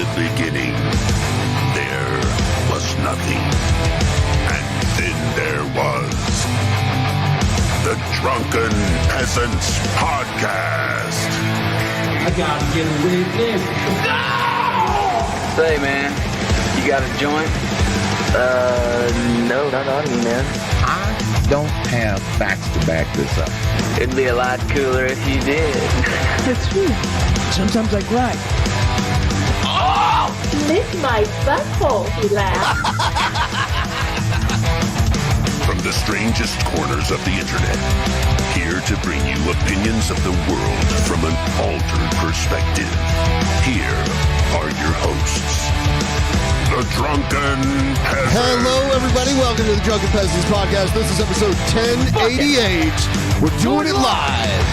the beginning, there was nothing. And then there was the Drunken Peasants Podcast. I gotta get away with this. No! Say, man, you got a joint? No, not on me, man. I don't have facts to back this up. It'd be a lot cooler if you did. That's true. Sometimes I cry. Oh! Lick my butthole, he laughed. From the strangest corners of the internet, here to bring you opinions of the world from an altered perspective. Here are your hosts, the Drunken Peasants. Hello, everybody. Welcome to the Drunken Peasants Podcast. This is episode 1088. We're doing it live.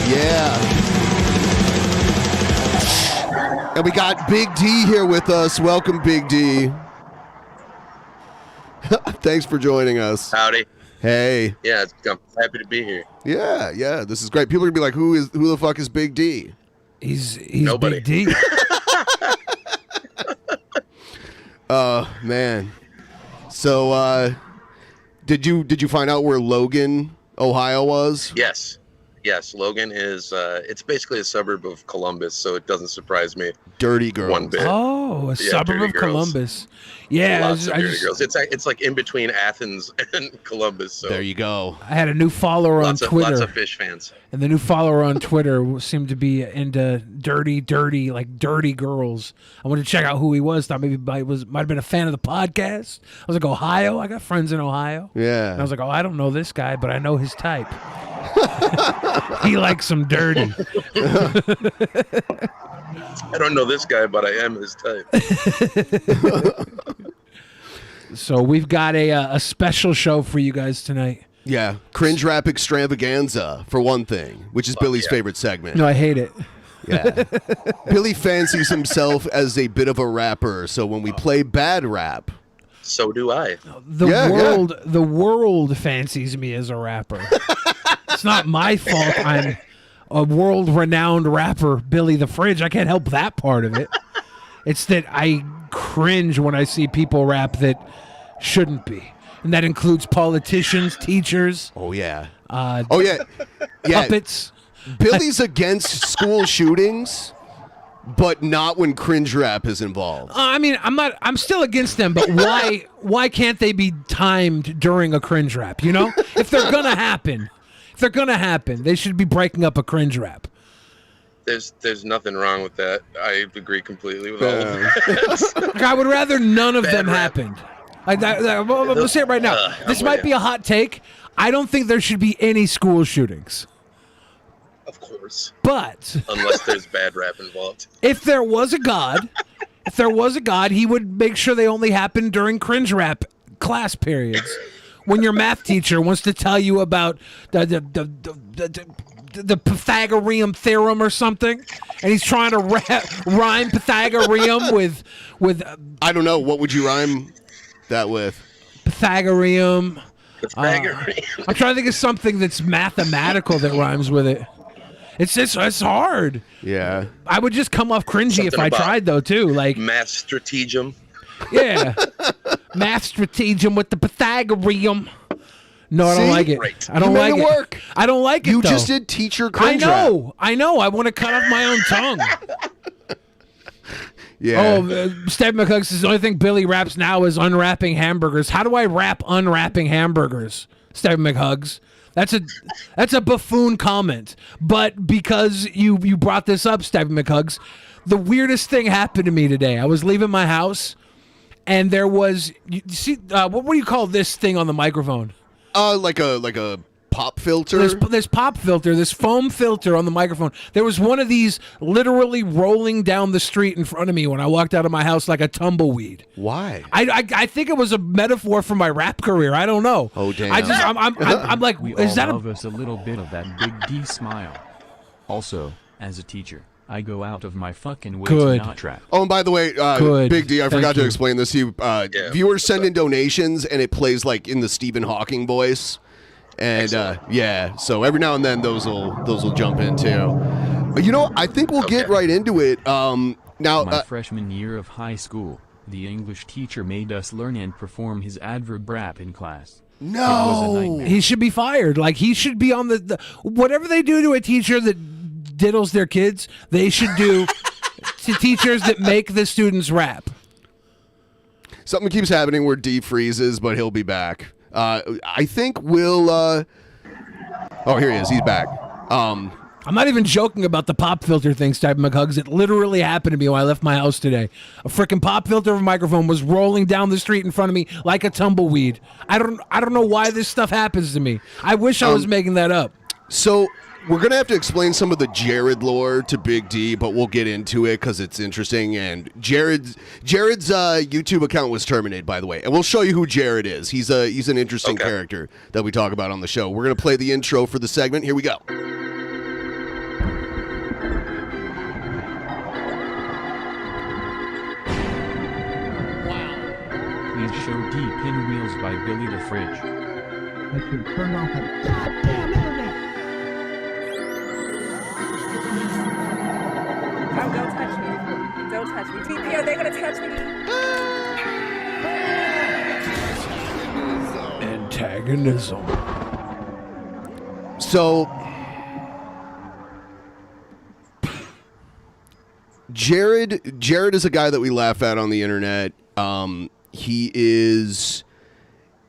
Yeah. And we got Big D here with us. Welcome, Big D. Thanks for joining us. Howdy. Hey. Yeah, I'm happy to be here. Yeah. This is great. People are gonna be like, who the fuck is Big D? He's Nobody. Big D. Man. So, did you find out where Logan, Ohio was? Yes, Logan is, it's basically a suburb of Columbus, so it doesn't surprise me. Dirty girls. One bit. Oh, a suburb dirty of girls. Columbus. Yeah, Lots of dirty girls. It's like in between Athens and Columbus. So There you go. I had a new follower on Twitter. Lots of fish fans. And the new follower on Twitter seemed to be into dirty girls. I wanted to check out who he was. Thought maybe might have been a fan of the podcast. I was like, Ohio? I got friends in Ohio. Yeah. And I was like, I don't know this guy, but I know his type. He likes some dirty. I don't know this guy, but I am his type. So we've got a special show for you guys tonight. Yeah. Cringe Rap Extravaganza, for one thing, which is Billy's favorite segment. No, I hate it. Yeah. Billy fancies himself as a bit of a rapper, so when we play bad rap, So do I. The world fancies me as a rapper. It's not my fault I'm a world-renowned rapper, Billy the Fridge. I can't help that part of it. It's that I cringe when I see people rap that shouldn't be. And that includes politicians, teachers. oh yeah. Puppets. Billy's against school shootings, but not when cringe rap is involved. I mean, I'm still against them, but why can't they be timed during a cringe rap, you know? If they're gonna happen, they should be breaking up a cringe rap. There's nothing wrong with that. I agree completely with all of that. Like, I would rather none of them happened. Like that, I'm gonna say it right now. This might be a hot take. I don't think there should be any school shootings. Of course. But Unless there's bad rap involved. if there was a god, he would make sure they only happen during cringe rap class periods. When your math teacher wants to tell you about the Pythagorean theorem or something, and he's trying to rhyme Pythagorean with I don't know. What would you rhyme that with? Pythagorean. Pythagorean. I'm trying to think of something that's mathematical that rhymes with it. It's hard. Yeah. I would just come off cringy Something if I about tried though too. Like Math stratagem. yeah, math stratagem with the Pythagorean. No, I don't like it. Right. I don't You like made it it. work. I don't like it. You though. just did teacher cringe rap. I know. I want to cut off my own tongue. Yeah. Steve McHugg says the only thing Billy raps now is unwrapping hamburgers. How do I rap unwrapping hamburgers, Steve McHuggs? That's a buffoon comment. But because you brought this up, Steve McHuggs, the weirdest thing happened to me today. I was leaving my house, and there was you see what do you call this thing on the microphone? Like a pop filter. This pop filter, this foam filter on the microphone. There was one of these literally rolling down the street in front of me when I walked out of my house like a tumbleweed. Why? I think it was a metaphor for my rap career. I don't know. Oh damn! I'm like, We is all that love us a little bit of that Big D smile. Also, as a teacher, I go out of my fucking way Good. to not rap. Oh, and by the way, Good. Big D, I Thank forgot to you. explain this to you. Viewers send in donations, and it plays like in the Stephen Hawking voice. And yeah, so every now and then those will jump in too. You know, I think we'll get right into it. Now, My freshman year of high school, the English teacher made us learn and perform his adverb rap in class. no. He should be fired. Like, he should be on the whatever they do to a teacher that diddles their kids, they should do to teachers that make the students rap. Something keeps happening where D freezes, but he'll be back. I think we'll... oh, here he is. He's back. I'm not even joking about the pop filter thing, Steve McHugs. It literally happened to me when I left my house today. A freaking pop filter of a microphone was rolling down the street in front of me like a tumbleweed. I don't know why this stuff happens to me. I wish I was making that up. So we're going to have to explain some of the Jared lore to Big D, but we'll get into it because it's interesting. And Jared's YouTube account was terminated, by the way. And we'll show you who Jared is. He's an interesting character that we talk about on the show. We're going to play the intro for the segment. Here we go. Please show D Pinwheels by Billy the Fridge. I should turn off the goddamn internet. Oh, don't touch me. Don't touch me. TP, are they going to touch me? Antagonism. So, Jared is a guy that we laugh at on the internet.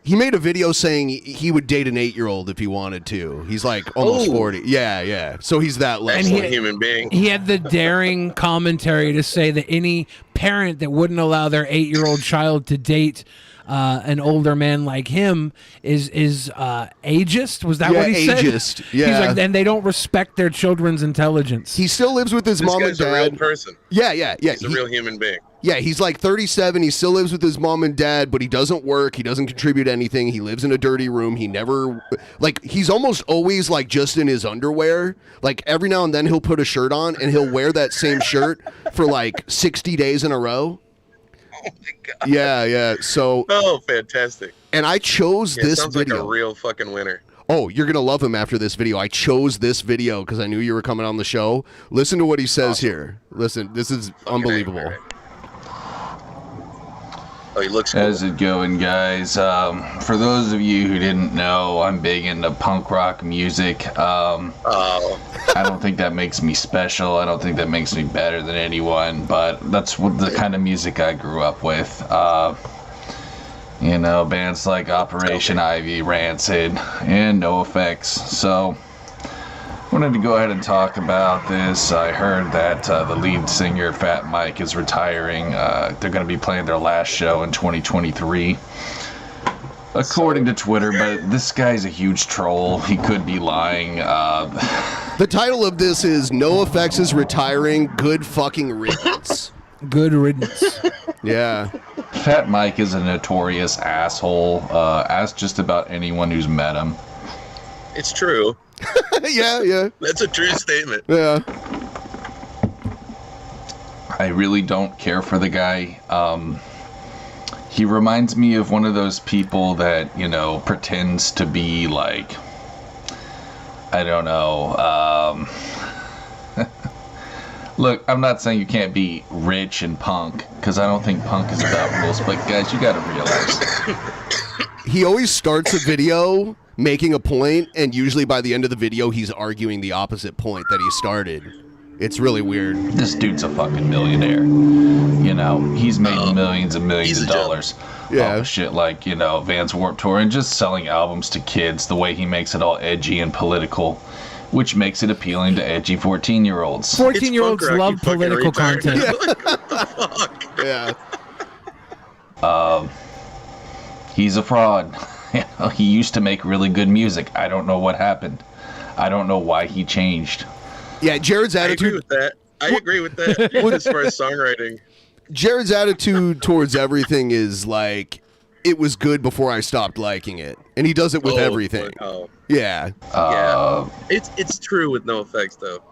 He made a video saying he would date an 8-year-old if he wanted to. He's like almost 40. Yeah. So he's that level. Excellent human being. He had the daring commentary to say that any parent that wouldn't allow their 8-year-old child to date an older man like him is ageist. Was that what he said? Ageist. Yeah. He's like, and they don't respect their children's intelligence. He still lives with his mom and dad. This guy's a real person. Yeah. He's a real human being. Yeah, he's like 37. He still lives with his mom and dad, but he doesn't work. He doesn't contribute anything. He lives in a dirty room. He never, like, he's almost always like just in his underwear. Like every now and then he'll put a shirt on and he'll wear that same shirt for like 60 days in a row. Oh my God. Yeah. So. Oh, fantastic. And I chose this sounds video. Like a real fucking winner. Oh, you're going to love him after this video. I chose this video because I knew you were coming on the show. Listen to what he says here. Listen, this is unbelievable. Right. Oh, he looks cool. How's it going, guys? For those of you who didn't know, I'm big into punk rock music. I don't think that makes me special. I don't think that makes me better than anyone, but that's what the kind of music I grew up with. You know, bands like Operation Ivy, Rancid, and NoFX. So, wanted to go ahead and talk about this. I heard that the lead singer, Fat Mike, is retiring. They're going to be playing their last show in 2023. According to Twitter, but this guy's a huge troll. He could be lying. The title of this is NoFX is retiring. Good fucking riddance. Good riddance. Yeah. Fat Mike is a notorious asshole. Ask just about anyone who's met him. It's true. Yeah. That's a true statement. Yeah. I really don't care for the guy. He reminds me of one of those people that, you know, pretends to be like, I don't know. Look, I'm not saying you can't be rich and punk, because I don't think punk is about rules, but guys, you gotta realize. He always starts a video making a point, and usually by the end of the video, he's arguing the opposite point that he started. It's really weird. This dude's a fucking millionaire. You know, he's made millions and millions of dollars. Yeah. Shit like, you know, Vans Warped Tour and just selling albums to kids, the way he makes it all edgy and political, which makes it appealing to edgy 14-year-olds. 14-year-olds love political content. Yeah. He's a fraud. You know, he used to make really good music. I don't know what happened. I don't know why he changed. Yeah, Jared's attitude. I agree with that. As far as songwriting. Jared's attitude towards everything is like, it was good before I stopped liking it. And he does it with everything. Yeah. It's true with NoFX, though.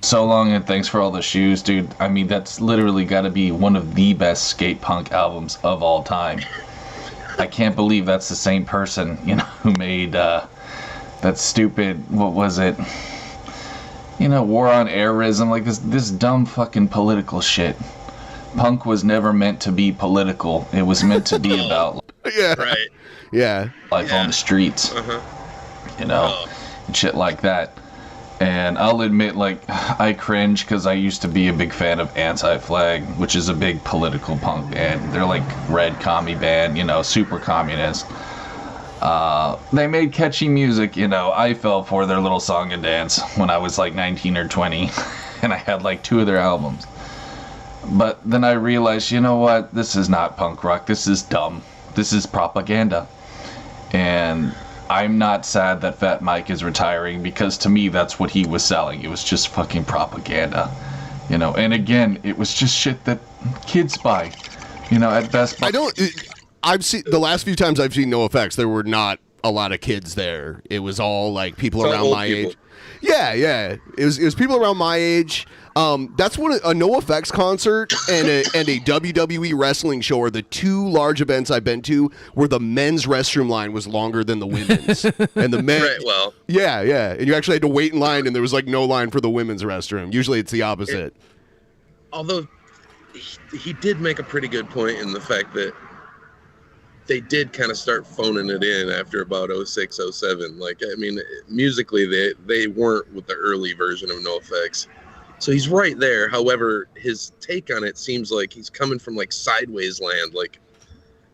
So long, and thanks for all the shoes, dude. I mean, that's literally got to be one of the best skate punk albums of all time. I can't believe that's the same person, you know, who made that stupid, what was it? war on terrorism, like this dumb fucking political shit. Punk was never meant to be political. It was meant to be about Yeah. Right. Yeah. life on the streets. Uh-huh. And shit like that. And I'll admit, like, I cringe because I used to be a big fan of Anti-Flag, which is a big political punk band. They're like red commie band, super communist. They made catchy music, I fell for their little song and dance when I was like 19 or 20, and I had like 2 of their albums. But then I realized, you know what, this is not punk rock, this is dumb. This is propaganda. And I'm not sad that Fat Mike is retiring, because to me that's what he was selling. It was just fucking propaganda. And again, it was just shit that kids buy. At Best Buy. I've seen the last few times I've seen NoFX, there were not a lot of kids there. It was all like people around my age. Yeah. It was people around my age. That's what a NoFX concert and a WWE wrestling show are the 2 large events I've been to where the men's restroom line was longer than the women's. And the men, Right, well. Yeah. And you actually had to wait in line, and there was like no line for the women's restroom. Usually it's the opposite. Although he did make a pretty good point in the fact that they did kind of start phoning it in after about 06, 07. Like, I mean, musically, they weren't with the early version of NoFX. So he's right there. However, his take on it seems like he's coming from like sideways land. Like,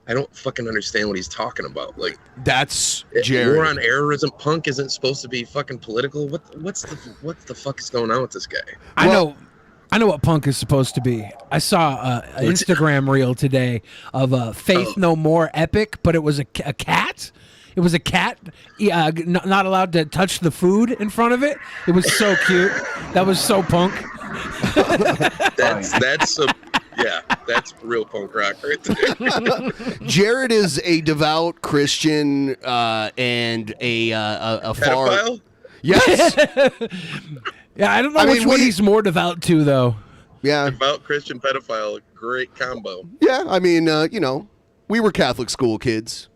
I don't fucking understand what he's talking about. Like, that's Jared. War on terrorism. Punk isn't supposed to be fucking political. What the fuck is going on with this guy? I know what punk is supposed to be. I saw an Instagram reel today of Faith No More Epic, but it was a cat. It was a cat not allowed to touch the food in front of it. It was so cute. That was so punk. That's real punk rock right there. Jared is a devout Christian and a pedophile? Yes. Yeah, I don't know which one he's more devout to, though. Yeah. Devout Christian pedophile, great combo. Yeah, I mean, we were Catholic school kids.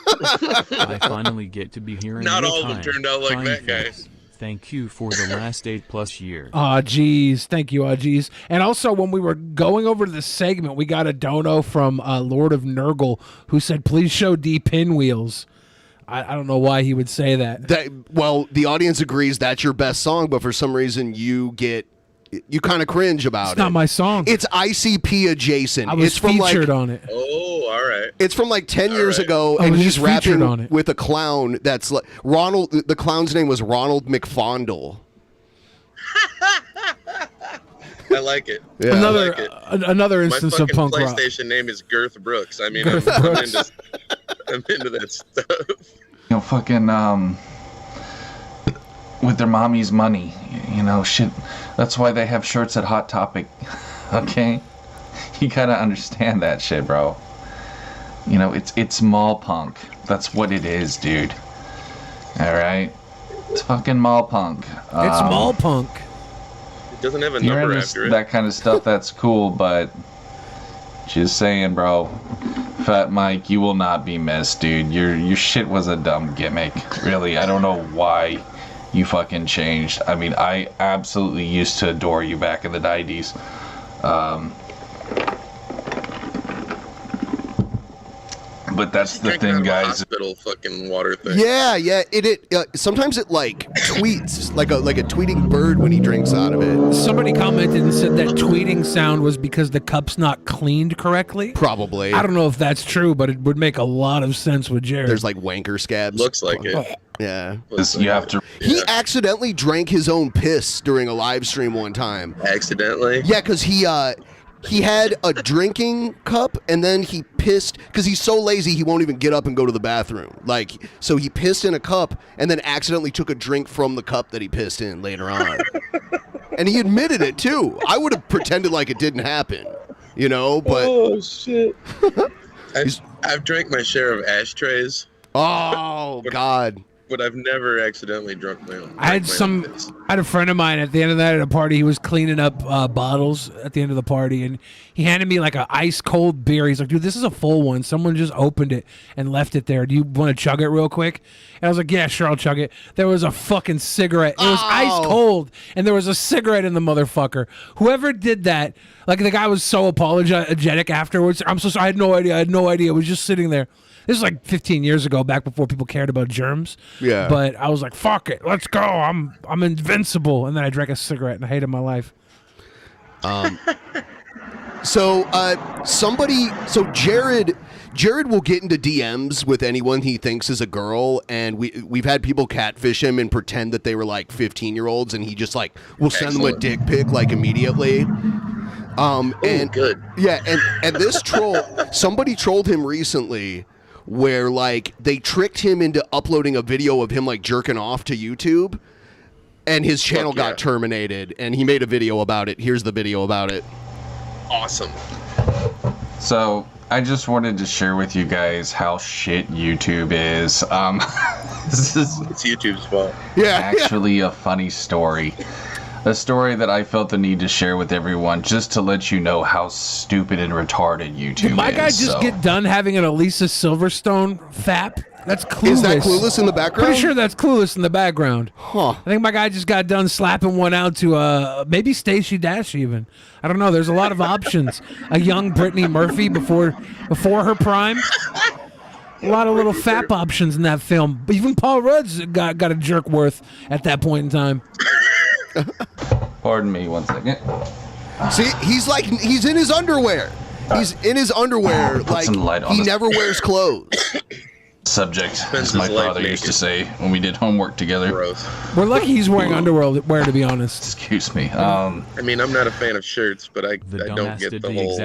I finally get to be here in Not real all of them time. turned out like Fine, that guy. thanks. Thank you for the last 8+ years. Aw, geez. Thank you, geez. And also, when we were going over the segment, we got a dono from Lord of Nurgle, who said, please show D Pinwheels. I don't know why he would say that. Well, the audience agrees that's your best song, but for some reason you kind of cringe about it. It's not my song. It's ICP adjacent. I was it's from featured on it. Oh, all right. It's from like 10 years ago, and he's rapping on it with a clown that's like Ronald. The clown's name was Ronald McFondle. I like it. Yeah. Another instance of punk rock. My rock. PlayStation name is Girth Brooks. I mean, Girth I'm Brooks. into that stuff. Fucking with their mommy's money, shit. That's why they have shirts at Hot Topic. Okay, you gotta understand that shit, bro. It's mall punk. That's what it is, dude. All right, it's fucking mall punk. It's mall punk. It doesn't have a You're number into after it. that kind of stuff. That's cool, but just saying, bro. Fat Mike, you will not be missed, dude. Your shit was a dumb gimmick. Really, I don't know why you fucking changed. I mean, I absolutely used to adore you back in the 90s. But that's the thing, guys. Hospital fucking water thing. Yeah. It sometimes it like tweets like a tweeting bird when he drinks out of it. Somebody commented and said that tweeting sound was because the cup's not cleaned correctly. Probably. I don't know if that's true, but it would make a lot of sense with Jared. There's like wanker scabs. Looks like it. Yeah. You have to. He accidentally drank his own piss during a live stream one time. Accidentally? Yeah, because he had a drinking cup and then he pissed because he's so lazy he won't even get up and go to the bathroom. So he pissed in a cup and then accidentally took a drink from the cup that he pissed in later on. And he admitted it too. I would have pretended like it didn't happen, but oh shit. I've drank my share of ashtrays. Oh God. but I've never accidentally drunk my own. I had a friend of mine at the end of the night at a party. He was cleaning up bottles at the end of the party, and he handed me like an ice cold beer. He's like, "Dude, this is a full one. Someone just opened it and left it there. Do you want to chug it real quick?" And I was like, "Yeah, sure, I'll chug it." There was a fucking cigarette. It was ice cold, and there was a cigarette in the motherfucker. Whoever did that, like the guy was so apologetic afterwards. I'm so sorry. I had no idea. It was just sitting there. This is like 15 years ago, back before people cared about germs. Yeah. But I was like, "Fuck it, let's go. I'm invincible." And then I drank a cigarette and I hated my life. So Jared will get into DMs with anyone he thinks is a girl, and we've had people catfish him and pretend that they were like 15-year-olds, and he just like will send them a dick pic like immediately. And good. Yeah, and this troll, somebody trolled him recently where like they tricked him into uploading a video of him like jerking off to YouTube, and his channel got terminated, and he made a video about it. Here's the video about it. Awesome. So I just wanted to share with you guys how shit YouTube is. It's YouTube's fault. Actually a funny story. A story that I felt the need to share with everyone, just to let you know how stupid and retarded YouTube Did my guy just get done having an Elisa Silverstone fap? That's Clueless. Is that Clueless in the background? Pretty sure that's Clueless in the background. Huh. I think my guy just got done slapping one out to maybe Stacey Dash even. I don't know. There's a lot of options. A young Brittany Murphy before her prime. A lot of little fap options in that film. But even Paul Rudd's got a jerk worth at that point in time. Pardon me 1 second. See, he's in his underwear. He's in his underwear, Put like some light on he this. never wears clothes. Subject, as my father used to say when we did homework together. We're lucky he's wearing underwear, to be honest. Excuse me. I mean, I'm not a fan of shirts, but I don't get the whole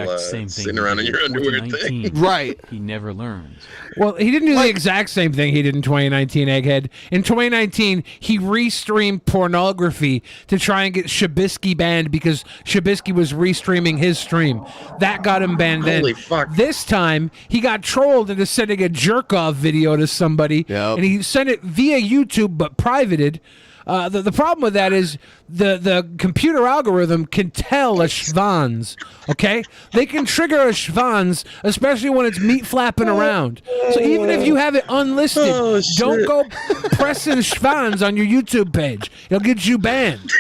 sitting around in your underwear thing. Right. He never learns. Well, he didn't do the exact same thing he did in 2019, Egghead. In 2019, he restreamed pornography to try and get Shabisky banned because Shabisky was restreaming his stream. That got him banned then. Holy fuck. This time, he got trolled into sending a jerk-off video to somebody, and he sent it via YouTube but privated. The problem with that is the computer algorithm can tell a schwanz, okay? They can trigger a schwanz, especially when it's meat flapping around. So even if you have it unlisted, don't go pressing schwanz on your YouTube page. It'll get you banned.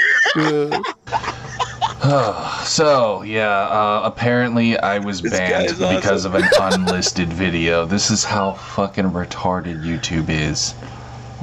Apparently I was banned because of an unlisted video. This is how fucking retarded YouTube is.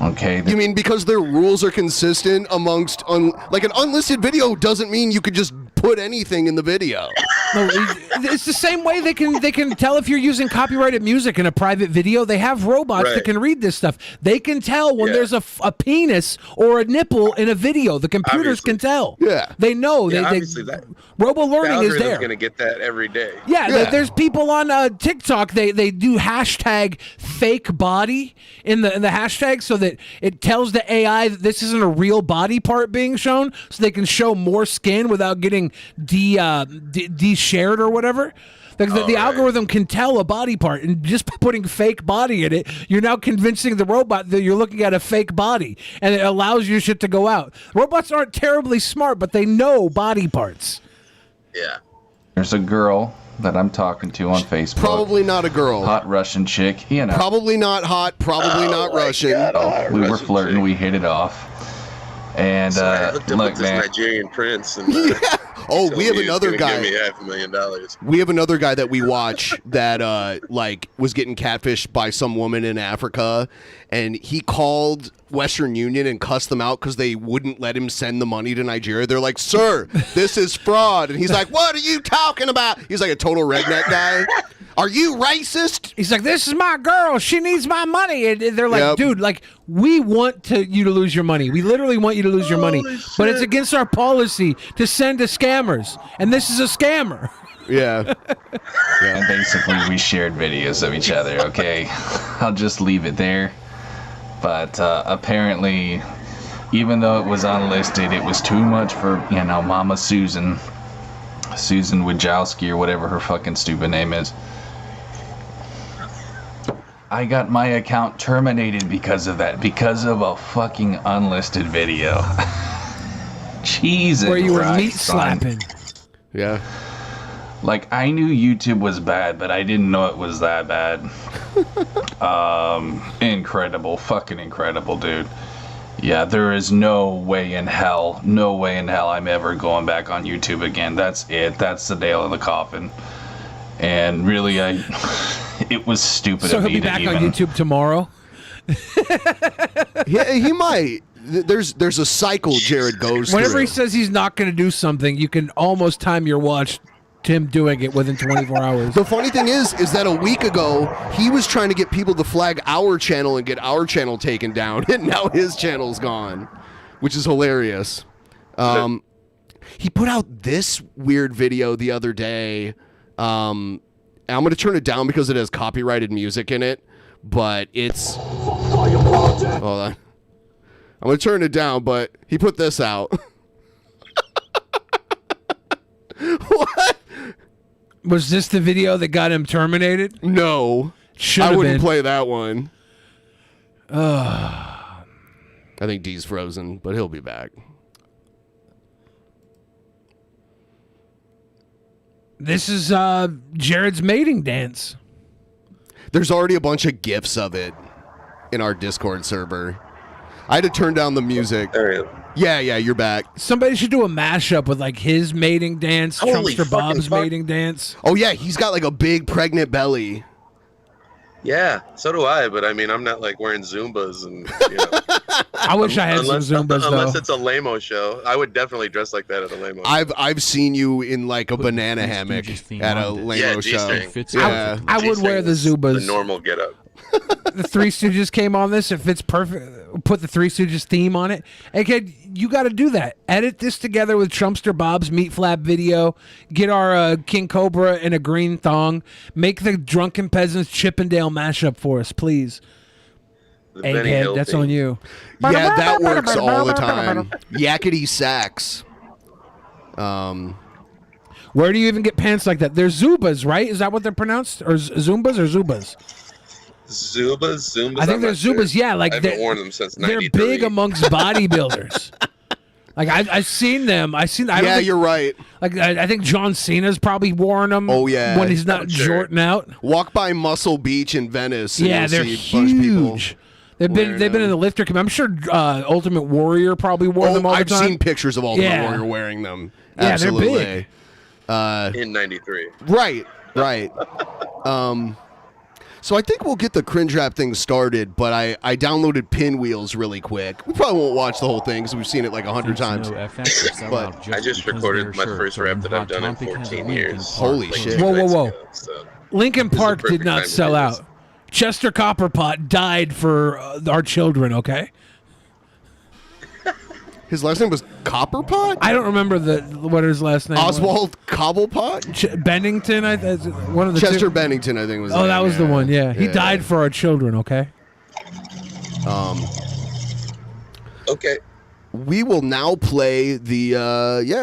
Okay. You mean because their rules are consistent amongst like an unlisted video doesn't mean you could just put anything in the video. No, it's the same way they can tell if you're using copyrighted music in a private video. They have robots that can read this stuff. They can tell when there's a penis or a nipple in a video. The computers can tell. Yeah, they know. Yeah, obviously that robo learning is there. Going to get that every day. Yeah, there's people on TikTok. They do hashtag fake body in the hashtag so that it tells the AI that this isn't a real body part being shown, so they can show more skin without getting de-shared or whatever. The algorithm can tell a body part, and just putting fake body in it, you're now convincing the robot that you're looking at a fake body, and it allows your shit to go out. Robots aren't terribly smart, but they know body parts. Yeah. There's a girl that I'm talking to on Facebook. Probably not a girl. Hot Russian chick, you know. Probably not hot, probably not Russian. We were flirting, we hit it off. And I hooked up look, with this man. Nigerian prince. And, we have another guy. Give me $500,000. We have another guy that we watch that was getting catfished by some woman in Africa, and he called Western Union and cussed them out because they wouldn't let him send the money to Nigeria. They're like, "Sir, this is fraud," and he's like, "What are you talking about?" He's like a total redneck guy. Are you racist? He's like, "This is my girl. She needs my money." And they're like, "Dude, like, we want you to lose your money. We literally want you to lose your money. But it's against our policy to send to scammers. And this is a scammer." Yeah. And basically, we shared videos of each other, okay? I'll just leave it there. But apparently, even though it was unlisted, it was too much for, Mama Susan Wojcicki or whatever her fucking stupid name is. I got my account terminated because of that, because of a fucking unlisted video. Jesus. Where you were Christ, meat slapping. Yeah. Like, I knew YouTube was bad, but I didn't know it was that bad. Incredible. Fucking incredible, dude. Yeah, there is no way in hell I'm ever going back on YouTube again. That's it. That's the nail in the coffin. And really, it was stupid So of he'll me be back to on even... YouTube tomorrow? Yeah, he might. There's a cycle Jared goes Whenever through. he says he's not going to do something, you can almost time your watch to him doing it within 24 hours. The funny thing is that a week ago he was trying to get people to flag our channel and get our channel taken down, and now his channel's gone, which is hilarious. He put out this weird video the other day. I'm going to turn it down because it has copyrighted music in it, but it's... Hold on. I'm going to turn it down, but he put this out. What? Was this the video that got him terminated? No. Should I have wouldn't been. play that one. I think D's frozen, but he'll be back. This is Jared's mating dance. There's already a bunch of GIFs of it in our Discord server. I had to turn down the music. Yeah, you're back. Somebody should do a mashup with like his mating dance, Holy Trumpster fucking Bob's fuck. mating dance. Oh yeah, he's got like a big pregnant belly. Yeah, so do I, but I mean, I'm not like wearing Zumbas and, you know. I wish I had some Zumbas Unless though. it's a lame-o show. I would definitely dress like that at a lame-o show. I've seen you in like a banana hammock at a lame show. Yeah. I would wear the Zubas. The normal getup. The Three Stooges came on this. It fits perfect. Put the Three Stooges theme on it. And kid, you got to do that. Edit this together with Trumpster Bob's meat flap video. Get our King Cobra in a green thong. Make the Drunken Peasants Chippendale mashup for us, please. Egghead, that's on you. Yeah, that works all the time. Yakety sax. Where do you even get pants like that? They're Zubas, right? Is that what they're pronounced? Or Zumbas or Zubas? Zumbas. I think I'm they're not sure. Zubas. Yeah, like I haven't worn them since they're 93. big amongst bodybuilders. Like I've seen them. I don't think- you're right. Like I think John Cena's probably worn them. Oh yeah, when he's not jorting out. Walk by Muscle Beach in Venice. And Yeah, you'll they're see a bunch of people huge. They've been wearing in the lifter community. I'm sure Ultimate Warrior probably wore them all the I've time. seen pictures of Ultimate Yeah. Warrior wearing them. Yeah, they're Absolutely. big. In 93. Right. So I think we'll get the cringe rap thing started, but I downloaded Pinwheels really quick. We probably won't watch the whole thing because we've seen it like 100 times. But I just recorded my first rap that I've done in 14 years. Holy like shit. 2 Whoa, nights whoa. ago, so Lincoln this is the Park did perfect not time to sell do out. this. Chester Copperpot died for our children. Okay. His last name was Copperpot? I don't remember what his last name was. Oswald Cobblepot? Bennington, one of the Chester two. Bennington, I think was. Oh, the that name, was the one. Yeah, he died for our children. Okay. Okay. We will now play the.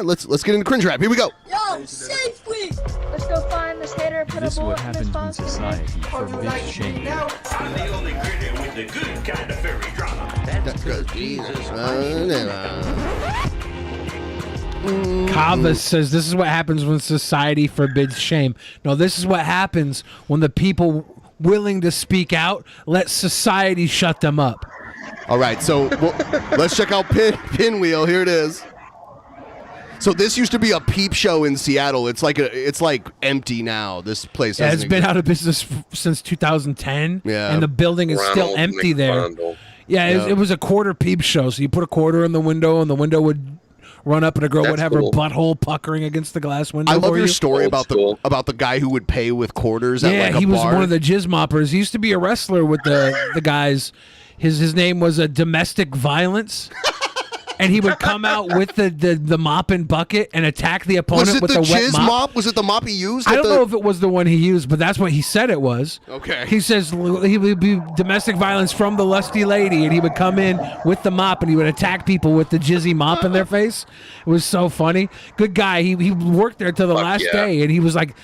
Let's get into cringe rap. Here we go. Yo, safe, please. Let's go find this hater and put This a is bullet what in his happens when box. society forbids shame. I'm the only critic with the good kind of fairy drama. That's because Jesus. Kava says this is what happens when society forbids shame. No, this is what happens when the people willing to speak out let society shut them up. All right, so let's check out Pinwheel. Here it is. So this used to be a peep show in Seattle. It's like empty now. This place. Yeah, doesn't it's been exist. out of business since 2010. Yeah. And the building is still Ronald empty there. McDonald. Yeah, Yeah. it was a quarter peep show. So you put a quarter in the window, and the window would run up, and a girl would That's have cool. her butthole puckering against the glass window. I love for your you. story Old about school. the guy who would pay with quarters at Yeah, like a he was bar. one of the jizz moppers. He used to be a wrestler with the guys. His name was Domestic Violence. and he would come out with the mop and bucket and attack the opponent Was it with the the wet jizz mop. mop? Was it the mop he used? I at don't the- know if it was the one he used, but that's what he said it was. Okay. He says he would be domestic violence from the lusty lady, and he would come in with the mop and he would attack people with the jizzy mop in their face. It was so funny. Good guy. He worked there till the last day, and he was like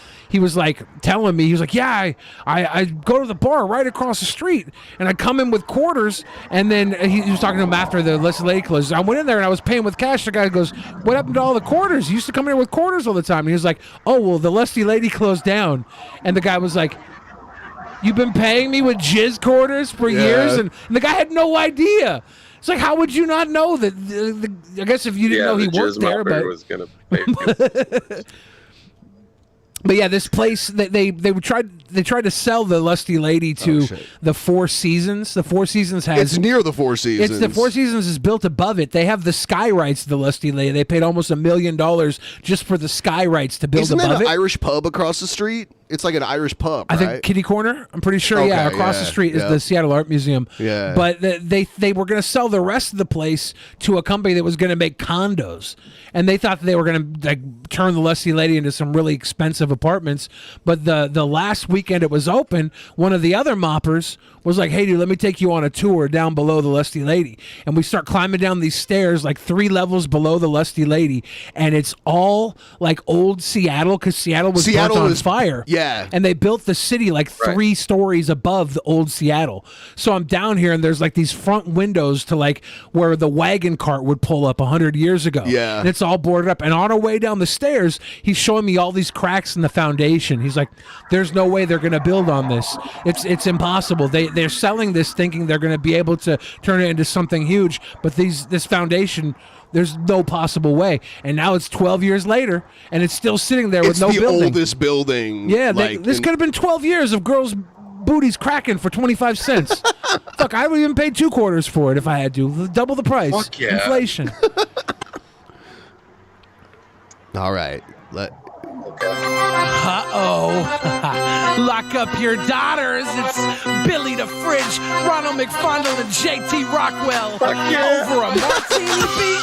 telling me, he was like, yeah, I go to the bar right across the street, and I come in with quarters, and then he was talking to him after the lusty lady closed. I went in there and I was paying with cash. The guy goes, what happened to all the quarters? You used to come in here with quarters all the time. And he was like, oh, well, the lusty lady closed down. And the guy was like, you've been paying me with jizz quarters for years? And the guy had no idea. It's like, how would you not know that? I guess if you didn't know he worked there, but was gonna pay But yeah, this place they tried to sell the lusty lady to the Four Seasons. The Four Seasons has It's near the Four Seasons. It's the Four Seasons is built above it. They have the sky rights to the lusty lady. They paid almost $1 million just for the sky rights to build Isn't above that an it. Irish pub across the street? It's like an Irish pub, I right? think Kitty Corner. I'm pretty sure. Yeah, Okay, across the street is the Seattle Art Museum. Yeah. But they were going to sell the rest of the place to a company that was going to make condos, and they thought they were going to turn the lusty lady into some really expensive apartments. But the last weekend it was open, one of the other moppers was like, "Hey, dude, let me take you on a tour down below the lusty lady." And we start climbing down these stairs, like 3 levels below the lusty lady, and it's all like old Seattle because Seattle was burnt on fire. Yeah. And they built the city like 3 stories above the old Seattle. So I'm down here and there's like these front windows to like where the wagon cart would pull up 100 years ago. Yeah. And it's all boarded up. And on our way down the stairs, he's showing me all these cracks in the foundation. He's like, there's no way they're going to build on this. It's impossible. They're selling this thinking they're going to be able to turn it into something huge. But this foundation, there's no possible way. And now it's 12 years later, and it's still sitting there with no building. It's the oldest building. Yeah, this could have been 12 years of girls' booties cracking for 25 cents. Fuck, I would even pay 2 quarters for it if I had to. Double the price. Fuck yeah. Inflation. All right. Lock up your daughters. It's Billy the Fridge, Ronald McFondle, and JT Rockwell. Over a martini beat.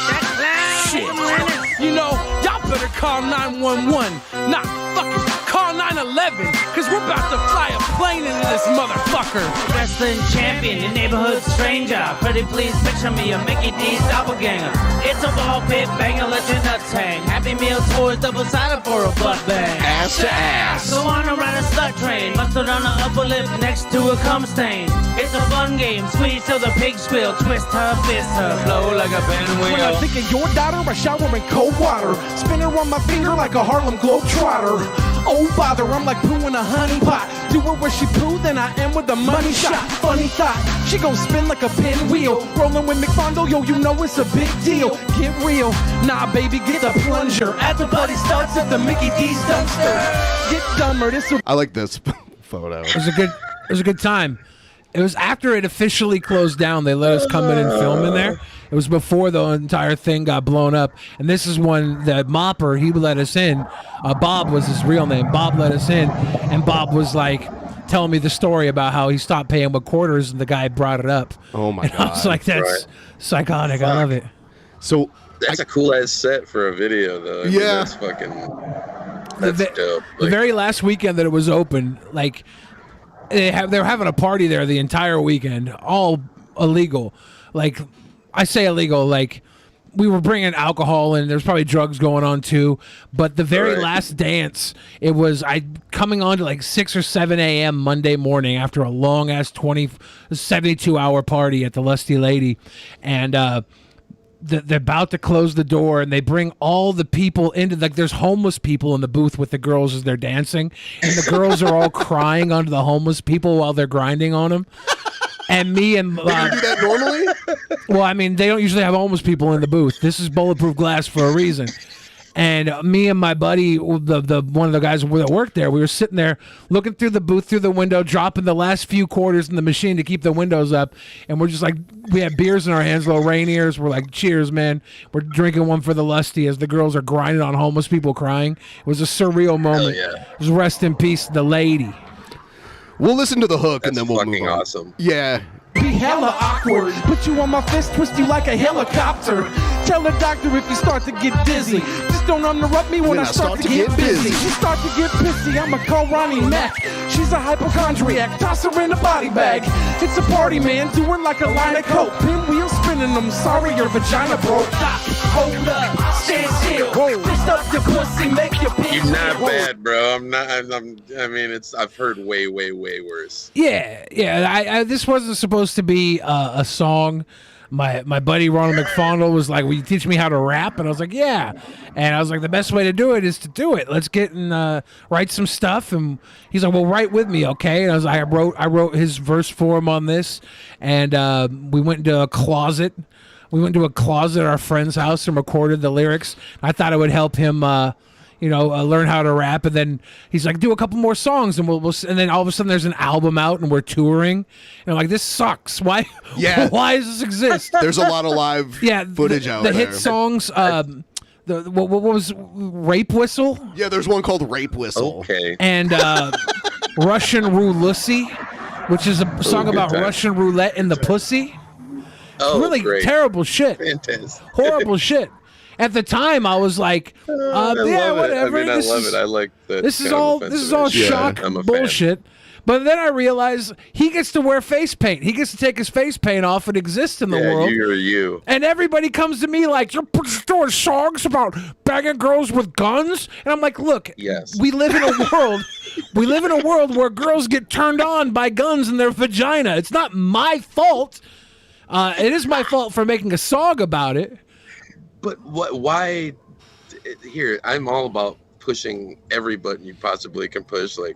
Shit. You know, y'all better call 911. Nah, fucking call 911, because we're about to fly a plane into this motherfucker. Wrestling champion, your neighborhood stranger. Pretty please picture me a Mickey D's doppelganger. It's a ball pit banger, let your nuts hang. Happy Meal tours, double-sided for a butt bang. Ass to ass. Go on around a slut train, mustard on the upper lip next to a cum stain. It's a fun game, squeeze till the pig squeal. Twist her, fist her, blow like a pinwheel. When I think of your daughter, I shower in cold water. Spin her on my finger like a Harlem Globetrotter. Oh bother, I'm like poo in a honey pot. Do her where she poo, then I am with the money shot. Funny thought, she gon' spin like a pinwheel. Rolling with McFondle, yo, you know it's a big deal. Get real, nah baby, get the plunger. At the party starts at the Mickey D's dumpster. Get dumber, this will I like this photo. It was a good time. It was after it officially closed down. They let us come in and film in there. It was before the entire thing got blown up. And this is when the mopper, he let us in. Bob was his real name. Bob let us in. And Bob was like telling me the story about how he stopped paying with quarters and the guy brought it up. Oh my and God. I was like, that's psychotic. I love it. So that's a cool ass set for a video, though. I mean, Yeah. that's fucking. That's dope. The very last weekend that it was open, like they were having a party there the entire weekend, all illegal. Like I say illegal, like we were bringing alcohol and there's probably drugs going on too. But the very last dance, it was coming on to like 6 or 7 a.m. Monday morning after a long ass 72 hour party at the Lusty Lady, and they're about to close the door, and they bring all the people into, like, there's homeless people in the booth with the girls as they're dancing, and the girls are all crying onto the homeless people while they're grinding on them. And me and do that normally? Well, I mean, they don't usually have homeless people in the booth. This is bulletproof glass for a reason. And me and my buddy, the one of the guys that worked there, we were sitting there looking through the booth through the window, dropping the last few quarters in the machine to keep the windows up. And we're just like, we had beers in our hands, little Rainiers. We're like, cheers, man. We're drinking one for the Lusty as the girls are grinding on homeless people crying. It was a surreal moment. Yeah. It was rest in peace, the lady. We'll listen to the hook and then we'll move on. Awesome. Yeah. Be hella awkward. Put you on my fist, twist you like a helicopter. Tell the doctor if you start to get dizzy. Just don't interrupt me when I start to get busy. You start to get pissy, I'ma call Ronnie Mac. She's a hypochondriac, toss her in a body bag. It's a party, man, doing like a line of coke. Pinwheel spinning them, sorry your vagina broke. Stop, hold up, stand still. Twist up your pussy, make your pins. You're not bad, bro. I'm not. I mean, I've heard way worse. Yeah. This wasn't supposed to be a song. My buddy Ronald McFondle was like, "Will you teach me how to rap?" And I was like, "Yeah." And I was like, "The best way to do it is to do it. Let's get and write some stuff." And he's like, "Well, write with me, okay?" And I was like, I wrote his verse for him on this, and we went into a closet. We went to a closet at our friend's house and recorded the lyrics. I thought it would help him. Learn how to rap, and then he's like, do a couple more songs, and we'll and then all of a sudden there's an album out, and we're touring, and I'm like, this sucks. Why? Yeah. Why does this exist? There's a lot of live footage out there. The hit songs. What was Rape Whistle? Yeah, there's one called Rape Whistle. Okay. And Russian Roulette, which is a song about Russian roulette in the pussy. Oh, really great. Terrible shit. Fantastic. Horrible shit. At the time, I was like, yeah, whatever. I love it. I like that. This is all shock bullshit. But then I realized he gets to wear face paint. He gets to take his face paint off and exist in the world. You're you. And everybody comes to me like, you're doing songs about banging girls with guns? And I'm like, look, we live in a world. We live in a world where girls get turned on by guns in their vagina. It's not my fault. It is my fault for making a song about it. But why? Here, I'm all about pushing every button you possibly can push. Like,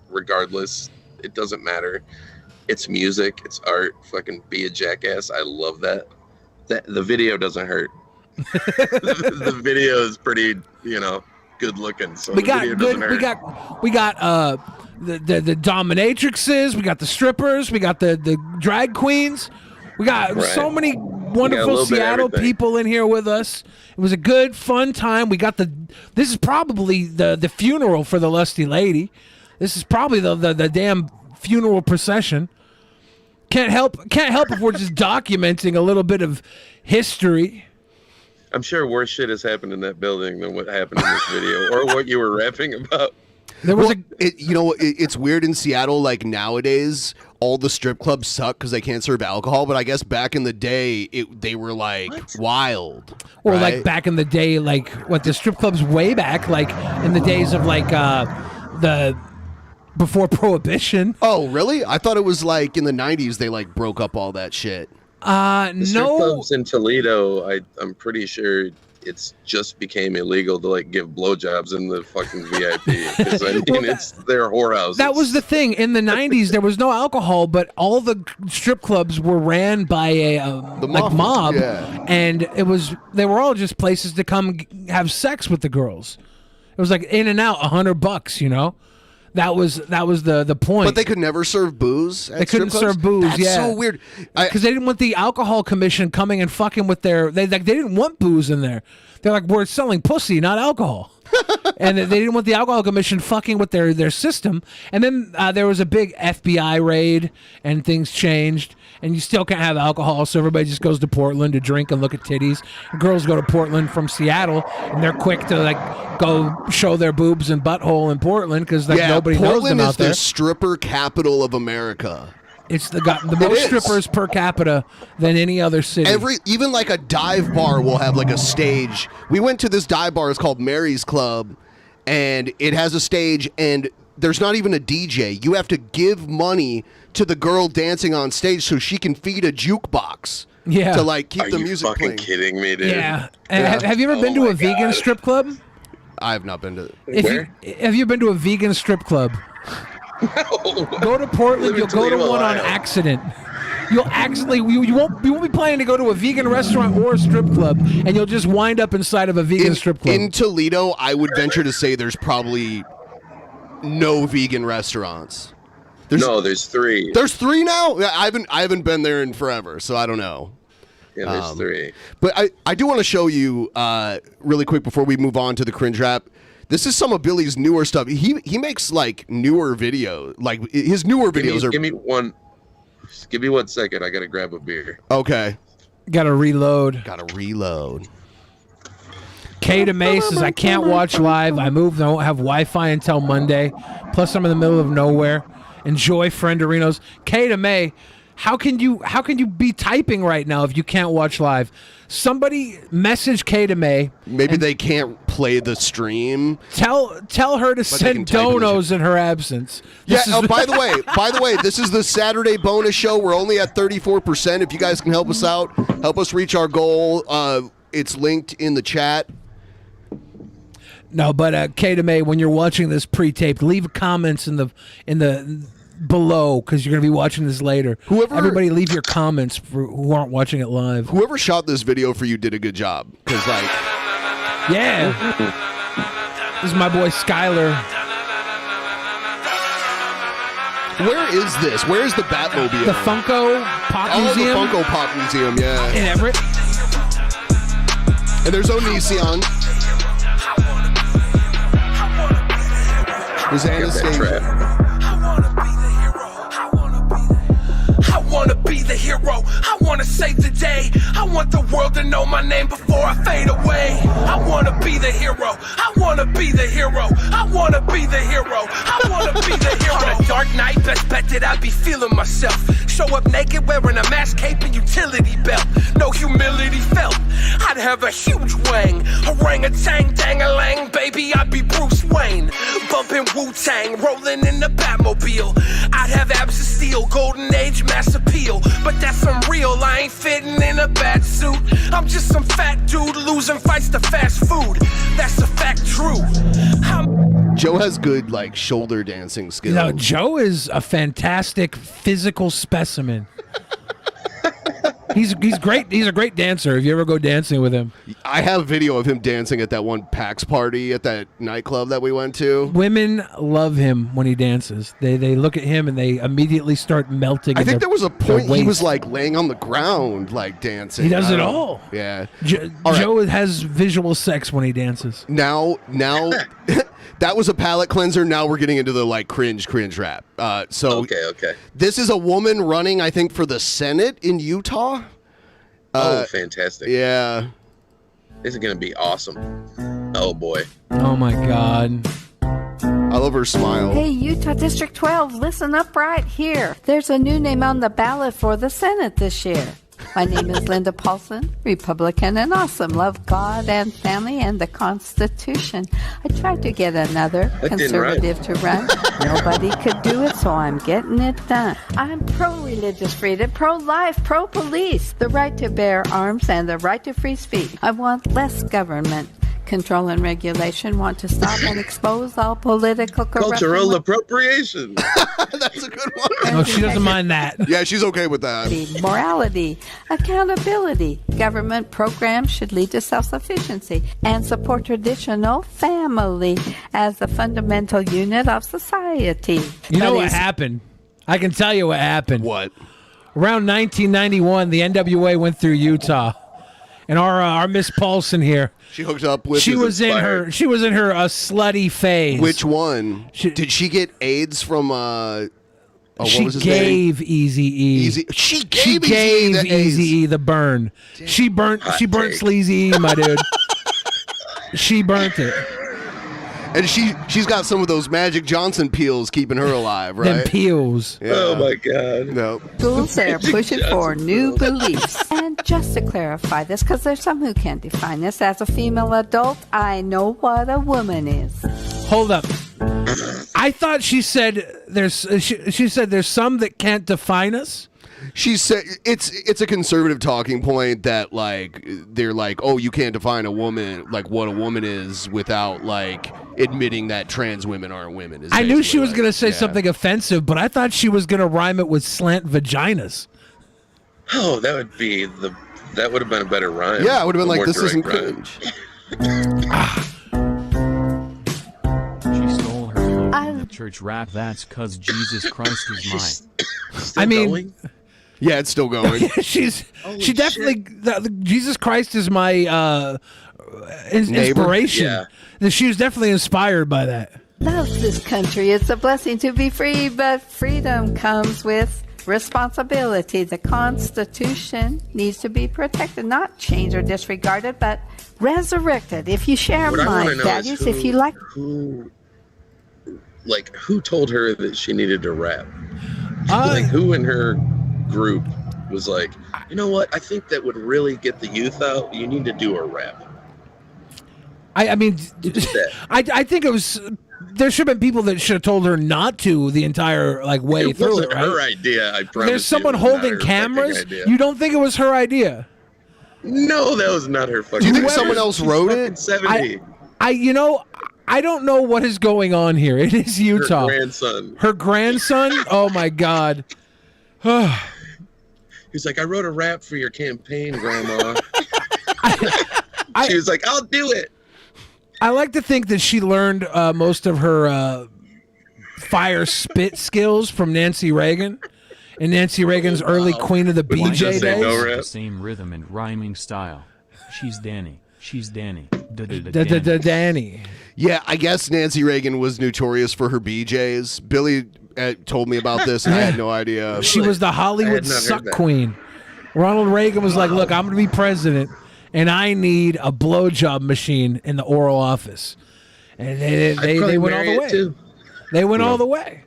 regardless, it doesn't matter. It's music. It's art. Fucking be a jackass. I love that. The video doesn't hurt. the video is pretty, good looking. So we got good. We got the dominatrixes. We got the strippers. We got the drag queens. We got so many wonderful Seattle people in here with us. It was a good, fun time. We got this is probably the funeral for the Lusty Lady. This is probably the damn funeral procession. Can't help if we're just documenting a little bit of history. I'm sure worse shit has happened in that building than what happened in this video or what you were rapping about. There was it's weird in Seattle. Like nowadays, all the strip clubs suck because they can't serve alcohol. But I guess back in the day, they were like wild. Or right? like back in the day, like what the strip clubs way back, like in the days of like the before Prohibition. Oh, really? I thought it was like in the 90s they like broke up all that shit. The strip clubs in Toledo, I'm pretty sure it's just became illegal to like give blowjobs in the fucking VIP because I mean it's their whorehouses. That was the thing in the 90s. There was no alcohol, but all the strip clubs were ran by a mob, and they were all just places to come have sex with the girls. It was like in and out, $100, That was the point. But they could never serve booze. They couldn't serve booze. That's so weird. Because they didn't want the alcohol commission coming and fucking with their. They didn't want booze in there. They're like, we're selling pussy, not alcohol. And they didn't want the alcohol commission fucking with their system. And then there was a big FBI raid, and things changed. And you still can't have alcohol, so everybody just goes to Portland to drink and look at titties. Girls go to Portland from Seattle, and they're quick to like go show their boobs and butthole in Portland because nobody knows them out there. Portland is the stripper capital of America. It's the most strippers per capita than any other city. Even like a dive bar will have like a stage. We went to this dive bar. It's called Mary's Club, and it has a stage, and there's not even a DJ. You have to give money to the girl dancing on stage so she can feed a jukebox. Yeah. To like keep the music playing. Are you fucking kidding me, dude? Yeah. Have you ever been to a vegan strip club? I have not been to. Have you been to a vegan strip club? No. Go to Portland. You'll go to one on accident. You'll you won't be planning to go to a vegan restaurant or a strip club, and you'll just wind up inside of a vegan strip club. In Toledo, I would venture to say there's probably no vegan restaurants. There's 3. There's 3 now? I haven't been there in forever, so I don't know. Yeah, there's 3. But I do want to show you really quick before we move on to the cringe rap. This is some of Billy's newer stuff. He makes like newer videos. Like his newer videos are. Give me 1 second. I gotta grab a beer. Okay. Gotta reload. K to May says, I can't watch live. I moved. I won't have Wi-Fi until Monday. Plus, I'm in the middle of nowhere. Enjoy Frienderinos. K to May, how can you be typing right now if you can't watch live? Somebody message K to May. Maybe they can't play the stream. Tell her to send donos in her absence. Yeah. By the way, this is the Saturday bonus show. We're only at 34%. If you guys can help us out, help us reach our goal. It's linked in the chat. No, but K to May, when you're watching this pre-taped, leave comments in the below because you're gonna be watching this later. Everybody, leave your comments for who aren't watching it live. Whoever shot this video for you did a good job. Because yeah, this is my boy Skylar. Where is this? Where is the Batmobile? The Funko Pop Museum. The Funko Pop Museum, yeah. In Everett. And there's Onision. There's Anastasia. I wanna be the hero, I wanna save the day. I want the world to know my name before I fade away. I wanna be the hero, I wanna be the hero. I wanna be the hero, I wanna be the hero. On a dark night, best bet that I'd be feeling myself. Show up naked wearing a mask, cape, and utility belt. No humility felt, I'd have a huge wang. Orangutan, dang-a-lang, baby, I'd be Bruce Wayne. Bumping Wu-Tang, rolling in the Batmobile. I'd have abs of steel, golden age, mass appeal. But that's unreal, I ain't fitting in a bad suit. I'm just some fat dude losing fights to fast food. That's a fact true. Joe has good like shoulder dancing skills. No, Joe is a fantastic physical specimen. He's great. He's a great dancer. If you ever go dancing with him, I have video of him dancing at that one PAX party at that nightclub that we went to. Women love him when he dances. They look at him and they immediately start melting. I think there was a point he was like laying on the ground, like dancing. He does it all. Yeah. Joe has visual sex when he dances. Now, that was a palate cleanser. Now we're getting into the like cringe rap. Okay. This is a woman running, I think, for the Senate in Utah. Fantastic. Yeah. This is going to be awesome. Oh, boy. Oh, my God. I love her smile. Hey, Utah District 12, listen up right here. There's a new name on the ballot for the Senate this year. My name is Linda Paulsen, Republican and awesome. Love God and family and the Constitution. I tried to get another conservative to run. Nobody could do it, so I'm getting it done. I'm pro-religious freedom, pro-life, pro-police, the right to bear arms and the right to free speech. I want less government control and regulation, want to stop and expose all political corruption. Cultural appropriation. That's a good one. No, she doesn't mind that. Yeah, she's okay with that. Morality, accountability. Government programs should lead to self-sufficiency and support traditional family as the fundamental unit of society. You know what happened? I can tell you what happened. What? Around 1991, the NWA went through Utah. And our Miss Paulsen here, she hooked up with. She was in her slutty phase. Which one? Did she get AIDS from? What was his gave name? Eazy-E. She gave Eazy-E the burn. She burnt Sleazy-E, my dude. She burnt it. And she's got some of those Magic Johnson peels keeping her alive, right? Them peels. Yeah. Oh my God. No. Schools that are pushing for new beliefs. And just to clarify this, because there's some who can't define this, as a female adult, I know what a woman is. Hold up. I thought she said she said there's some that can't define us. She said it's a conservative talking point that like they're like, oh, you can't define a woman, like what a woman is, without like admitting that trans women aren't women. I knew she was gonna say something offensive, but I thought she was gonna rhyme it with slant vaginas. Oh, that would have been a better rhyme. Yeah, it would have been like, More this isn't direct cringe. She stole her flow from the church rap. That's 'cause Jesus Christ is mine. I mean, yeah, it's still going. she definitely. Jesus Christ is my inspiration. Yeah. That she was definitely inspired by that. Love this country. It's a blessing to be free, but freedom comes with responsibility. The Constitution needs to be protected, not changed or disregarded, but resurrected. If you share What I wanna my know values, is if you like. who told her that she needed to rap? Like, who in her group was like, you know what? I think that would really get the youth out. You need to do a rap. I mean, I think it was. There should have been people that should have told her not to the entire way It through wasn't it. Right? her idea. I promise. There's someone you, it was not holding her fucking cameras. idea. You don't think it was her idea? No, that was not her fucking. Do you think idea. someone else She's wrote fucking it? 70. I don't know what is going on here. It is Utah. Her grandson. Her grandson? Oh my God. He's like, I wrote a rap for your campaign, Grandma. She was like, I'll do it. I like to think that she learned most of her fire spit skills from Nancy Reagan, and Nancy Reagan's early Queen of the BJ days. The same rhythm and rhyming style. She's Danny. She's Danny. Danny. Yeah, I guess Nancy Reagan was notorious for her BJs. Billy told me about this, and I had no idea. She was the Hollywood suck queen. Ronald Reagan was like, look, I'm going to be president, and I need a blowjob machine in the oral office. And they went all the way. They went all the way.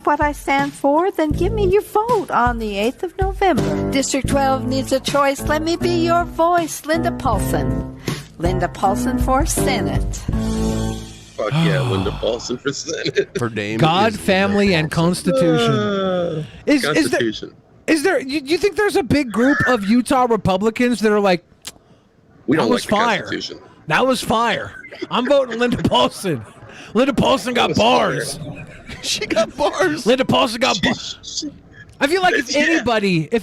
What I stand for, then give me your vote on the 8th of November. District 12 needs a choice. Let me be your voice, Linda Paulsen. Linda Paulsen for Senate. Fuck yeah, Linda Paulsen for Senate. Her name God, family, and Constitution. Constitution. Is there? You think there's a big group of Utah Republicans that are like, We that don't was like the fire. Constitution. That was fire. I'm voting Linda Paulsen. Linda Paulsen got bars. She got bars. Linda Paulsen got bars. I feel like if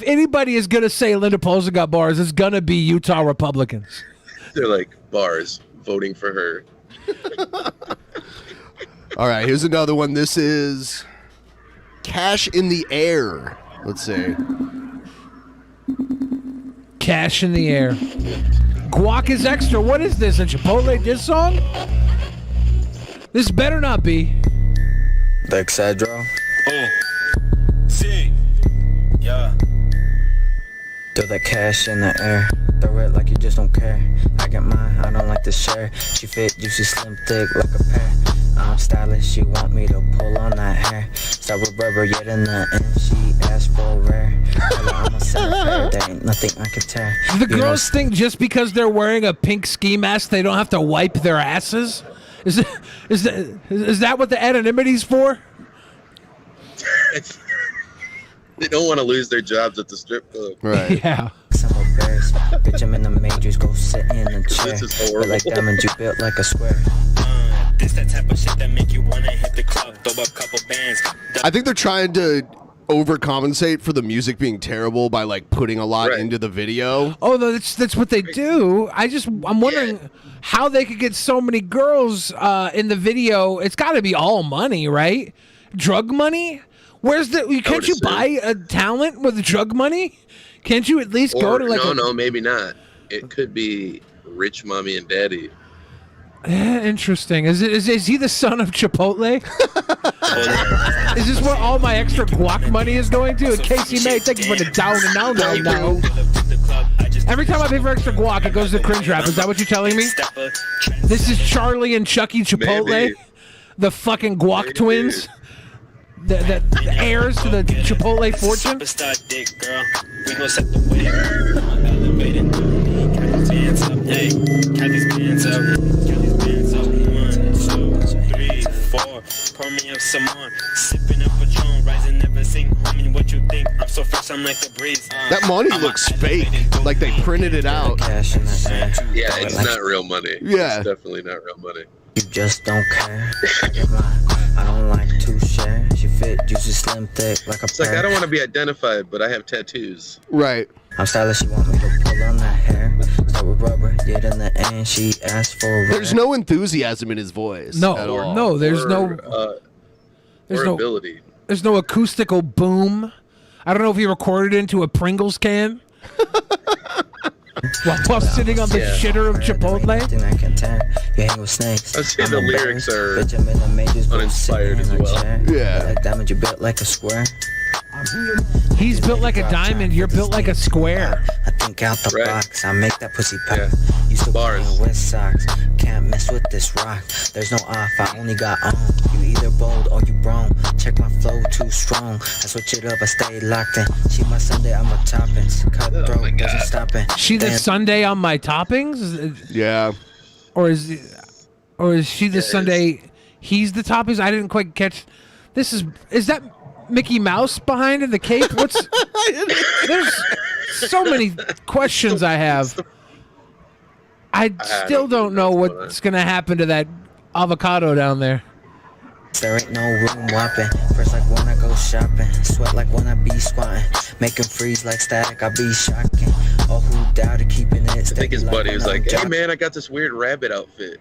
anybody is gonna say Linda Paulsen got bars, it's gonna be Utah Republicans. They're like, bars, voting for her. All right, here's another one. This is Cash in the Air. Let's see. Cash in the air. Guac is extra. What is this? A Chipotle diss song? This better not be. The Excedro. Oh. See. Yeah. Throw that cash in the air. Throw it like you just don't care. I get mine, I don't like to share. She fit, juicy, slim, thick like a pear. I'm stylish, she want me to pull on that hair. Start with rubber, yet in the end she asked for rare. Tell her I'm a center, there ain't nothing I can tear. Do the girls think just because they're wearing a pink ski mask, they don't have to wipe their asses? Is that what the anonymity's for? They don't want to lose their jobs at the strip club. Right. Yeah. Some bears, bitch, I'm in the majors, go sit in a chair. This is horrible. Like diamond, you built like a square. This that type of shit that make you wanna hit the club, throw up couple bands. I think they're trying to overcompensate for the music being terrible by like putting a lot into the video. Oh, that's what they do. I'm wondering how they could get so many girls in the video. It's got to be all money, right? Drug money. Where's the? Can't you buy a talent with drug money? Can't you at least go to like? No, maybe not. It could be rich mommy and daddy. Interesting. Is he the son of Chipotle? Is this where all my extra guac money is going to? Casey May, thank you for the down and now. Every time I pay for extra guac, it goes to Cringe Raps. Is that what you're telling me? This is Charlie and Chucky Chipotle, Maybe. the fucking guac twins, the heirs to the Chipotle fortune. Superstar dick, girl. We gon' set the way. I'm elevating. Count these bands up, hey. Count these bands up. Count these bands up. 1, 2, 3, 4. Pour me up some more. Sipping up Patron, rising, never sing. Homie, what you think? I'm so fresh, I'm like a breeze. That money looks fake, like they printed it out. Yeah, it's not real money. Yeah. It's definitely not real money. You just don't care. I get mine, I don't like to share. She fit, juicy, slim, thick like a It's like, I don't want to be identified, but I have tattoos. Right. I'm stylish, she want me to pull on that hair. Start with rubber, yet in the end she asked for a There's no enthusiasm in his voice. No, at all. no, there's no ability. There's no acoustical boom. I don't know if he recorded into a Pringles can. While sitting on the shitter of Chipotle. I can turn. You hang with snakes. I see the lyrics are Bitch, I'm in the majors, uninspired as well. Yeah. Like diamond, you built like a square. He's built like a diamond. You're built like a square. I think out the box. I make that pussy pop. Yeah. Used to Bars. wear socks. Can't mess with this rock. There's no off. I only got on. You either bold or you wrong. Check my flow too strong. I switch it up. I stay locked in. She my Sunday. I'm a toppings. Cutthroat wasn't stopping. She the Sunday on my toppings? Yeah. Or is she the Sunday? He's the toppings. I didn't quite catch. Is that Mickey Mouse behind in the cape? What's there's so many questions I have. I still don't know what's gonna happen to that avocado down there. There ain't no room whopping. First like when I go shopping. Sweat like when I be squatting. Make 'em freeze like static. I be shocking. Oh, who doubted keeping it? I think his buddy was like, "Hey man, I got this weird rabbit outfit.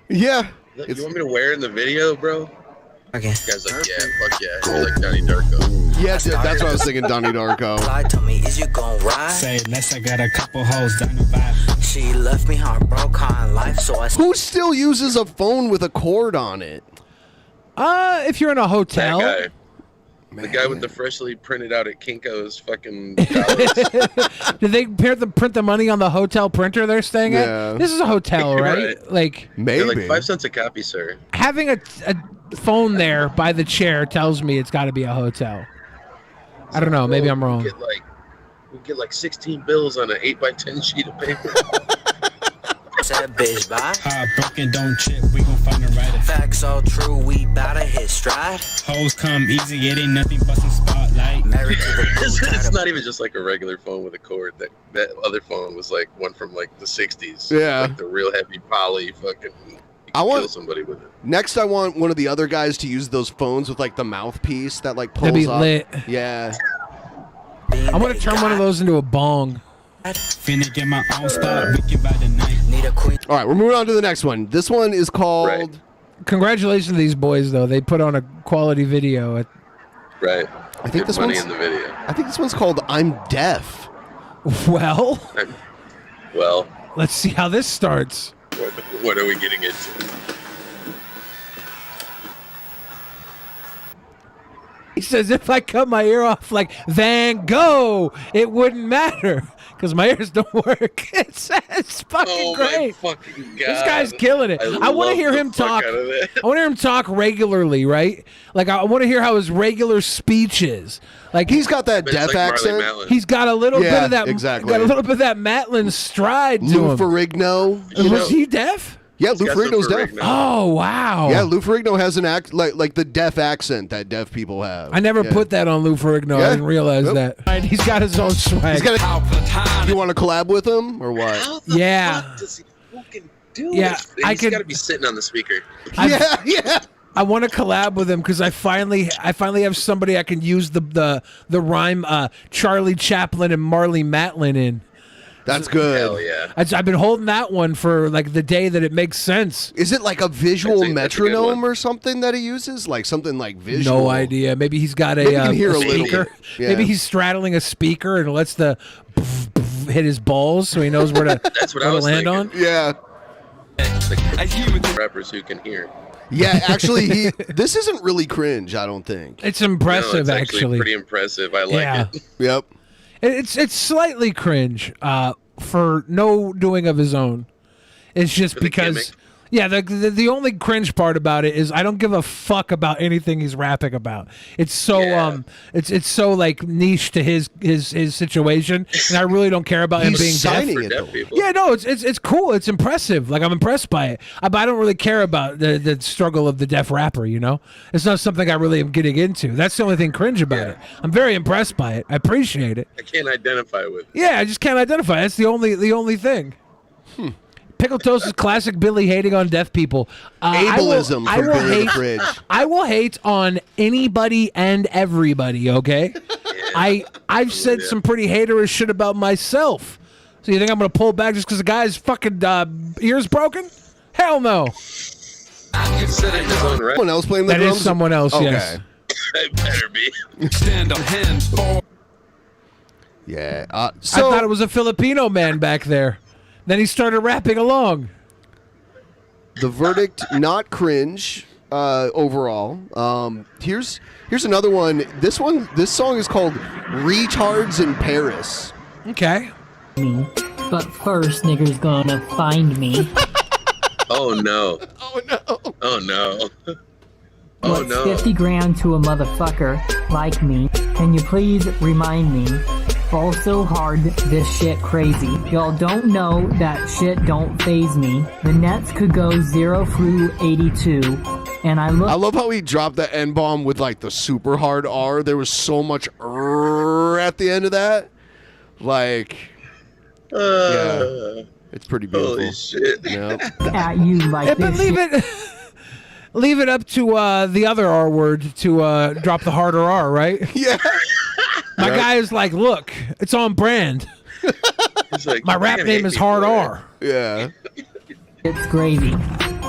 Yeah. You want me to wear it in the video, bro?" Okay. This guy's like, "Yeah, fuck yeah." You're like Donnie Darko. Yeah, dude, that's what I was thinking, Donnie Darko. Told me, is you gon' ride? Say less, I got a couple hoes down the vibe. She left me heartbroken in life, so I. Who still uses a phone with a cord on it? If you're in a hotel. That guy. The guy with the freshly printed out at Kinko's fucking dollars. Did they print the money on the hotel printer they're staying at? This is a hotel, right? Like They're like 5 cents a copy, sir. having a phone there by the chair tells me it's got to be a hotel. I don't know. Maybe I'm wrong. We'll get like 16 bills on an 8x10 sheet of paper. Said bitch, bye. Heartbroken, don't chip, we gon' find a writer. Facts all true, we bout to hit stride. Hoes come easy, it ain't nothing but some spotlight. Married to the It's not even just like a regular phone with a cord. That other phone was like one from like the 60s. Yeah. Like the real heavy poly fucking. I want kill somebody with it. Next, I want one of the other guys to use those phones with like the mouthpiece that like pulls That'd be up. lit. Yeah. I want to turn one of those into a bong. Finna get my own spot, we can buy the night. Need a queen. All right, we're moving on to the next one. This one is called. Congratulations to these boys, though. They put on a quality video. Right. I think this money one's in the video. I think this one's called "I'm Deaf." Well, Well, let's see how this starts. what are we getting into? He says, if I cut my ear off like Van Gogh, it wouldn't matter because my ears don't work. It's fucking great. Fucking God. This guy's killing it. I want to hear him talk. I want to hear him talk regularly, right? Like I want to hear how his regular speech is. Like he's got that deaf accent. He's got a little bit of that. Exactly. Got a little bit of that Matlin stride to Lou him. Ferrigno. Was he deaf? Yeah, Lou Ferrigno's deaf. Oh wow. Yeah, Lou Ferrigno has an act like the deaf accent that deaf people have. I never put that on Lou Ferrigno. I didn't realize that. And he's got his own swag. You want to collab with him or what? How the fuck does he fucking do Yeah, it? I He's could- got to be sitting on the speaker. Yeah. I want to collab with him because I finally have somebody I can use the rhyme Charlie Chaplin and Marley Matlin in. That's good. Hell yeah. I've been holding that one for like the day that it makes sense. Is it like a visual That's a good metronome one. or something that he uses? Like something like visual? No idea. Maybe he's got Maybe you a can hear a speaker. little. Yeah. Maybe he's straddling a speaker and lets the hit his balls so he knows where to, That's what where I to was land thinking. on. Yeah. Rappers who can hear. Yeah, actually, this isn't really cringe, I don't think. It's impressive, No, it's actually pretty impressive. I like it. Yep. It's slightly cringe for no doing of his own. It's just For the because, gimmick. yeah, the only cringe part about it is I don't give a fuck about anything he's rapping about. It's so it's so like niche to his situation, and I really don't care about him being He's deaf. signing it, though. Yeah, no, it's cool. It's impressive. Like I'm impressed by it. But I don't really care about the struggle of the deaf rapper. You know, it's not something I really am getting into. That's the only thing cringe about it. I'm very impressed by it. I appreciate it. I can't identify with it. Yeah, I just can't identify. That's the only thing. PickleToast is classic Billy hating on deaf people. Ableism from Billy the Fridge. I will hate on anybody and everybody. Okay, I've said some pretty haterish shit about myself. So you think I'm gonna pull back just because the guy's fucking ears broken? Hell no. He said it in his own right. Someone else playing the That drums? is someone else. Okay. Yes. It better be. Stand up, hands forward. Yeah. I thought it was a Filipino man back there. Then he started rapping along. The verdict, not cringe overall. Here's another one. This song is called "Retards in Paris." Okay. But first, nigger's gonna find me. Oh no. Oh no. Oh no. Oh What's no. 50 grand to a motherfucker like me? Can you please remind me? Fall so hard, this shit crazy. Y'all don't know that shit don't faze me. The Nets could go 0 through 82. And I love how he dropped the N-bomb with like the super hard R. There was so much at the end of that. Like, yeah, it's pretty beautiful. Holy shit. Yeah. At you like But this leave shit. it, leave it up to the other R word to drop the harder R, right? Yeah. My guy is like, look, it's on brand. Like, my rap name is Hard R. Yeah. It's gravy.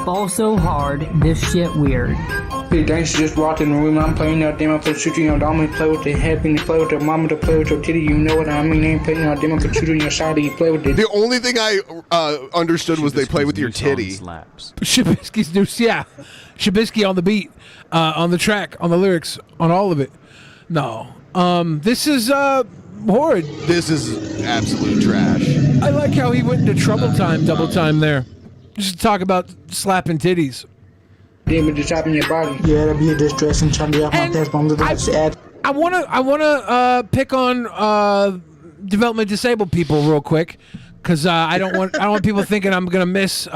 Fall so hard, this shit weird. Hey, thanks, just walked in the room. I'm playing out damn, I put shooting your dom, play with the head, and play with the mama, to play with your titty. You know what I mean? Ain't playing out damn, I put shooting your side, you play with it. The only thing I understood was they play with your titty. Shabisky's new, yeah. Shabisky on the beat, on the track, on the lyrics, on all of it. No. This is horrid. This is absolute trash. I like how he went into double time there. Just to talk about slapping titties. Damn, just tapping your body. Yeah, that'd be a distress and trying to get my best bomb. I wanna pick on developmentally disabled people real quick, because I don't want people thinking I'm gonna miss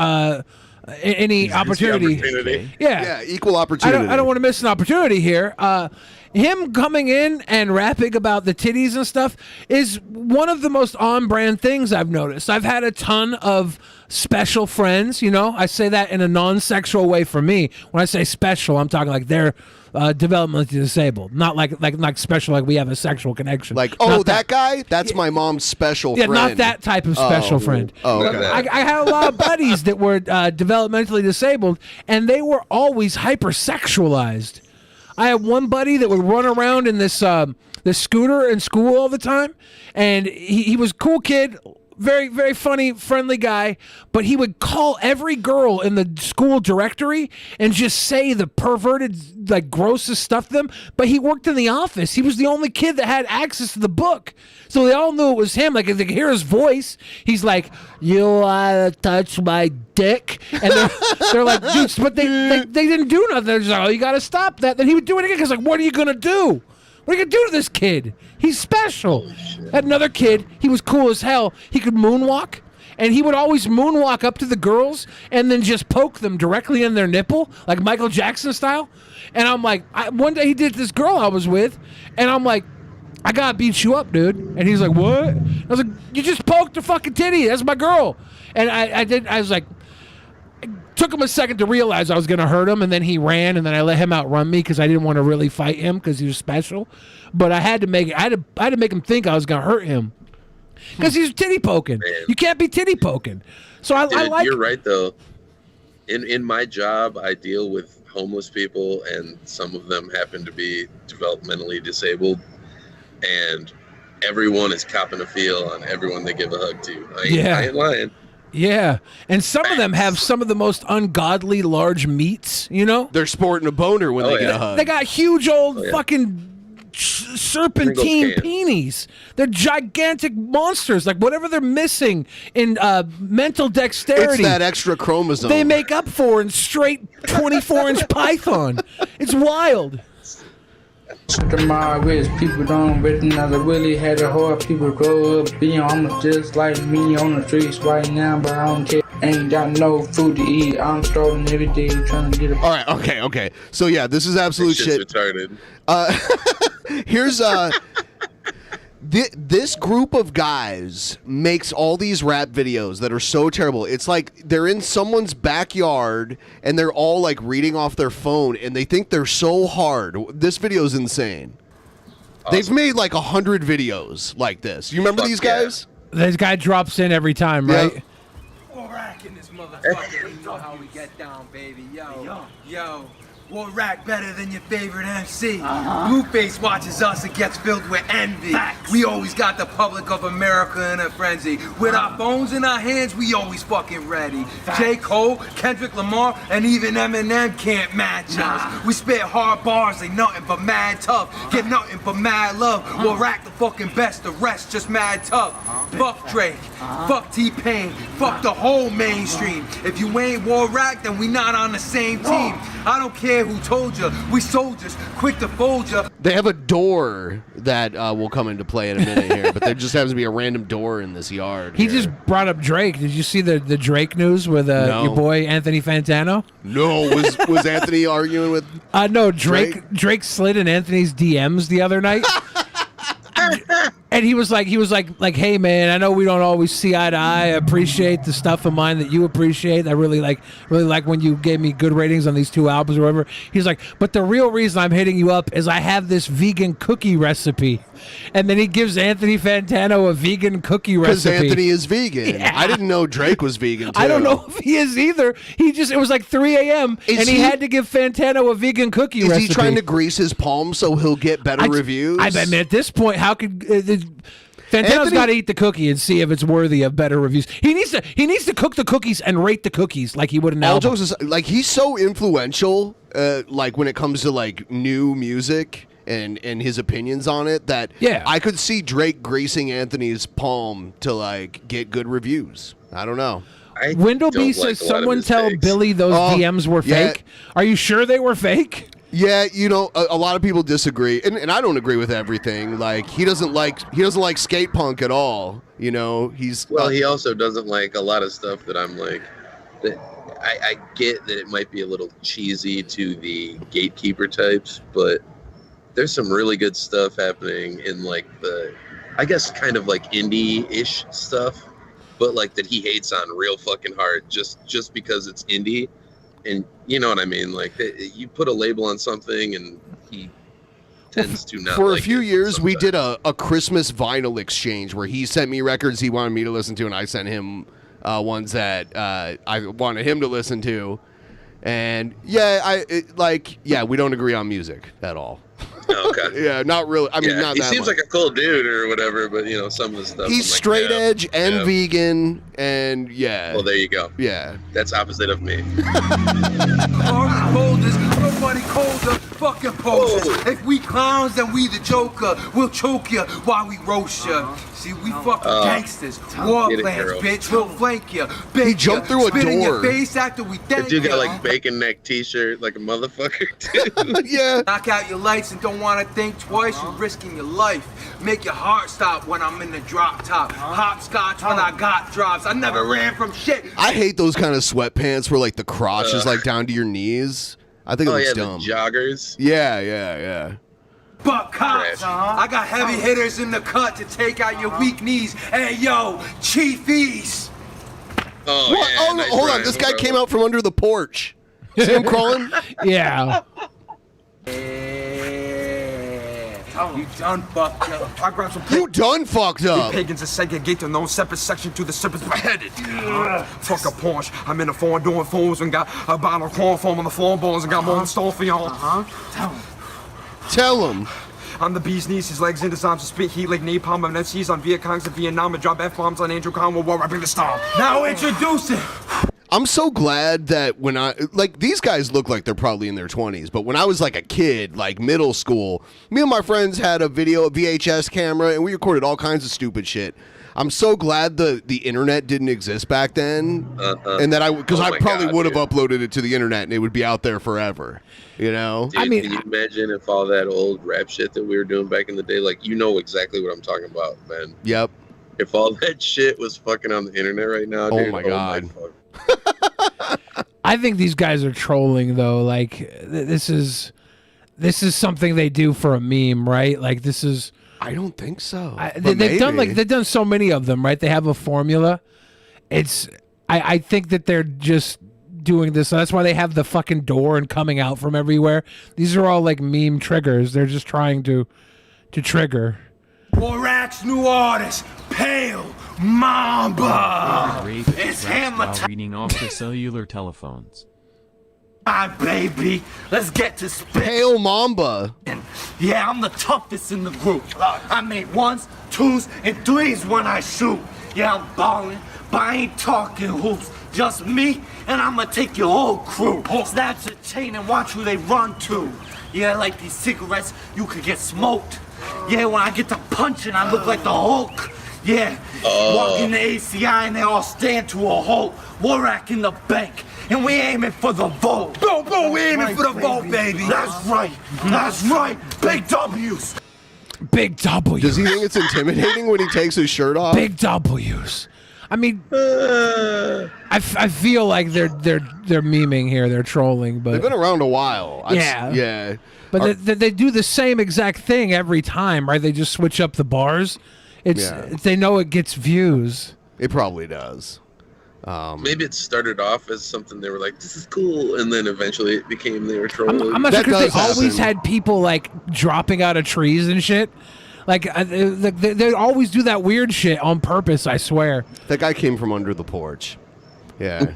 any opportunity. Yeah, equal opportunity. I don't want to miss an opportunity here. Him coming in and rapping about the titties and stuff is one of the most on-brand things I've noticed. I've had a ton of special friends, you know. I say that in a non-sexual way for me. When I say special, I'm talking like they're developmentally disabled, not like special, like we have a sexual connection. Like, oh, that guy? That's my mom's special friend. Yeah, not that type of special friend. Oh, okay. I had a lot of buddies that were developmentally disabled, and they were always hypersexualized. I had one buddy that would run around in this scooter in school all the time, and he was a cool kid, very, very funny, friendly guy, but he would call every girl in the school directory and just say the perverted, like, grossest stuff to them. But he worked in the office. He was the only kid that had access to the book. So they all knew it was him. Like, if they could hear his voice, he's like, "You wanna touch my dick?" And they're like, dudes, but they didn't do nothing. They're just like, "Oh, you gotta stop that." Then he would do it again, because, like, what are you gonna do? What are you gonna do to this kid? He's special. Had another kid. He was cool as hell. He could moonwalk, and he would always moonwalk up to the girls and then just poke them directly in their nipple, like Michael Jackson style. And I'm like, one day he did this girl I was with, and I'm like, "I gotta beat you up, dude." And he's like, "What?" I was like, "You just poked her fucking titty. That's my girl." And I was like, it took him a second to realize I was going to hurt him, and then he ran, and then I let him outrun me because I didn't want to really fight him because he was special. But I had to make him think I was going to hurt him because he's titty poking. Man. You can't be titty poking. So I like. You're right though. In my job, I deal with homeless people, and some of them happen to be developmentally disabled, and everyone is copping a feel on everyone they give a hug to. I ain't lying. Yeah, and some of them have some of the most ungodly large meats, you know? They're sporting a boner when they get a hug. They got huge old fucking serpentine peenies. They're gigantic monsters. Like, whatever they're missing in mental dexterity. It's that extra chromosome. They make up for in straight 24-inch python. It's wild. To my wrist, people don't recognize I really had a heart. People grow up being almost just like me on the streets right now, but I don't care. Ain't got no food to eat. I'm starving every day trying to get a. All right, okay. So yeah, this is absolute shit. Retarded. Here's this group of guys makes all these rap videos that are so terrible. It's like they're in someone's backyard and they're all like reading off their phone and they think they're so hard. This video is insane. Awesome. They've made like 100 videos like this. You remember these guys? This guy drops in every time, right? Rack in this motherfucker. You know how we get down, baby. Yo. War Rack better than your favorite MC. Blueface watches us and gets filled with envy. We always got the public of America in a frenzy. With our phones in our hands, we always fucking ready. J. Cole, Kendrick Lamar, and even Eminem can't match us. We spit hard bars, ain't nothing but mad tough. Get nothing but mad love. War Rack the fucking best, the rest just mad tough. Fuck Drake, fuck T-Pain, fuck the whole mainstream. If you ain't War Rack, then we not on the same team. I don't care who told you, we soldiers, quick to fold you. They have a door that will come into play in a minute here, but there just happens to be a random door in this yard. He just brought up Drake. Did you see the Drake news with No. your boy Anthony Fantano? No, was Anthony arguing with? No, Drake slid in Anthony's DMs the other night. And he was like, hey man, I know we don't always see eye to eye. I appreciate the stuff of mine that you appreciate. I really like when you gave me good ratings on these 2 albums or whatever. He's like, but the real reason I'm hitting you up is I have this vegan cookie recipe. And then he gives Anthony Fantano a vegan cookie Because recipe. Anthony is vegan. Yeah. I didn't know Drake was vegan too. I don't know if he is either. It was like 3 a.m. and he had to give Fantano a vegan cookie Is recipe. he trying to grease his palm so he'll get better reviews? I mean, at this point, how could Fantano's got to eat the cookie and see if it's worthy of better reviews. He needs to cook the cookies and rate the cookies like he would an All album. jokes aside, like he's so influential, like when it comes to like new music and his opinions on it, that I could see Drake greasing Anthony's palm to like get good reviews. I don't know. Wendell B says, someone tell Billy those DMs were fake. Are you sure they were fake? Yeah, you know, a lot of people disagree, and I don't agree with everything. Like he doesn't like skate punk at all. You know, he also doesn't like a lot of stuff that I'm like. That I get that it might be a little cheesy to the gatekeeper types, but there's some really good stuff happening in like the, I guess, kind of like indie-ish stuff, but like that he hates on real fucking hard just because it's indie. And you know what I mean? Like, you put a label on something and he tends to not. For a few years, we did a Christmas vinyl exchange where he sent me records he wanted me to listen to, and I sent him ones that I wanted him to listen to. And we don't agree on music at all. Okay. Yeah, not really. I mean, not he that seems much. like a cool dude or whatever, but you know, some of the stuff. He's straight edge and vegan, and Well, there you go. Yeah. That's opposite of me. Nobody colder, fucking Paulsen. If we clowns, then we the Joker. We'll choke you while we roast you. See, we fucking gangsters. War Get it, plans, girl. bitch. We'll flank you. He jumped through a spit in your door. face after we That thank dude you. got like bacon neck t-shirt like a motherfucker too. Yeah. Knock out your lights and don't want to think twice. You're risking your life. Make your heart stop when I'm in the drop top. Hopscotch when I got drops. I never ran from shit. I hate those kind of sweatpants where like the crotch is like down to your knees. I think it looks dumb. The joggers. Yeah. Buck cops. I got heavy hitters in the cut to take out your weak knees. Hey, yo, Chiefies. Oh, What? yeah, Oh, no, nice hold on. rhyme, This guy bro. came out from under the porch. See him crawling? Yeah. You done fucked up. I grabbed some You done fucked up. pagans are segregated, no separate section to the serpent's beheaded. Fuck a Porsche. I'm in the phone doing phones and got a bottle of corn foam on the floorboards and got more in store for y'all. Tell him. I'm the bee's knees, his legs in his arms to spit heat like napalm. I'm MCs on Viet Congs in Vietnam and drop F-bombs on Andrew Khan while rapping the star. Now introduce him. I'm so glad that when these guys look like they're probably in their 20s, but when I was like a kid, like middle school, me and my friends had a VHS camera and we recorded all kinds of stupid shit. I'm so glad the internet didn't exist back then, and that I probably would have uploaded it to the internet and it would be out there forever. You know? Dude, can you imagine if all that old rap shit that we were doing back in the day, like, you know exactly what I'm talking about, man. Yep. If all that shit was fucking on the internet right now, dude. Oh my God. I think these guys are trolling though. Like this is something they do for a meme, right? Like this is. I don't think so. They've done so many of them, right? They have a formula. I think that they're just doing this. That's why they have the fucking door and coming out from everywhere. These are all like meme triggers. They're just trying to trigger. Borak's new artist, Pale Mamba. Rape It's raps him. while reading off the cellular telephones. Hi, baby. Let's get to spit. Pale Mamba. Yeah, I'm the toughest in the group. I make 1s, 2s, and 3s when I shoot. Yeah, I'm ballin', but I ain't talking hoops. Just me, and I'ma take your whole crew. Snatch the chain and watch who they run to. Yeah, like these cigarettes, you could get smoked. Yeah, when I get to punching, I look like the Hulk. Yeah, walk in the ACI and they all stand to a halt. Warrack in the bank, and we aiming for the vote. Boom, we aiming for the vote, baby. That's right, that's right. Big W's. Big W's. Does he think it's intimidating when he takes his shirt off? Big W's. I mean, I feel like they're memeing here. They're trolling, but They've been around a while. Yeah. But they do the same exact thing every time, right? They just switch up the bars. They know it gets views. It probably does. Maybe it started off as something they were like, "This is cool," and then eventually it became they were trolling. I'm not sure because they always had people like dropping out of trees and shit. Like they always do that weird shit on purpose. I swear. That guy came from under the porch. Yeah.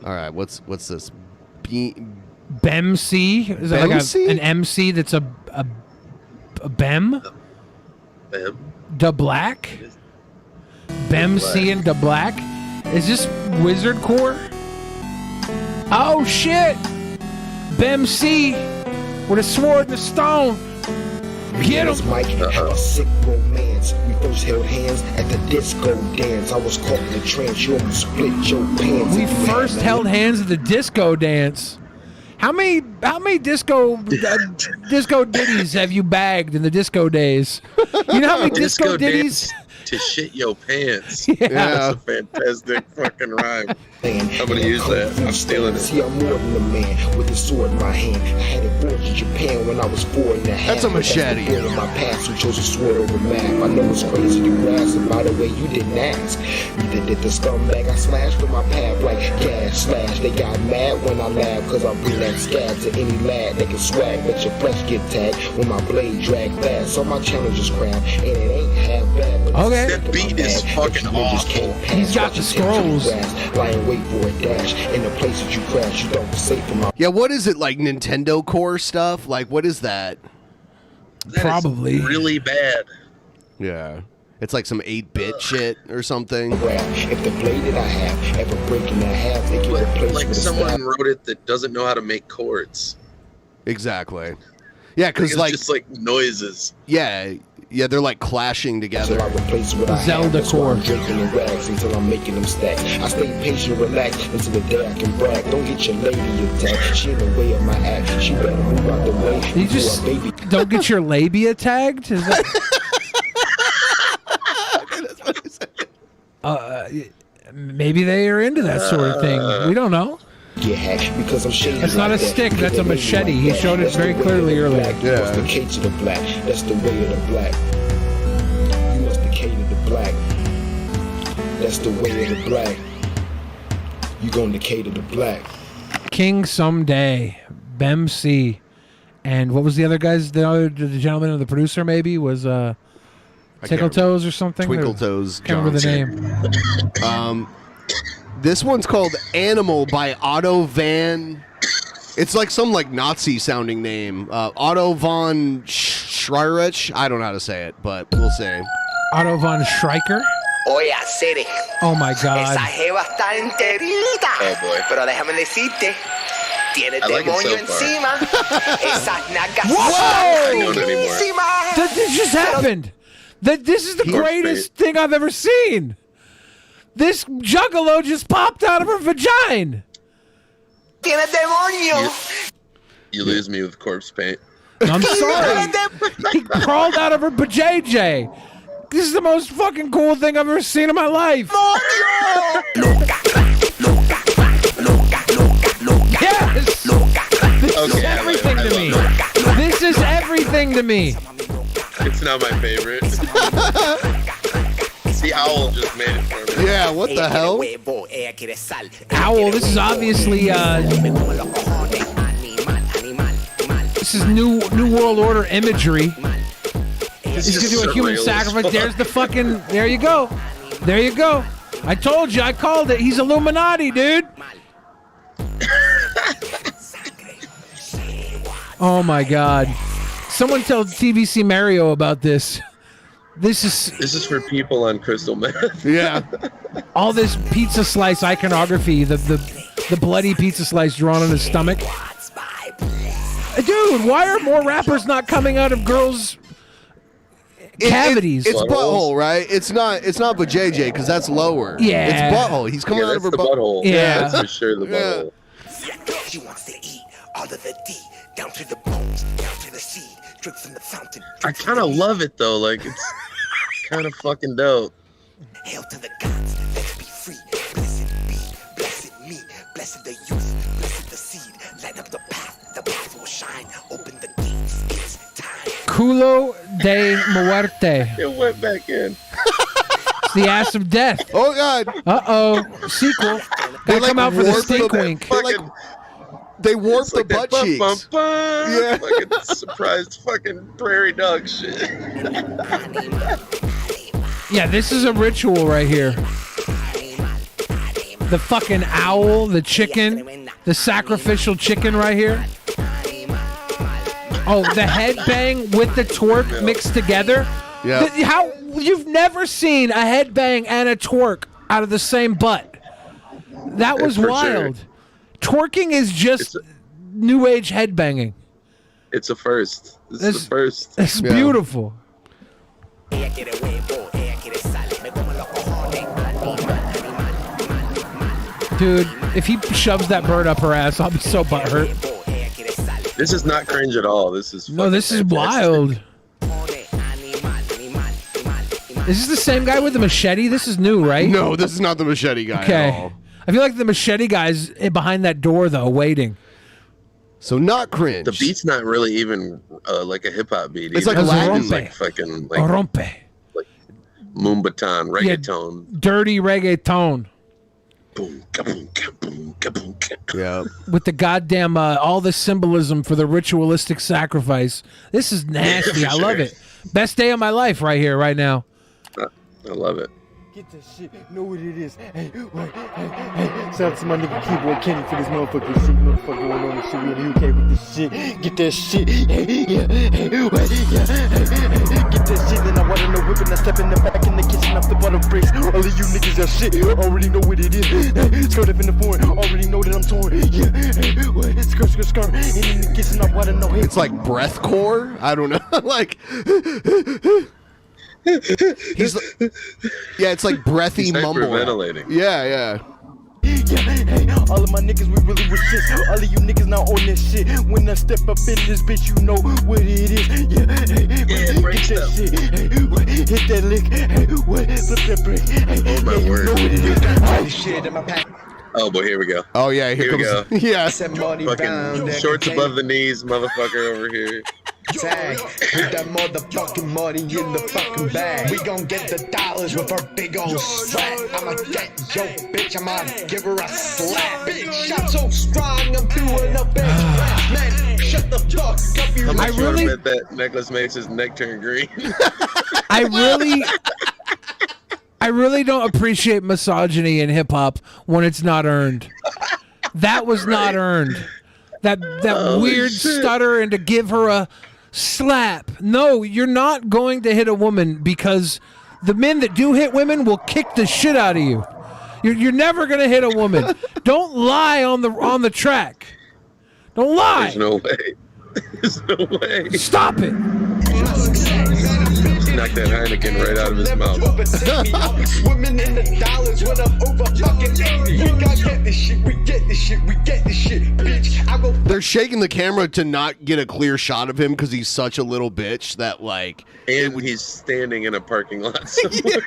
All right. What's this? BEMC? Is that like an MC that's a BEM? BEM. Da Black? BEMC and Da Black? Is this Wizard Core? Oh shit! BEMC with a sword and a stone. Get him! Mike had a sick romance. We first held hands at the disco dance. I was caught in the trance. You almost split your pants. We first held hands at the disco dance. How many disco ditties have you bagged in the disco days? You know how many disco ditties? To shit your pants. Yeah. That's a fantastic fucking rhyme. I'm gonna use that. I'm stealing it. See, I'm more than a man with a sword in my hand. I had it forged in Japan when I was 4 and a half. That's a machete. That's the in my past who chose a sword over math. I know it's crazy to grasp, and by the way, you didn't ask. Neither did the scumbag I slashed with my path like gas slash. They got mad when I laughed, cause I bring that scab to any lad that can swag, but your flesh get tagged when my blade drag fast. So my challenge is crap, and it ain't half bad. Okay. That beat is fucking awful. He's got the scrolls. Lying wait for a dash in the place that you crash. You don't safe from my. Yeah, what is it, like Nintendo Core stuff? Like, what is that? Probably really bad. Yeah. It's like some 8-bit shit or something. If the blade that I have ever break in half, they give a place Like someone wrote it that doesn't know how to make chords. Exactly. Yeah, because It's like just like noises. yeah, they're like clashing together. Zelda Core. Drinking the rags until I'm making them stack. I stay patient, relax until the day I can brag. Don't get your lady attacked. She in the way of my act. She better move out the way. You just don't get your labia tagged? Is that... maybe they are into that sort of thing. We don't know. Get hacked because I'm shady. That's not a stick, that's a machete. He showed it very clearly earlier. That's the K to the black. That's the way of the black. You must the K to the black. That's the way of the black. You going to K to the black. King Someday, BEMC, and what was the other guy's? The gentleman and the producer maybe was PickleToast or something. PickleToast. Can't remember the name. This one's called Animal by Otto van. It's like some like Nazi sounding name. Otto von Schreierich. I don't know how to say it, but we'll say. Otto von Schreiker? Oye, Cere. Oh my God. Esa jeva está enterita. Oh boy. Pero déjame decirte, tiene I like it demonio so far. encima. Esas nalgas I don't know anymore. encima. This just happened. This is the greatest thing I've ever seen. This juggalo just popped out of her vagina. Tiene demonio. You lose me with corpse paint. I'm sorry. He crawled out of her vajayjay. This is the most fucking cool thing I've ever seen in my life. Yes! This is everything to me. This is everything to me. It's not my favorite. The owl just made it for me. Yeah, what the hell? Owl, this is obviously this is new world order imagery. He's gonna do a human sacrifice. There's the fucking. There you go. There you go. I told you. I called it. He's Illuminati, dude. Oh my God! Someone tell TVC Mario about this. This is for people on crystal meth. Yeah. All this pizza slice iconography, the bloody pizza slice drawn on his stomach. Dude, why are more rappers not coming out of girls' cavities? It's butthole, right? It's not JJ because that's lower. Yeah. It's butthole. He's coming out of her butthole. Yeah. That's for sure the butthole. She wants to eat all of the D, down to the bones, down to the seed, drink from the fountain. I kind of love it though. Like it's kind of fucking dope. Hail to the gods, let's be free. Blessed be, blessed me, blessed the youth, blessed the seed. Light up the path will shine. Open the gates, it's time. Culo de muerte. It went back in. It's the ass of death. Oh God. Uh-oh. Sequel. Gotta come out for the stink wink. They warp the butt cheeks. Yeah. Fucking surprised fucking prairie dog shit. Yeah, this is a ritual right here. The fucking owl, the chicken, the sacrificial chicken right here. Oh, the headbang with the twerk mixed together. Yeah. How you've never seen a headbang and a twerk out of the same butt? That was For wild. sure. Twerking is just new age headbanging. It's a first. This is the first. It's beautiful. Dude, if he shoves that bird up her ass, I'll be so butthurt. This is not cringe at all. This is No, this is wild. Is this the same guy with the machete? This is new, right? No, this is not the machete guy at all. I feel like the machete guy's behind that door, though, waiting. So not cringe. The beat's not really even like a hip hop beat. It's either. like Latin. It's like fucking like Rompe. Moombahton, reggaeton. Dirty reggaeton. Boom, kaboom, kaboom, kaboom, kaboom. Yeah. With the goddamn, all the symbolism for the ritualistic sacrifice. This is nasty. I love it. Best day of my life right here, right now. I love it. Get that shit, know what it is. Hey, wait, hey. Shout out to my nigga Keyboard Kenny for this motherfucking shit. You know the fuck going on and shit. We in the UK with this shit. Get that shit, yeah, hey, wait, yeah, hey. Get that shit, then I want to know whipping. I step in the back in the kitchen off the butter bricks. All of you niggas are shit, already know what it is. Hey, skirt up in the foreign, already know that I'm torn. Yeah, hey, wait, skirt. And in the kitchen, I want to know. Hey. It's like breathcore. I don't know. Like. He's yeah, it's like breathy He's mumble. hyperventilating. Yeah. Yeah, hey, all of my niggas, we really with shit. All of you niggas now on this shit. When I step up in this bitch, you know what it is. Yeah, hey, break get that shit. Hey, hit that lick. Hey, what? Flip that brick. Hey, Oh my yeah, word. You know what it is. Shit in my pack. Oh boy, here we go. Oh yeah, here we comes. go. Yeah. Fucking shorts above the knees, motherfucker over here. Tag, put that motherfucking money in the fucking bag. We gon' get the dollars with our big old strap. I'ma get yo bitch, I'ma give her a slap. Big shot so strong, I'm doing a big rap. Man, shut the fuck up, you. How much you really- bet that necklace makes his neck turn green? I really don't appreciate misogyny in hip hop when it's not earned. That was not earned. That weird stutter and to give her a slap. No, you're not going to hit a woman because the men that do hit women will kick the shit out of you. You're never gonna hit a woman. Don't lie on the track. Don't lie. There's no way. There's no way. Stop it. Knock that Heineken right out of his mouth. Swimming in the dollars when I'm over fucking 80. We gotta get this shit, we get this shit, bitch. I go. They're shaking the camera to not get a clear shot of him because he's such a little bitch that like. And he's standing in a parking lot somewhere.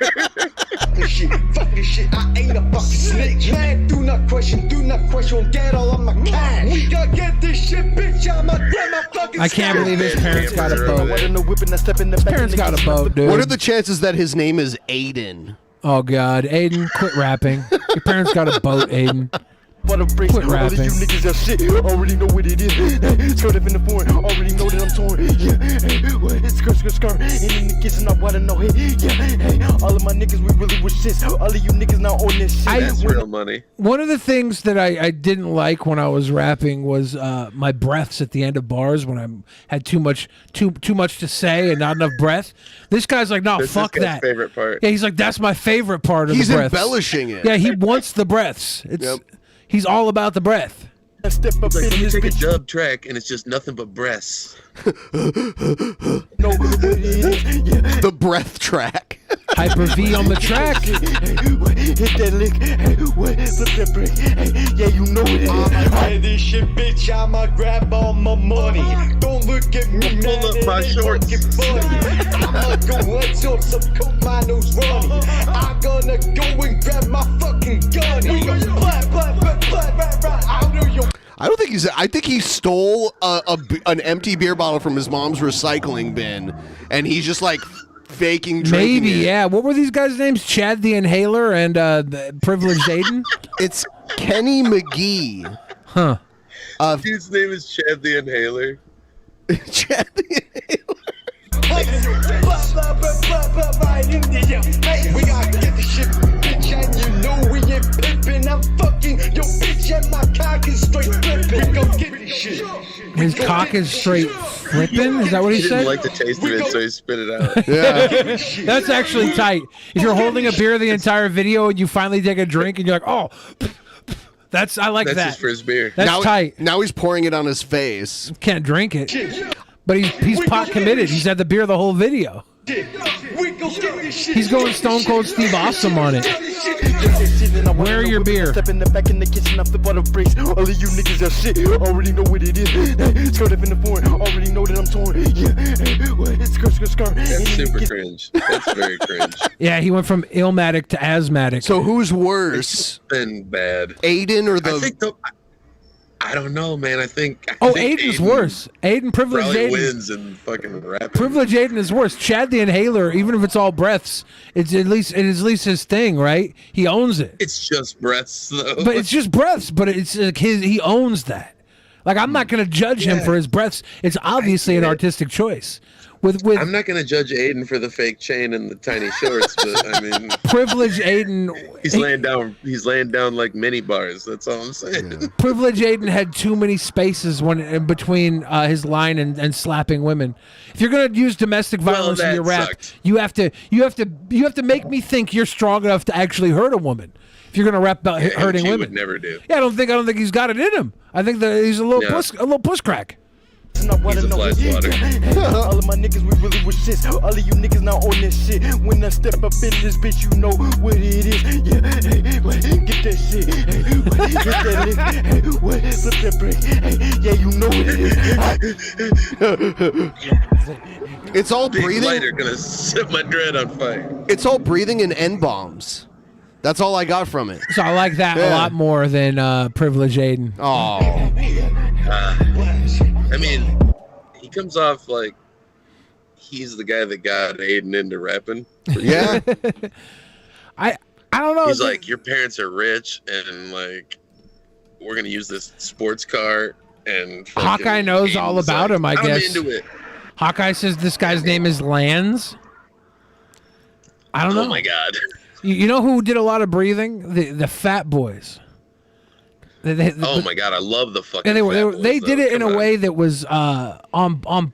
Fucking shit, I ain't a fucking snitch. Man, do not question, get all of my cash. We gotta get this shit, bitch. I'ma get my fucking I can't believe his parents got a boat. His parents got a boat, dude. What are the chances that his name is Aiden? Oh God, Aiden, quit rapping. Your parents got a boat, Aiden. Quit rapping. All of you niggas are shit, already know what it is. Skirt up in the foreign, already know that I'm torn. Yeah, what? Skirt. skirt. And in the kitchen, I wanna know, hey, yeah, hey. All of my niggas, we really was shit. All of you niggas now on this shit. That's real money. One of the things that I didn't like when I was rapping was my breaths at the end of bars when I had too much to say and not enough breath. This guy's like, no, This is fuck his that. favorite part. Yeah, he's like, that's my favorite part of He's the breaths. embellishing it. Yeah, he wants the breaths. He's all about the breath. It's like, let me take a dub track and it's just nothing but breasts. The breath track. Hyper V on the track. Hit that lick, hey, what? Flip that brick, hey, yeah, you know it is. I'ma this shit, bitch. I'ma grab all my money. Don't look at me, man. Pull up my shorts. I'ma go and talk some coke, my nose running. I'm gonna go and grab my fucking gun. We go blah, blah, blah, blah, blah, blah. I'll do your I don't think he's. I think he stole an empty beer bottle from his mom's recycling bin, and he's just like faking drinking Maybe, it. yeah. What were these guys' names? Chad the Inhaler and the Privileged Aiden? It's Kenny McGee. Huh. Dude's name is Chad the Inhaler. Chad the Inhaler. We gotta get the shit, bitch, and you know we ain't pimpin'. I'm fucking your bitch, and my cock is straight flippin'. We gon' get this shit. His cock is straight flipping? Is that what he He said? didn't like the taste of it, so he spit it out. Yeah. That's actually tight. If you're holding a beer the entire video and you finally take a drink and you're like, oh, I like That's that. his first beer. That's tight. Now he's pouring it on his face. Can't drink it. But he's pot committed. He's had the beer the whole video. He's going Stone Cold Steve Awesome on it. Where are your beer? Step in the back in the kitchen, I flip out the brakes. All of you niggas are shit. Already know what it is. Skirt up in the foreign. Already know that I'm torn. Yeah. What? Skirt. That's super cringe. That's very cringe. Yeah, he went from Illmatic to Asthmatic. So who's worse? It's been bad. Aiden or the? I think I don't know, man. I think Aiden's worse. Aiden, Privileged probably Aiden. wins in fucking rapping. Privileged Aiden is worse. Chad the Inhaler, even if it's all breaths, it is at least his thing, right? He owns it. It's just breaths, though. But it's just breaths. But it's like he owns that. Like I'm not gonna judge him for his breaths. It's obviously an artistic choice. With I'm not gonna judge Aiden for the fake chain and the tiny shorts, but I mean, Privileged Aiden. he's laying down like mini bars. That's all I'm saying. Privileged Aiden had too many spaces when in between his line and slapping women. If you're gonna use domestic violence in that your rap, sucked. you have to make me think you're strong enough to actually hurt a woman. If you're gonna rap about hurting MG women, would never do. yeah, I don't think he's got it in him. I think that he's a little puss crack. He's a fly swatter. All of my niggas, we really was shit. All of you niggas now on this shit. When I step up in this bitch, you know what it is. Yeah, hey, what? Get that shit. Hey, what? Hit that lick. Hey, what? Flip that brick. Hey, yeah, you know what it is. It's all Big breathing. lighter gonna set my dread on fire. It's all breathing and N bombs. That's all I got from it. So I like that a lot more than Privileged Aiden. Oh. I mean, he comes off like he's the guy that got Aiden into rapping. Yeah. I don't know. He's like, your parents are rich, and like, we're gonna use this sports car. And fucking Hawkeye knows Aiden's all about like, him, I guess. I'm into it. Hawkeye says this guy's name is Lanz. I don't know. Oh my god. You know who did a lot of breathing? The Fat Boys. Oh my god, I love the fucking. And they did it in Come a on. way that was on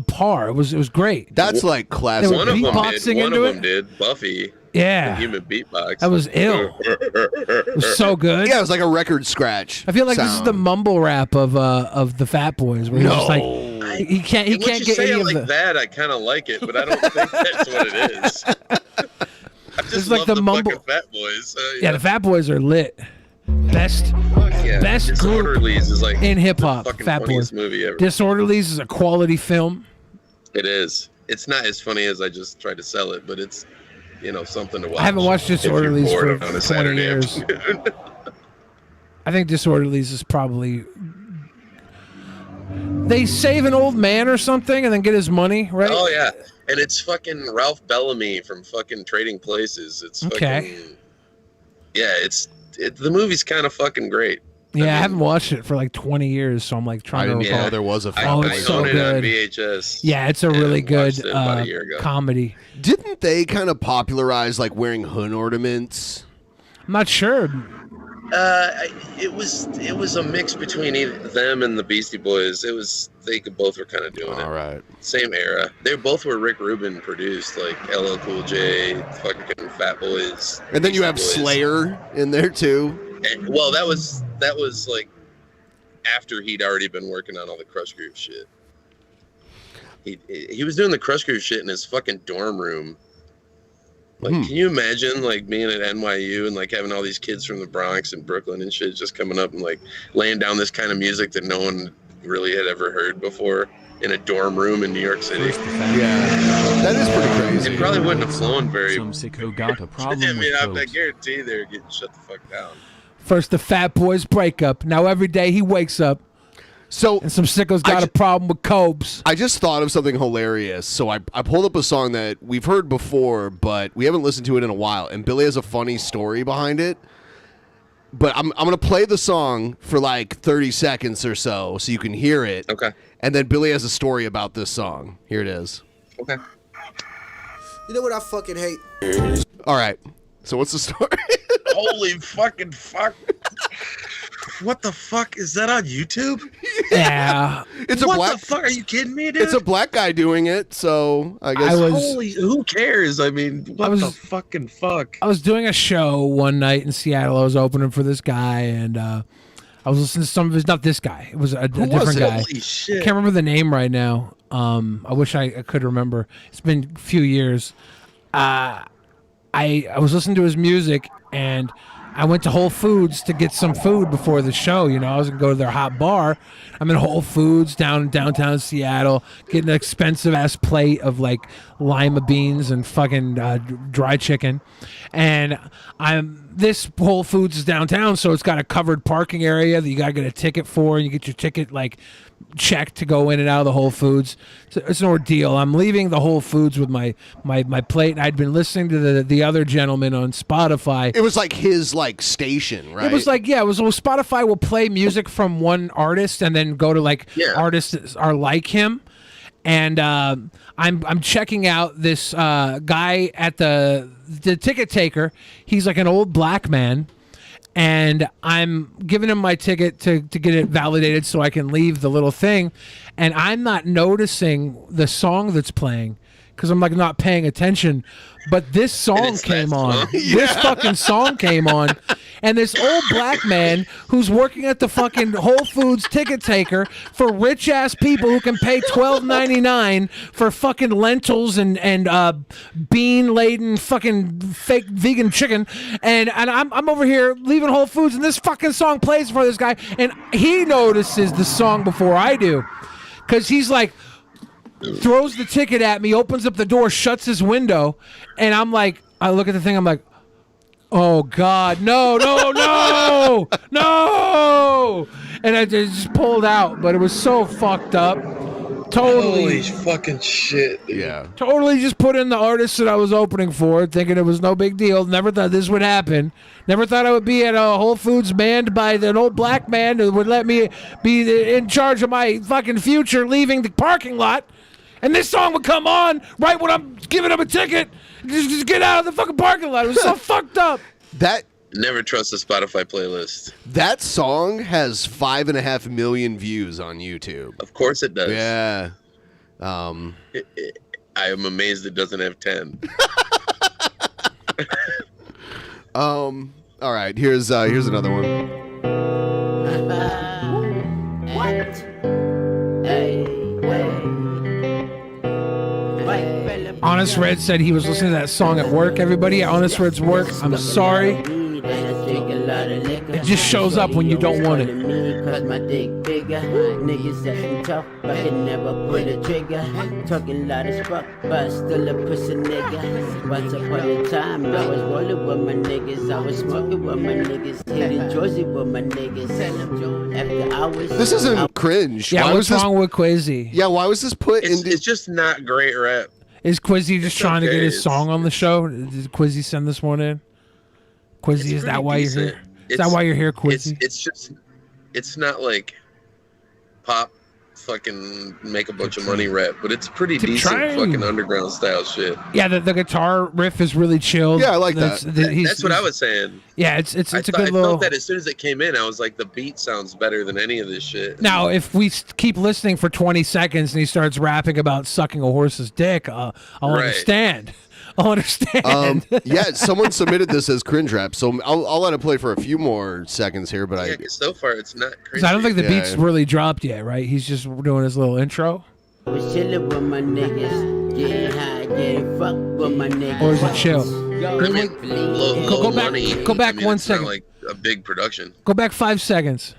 par. It was great. That's like classic. They were beatboxing One into of it. them did. Buffy. Yeah. The human beatbox. That was ill. It was so good. Yeah, it was like a record scratch. I feel like this is the mumble rap of the Fat Boys, where he's just like he can't Once get you say any it of like the. that, I kind of like it, but I don't think that's what it is. I just It's like love the the mumble- fucking Fat Boys. Yeah, the Fat Boys are lit. Best Yeah, best group Disorderlies is like in hip hop. the fucking Fat Boys. funniest movie ever. Disorderlies is a quality film. It is. It's not as funny as I just tried to sell it, but it's something to watch. I haven't watched if you're Disorderlies bored for on 20 a Saturday years. afternoon. I think Disorderlies is probably. They save an old man or something and then get his money, right? Oh yeah, and it's fucking Ralph Bellamy from fucking Trading Places. It's fucking, Okay. yeah. The movie's kind of fucking great. Yeah, I haven't watched it for like 20 years, so I'm like trying to recall. there was a Oh, I it's so own it on good. VHS. Yeah, it's a really good watched it about a year ago. comedy. Didn't they kind of popularize like wearing hood ornaments? I'm not sure. It was a mix between them and the Beastie Boys. They both were kind of doing it. All right. Same era. They both were Rick Rubin produced, like LL Cool J, fucking Fat Boys. And then you have Beastie Boys. Slayer in there too. Well, that was like after he'd already been working on all the Crush Groove shit. He was doing the Crush Groove shit in his fucking dorm room. Like, can you imagine like being at NYU and like having all these kids from the Bronx and Brooklyn and shit just coming up and like laying down this kind of music that no one really had ever heard before in a dorm room in New York City? Yeah, that is pretty crazy. It probably wouldn't have flown very. Some sicko got a problem I mean, with I guarantee they're getting shut the fuck down. First the Fat Boys breakup. Now every day he wakes up. So and some sickos got a problem with Cobes. I just thought of something hilarious. So I pulled up a song that we've heard before, but we haven't listened to it in a while. And Billy has a funny story behind it. But I'm gonna play the song for like 30 seconds or so you can hear it. Okay. And then Billy has a story about this song. Here it is. Okay. You know what I fucking hate? All right. So what's the story? Holy fucking fuck. What the fuck? Is that on YouTube? Yeah. What the fuck? Are you kidding me, dude? It's a black guy doing it, so I guess. Holy, who cares? I mean, what the fucking fuck? I was doing a show one night in Seattle. I was opening for this guy, and I was listening to some of his. Not this guy. It was a different guy. Holy shit. I can't remember the name right now. I wish I could remember. It's been a few years. I was listening to his music, and I went to Whole Foods to get some food before the show. You know, I was going to go to their hot bar. I'm in Whole Foods downtown Seattle, getting an expensive-ass plate of, like, lima beans and fucking dry chicken. And this Whole Foods is downtown, so it's got a covered parking area that you got to get a ticket for, and you get your ticket, like, checked to go in and out of the Whole Foods. So it's an ordeal. I'm leaving the Whole Foods with my plate, and I'd been listening to the other gentleman on Spotify. It was like his like station, right? It was like, well, Spotify will play music from one artist and then go to like artists that are like him. And I'm checking out this guy at the ticket taker. He's like an old black man. And I'm giving him my ticket to get it validated so I can leave the little thing. And I'm not noticing the song that's playing because I'm like not paying attention. But this song came on. This fucking song came on. And this old black man who's working at the fucking Whole Foods ticket taker for rich ass people who can pay $12.99 for fucking lentils and bean laden fucking fake vegan chicken. And I'm over here leaving Whole Foods and this fucking song plays for this guy. And he notices the song before I do. Because he's like, throws the ticket at me, opens up the door, shuts his window, and I'm like, I look at the thing, I'm like, oh God, no, no! And I just pulled out, but it was so fucked up. Totally. Holy fucking shit. Yeah. Totally just put in the artist that I was opening for, thinking it was no big deal. Never thought this would happen. Never thought I would be at a Whole Foods banned by an old black man who would let me be in charge of my fucking future leaving the parking lot. And this song would come on right when I'm giving him a ticket. Just get out of the fucking parking lot. It was so fucked up. Never trust a Spotify playlist. That song has 5.5 million views on YouTube. Of course it does. Yeah. I am amazed it doesn't have 10. All right. Here's another one. What? Honest Red said he was listening to that song at work. Everybody at Honest Red's work, I'm sorry. It just shows up when you don't want it. Cause my dick bigger, niggas acting tough, but can never pull a trigger. Talking loud as fuck, but still a pussy nigga. Once upon a time, I was rolling with my niggas, I was smoking with my niggas, hitting Jersey with my niggas. After hours, This isn't cringe. Yeah, Why what's was this, wrong with Quizzy? Yeah, why was this put in? It's just not great rap. Is Quizzy just trying to okay, get his it's- song on the show? Did Quizzy send this one in? Quizzy, is that why you're here? Is that why you're here, Quizzy? It's just it's not like pop fucking make a bunch of money rap, but it's pretty decent fucking underground style shit. Yeah, the guitar riff is really chill. Yeah, I like That's- that. he's- That's what I was saying. Yeah, it's a good I little. felt that as soon as it came in, I was like, the beat sounds better than any of this shit. Now, if we keep listening for 20 seconds and he starts rapping about sucking a horse's dick, I'll understand. I'll understand. Yeah, someone submitted this as Cringe Raps, so I'll let it play for a few more seconds here. But Yeah, 'cause so far it's not crazy. 'Cause I don't think the Yeah. beat's really dropped yet, right? He's just doing his little intro. Was chillin' with my niggas, getting high, getting fucked with my niggas. Or is it chill? I mean, low Go back- money. go back I mean, one it's not second. like a big production. Go back 5 seconds.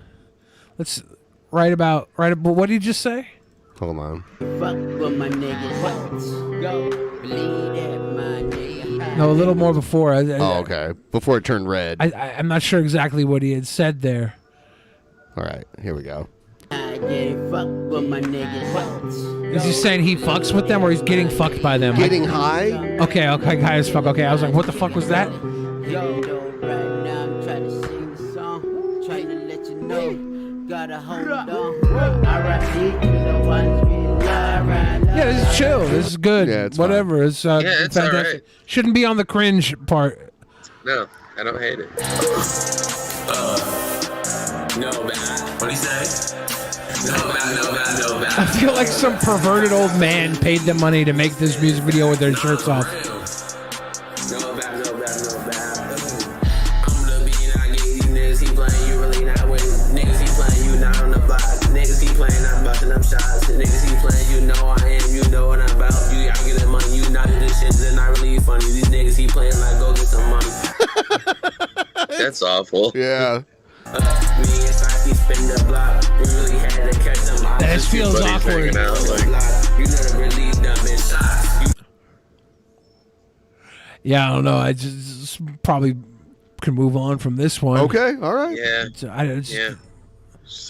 Let's right about. What did you just say? Hold on. Fuck with my niggas. Go, believe that my nigga. No, a little more before. Oh, okay. Before it turned red. I'm not sure exactly what he had said there. All right, here we go. I get fucked with my niggas. Is he saying he fucks with them or he's getting fucked by them? Getting high? Okay, high as fuck. Okay, I was like, what the fuck was that? Yo, right now I'm trying to sing the song, trying to let you know, gotta hold on. R.I.P. to the ones we love right now. Yeah, this is chill. This is good. Yeah, it's whatever. It's Yeah, it's fantastic. alright. Shouldn't be on the cringe part. No, I don't hate it. No bad. What he say? No bad, no bad, no bad. I feel like some perverted old man paid them money to make this music video with their shirts off. No bad, no bad, no bad. I'm the beat, I get these niggas, he playing, you really not with niggas, he playing, you not on the block. Niggas, he playing, I'm busting up shots. Niggas, he playing, you know I am, you know what I'm about. You y'all get the money, you not in this shit, they're not really funny. These niggas, he playing like, go get some money. That's awful. Yeah. Me and Saki spin the block. We really had to catch them. This feels awkward. You never really dumb in shots. Yeah, I don't know. I just probably can move on from this one. Okay, all right. Yeah. It's Yeah.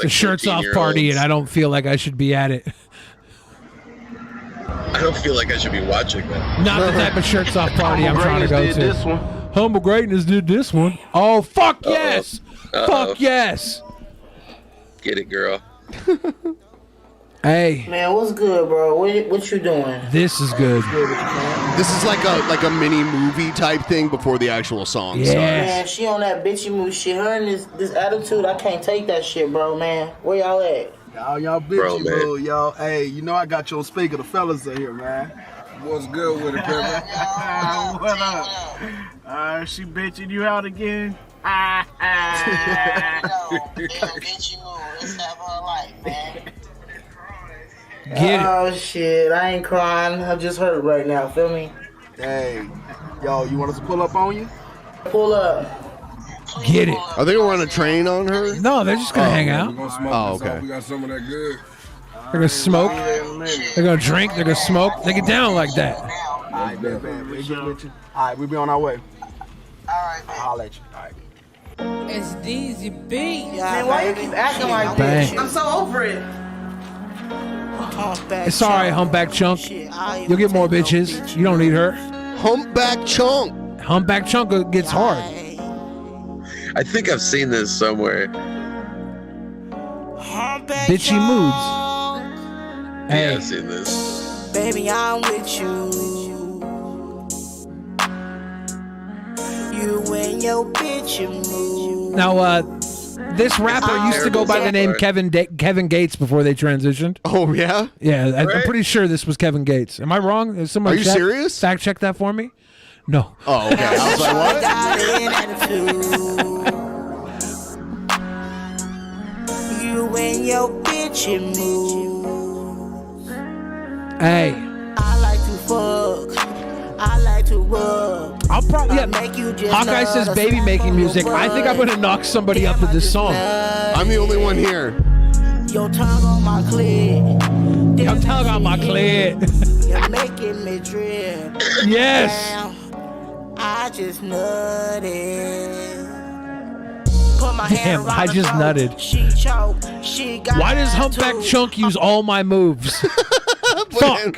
a shirts off party, and I don't feel like I should be at it. I don't feel like I should be watching that. Not the type of shirts off party I'm trying to go Greatness to. did this one. Humble Greatness did this one. Oh, fuck yes. Fuck yes. Get it, girl. Hey, Man, what's good, bro? What you doing? this is good. This is like a mini movie type thing before the actual song starts. Man, she on that bitchy move shit. Her and this attitude, I can't take that shit, bro, man. Where y'all at? Y'all Bro, bitchy, man. bro. Y'all, hey, you know I got your speaker. The fellas are here, man. What's good with it, Kevin? What up? She bitching you out again? Get it. Oh shit, I ain't crying. I just hurt right now. Feel me? Hey, yo, you want us to pull up on you? Pull up. Get it. Are they gonna run a train on her? No, they're just gonna hang out. We gonna smoke Oh, this up. okay. We got some of that good. They're gonna smoke. They're gonna drink. They're gonna smoke. They get down like that. Alright, bet. We good with you? Alright, we be on our way. Alright, I'll holler at you. Alright. It's DZ B. Man, why you keep acting like Bang. this? I'm so over it. It's alright, humpback chunk. You'll get more bitches. You don't need her. Humpback chunk. Humpback chunk gets hard. I think I've seen this somewhere. Bitchy moods. Yeah, Hey, I've seen this. Baby, I'm with you. You and your bitch move. now this rapper used to go by the name Kevin Gates before they transitioned. Oh yeah. Yeah, I'm Right? pretty sure this was Kevin Gates. Am I wrong? Is someone Are you serious? Fact check that for me. No. Oh, okay. I was like, what? You and your bitch move. Hey, I like to fuck. I like to rub. I'll probably Make you just Hawkeye says baby making music. I think I'm gonna knock somebody up with this song. I'm the only one here. Your tongue on my clit. Your tongue on my clit. You're making me drip. Yes. Damn, I just nutted. Put my hand Damn, around I her just throat. nutted. She choked. She got Why does Humpback attitude. Chunk use all my moves? Fuck.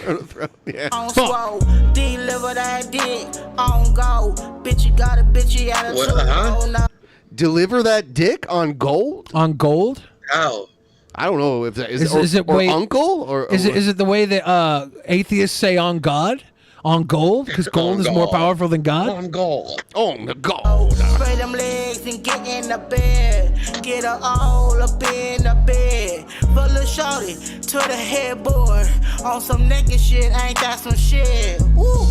Yeah. On Fuck. swole, deliver that dick on go. Bitch, you got a bitchy attitude. What, huh? Oh, no. Deliver that dick on gold? On gold? How? I don't know if that is it or wait, uncle or is it the way that atheists say on God, on gold, because gold is more powerful than God. On gold. On the gold. Spread them legs and get in the bed. Get her all up in the bed. Full of shorty to the headboard. On some naked shit, ain't that some shit? Woo,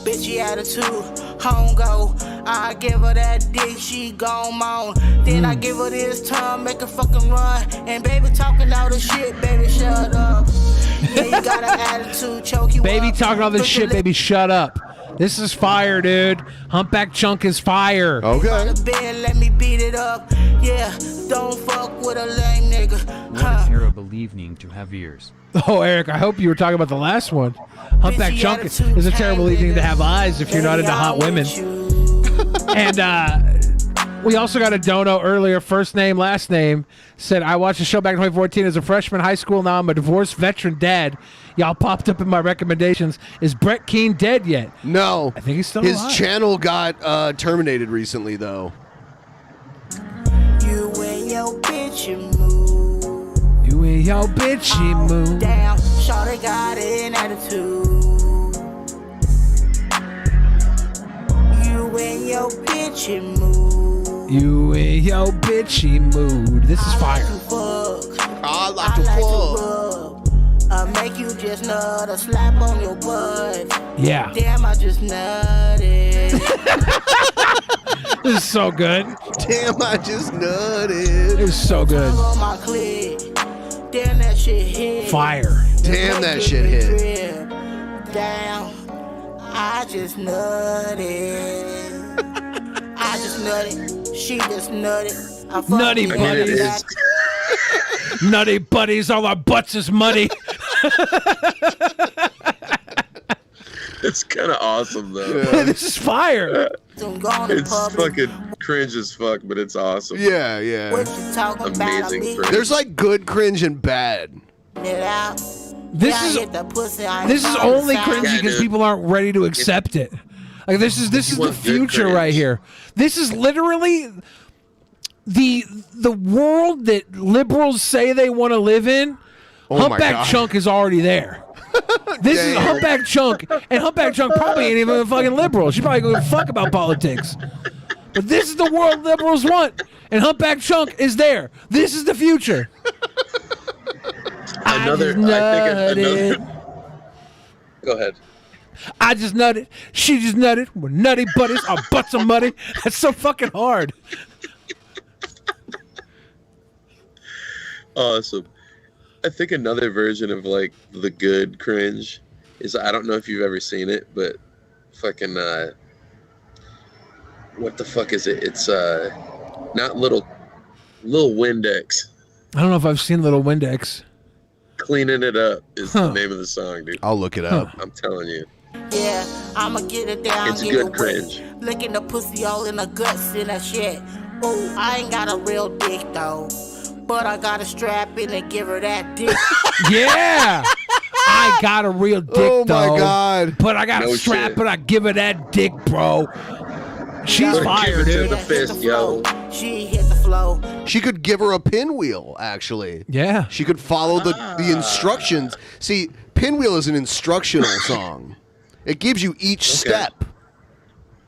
bitchy attitude, home go. I give her that dick, she gone moan. Then I give her this tongue, make her fucking run. And baby talking all the shit, baby shut up. Yeah, you got an attitude, choke you Baby up. talking all this shit, baby shut up. This is fire, dude. Humpback Chunk is fire. Okay. Bed, let me beat it up. Yeah, don't fuck with a lame nigga. What a terrible evening to have ears. Oh, Eric, I hope you were talking about the last one. Humpback Chunk is a terrible evening to have eyes if you're not into hot women. And we also got a dono earlier, first name, last name, said, I watched the show back in 2014 as a freshman in high school. Now I'm a divorced veteran dad. Y'all popped up in my recommendations. Is Brett Keane dead yet? No. I think he's still His alive. channel got terminated recently, though. You and your bitch, you move. You and your bitchy move. Damn, shawty got an attitude. You and your bitch, you move. You in your bitchy mood. This is fire. I like to fuck. Make you just nut a slap on your butt. Yeah. Damn, I just nutted. This is so good. Damn, I just nutted. It's so good. On my clit. Damn, that shit hit. Fire. Damn, that shit hit. Damn, I just nutted. I just nutted. She just nutted. I Nutty fucking buddies. nutted. Nutty buddies, all our butts is muddy. It's kind of awesome though. This is fire. It's fucking cringe as fuck, but it's awesome. Yeah, yeah. What you talking about? Amazing cringe. There's like good cringe and bad. This is only cringy because people aren't ready to accept it. Like this is the future right here. This is literally the world that liberals say they want to live in. Oh my Humpback God. Chunk is already there. This is Humpback Chunk, and Humpback Chunk probably ain't even a fucking liberal. She probably gonna fuck about politics. But this is the world liberals want, and Humpback Chunk is there. This is the future. Go ahead. I just nutted. She just nutted. We're nutty buddies. Our butts are muddy. That's so fucking hard. Awesome. I think another version of like the good cringe is, I don't know if you've ever seen it, but fucking what the fuck is it? It's not Little Windex. I don't know if I've seen Little Windex. Cleaning It Up is the name of the song, dude. I'll look it up. I'm telling you. Yeah, I'ma get it down. It's get good it cringe. wet. Licking the pussy all in the guts and that shit. Ooh, I ain't got a real dick though, but I got a strap in and give her that dick. Yeah. I got a real dick Oh my though. God. But I got No a strap, shit. but I give her that dick, bro. She's Give fire, it to dude. the fist, yo. She hit the flow. She could give her a pinwheel, actually. Yeah. She could follow the instructions. See, Pinwheel is an instructional song. It gives you each step.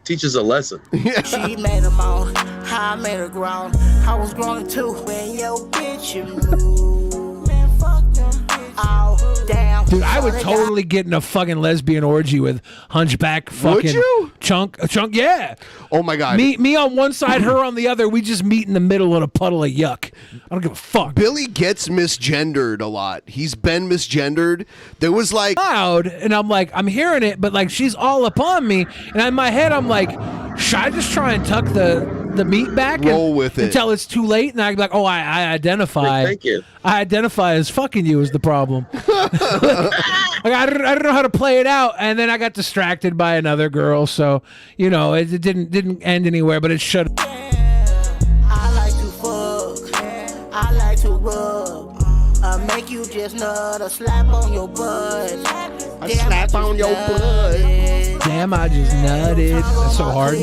Teaches a lesson. She made a moan. I made her groan. I was groaning too. When your bitch you move. Man, fuck them bitches. Oh, damn. Dude, I would totally get in a fucking lesbian orgy with Hunchback fucking you? Chunk, yeah. Oh my God. Me on one side, her on the other. We just meet in the middle in a puddle of yuck. I don't give a fuck. Billy gets misgendered a lot. He's been misgendered. There was like Loud, and I'm like, I'm hearing it, but like she's all upon me, and in my head I'm like, should I just try and tuck the meat back Roll with it. until it's too late? And I'd be like, oh, I identify. Thank you. I identify as fucking you is the problem. Like, I don't know how to play it out, and then I got distracted by another girl, so you know it didn't end anywhere, but it should. I like to fuck. I like to rub. Make you just nut a slap on your butt. a slap on your butt. Damn, I just nutted. That's so hard.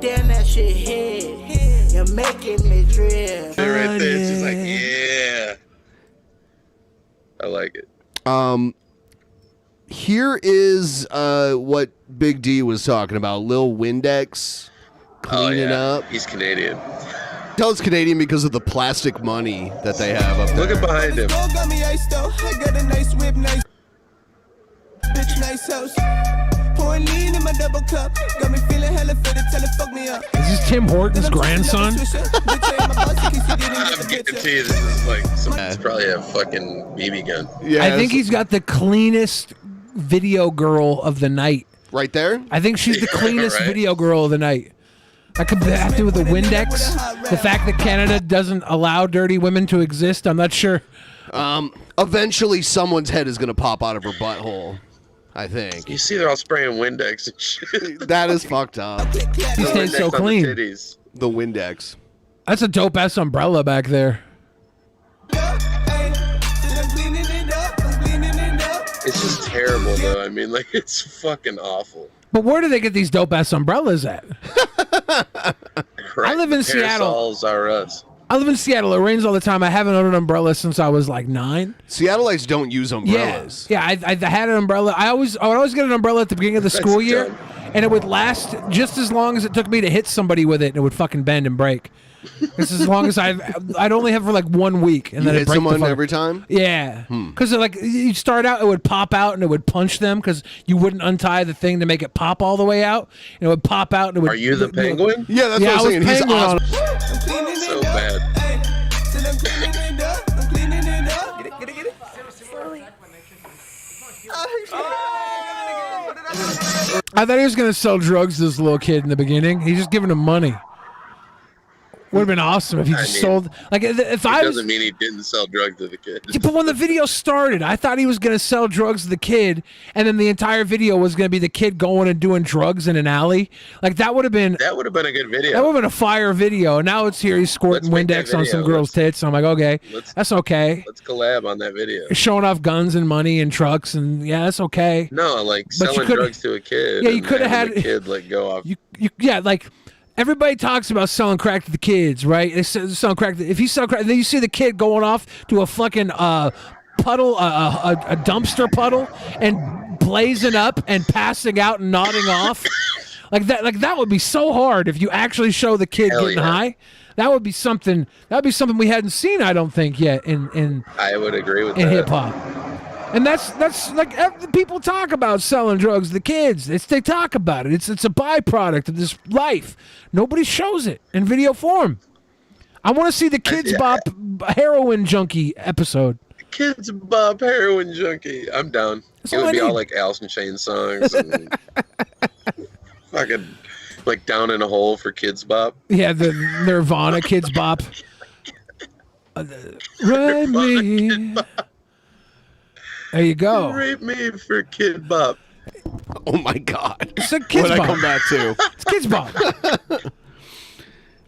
Damn, that shit hit. You're making me drip. Right there, it's just like, yeah. I like it. Here is what Big D was talking about. Lil Windex cleaning up. He's Canadian. Tell it's Canadian because of the plastic money that they have up there. Look at behind him. Got me iced out. I got a nice whip, nice bitch, nice house. Pouring lean in my double cup. Got me feeling hella fitted, tell it fuck me up. Is this Tim Hortons' grandson? I guarantee you this is like it's probably a fucking BB gun. I think he's got the cleanest video girl of the night. Right there? I think she's the cleanest Right. video girl of the night. That could have to do with the Windex. The fact that Canada doesn't allow dirty women to exist. I'm not sure. Eventually, someone's head is going to pop out of her butthole. I think. You see, they're all spraying Windex and shit. That is fucked up. He stays so Windex on the clean. titties. The Windex. That's a dope ass umbrella back there. It's just terrible, though. I mean, like, it's fucking awful. But where do they get these dope ass umbrellas at? I live in Seattle. Parasols are us. I live in Seattle. It rains all the time. I haven't owned an umbrella since I was like 9. Seattleites don't use umbrellas. Yeah, I had an umbrella. I would always get an umbrella at the beginning of the school year, and it would last just as long as it took me to hit somebody with it, and it would fucking bend and break. It's as long as I'd only have for like 1 week, and You then hit it'd break someone the every time? Yeah, because like you start out, it would pop out and it would punch them because you wouldn't untie the thing to make it pop all the way out. And it would pop out and it would. Are you the penguin? Yeah, that's Yeah, what I I'm was saying. He's penguin on awesome. So bad. I thought he was gonna sell drugs to this little kid in the beginning. He's just giving him money. Would have been awesome if he just sold. Like if I It was. doesn't mean he didn't sell drugs to the kid. Yeah, but when the video started, I thought he was going to sell drugs to the kid, and then the entire video was going to be the kid going and doing drugs in an alley. Like that would have been That would have been a good video. that would have been a fire video. Now it's here he's squirting Let's make that Windex on some video. girl's tits. I'm like, okay, that's okay. Let's collab on that video. Showing off guns and money and trucks, and yeah, that's okay. No, like But you selling coulda- drugs to a kid. Yeah, you and coulda having had- the kid like go off. Yeah, like everybody talks about selling crack to the kids, right? They selling crack. If you sell crack, then you see the kid going off to a fucking puddle, a dumpster puddle, and blazing up and passing out and nodding off. Like that would be so hard if you actually show the kid Hell getting yeah. high. That would be something. That'd be something we hadn't seen, I don't think, yet in I would agree with in that. hip hop. And that's like people talk about selling drugs to the kids. They talk about it. It's a byproduct of this life. Nobody shows it in video form. I want to see the Kids Bop heroin junkie episode. Kids Bob heroin junkie. I'm down. That's It all would I be all need. like Alice in Chains songs and fucking like down in a hole for Kids Bop. Yeah, the Nirvana Kids Bop. Rape me. There you go. Rape me for Kid Bop. Oh my God. It's a Kids What Bop. I come back to? It's Kids Bop.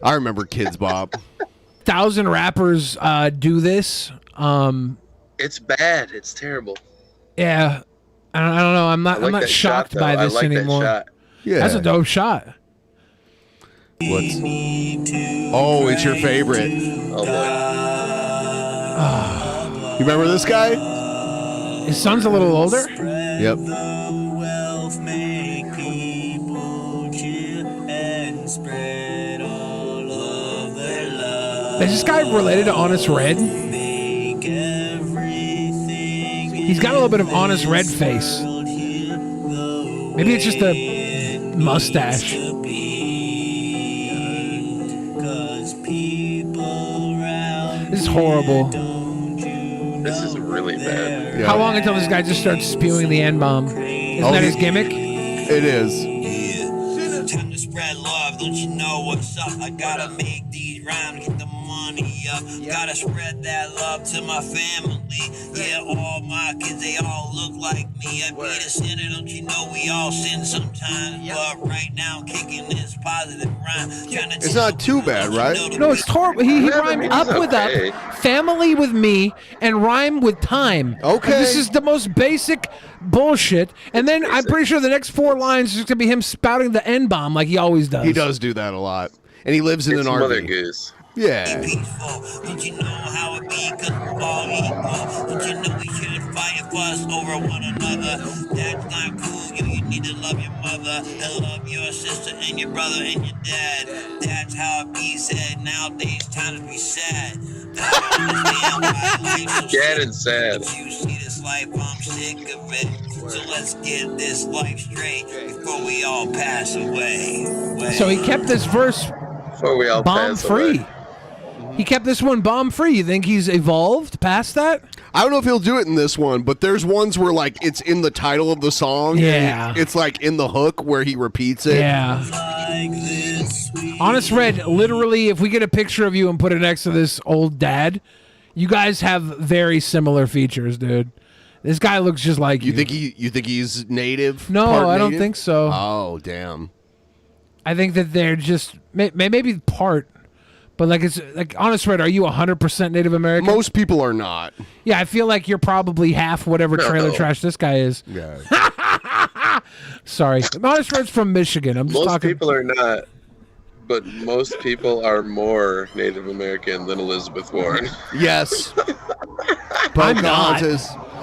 I remember Kids Bop. 1,000 rappers do this. It's bad. It's terrible. Yeah, I don't know. I'm I like not that shot, shocked by though. I this like that anymore. shot. Yeah. That's a dope shot. What's? Oh, it's your favorite. Oh boy. You remember this guy? His son's a little older. Yep. Is this guy related to Honest Red? He's got a little bit of Honest Red face. Maybe it's just a mustache. This is horrible. This is really bad. How long until this guy just starts spewing the N-bomb? Isn't that his gimmick? It is. Time to spread love, don't you know what's up? I gotta make these rhymes, get the money up. Gotta spread that love to my family. Yeah, all my kids, they all look like me. I be the sinner, don't you know we all sin sometimes? But right now, kicking this positive rhyme. It's not too bad, right? No, it's horrible. He rhymed he's up with okay. up, family with me, and rhyme with time. Okay. Like, this is the most basic bullshit. And then I'm pretty sure the next 4 lines is going to be him spouting the N-bomb like he always does. He does do that a lot. and he lives in It's an Mother RV. Goose. Yeah. Don't you know how it be? 'Cause we're all equal. Don't you know we shouldn't fight and fuss over one another? That's not cool. You need to love your mother and love your sister and your brother and your dad. That's how it be said. Nowadays, times be sad. Don't understand why life's so Sad and sad. You see this life, I'm sick of it. So let's get this life straight before we all pass away. So he kept this verse Before we all bomb pass free. away. He kept this one bomb free. You think he's evolved past that? I don't know if he'll do it in this one, but there's ones where like it's in the title of the song. Yeah. and it's like in the hook where he repeats it. Yeah. Honest Red, literally, if we get a picture of you and put it next to this old dad, you guys have very similar features, dude. This guy looks just like you. You think he's native? No, Part I don't native? think so. Oh, damn. I think that they're just maybe part, but like it's like Honest Red. Are you 100% Native American? Most people are not. Yeah, I feel like you're probably half whatever No. trailer trash this guy is. Yeah. Sorry, Honest Red's from Michigan. I'm just Most talking. people are not, but most people are more Native American than Elizabeth Warren. Yes. I'm not.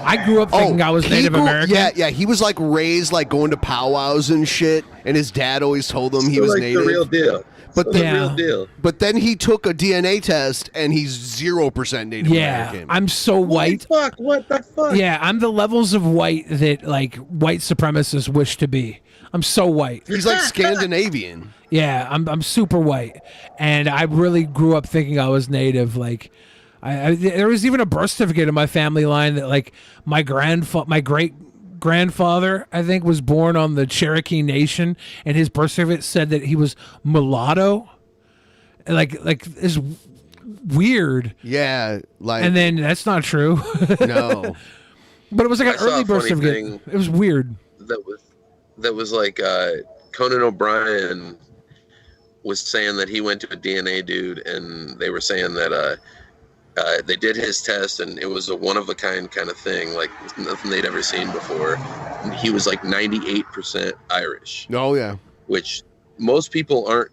I grew up thinking I was he Native grew- American. Yeah, he was like raised like going to powwows and shit, and his dad always told him he So, was like, Native. the real deal. But So then, the real deal. But then he took a DNA test and he's 0% Native Yeah, American. I'm so white. Fuck, what the fuck? Yeah, I'm the levels of white that like white supremacists wish to be. I'm so white. He's like Scandinavian. Yeah, I'm super white, and I really grew up thinking I was Native. Like, there was even a birth certificate in my family line that like my great grandfather, I think, was born on the Cherokee Nation, and his birth certificate said that he was mulatto. Like it's weird. Yeah, like, and then that's not true. No. But it was like I an saw early a birth funny certificate. thing It was weird. that was like Conan O'Brien was saying that he went to a DNA dude, and they were saying that they did his test, and it was a one-of-a-kind kind of thing, like nothing they'd ever seen before. And he was like 98% Irish. Oh, yeah. Which most people aren't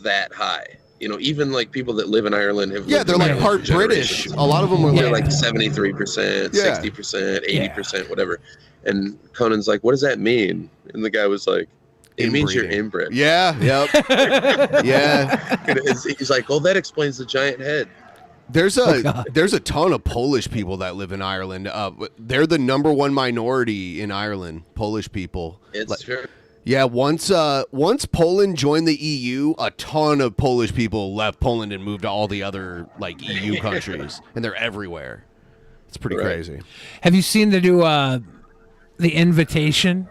that high. You know, even like people that live in Ireland have Yeah, lived they're in like Ireland part for British. generations. A lot of them are They're like- like 73%, Yeah. 60%, 80%, whatever. And Conan's like, what does that mean? And the guy was like, it means you're inbred. Yeah, yep. Yeah. And he's like, oh, that explains the giant head. There's a ton of Polish people that live in Ireland. They're the #1 minority in Ireland, Polish people. It's true. Yeah, once Poland joined the EU, a ton of Polish people left Poland and moved to all the other like EU countries, and they're everywhere. It's pretty crazy. Have you seen the new The Invitation?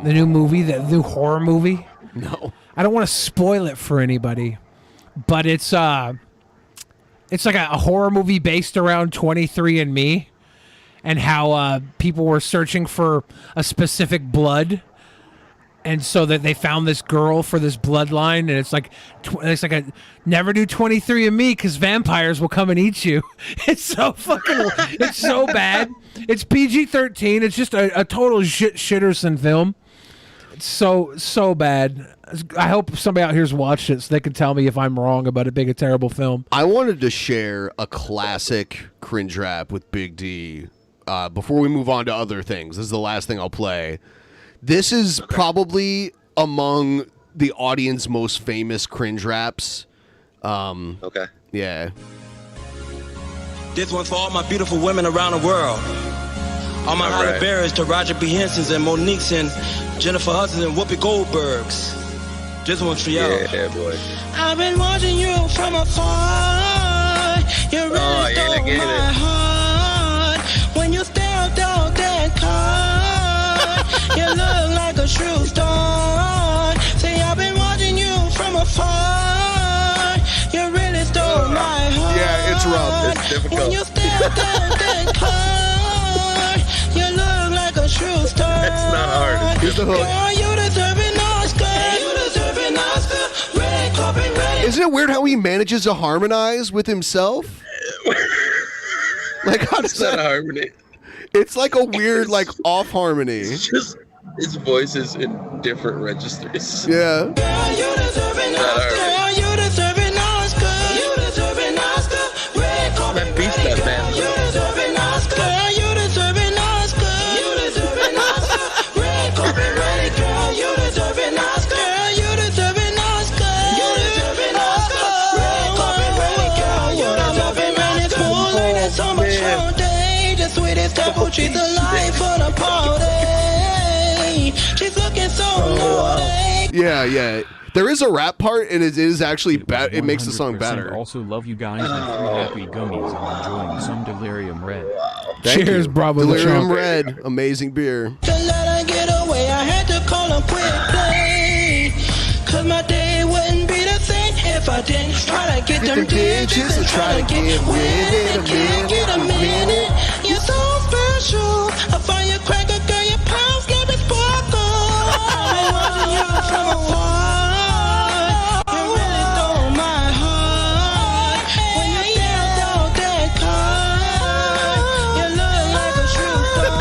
The new movie, the new horror movie? No. I don't want to spoil it for anybody, but it's like a horror movie based around 23andMe and how people were searching for a specific blood. And so that they found this girl for this bloodline, and it's like a never do 23andMe because vampires will come and eat you. It's so fucking, it's so bad. It's PG-13. It's just a total shitterson film. It's so bad. I hope somebody out here's watched it so they can tell me if I'm wrong about it being a terrible film. I wanted to share a classic cringe rap with Big D before we move on to other things. This is the last thing I'll play. This is probably among the audience most famous cringe raps. Okay. Yeah. This one's for all my beautiful women around the world. All my Halle Berrys to Roger B. Hensons and Monique's and Jennifer Hudson's and Whoopi Goldberg's. This one's for y'all. Yeah, boy. I've been watching you from afar. You really stole my heart. When you stare up that card, you look like a true star. Say I've been watching you from afar. You really stole my heart. Yeah, it's rough. It's difficult. When you stare up that card, you look like a true star. It's not hard. Here's the hook. Girl, you deserve an Oscar. You deserve an Oscar. Red carpet ready. Isn't it weird how he manages to harmonize with himself? Like, how does It's not that? harmony. It's like a weird, like, off harmony. It's just his voice is in different registers. Yeah. Girl, you deserve an Not Oscar. hard. Girl, you deserve She's the life of the party. She's looking so naughty. Yeah. There is a rap part, and it is actually bad. It makes the song 100% better. Also love you guys and 3 happy gummies. I'm enjoying some delirium red. Thank Cheers, you. Bravo Delirium Lechonk. Red, amazing beer. To let her get away, I had to call her quickly. Cause my day wouldn't be the same if I didn't try to get them digits and try to get with it. I can't get a minute. You're so special. I find you cracker, girl, your pounds get me sparkle. I'm watching you from afar. You really stole my heart. When you dance all that car, you look like a true star.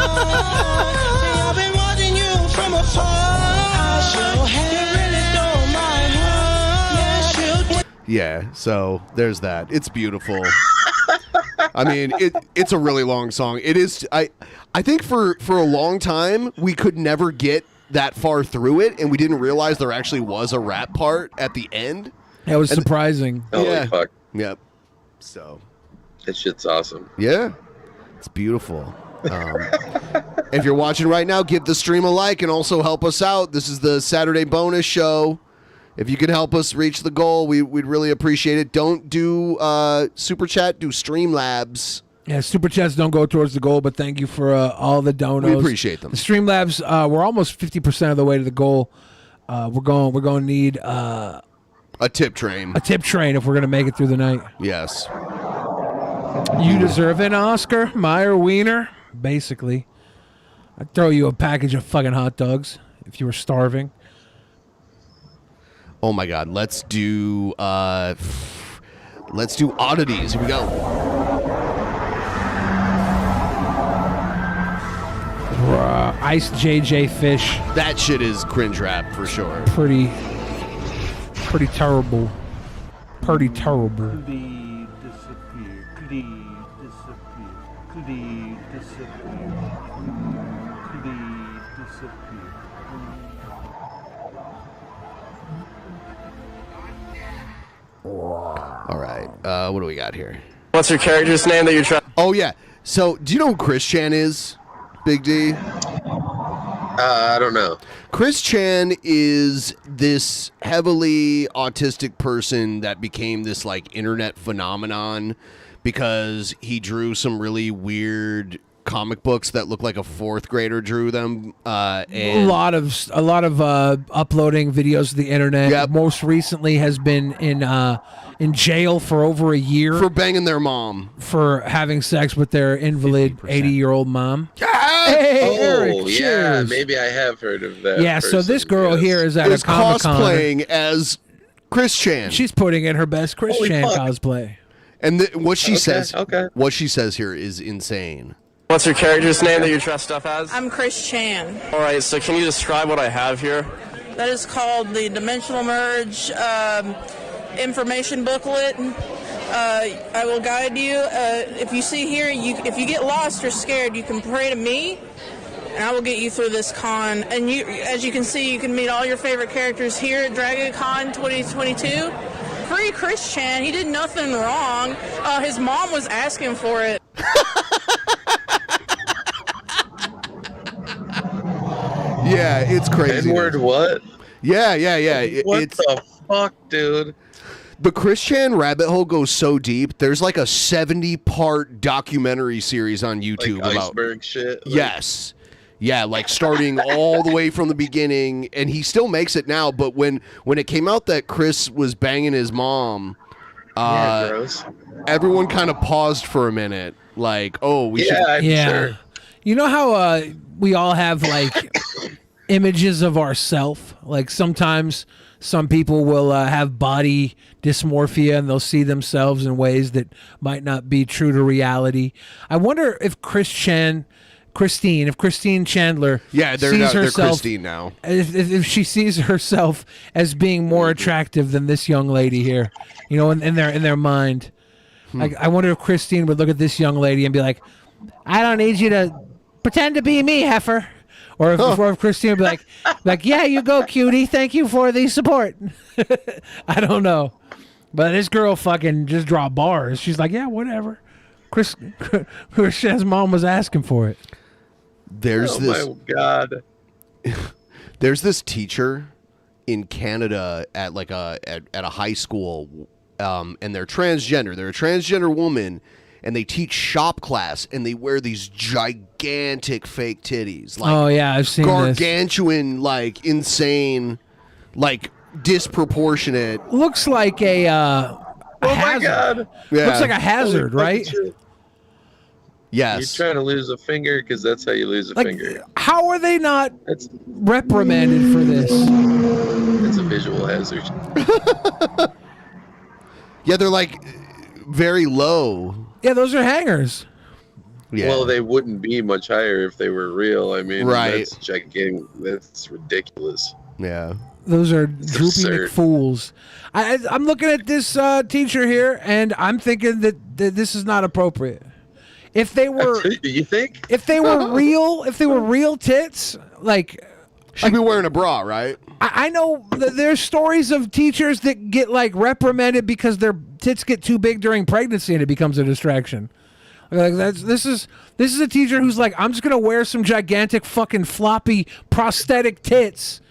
See, I've been watching you from afar. I sure have. You really stole my heart. Yes, you did. Yeah, so there's that. It's beautiful. I mean, it's a really long song. It is. I think for a long time we could never get that far through it, and we didn't realize there actually was a rap part at the end. That was surprising. Holy fuck. Yep. So that shit's awesome. Yeah, it's beautiful. If you're watching right now, give the stream a like and also help us out. This is the Saturday bonus show. If you can help us reach the goal, we'd really appreciate it. Don't do Super Chat, do Streamlabs. Yeah, Super Chats don't go towards the goal, but thank you for all the donos. We appreciate them. The Streamlabs, we're almost 50% of the way to the goal. We're going to need a tip train. A tip train if we're going to make it through the night. Yes. You deserve an Oscar, Meyer Wiener. Basically, I'd throw you a package of fucking hot dogs if you were starving. Oh my God, let's do oddities. Here we go. Iced JJ Fish. That shit is cringe rap for sure. Pretty terrible. Pretty terrible. Please disappear. Please disappear. Please disappear. Please disappear. All right, what do we got here? What's your character's name that you're trying? Oh yeah. So, do you know who Chris Chan is? Big D. I don't know. Chris Chan is this heavily autistic person that became this like internet phenomenon because he drew some really weird comic books that look like a fourth grader drew them. And a lot of uploading videos to the internet. Yep. Most recently has been in jail for over a year for banging their mom, for having sex with their invalid 80-year-old mom. Hey, Eric, yeah, cheers. maybe I have heard of that. Yeah, so this girl here is at is a Comic-Con. cosplaying as Chris Chan. She's putting in her best Chris Holy Chan fuck. cosplay. And what she says, okay. what she says here is insane. What's your character's name that you're dressed up as? I'm Chris Chan. All right, so can you describe what I have here? That is called the Dimensional Merge information booklet. I will guide you. If you see here, if you get lost or scared, you can pray to me, and I will get you through this con. And you, as you can see, you can meet all your favorite characters here at Dragon Con 2022. Free Chris Chan. He did nothing wrong. His mom was asking for it. Yeah, it's crazy. N-word what? Yeah. What It's the fuck, dude? the Chris Chan rabbit hole goes so deep. There's like a 70-part documentary series on YouTube Like about iceberg shit. Like, Yes. Yeah, like starting all the way from the beginning, and he still makes it now. But when it came out that Chris was banging his mom, gross. everyone kind of paused for a minute, like, "Oh, we should." Yeah. You know how we all have like images of ourself? Like sometimes some people will have body dysmorphia and they'll see themselves in ways that might not be true to reality. I wonder if Christine Chandler Yeah, they're sees not, they're herself, Christine now. if she sees herself as being more attractive than this young lady here, you know, in their mind. Like, I wonder if Christine would look at this young lady and be like, I don't need you to pretend to be me, heifer. Or if Christine would be like, yeah, you go, cutie. Thank you for the support. I don't know. But this girl fucking just draw bars. She's like, yeah, whatever. Chris's mom was asking for it. There's this. Oh my god. There's this teacher in Canada at like at a high school, and they're transgender. They're a transgender woman, and they teach shop class, and they wear these gigantic fake titties. Like Oh, yeah, I've seen this. gargantuan, like insane, like disproportionate. Looks like a hazard. God. Yeah. Looks like a hazard, Holy right? fucking shit. Yes. You're trying to lose a finger because that's how you lose a Like, finger. how are they not reprimanded for this? It's a visual hazard. Yeah, they're like very low. Yeah, those are hangers. Yeah. Well, they wouldn't be much higher if they were real. I mean, Right. that's gigantic. That's ridiculous. Yeah. Those are droopy absurd. McFools. I'm looking at this teacher here, and I'm thinking that this is not appropriate. If they were, you think? If they were real tits, like she'd be wearing a bra, right? I know there's stories of teachers that get like reprimanded because their tits get too big during pregnancy and it becomes a distraction. Like this is a teacher who's like, I'm just gonna wear some gigantic fucking floppy prosthetic tits.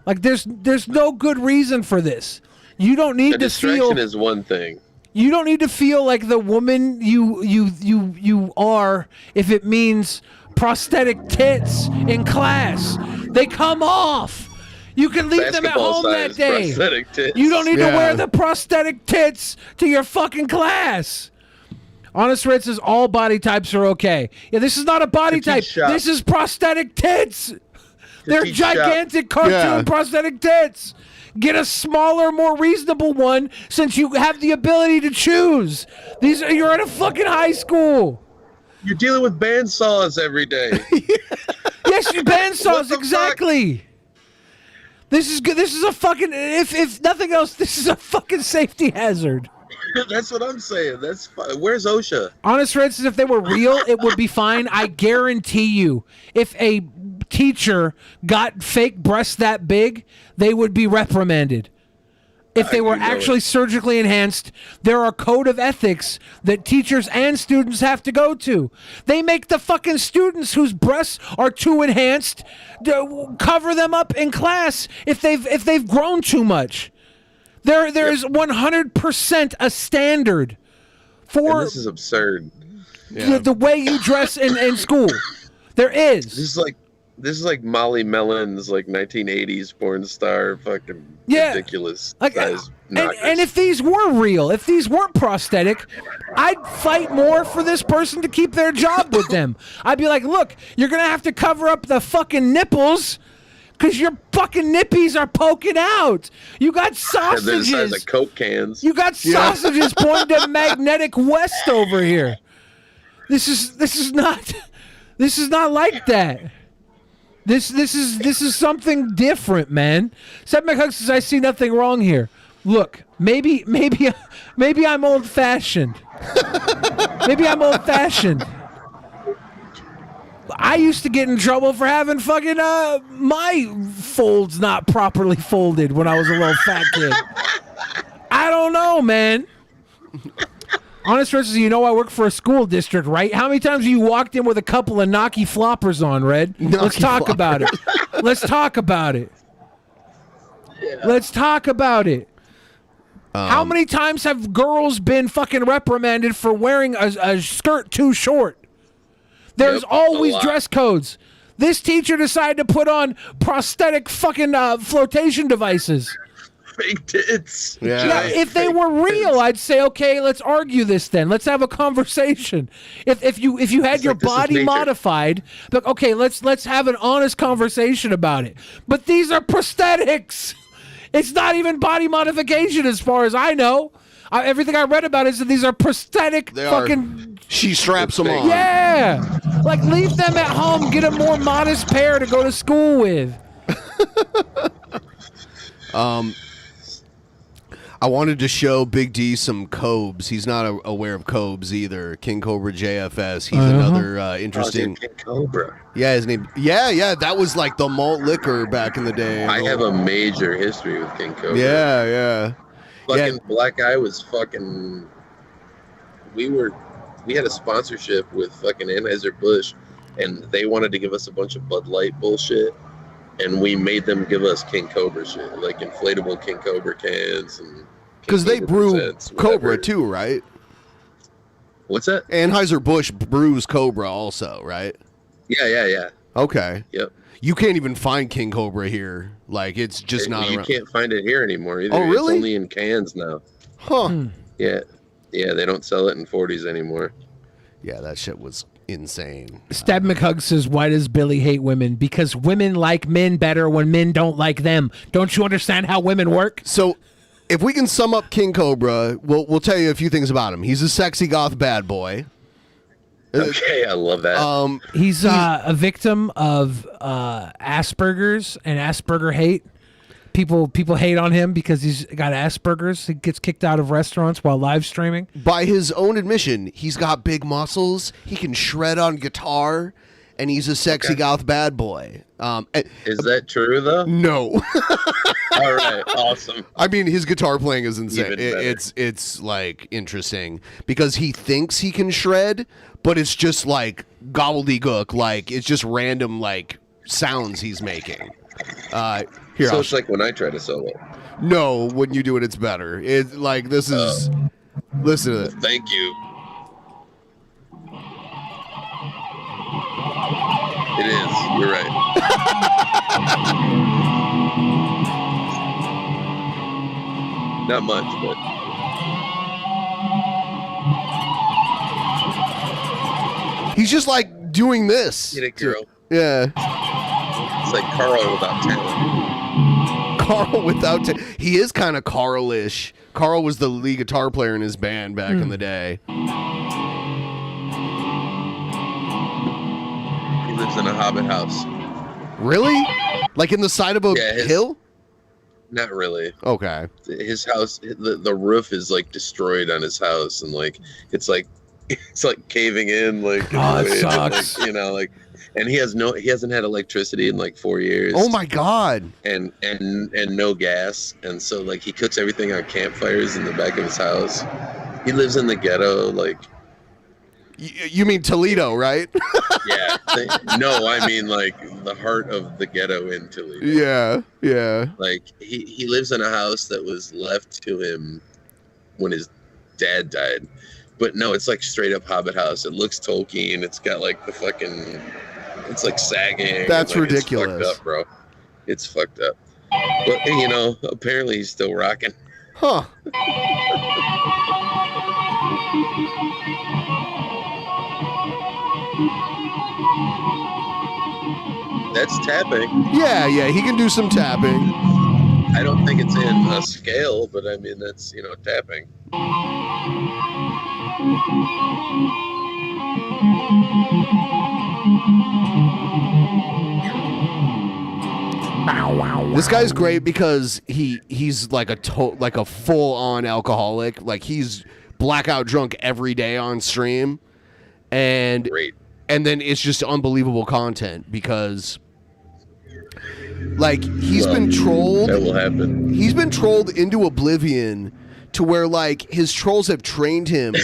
Like there's no good reason for this. You don't need A to distraction feel. is one thing. You don't need to feel like the woman you are if it means prosthetic tits in class. They come off. You can leave them at home that Basketball-sized day. prosthetic tits. You don't need to Yeah. wear the prosthetic tits to your fucking class. Honest Red says all body types are okay. Yeah, this is not a body type. shop. This is prosthetic tits. They're Petite shop. gigantic cartoon Yeah. prosthetic tits. Get a smaller, more reasonable one since you have the ability to choose. You're at a fucking high school. You're dealing with bandsaws every day. Yes, you bandsaws, exactly. This is good. This is a fucking, if nothing else, this is a fucking safety hazard. That's what I'm saying. That's fine. Where's OSHA? Honest Red says if they were real, it would be fine. I guarantee you, if a teacher got fake breasts that big, they would be reprimanded. If they were actually surgically enhanced, there are code of ethics that teachers and students have to go to. They make the fucking students whose breasts are too enhanced cover them up in class if they've grown too much. There is 100% a standard for And this is absurd. the way you dress in school. There is. This is like Molly Mellon's like 1980s porn star fucking Yeah. ridiculous Like, size and if these were real, if these weren't prosthetic, I'd fight more for this person to keep their job with them. I'd be like, look, you're going to have to cover up the fucking nipples because your fucking nippies are poking out. You got They're the size sausages. of Coke cans. You got sausages pointing to magnetic west over here. This is not like that. This is something different, man. Seth McHugg says I see nothing wrong here. Look, maybe I'm old fashioned. Maybe I'm old fashioned. I used to get in trouble for having fucking my folds not properly folded when I was a little fat kid. I don't know, man. Honest Red says, you know I work for a school district, right? How many times have you walked in with a couple of knocky floppers on, Red? Let's talk about it. Let's talk about it. Let's talk about it. How many times have girls been fucking reprimanded for wearing a skirt too short? There's always dress codes. This teacher decided to put on prosthetic fucking flotation devices. Fake tits. Yeah, if they were real, I'd say, okay, let's argue this then. Let's have a conversation. If you had your body modified, but okay, let's have an honest conversation about it. But these are prosthetics. It's not even body modification as far as I know. Everything I read about is that these are prosthetic fucking... She straps them on. Yeah. Like, leave them at home. Get a more modest pair to go to school with. I wanted to show Big D some Cobes. He's not aware of Cobes either. King Cobra JFS. He's another interesting. King Cobra. Yeah, his name. Yeah. That was like the malt liquor back in the day. I have a major history with King Cobra. Yeah. Fucking Black Eye was fucking. We had a sponsorship with fucking Anheuser-Busch and they wanted to give us a bunch of Bud Light bullshit, and we made them give us King Cobra shit, like inflatable King Cobra cans, and Because they brew Presents, Cobra too, right? What's that? Anheuser-Busch brews Cobra also, right? Yeah. Okay. Yep. You can't even find King Cobra here. Like, it's just not You around. can't find it here anymore either. Oh, really? It's only in cans now. Huh. Yeah. Yeah, they don't sell it in 40s anymore. Yeah, that shit was insane. Stab McHug says, why does Billy hate women? Because women like men better when men don't like them. Don't you understand how women work? So, if we can sum up King Cobra, we'll tell you a few things about him. He's a sexy goth bad boy. Okay, I love that. He's a victim of Asperger's and Asperger hate. People hate on him because he's got Asperger's. He gets kicked out of restaurants while live streaming. By his own admission, he's got big muscles. He can shred on guitar, and he's a sexy goth bad boy. Is that true though? No. All right, awesome. I mean, his guitar playing is insane. Even better. It's like interesting because he thinks he can shred, but it's just like gobbledygook. Like it's just random like sounds he's making. Here, So it's like when I try to solo. No, when you do it, it's better. It's like this is. Listen to it. Thank you. It is. You're right. Not much, but He's just like doing this. get it, girl. Yeah. It's like Carl without talent. Carl without he is kind of Carl-ish. Carl was the lead guitar player in his band back in the day. He lives in a hobbit house. Really? Like in the side of a hill? Not really. Okay. His house, the roof is like destroyed on his house, and like it's like caving in, like Oh, it and, sucks. like, and he hasn't had electricity in like 4 years. Oh my god. And no gas, and so like he cooks everything on campfires in the back of his house. He lives in the ghetto, like. You mean Toledo, right? Yeah. No, I mean like the heart of the ghetto in Toledo. Yeah. Like he lives in a house that was left to him when his dad died. But no, it's like straight up Hobbit house. It looks Tolkien. It's got like the fucking, it's like sagging. That's like, ridiculous. It's fucked up, bro. It's fucked up. But apparently he's still rocking. Huh. That's tapping. Yeah, he can do some tapping. I don't think it's in a scale, but I mean that's tapping. This guy's great because he's like a full on alcoholic. Like he's blackout drunk every day on stream, and then it's just unbelievable content because like he's been trolled. That will happen. He's been trolled into oblivion to where like his trolls have trained him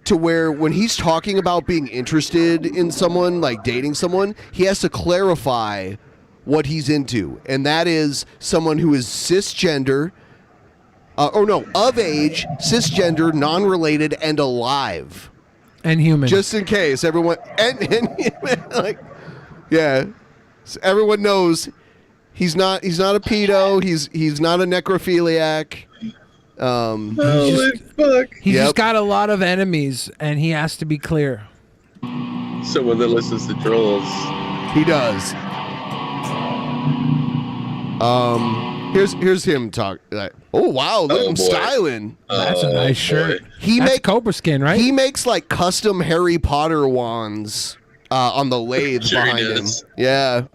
to where when he's talking about being interested in someone, like dating someone, he has to clarify what he's into, and that is someone who is cisgender, of age, cisgender, non-related, and alive, and human. Just in case everyone like, yeah, so everyone knows he's not a pedo. He's not a necrophiliac. He's just got a lot of enemies, and he has to be clear. Someone that listens to trolls. He does. Here's him talk. Like, oh wow, look at him styling. That's a nice shirt. He That's make Cobra skin, right? He makes like custom Harry Potter wands on the lathe Sure he behind him. does. Yeah.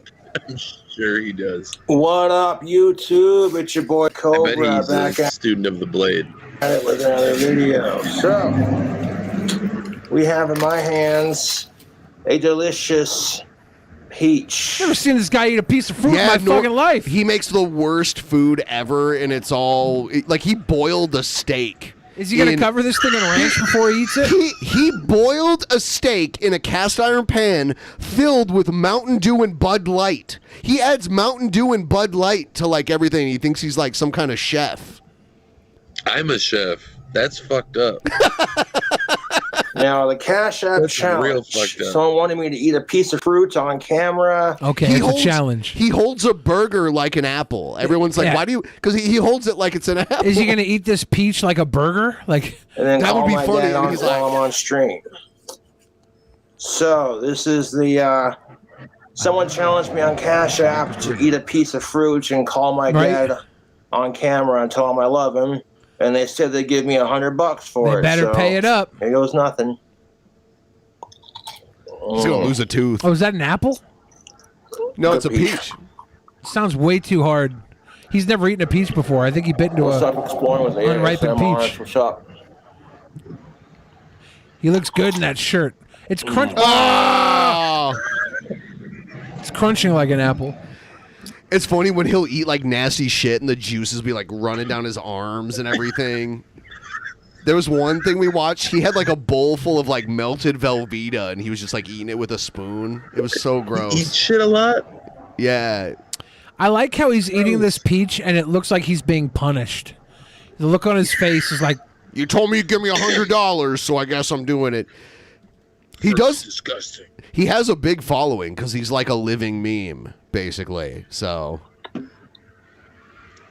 I'm sure he does. What up, YouTube? It's your boy I bet Cobra he's back a at student of the blade. it with another video. So, we have in my hands a delicious peach. Never seen this guy eat a piece of fruit in my fucking life. He makes the worst food ever, and it's all like he boiled a steak Is he gonna cover this thing in ranch before he eats it? He boiled a steak in a cast iron pan filled with Mountain Dew and Bud Light. He adds Mountain Dew and Bud Light to like everything. He thinks he's like some kind of chef. I'm a chef. That's fucked up. Now the Cash App That's real challenge. fucked up. Someone wanted me to eat a piece of fruit on camera. Okay, He it's holds- a challenge. He holds a burger like an apple. Everyone's like, Yeah. why do you? Because he holds it like it's an apple. Is he gonna eat this peach like a burger? Like And then That would call be my funny, dad and on, he's while I'm on stream. So this is the someone challenged me on Cash App to eat a piece of fruit and call my Right. dad on camera and tell him I love him. And they said they'd give me $100 for They it. better so pay it up. Here goes nothing. He's gonna lose a tooth. Oh, is that an apple? No, it's a peach. Sounds way too hard. He's never eaten a peach before. I think he bit into What's a up, exploring with the unripened ASMR? peach. What's up? He looks good in that shirt. It's crunch. Oh! It's crunching like an apple. It's funny when he'll eat like nasty shit and the juices be like running down his arms and everything. There was one thing we watched. He had like a bowl full of like melted Velveeta and he was just like eating it with a spoon. It was so gross. Eat shit a lot. Yeah. I like how he's eating this peach and it looks like he's being punished. The look on his face is like, You told me you'd give me $100, so I guess I'm doing it. He does. Disgusting. He has a big following because he's like a living meme, basically. So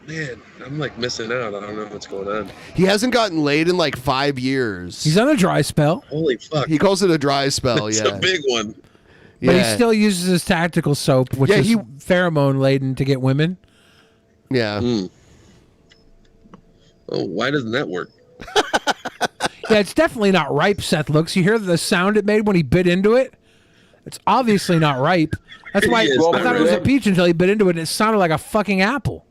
Man, I'm like missing out. I don't know what's going on. he hasn't gotten laid in like 5 years. he's on a dry spell, Holy fuck. He calls it a dry spell. It's Yeah. a big one. but he Yeah. still uses his tactical soap, which Yeah, is he- pheromone laden to get women. Yeah. Oh, why doesn't that work? Yeah, it's definitely not ripe, Seth looks. You hear the sound it made when he bit into it? It's obviously not ripe. That's why Yeah, it's I not thought it was a ripe. peach until he bit into it and it sounded like a fucking apple.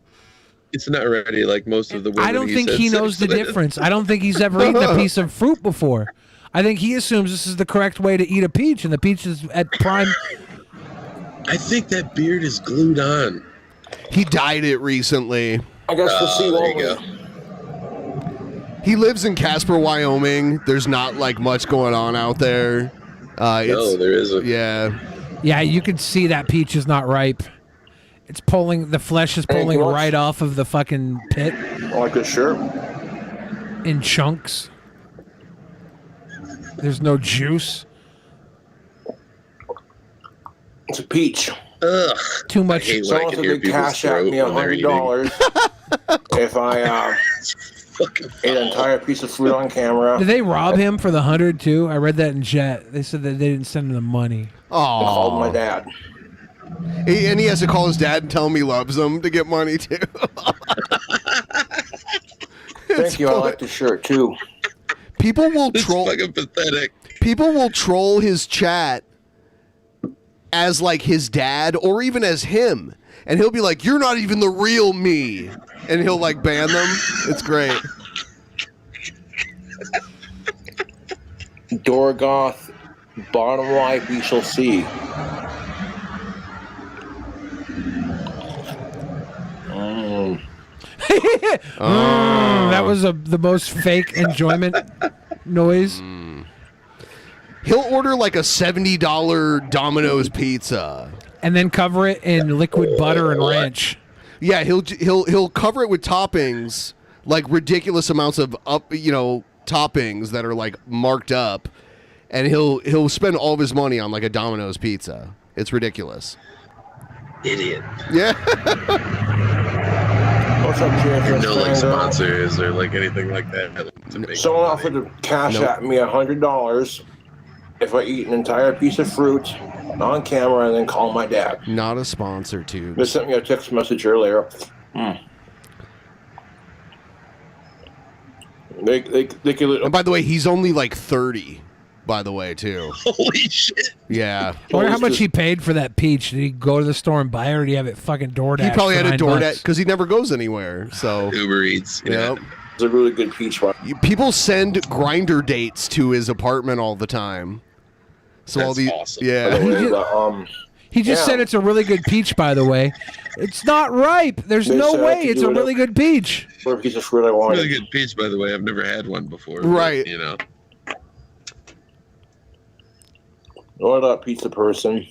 It's not ready like most of the women I don't think said he knows the sex with. difference. I don't think he's ever eaten a piece of fruit before. I think he assumes this is the correct way to eat a peach, and the peach is at prime. I think that beard is glued on. He dyed it recently. I guess we'll see There what you go. He lives in Casper, Wyoming. There's not like much going on out there. No, there isn't. Yeah. Yeah, you can see that peach is not ripe. It's pulling, the flesh is pulling Anything else? right off of the fucking pit I like this shirt. in chunks. There's no juice. It's a peach. Ugh. Too much. hate when I Someone can said hear they people's cash out throat me when they're eating. $100 if I ate an entire piece of fruit on camera. Did they rob him for the 100 too? I read that in Jet. They said that they didn't send him the money. I called my Oh. dad. And he has to call his dad and tell him he loves him to get money too. Thank you. I like the shirt too. People will It's troll. fucking pathetic. People will troll his chat as like his dad or even as him, and he'll be like, "You're not even the real me," and he'll like ban them. It's great. Dorgoth, bottom right, we shall see. That was the most fake enjoyment noise. He'll order like a $70 Domino's pizza. And then cover it in liquid butter and ranch. Yeah, he'll cover it with toppings, like ridiculous amounts of toppings that are like marked up, and he'll spend all of his money on like a Domino's pizza. It's ridiculous. Idiot. Yeah. What's up, Jared? No like sponsors or like anything like that to make Someone offered to cash Nope. at me $100 if I eat an entire piece of fruit on camera and then call my dad. Not a sponsor, too. They sent me a text message earlier. They could. And by the way, he's only like 30. By the way, too. Holy shit. Yeah. I wonder how much he paid for that peach. Did he go to the store and buy it, or did he have it fucking DoorDash? He probably for had a $9? DoorDash because he never goes anywhere. So Uber Eats. Yep. It's a really good peach one. People send grinder dates to his apartment all the time. So all That's these, awesome. yeah. He just Yeah. said it's a really good peach, by the way. It's not ripe. There's They no said I way could it's do a whatever- really good peach. Whatever piece of fruit I wanted. Really good peach, by the way. I've never had one before. Right. But, you know. What up, pizza person?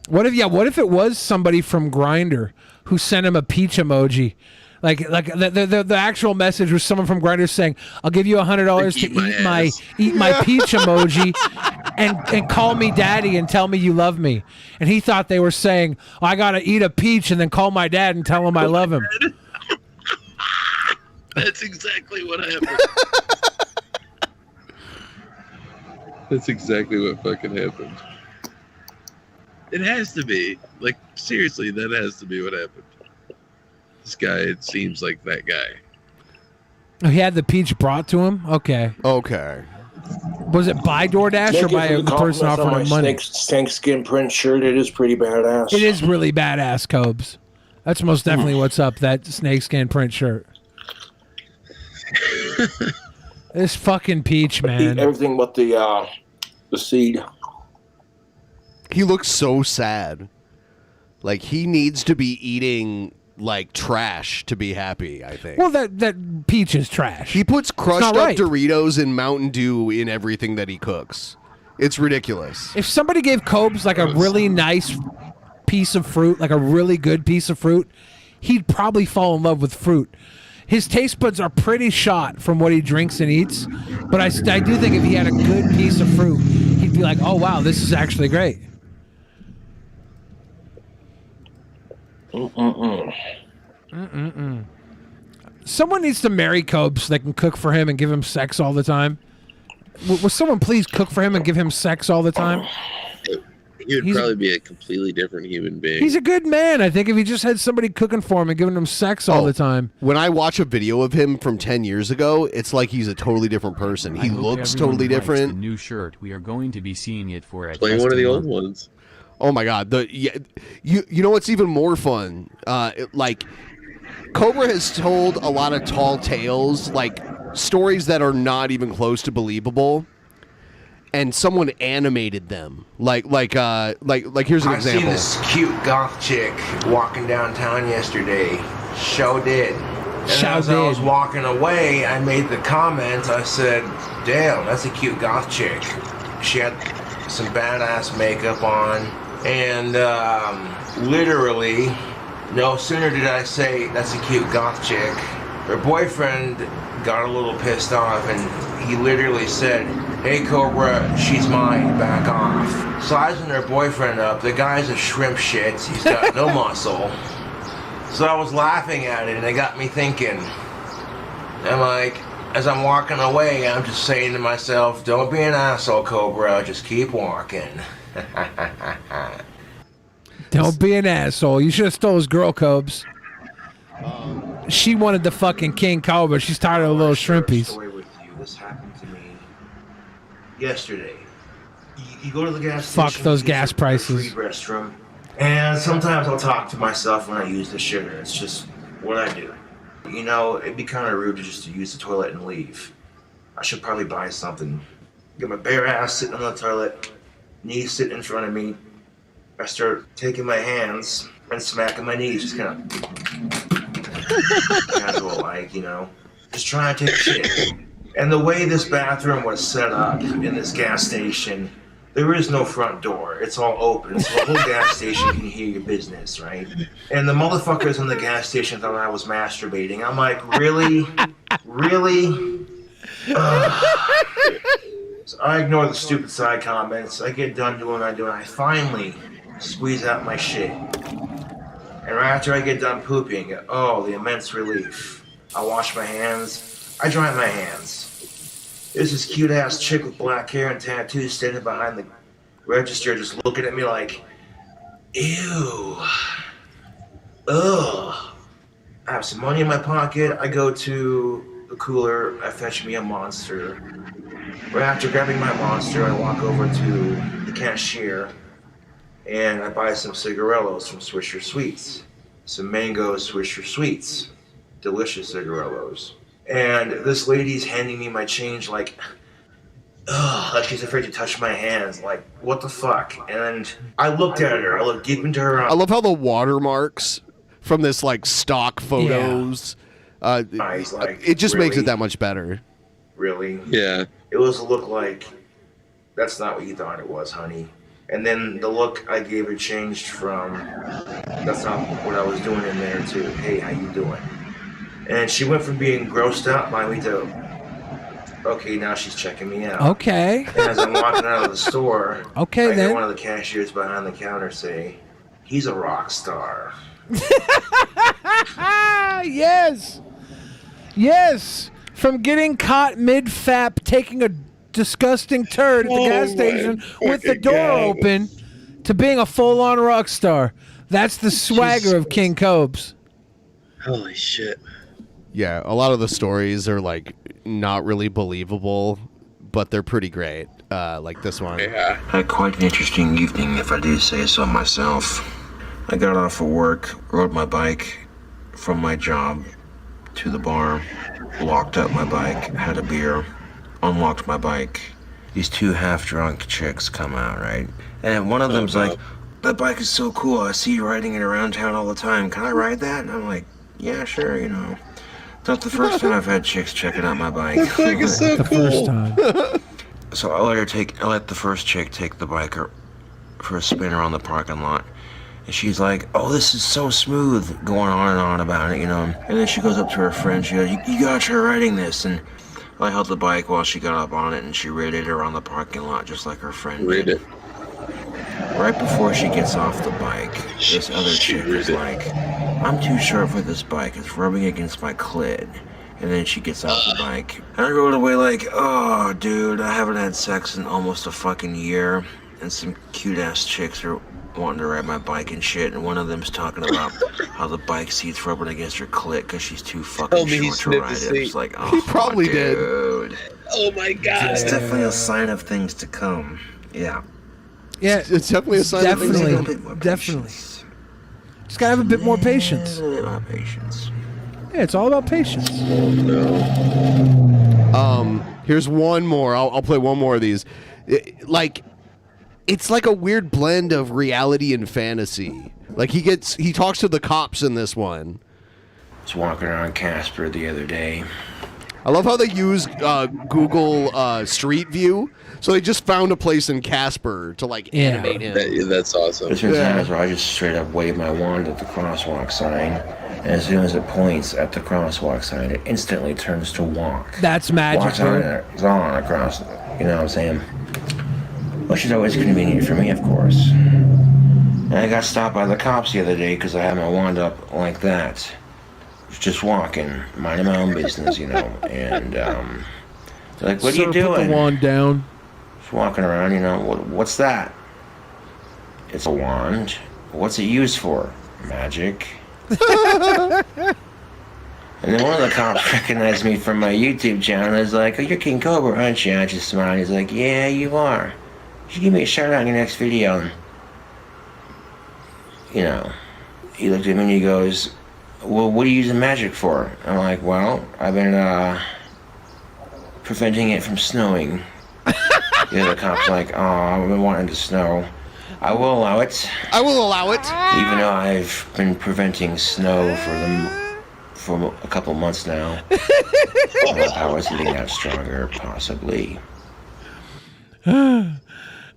What if it was somebody from Grindr who sent him a peach emoji? Like the actual message was someone from Grindr saying, "I'll give you $100 to eat my peach emoji, and call me daddy and tell me you love me." And he thought they were saying, "I gotta eat a peach and then call my dad and tell him I love him." That's exactly what happened. That's exactly what fucking happened. It has to be. Like, seriously, that has to be what happened. This guy, it seems like that guy. He had the peach brought to him. Okay. Was it by DoorDash or by a person offering him money? Snakeskin print shirt. It is pretty badass. It is really badass, Cobes. That's most definitely what's up. That snakeskin print shirt. This fucking peach, man. Everything but the seed. He looks so sad. Like he needs to be eating like trash to be happy, I think. Well, that peach is trash. He puts crushed not up right. Doritos and Mountain Dew in everything that he cooks. It's ridiculous. If somebody gave Cobes like a really nice piece of fruit, like a really good piece of fruit, he'd probably fall in love with fruit. His taste buds are pretty shot from what he drinks and eats, but I do think if he had a good piece of fruit, he'd be like, "Oh wow, this is actually great." Someone needs to marry Cobes so they can cook for him and give him sex all the time. Will someone please cook for him and give him sex all the time? He would probably be a completely different human being. He's a good man. I think if he just had somebody cooking for him and giving him sex all the time. When I watch a video of him from 10 years ago, it's like he's a totally different person. He I hope looks everyone totally likes different. The new shirt. We are going to be seeing it for at Play least one of a the old month. ones. Oh my god! You know what's even more fun? Like Cobra has told a lot of tall tales, like stories that are not even close to believable, and someone animated them. Like here's an I example. seen this cute goth chick walking downtown yesterday. Show did. And as I was walking away, I made the comment. I said, "Damn, that's a cute goth chick." She had some badass makeup on, and literally, no sooner did I say that's a cute goth chick, her boyfriend got a little pissed off, and he literally said, "Hey Cobra, she's mine, back off." Sizing her boyfriend up, the guy's a shrimp shit, he's got no muscle. So I was laughing at it, and it got me thinking. I'm like, as I'm walking away, I'm just saying to myself, don't be an asshole, Cobra, just keep walking. Don't be an asshole. You should have stole his girl, Cobes. She wanted the fucking King Cobra. She's tired of the little shrimpies. Story with you. This happened to me yesterday. You go to the gas station. Fuck those use gas the prices. free restroom, and sometimes I'll talk to myself when I use the shitter. It's just what I do. You know, it'd be kind of rude to use the toilet and leave. I should probably buy something. Get my bare ass sitting on the toilet, knees sitting in front of me. I start taking my hands and smacking my knees, just kind of casual like, you know, just trying to take a shit. And the way this bathroom was set up in this gas station, there is no front door. It's all open, so the whole gas station can hear your business, right? And the motherfuckers in the gas station thought I was masturbating. I'm like, really? Really? So I ignore the stupid side comments. I get done doing what I do, and I finally squeeze out my shit. And right after I get done pooping, oh, the immense relief. I wash my hands. I dry my hands. There's this cute-ass chick with black hair and tattoos standing behind the register just looking at me like, ew. Ugh. I have some money in my pocket. I go to the cooler. I fetch me a Monster. Right after grabbing my Monster, I walk over to the cashier and I buy some cigarellos from Swisher Sweets. Some mango Swisher Sweets. Delicious cigarellos. And this lady's handing me my change like, ugh, like she's afraid to touch my hands. Like, what the fuck? And I looked at her. I looked deep into her eyes. I love how the watermarks from this like stock photos. Like, it just makes it really? that much better. Really? Yeah. It was a look like, that's not what you thought it was, honey. And then the look I gave her changed from, that's not what I was doing in there, to, hey, how you doing? And she went from being grossed out by me to, okay, now she's checking me out. Okay. And as I'm walking out of the store, Okay, I hear then. one of the cashiers behind the counter say, he's a rock star. Yes. Yes. From getting caught mid-fap taking a disgusting turd at the gas station with the door open to being a full-on rock star. That's the swagger of King Cobes. Holy shit. Yeah, a lot of the stories are like not really believable, but they're pretty great. Like this one. Had quite an interesting evening, if I do say so myself. I got off of work, rode my bike from my job to the bar, locked up my bike, had a beer, unlocked my bike. These two half-drunk chicks come out, right? And one of them's like, that bike is so cool. I see you riding it around town all the time. Can I ride that? And I'm like, yeah, sure, you know. It's not the first time I've had chicks checking out my bike. That bike is so cool. First time. So I let the first chick take the bike for a spin around the parking lot. And she's like, oh, this is so smooth, going on and on about it, you know. And then she goes up to her friend, she goes, you gotta try riding this. And I held the bike while she got up on it, and she raided it around the parking lot just like her friend did. Right before she gets off the bike, this other chick is like, I'm too short for this bike, it's rubbing against my clit. And then she gets off the bike. And I rode away like, oh, dude, I haven't had sex in almost a fucking year. And some cute-ass chicks are wanting to ride my bike and shit, and one of them's talking about how the bike seat's rubbing against her clit because she's too fucking short to ride it. It's like, oh, He probably did. dude. Oh my god. It's definitely a sign of things to come. Yeah. Yeah, it's definitely a sign of things to definitely, come. definitely. Just gotta have a bit more patience. Patience. Yeah, it's all about patience. Here's one more. I'll play one more of these. It's like a weird blend of reality and fantasy. Like he talks to the cops in this one. I was walking around Casper the other day. I love how they use Google Street View. So they just found a place in Casper to like animate him. That's awesome. There's been times where I just straight up wave my wand at the crosswalk sign, and as soon as it points at the crosswalk sign, it instantly turns to walk. That's magic, Walks on across. You know what I'm saying? Which is always convenient for me, of course. And I got stopped by the cops the other day because I had my wand up like that. Just walking, minding my own business, you know. And they're like, what are you doing? Put the wand down. Just walking around, you know. What's that? It's a wand. What's it used for? Magic. And then one of the cops recognized me from my YouTube channel and was like, oh, you're King Cobra, aren't you? I just smiled. He's like, yeah, you are. You should give me a shout out in your next video. And, you know, he looked at me and he goes, well, what are you using magic for? I'm like, well, I've been preventing it from snowing. The other cop's like, oh, I've been wanting to snow. I will allow it. I will allow it. Even though I've been preventing snow for a couple months now. My power's getting out stronger, possibly.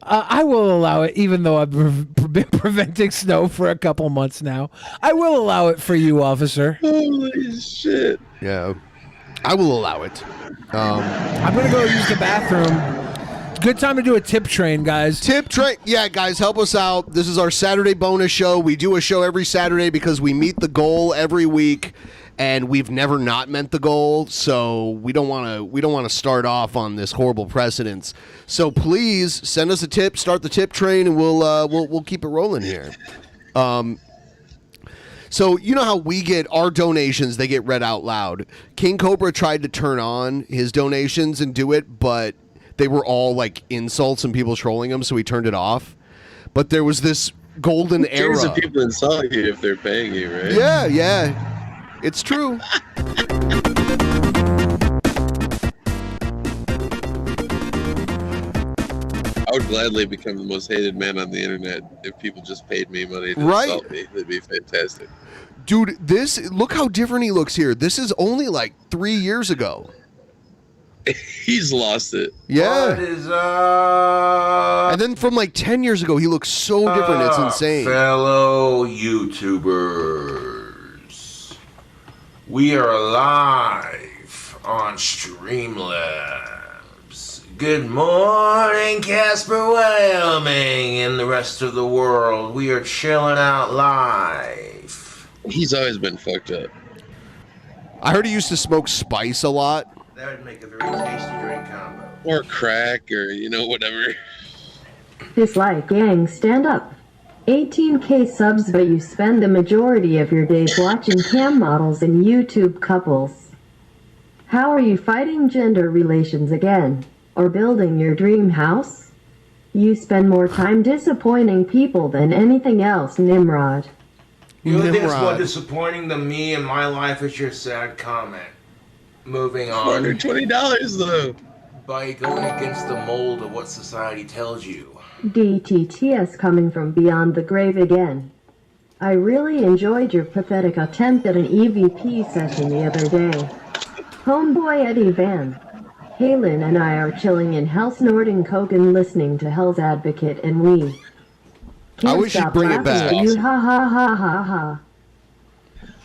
I will allow it, even though I've been preventing snow for a couple months now. I will allow it for you, officer. Holy shit. Yeah, I will allow it. I'm going to go use the bathroom. Good time to do a tip train, guys. Tip train. Yeah, guys, help us out. This is our Saturday bonus show. We do a show every Saturday because we meet the goal every week. And we've never not met the goal, so we don't want to start off on this horrible precedence. So please send us a tip, start the tip train, and we'll keep it rolling here. So you know how we get our donations, they get read out loud. King Cobra tried to turn on his donations and do it, but they were all like insults and people trolling him, so he turned it off. But there was this golden Who cares era. if people insult you if they're paying you, right? Yeah. It's true. I would gladly become the most hated man on the internet if people just paid me money to Right. insult me. That'd be fantastic. Dude, look how different he looks here. This is only like 3 years ago. He's lost it. Yeah. What is up? And then from like 10 years ago, he looks so different. It's insane. Fellow YouTubers, we are live on Streamlabs. Good morning, Casper, Wyoming, and the rest of the world. We are chilling out live. He's always been fucked up. I heard he used to smoke spice a lot. That would make a very tasty drink combo. Or crack, or, whatever. Dislike gang, stand up. 18K subs, but you spend the majority of your days watching cam models and YouTube couples. How are you fighting gender relations again? Or building your dream house? You spend more time disappointing people than anything else, Nimrod. The only thing that's more disappointing than me in my life is your sad comment. Moving on. $120 though. By going against the mold of what society tells you. DTTS coming from beyond the grave again. I really enjoyed your pathetic attempt at an EVP session the other day. Homeboy Eddie Van Halen and I are chilling in Hell snorting coke and listening to Hell's Advocate, and we can't I wish you'd stop bring it laughing back. at you, ha ha ha ha ha.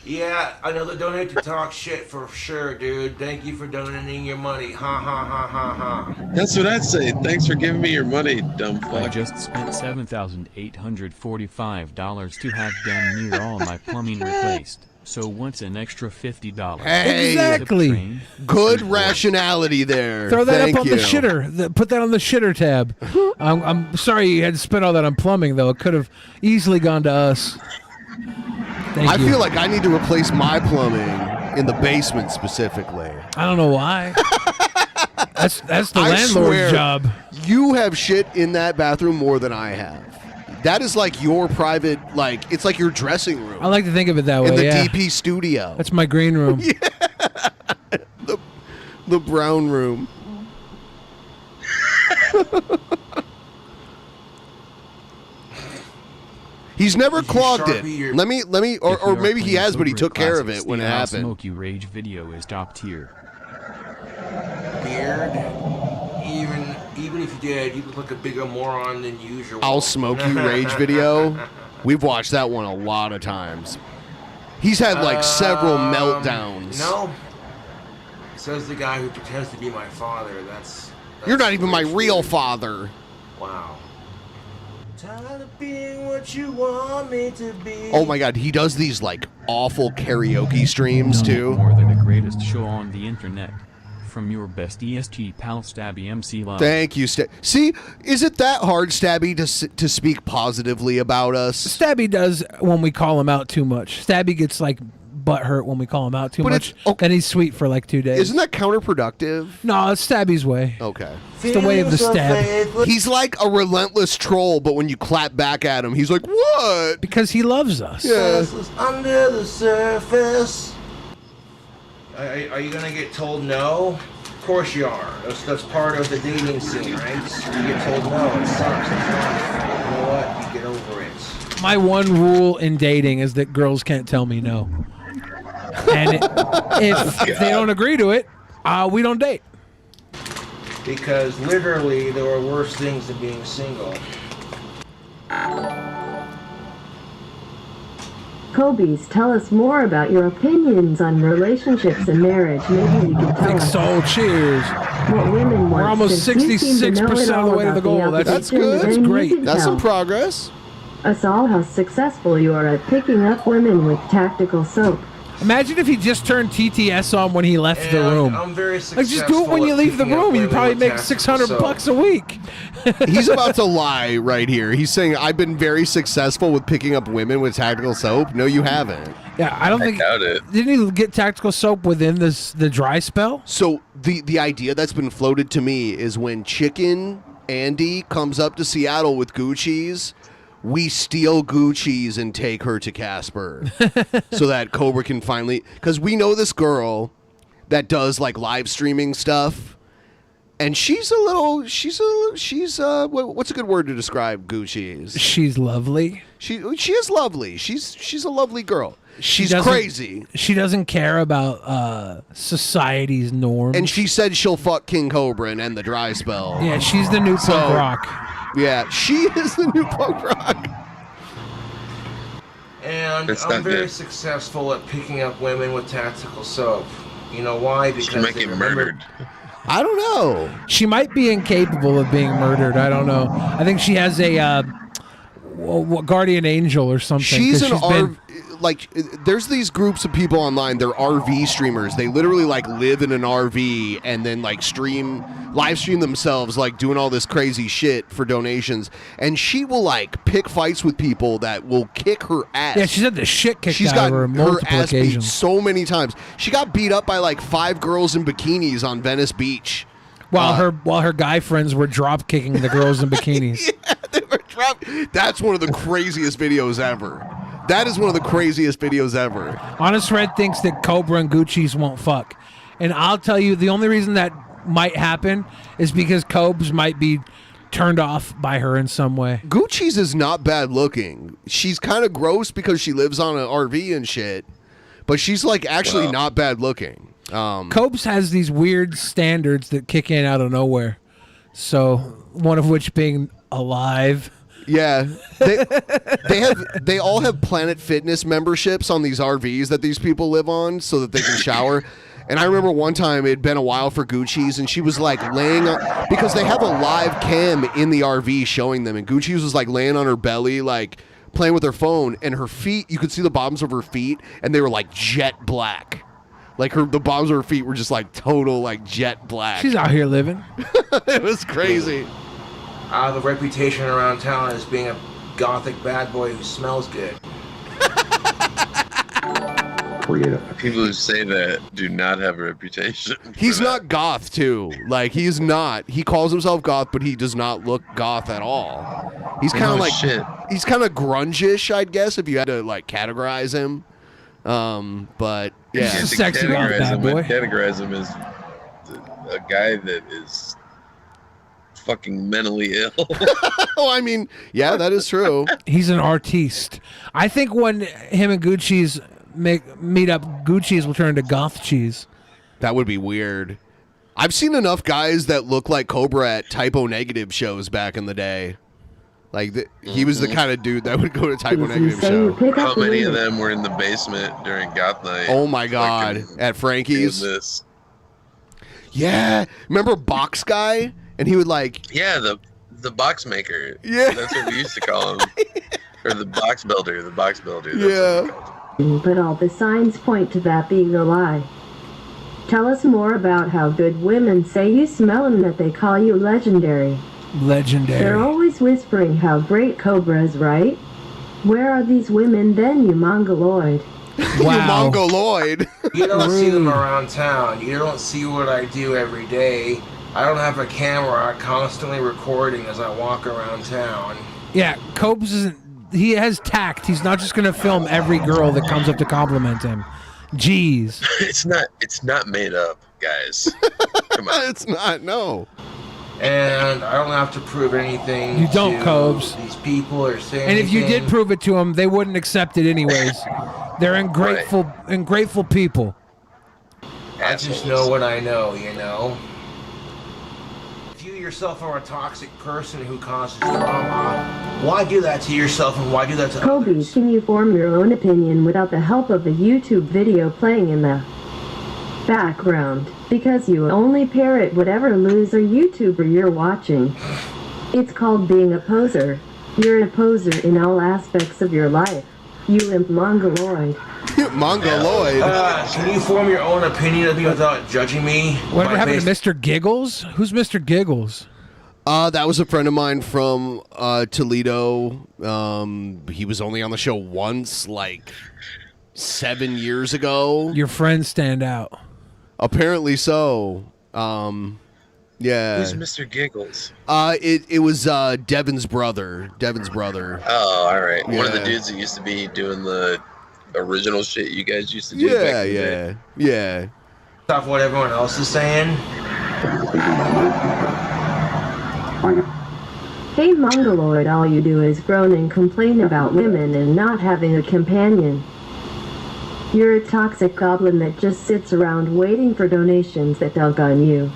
Yeah, another donate to talk shit for sure, dude. Thank you for donating your money. Ha ha ha ha ha. That's what I'd say. Thanks for giving me your money, dumb fuck. I just spent $7,845 to have damn near all my plumbing replaced. So what's an extra $50? Hey, Exactly. Good rationality there. Throw that Thank up on you. the shitter. Put that on the shitter tab. I'm sorry you had to spend all that on plumbing, though. It could have easily gone to us. I feel like I need to replace my plumbing in the basement specifically. I don't know why. That's the I landlord's swear, job. You have shit in that bathroom more than I have. That is like your private, it's like your dressing room. I like to think of it that way. In the yeah. DP studio. That's my green room. The brown room. He's never clogged it. Let me, or maybe he has, but he took care of it when it happened. Smoke You Rage video is top tier. Beard. Even if you did, you look like a bigger moron than usual. I'll Smoke You Rage video. We've watched that one a lot of times. He's had several meltdowns. No. Says the guy who pretends to be my father. That's You're not even my real father. wow. Tired of being what you want me to be. Oh my god, he does these awful karaoke streams too. More than the greatest show on the internet. From your best EST pal Stabby MC Love. Thank you, See, is it that hard, Stabby, to speak positively about us? Stabby does when we call him out too much. Stabby gets butthurt when we call him out too much. Then he's sweet for 2 days. Isn't that counterproductive? No, it's Stabby's way. Okay. It's the way of the stab. He's like a relentless troll, but when you clap back at him, he's like, what? Because he loves us. Yeah. Under the surface. Are you gonna get told no? Of course you are. That's part of the dating scene, right? You get told no, it sucks. It's life. You know what? You get over it. My one rule in dating is that girls can't tell me no. And if they don't agree to it, we don't date. Because literally, there are worse things than being single. Kobe's, tell us more about your opinions on relationships and marriage. Maybe you can tell Big us soul, cheers. what women want. We're almost since you seem to know it 66% of all the way to about the goal. opposite That's gender, good. That's then you great. can That's some tell progress. us all how successful you are at picking up women with tactical soap. Imagine if he just turned TTS on when he left the room. I'm very successful. Just do it when you leave the at room. You picking up probably women make with $600 a week. He's about to lie right here. He's saying, I've been very successful with picking up women with tactical soap. No, you haven't. Yeah, I don't think. doubt it. Didn't he get tactical soap within the dry spell? So the idea that's been floated to me is when Chicken Andy comes up to Seattle with Gucci's, we steal Gucci's and take her to Casper so that Cobra can finally, because we know this girl that does live streaming stuff, And she's what's a good word to describe Gucci? She's lovely. She is lovely. She's a lovely girl. She's doesn't- crazy. She doesn't care about society's norms. And she said she'll fuck King Cobra and end the dry spell. Yeah, she's the new punk rock. Yeah, she is the new punk rock. And It's I'm not very good. successful at picking up women with tactical soap. You know why? Because She might they get remember- murdered. I don't know. She might be incapable of being murdered. I don't know. I think she has a guardian angel or something. She's 'cause an been- like there's these groups of people online, they're RV streamers. They literally like live in an RV and then like live stream themselves like doing all this crazy shit for donations. And she will like pick fights with people that will kick her ass. Yeah, she's had the shit kicked She's out got of her her on multiple ass beat occasions. so many times. She got beat up by like 5 girls in bikinis on Venice Beach. While her guy friends were drop kicking the girls in bikinis. That's one of the craziest videos ever. That is one of the craziest videos ever. Honest Red thinks that Cobra and Gucci's won't fuck. And I'll tell you, the only reason that might happen is because Cobes might be turned off by her in some way. Gucci's is not bad looking. She's kind of gross because she lives on an RV and shit. But she's like actually not bad looking. Cobes has these weird standards that kick in out of nowhere. So one of which being alive. Yeah, they all have Planet Fitness memberships on these RVs that these people live on so that they can shower. And I remember one time it had been a while for Gucci's, and she was like laying on, because they have a live cam in the RV showing them, and Gucci's was like laying on her belly, like playing with her phone, and her feet, you could see the bottoms of her feet, and they were like jet black. Like the bottoms of her feet were just like total like jet black. She's out here living. It was crazy. I have a reputation around town as being a gothic bad boy who smells good. People who say that do not have a reputation. He's not goth too. Like he's not. He calls himself goth, but he does not look goth at all. He's kind of Oh, like shit. he's kind of grunge-ish, I'd guess, if you had to like categorize him. But yeah, You have to categorize him as a guy that is fucking mentally ill. Oh, I mean, yeah, that is true. He's an artiste. I think when him and Gucci's meet up, Gucci's will turn into goth cheese. That would be weird. I've seen enough guys that look like Cobra at Typo Negative shows back in the day. Like he was the kind of dude that would go to Typo Negative show. How many of them were in the basement during goth night? Oh my god, at Frankie's. Yeah, remember Box Guy? And he would like, yeah, the box maker. Yeah, that's what we used to call him, or the box builder. The box builder. But all the signs point to that being a lie. Tell us more about how good women say you smell and that they call you legendary. They're Legendary. always whispering how great Cobra is, right? Where are these women then, you mongoloid? You mongoloid. You don't see them around town. You don't see what I do every day. I don't have a camera constantly recording as I walk around town. Yeah, Cobes isn't. He has tact. He's not just gonna film every girl that comes up to compliment him. Jeez. It's not made up, guys. Come on. It's not. No. And I don't have to prove anything. You don't, to Cobes. These people or say And if you anything. did prove it to them, they wouldn't accept it anyways. They're ungrateful people. I just know what I know, you know. If you yourself are a toxic person who causes drama, why do that to yourself and why do that to others? Kobe, can you form your own opinion without the help of a YouTube video playing in the background? Because you only parrot whatever loser YouTuber you're watching. It's called being a poser. You're a poser in all aspects of your life. You imp mongoloid. Mongoloid? Can you form your own opinion of me without judging me? Whatever happened to Mr. Giggles? Who's Mr. Giggles? That was a friend of mine from Toledo. He was only on the show once, like 7 years ago. Your friends stand out. Apparently so. Yeah. Who's Mr. Giggles? It was Devin's brother. Oh, all right. One of the Yeah. dudes that used to be doing the original shit you guys used to do. Yeah, back in the day. yeah. Stop what everyone else is saying. Hey Mongoloid, all you do is groan and complain about women and not having a companion. You're a toxic goblin that just sits around waiting for donations that dug on you.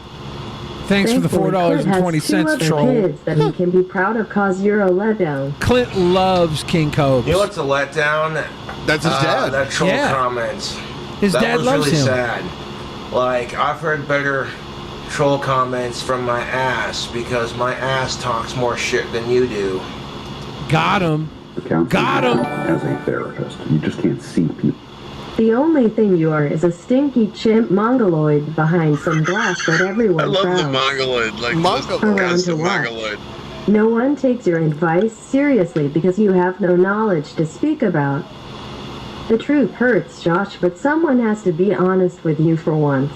Thanks for the $4.20, Clint has 2 troll. other kids that he can be proud of cause you're a letdown. Clint loves King Cobes. You know what's a letdown? That's his dad. That troll Yeah. comment. His that dad was loves really him. sad. Like, I've heard better troll comments from my ass because my ass talks more shit than you do. Got him. Got him. As a therapist, you just can't see people. The only thing you are is a stinky chimp mongoloid behind some glass that everyone I love the frowns. mongoloid, like just Around constant to what? mongoloid. No one takes your advice seriously because you have no knowledge to speak about. The truth hurts, Josh, but someone has to be honest with you for once.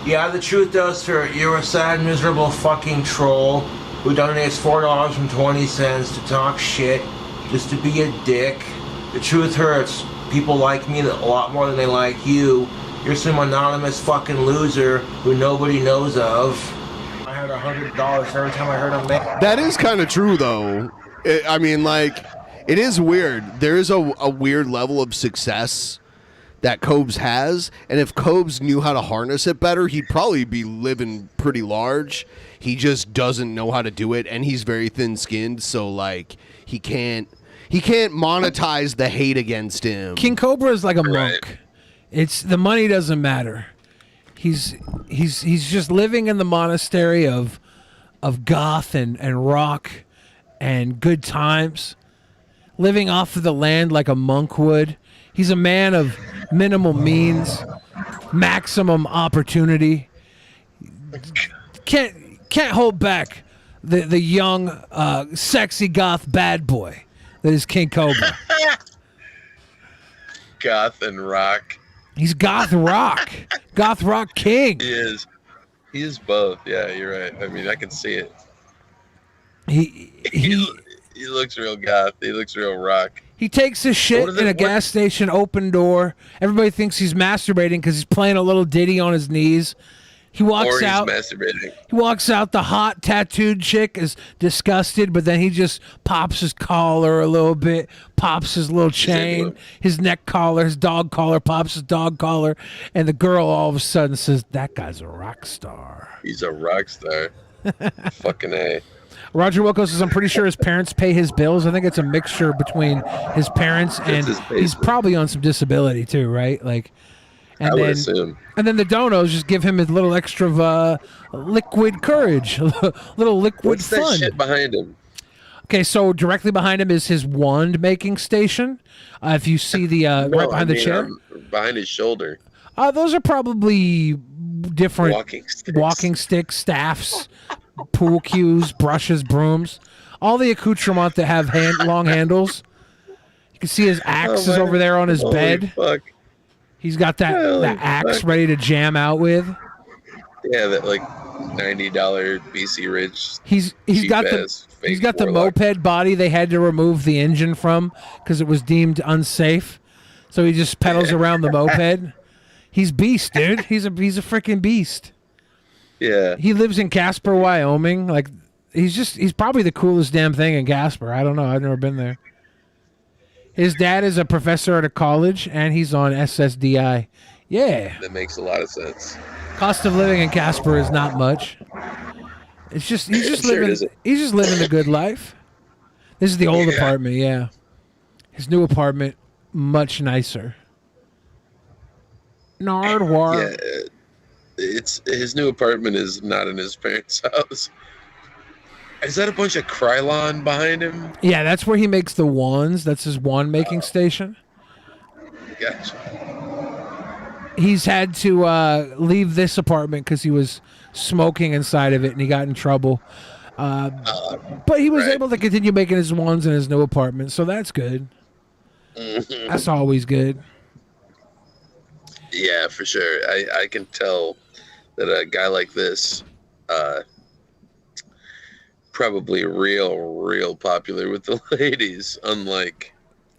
Yeah, the truth does hurt. You're a sad, miserable fucking troll who donates $4.20 to talk shit, just to be a dick. The truth hurts. People like me a lot more than they like you. You're some anonymous fucking loser who nobody knows of. I had $100 every time I heard him make. That is kind of true, though. I mean, like, it is weird. There is a weird level of success that Cobes has, and if Cobes knew how to harness it better, he'd probably be living pretty large. He just doesn't know how to do it, and he's very thin-skinned, so, like, he can't monetize the hate against him. King Cobra is like a monk. It's the money doesn't matter. He's just living in the monastery of goth and rock and good times, living off of the land like a monk would. He's a man of minimal means, maximum opportunity. Can't hold back the young, sexy goth bad boy that is King Cobra. Goth and rock. He's goth rock. Goth rock king. He is. He is both. Yeah, you're right. I mean, I can see it. He looks real goth. He looks real rock. He takes his shit in a gas station, open door. Everybody thinks he's masturbating because he's playing a little ditty on his knees. He walks Or he's out. masturbating. He walks out. The hot tattooed chick is disgusted, but then he just pops his collar a little bit, pops his little chain, his neck collar, his dog collar, pops his dog collar, and the girl all of a sudden says, "That guy's a rock star." He's a rock star. Fucking A. Roger Wilco says, I'm pretty sure his parents pay his bills. I think it's a mixture between his parents and he's probably on some disability too, right? Like, and I would then, assume. And then the donos just give him his little extra liquid courage, little liquid What's fun. that shit behind him? Okay, so directly behind him is his wand making station. If you see the right behind the chair, behind his shoulder. Those are probably different walking sticks, staffs, pool cues, brushes, brooms, all the accoutrement that have long handles. You can see his axe is over there on his bed. Fuck. He's got that axe ready to jam out with. Yeah, that like $90 BC Ridge. He's got the moped body they had to remove the engine from because it was deemed unsafe. So he just pedals around the moped. He's beast, dude. He's a freaking beast. Yeah. He lives in Casper, Wyoming. Like he's probably the coolest damn thing in Casper. I don't know. I've never been there. His dad is a professor at a college and he's on SSDI. Yeah. That makes a lot of sense. Cost of living in Casper is not much. It's just he's just living the good life. This is the old apartment, yeah. His new apartment, much nicer. Nardwar. Yeah, it's his new apartment is not in his parents' house. Is that a bunch of Krylon behind him? Yeah, that's where he makes the wands. That's his wand making station. Gotcha. He's had to leave this apartment because he was smoking inside of it and he got in trouble. But he was able to continue making his wands in his new apartment, so that's good. Mm-hmm. That's always good. Yeah, for sure. I can tell that a guy like this, probably real popular with the ladies, unlike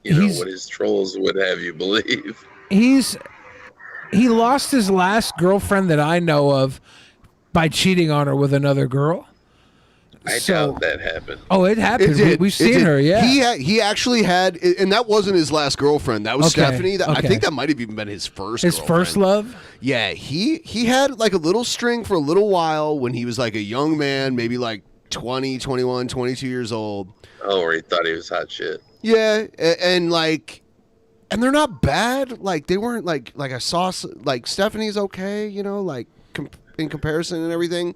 what his trolls would have you believe. He lost his last girlfriend that I know of by cheating on her with another girl. I doubt that happened. Oh, it happened. It did. We've seen her. Yeah. He actually had, and that wasn't his last girlfriend. That was Okay, Stephanie. I okay. think that might have even been his first. His girlfriend. first love. Yeah, he had like a little string for a little while when he was like a young man, maybe like 20, 21, 22 years old. Oh, where he thought he was hot shit. Yeah, and like, and they're not bad. Like they weren't like I saw like Stephanie's okay, you know, like in comparison and everything.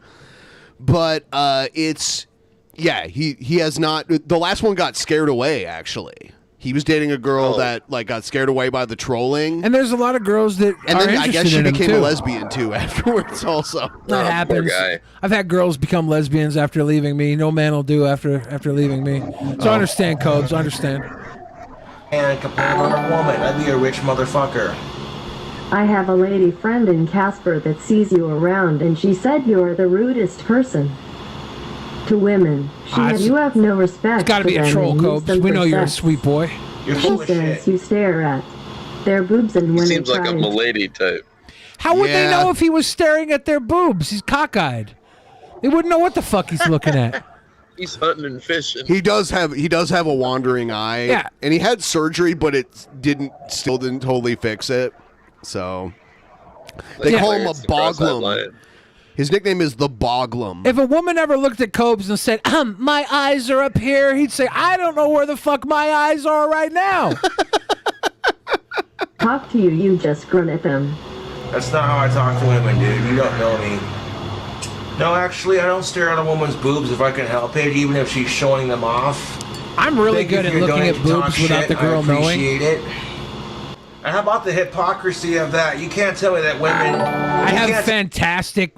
But it's he has not. The last one got scared away. Actually, he was dating a girl that like got scared away by the trolling. And there's a lot of girls that And are then I guess she interested in him, became a too. lesbian too afterwards. Also, That happens. I've had girls become lesbians after leaving me. No man will do after leaving me. So I understand, Cobes. I understand. And compared to a woman, I'd be a rich motherfucker. I have a lady friend in Casper that sees you around, and she said you are the rudest person. To women, you have no respect. It's got to for be a them troll, and use Cobes. them We for know you're a sex. sweet boy. She says you stare at their boobs, and He when seems they like try a and milady type. How would they know if he was staring at their boobs? He's cockeyed. They wouldn't know what the fuck he's looking at. He's hunting and fishing. he does have a wandering eye. Yeah. and he had surgery, but it still didn't totally fix it. So they call him a Boglum. His nickname is the Boglum. If a woman ever looked at Cobes and said, my eyes are up here, he'd say, I don't know where the fuck my eyes are right now. talk to you, you just grunt at them. That's not how I talk to women, dude. You don't know me. No, actually, I don't stare at a woman's boobs if I can help it, even if she's showing them off. I'm really Thank you good for at your looking at donation to boobs talk without shit. the girl I knowing. appreciate it. And how about the hypocrisy of that? You can't tell me that women... I have fantastic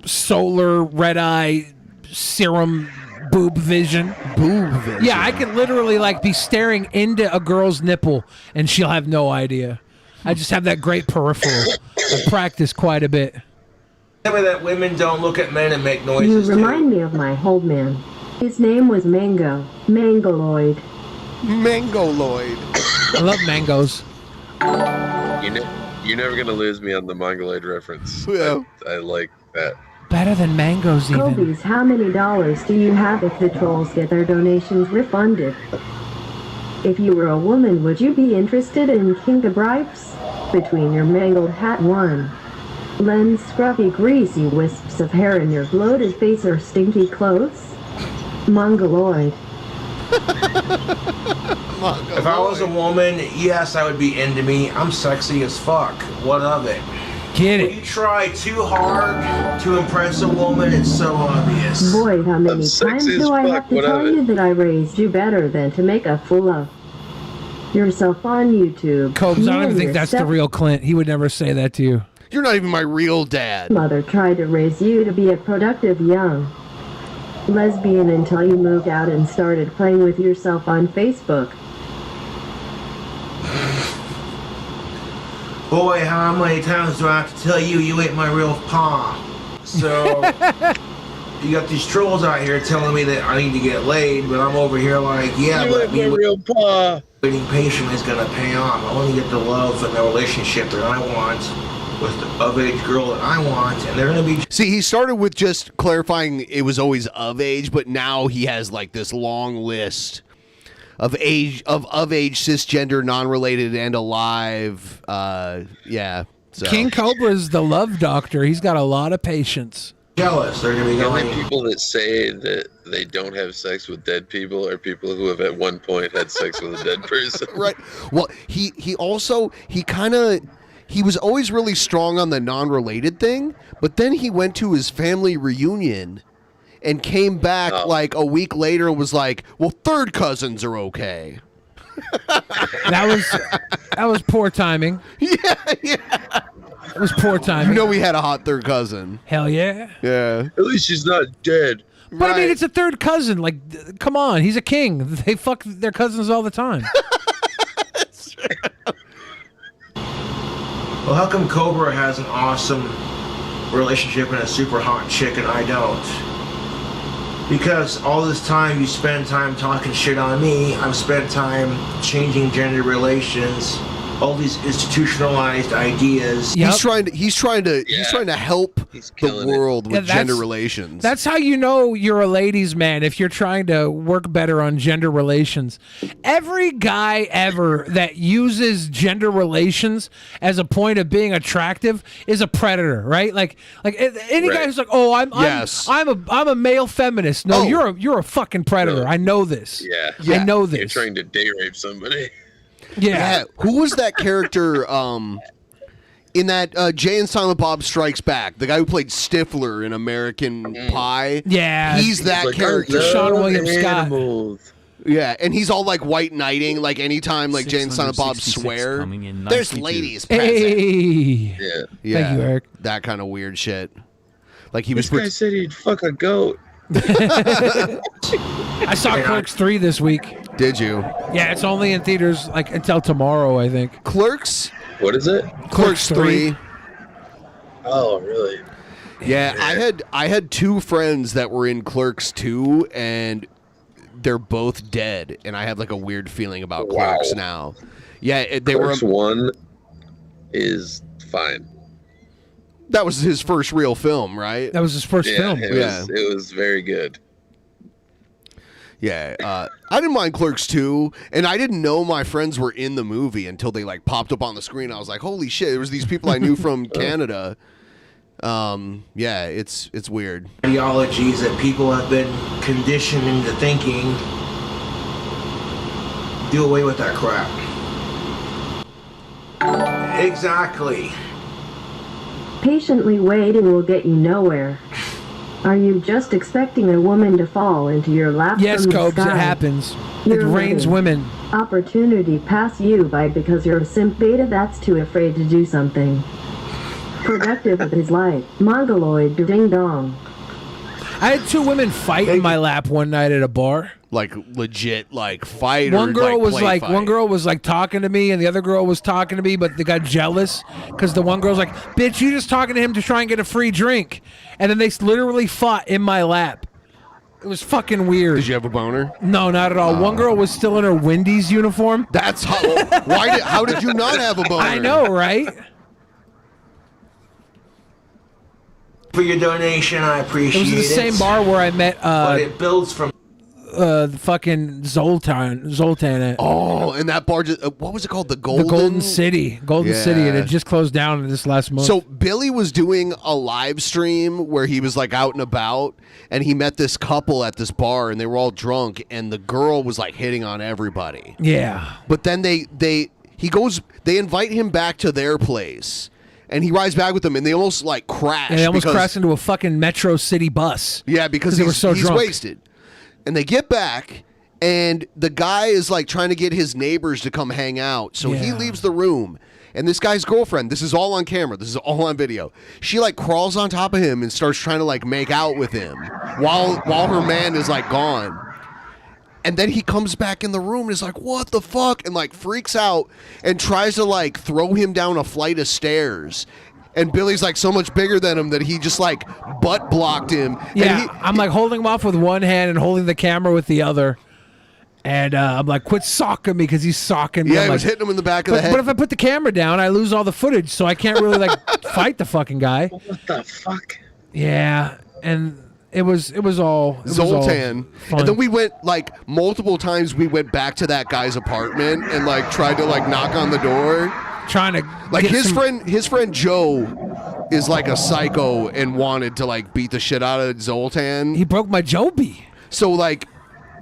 solar red eye serum boob vision. Boob vision. Yeah, I can literally like be staring into a girl's nipple and she'll have no idea. I just have that great peripheral. I practice quite a bit. Tell me that women don't look at men and make You noises. remind me of my old man. His name was Mango. Mangoloid. Mangoloid. I love mangoes. You're never gonna lose me on the Mongoloid reference. Yeah. I like that. Better than mangoes even. Kobe's, how many dollars do you have if the trolls get their donations refunded? If you were a woman, would you be interested in kink of bribes? Between your mangled hat one lens, scruffy, greasy wisps of hair in your bloated face or stinky clothes? Mongoloid. If I was a woman, yes, I would be into me. I'm sexy as fuck. What of it? Get it. When you try too hard to impress a woman, it's so obvious. Boy, how many times do I have to tell you that I raised you better than to make a fool of yourself on YouTube? Cobes, I You don't and think your that's the real Clint. He would never say that to you. You're not even my real dad. Mother tried to raise you to be a productive young lesbian until you moved out and started playing with yourself on Facebook. Boy, how many times do I have to tell you you ain't my real pa? So, you got these trolls out here telling me that I need to get laid, but I'm over here like, yeah, but me real pa. Waiting patiently is gonna pay off. I want to get the love and the relationship that I want with the of-age girl that I want, and they're gonna be... See, he started with just clarifying it was always of age, but now he has like this long list of age cisgender, non-related, and alive. Yeah. So. King Cobra's the love doctor. He's got a lot of patience. Jealous. They're gonna be The going... only people that say that they don't have sex with dead people are people who have at one point had sex with a dead person. Right. Well, he was always really strong on the non-related thing, but then he went to his family reunion and came back like a week later and was like, well, third cousins are okay. That was poor timing. Yeah. It was poor timing. You know we had a hot third cousin. Hell yeah. Yeah. At least she's not dead. But I mean, it's a third cousin. Like, come on. He's a king. They fuck their cousins all the time. Well, how come Cobra has an awesome relationship and a super hot chick and I don't? Because all this time you spend time talking shit on me, I've spent time changing gender relations all these institutionalized ideas. He's trying to help the world with gender relations. That's how you know you're a ladies' man, if you're trying to work better on gender relations. Every guy ever that uses gender relations as a point of being attractive is a predator, right? Like any guy who's like, "Oh, I'm a male feminist." No, you're a fucking predator. I know this. Yeah. I know this. You're trying to date rape somebody. Yeah. Who was that character in that Jay and Silent Bob Strikes Back? The guy who played Stifler in American Pie? Yeah. He's that character. Sean William Scott. Yeah, and he's all like white knighting, like anytime like Jay and Silent Bob swear. There's ladies present. Hey. Yeah. Thank you, Eric. That kind of weird shit. Like he was This guy said he'd fuck a goat. I saw Clerks 3 this week. Did you? Yeah, it's only in theaters like until tomorrow, I think. Clerks? What is it? Clerks 3. Oh, really? Yeah, I had two friends that were in Clerks 2 and they're both dead, and I have like a weird feeling about Clerks now. Yeah, they Clerks were 1 is fine. That was his first real film, right? That was his first film. It was very good. Yeah, I didn't mind Clerks 2, and I didn't know my friends were in the movie until they like popped up on the screen. I was like, holy shit, there was these people I knew from Canada. Yeah, it's weird. Ideologies that people have been conditioned into thinking. Do away with that crap. Exactly. Patiently waiting will get you nowhere. Are you just expecting a woman to fall into your lap Yes, from the Cobes, it sky? happens. You're It rains letting women. Opportunity pass you by because you're a simp beta that's too afraid to do something productive with his life. Mongoloid ding dong. I had two women fight in my lap one night at a bar. Like legit, like fight. One or, girl was play like, fight? one girl was like talking to me, and the other girl was talking to me, but they got jealous because the one girl's like, "Bitch, you just talking to him to try and get a free drink," and then they literally fought in my lap. It was fucking weird. Did you have a boner? No, not at all. One girl was still in her Wendy's uniform. That's how. How did you not have a boner? I know, right? For your donation, I appreciate It it. was the same bar where I met But it builds from the fucking Zoltan at. Oh, and that bar just, what was it called? The Golden? The Golden City. Golden City, and it just closed down this last month. So Billy was doing a live stream where he was like out and about, and he met this couple at this bar, and they were all drunk, and the girl was like hitting on everybody. Yeah. But then they invite him back to their place, and he rides back with them, and they almost like crash. And they almost because- crashed into a fucking Metro City bus. Yeah, because they were so he's drunk. wasted. And they get back, and the guy is like trying to get his neighbors to come hang out. So he Yeah. leaves the room. And this guy's girlfriend, this is all on camera, this is all on video. She like crawls on top of him and starts trying to like make out with him while her man is like gone. And then he comes back in the room and is like, "What the fuck?" and like freaks out and tries to like throw him down a flight of stairs. And Billy's like so much bigger than him that he just like butt blocked him. Yeah, And I'm like holding him off with one hand and holding the camera with the other. And I'm like, quit socking me, because he's socking me. Yeah, I'm he was like, hitting him in the back of the head. But if I put the camera down, I lose all the footage, so I can't really like fight the fucking guy. What the fuck? Yeah, and it was all Zoltan. fun. And then we went like multiple times. We went back to that guy's apartment and like tried to like knock on the door, trying to like get his some- friend Joe is like a psycho and wanted to like beat the shit out of Zoltan. He broke my Joby. So like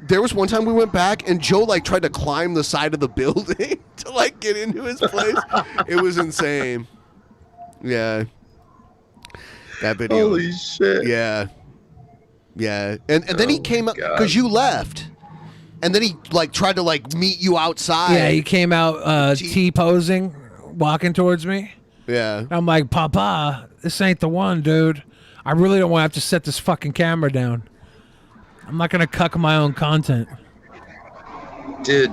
there was one time we went back and Joe like tried to climb the side of the building to like get into his place. It was insane. Yeah. That video. Holy shit. Yeah. Yeah. And then he came up because you left. And then he like tried to like meet you outside. Yeah, he came out T-posing, walking towards me. Yeah. I'm like, Papa, this ain't the one, dude. I really don't want to have to set this fucking camera down. I'm not going to cuck my own content. Dude,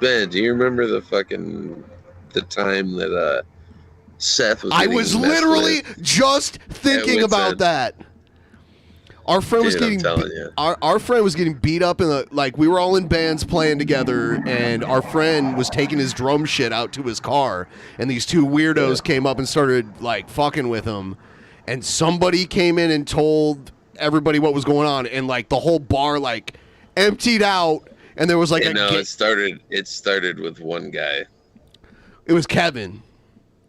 Ben, do you remember the time that Seth was I getting was messed literally with? just thinking Yeah, about that. Our friend was Dude, I'm getting telling you. our friend was getting beat up in the like we were all in bands playing together, and our friend was taking his drum shit out to his car, and these two weirdos came up and started like fucking with him, and somebody came in and told everybody what was going on, and like the whole bar like emptied out, and there was like it started with one guy. It was Kevin.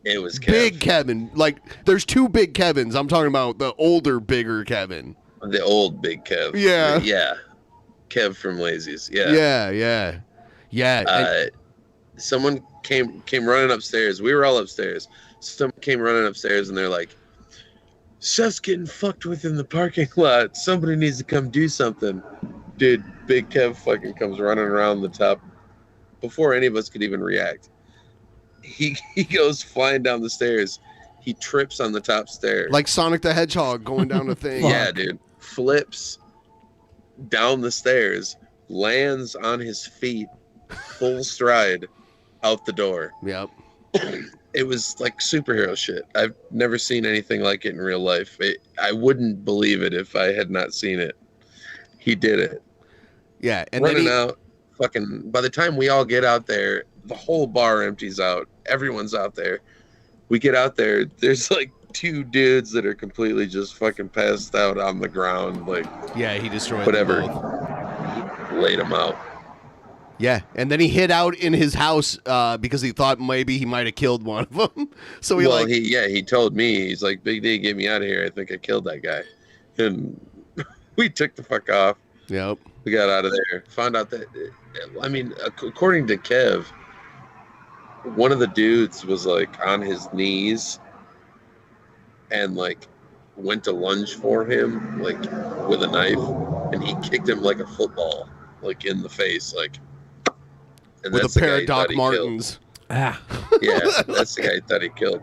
It was Kev. Big Kevin. Like there's two big Kevins. I'm talking about the older, bigger Kevin. The old big Kev. Yeah. Yeah. Kev from Lazy's. Yeah. Yeah. Someone came running upstairs. We were all upstairs. Someone came running upstairs and they're like, Seth's getting fucked with in the parking lot. Somebody needs to come do something. Dude, big Kev fucking comes running around the top before any of us could even react. He goes flying down the stairs. He trips on the top stair. Like Sonic the Hedgehog going down the thing. Yeah, dude. Flips down the stairs, lands on his feet, full stride, out the door. Yep. It was like superhero shit. I've never seen anything like it in real life. I wouldn't believe it if I had not seen it. He did it. Yeah, and running out, fucking. By the time we all get out there, the whole bar empties out. Everyone's out there. We get out there. There's like two dudes that are completely just fucking passed out on the ground. Like, yeah, he destroyed whatever. them both. He laid them out. Yeah, and then he hid out in his house because he thought maybe he might have killed one of them. So he told me, he's like, Big D, get me out of here. I think I killed that guy. And we took the fuck off. Yep. We got out of there. Found out that, I mean, according to Kev, one of the dudes was like on his knees and like went to lunge for him like with a knife, and he kicked him like a football, like in the face, like. And with that's a pair the guy of Doc Martens. Ah. Yeah, that's the guy he thought he killed.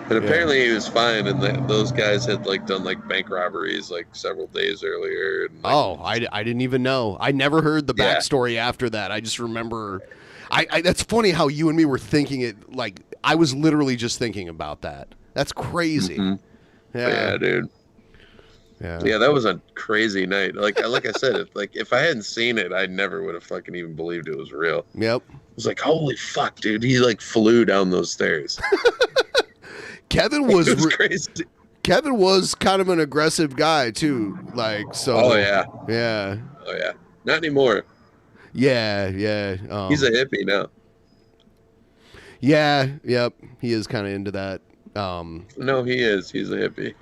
And apparently he was fine, and those guys had like done like bank robberies like several days earlier. And, like, I didn't even know. I never heard the backstory after that. I just remember. That's funny how you and me were thinking it. Like I was literally just thinking about that. That's crazy. Mm-hmm. Yeah, dude. Yeah, that was a crazy night. Like I said, if I hadn't seen it, I never would have fucking even believed it was real. Yep. I was like, holy fuck, dude! He like flew down those stairs. Kevin was, it was crazy. Kevin was kind of an aggressive guy too. Like so. Oh yeah. Yeah. Oh yeah. Not anymore. Yeah. He's a hippie now. Yeah. Yep. He is kind of into that. No, he is. He's a hippie.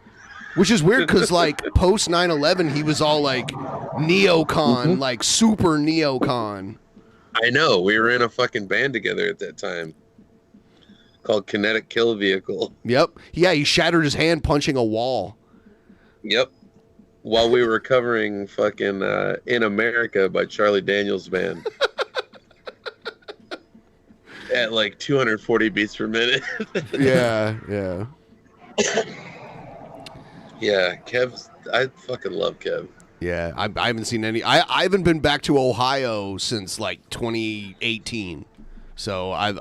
Which is weird because, like, post 9/11, he was all like neocon, like super neocon. I know. We were in a fucking band together at that time called Kinetic Kill Vehicle. Yep. Yeah, he shattered his hand punching a wall. Yep. While we were covering fucking In America by Charlie Daniels Band. At like 240 beats per minute. Yeah. Yeah, I fucking love Kev. Yeah, I haven't seen any. I haven't been back to Ohio since like 2018. So I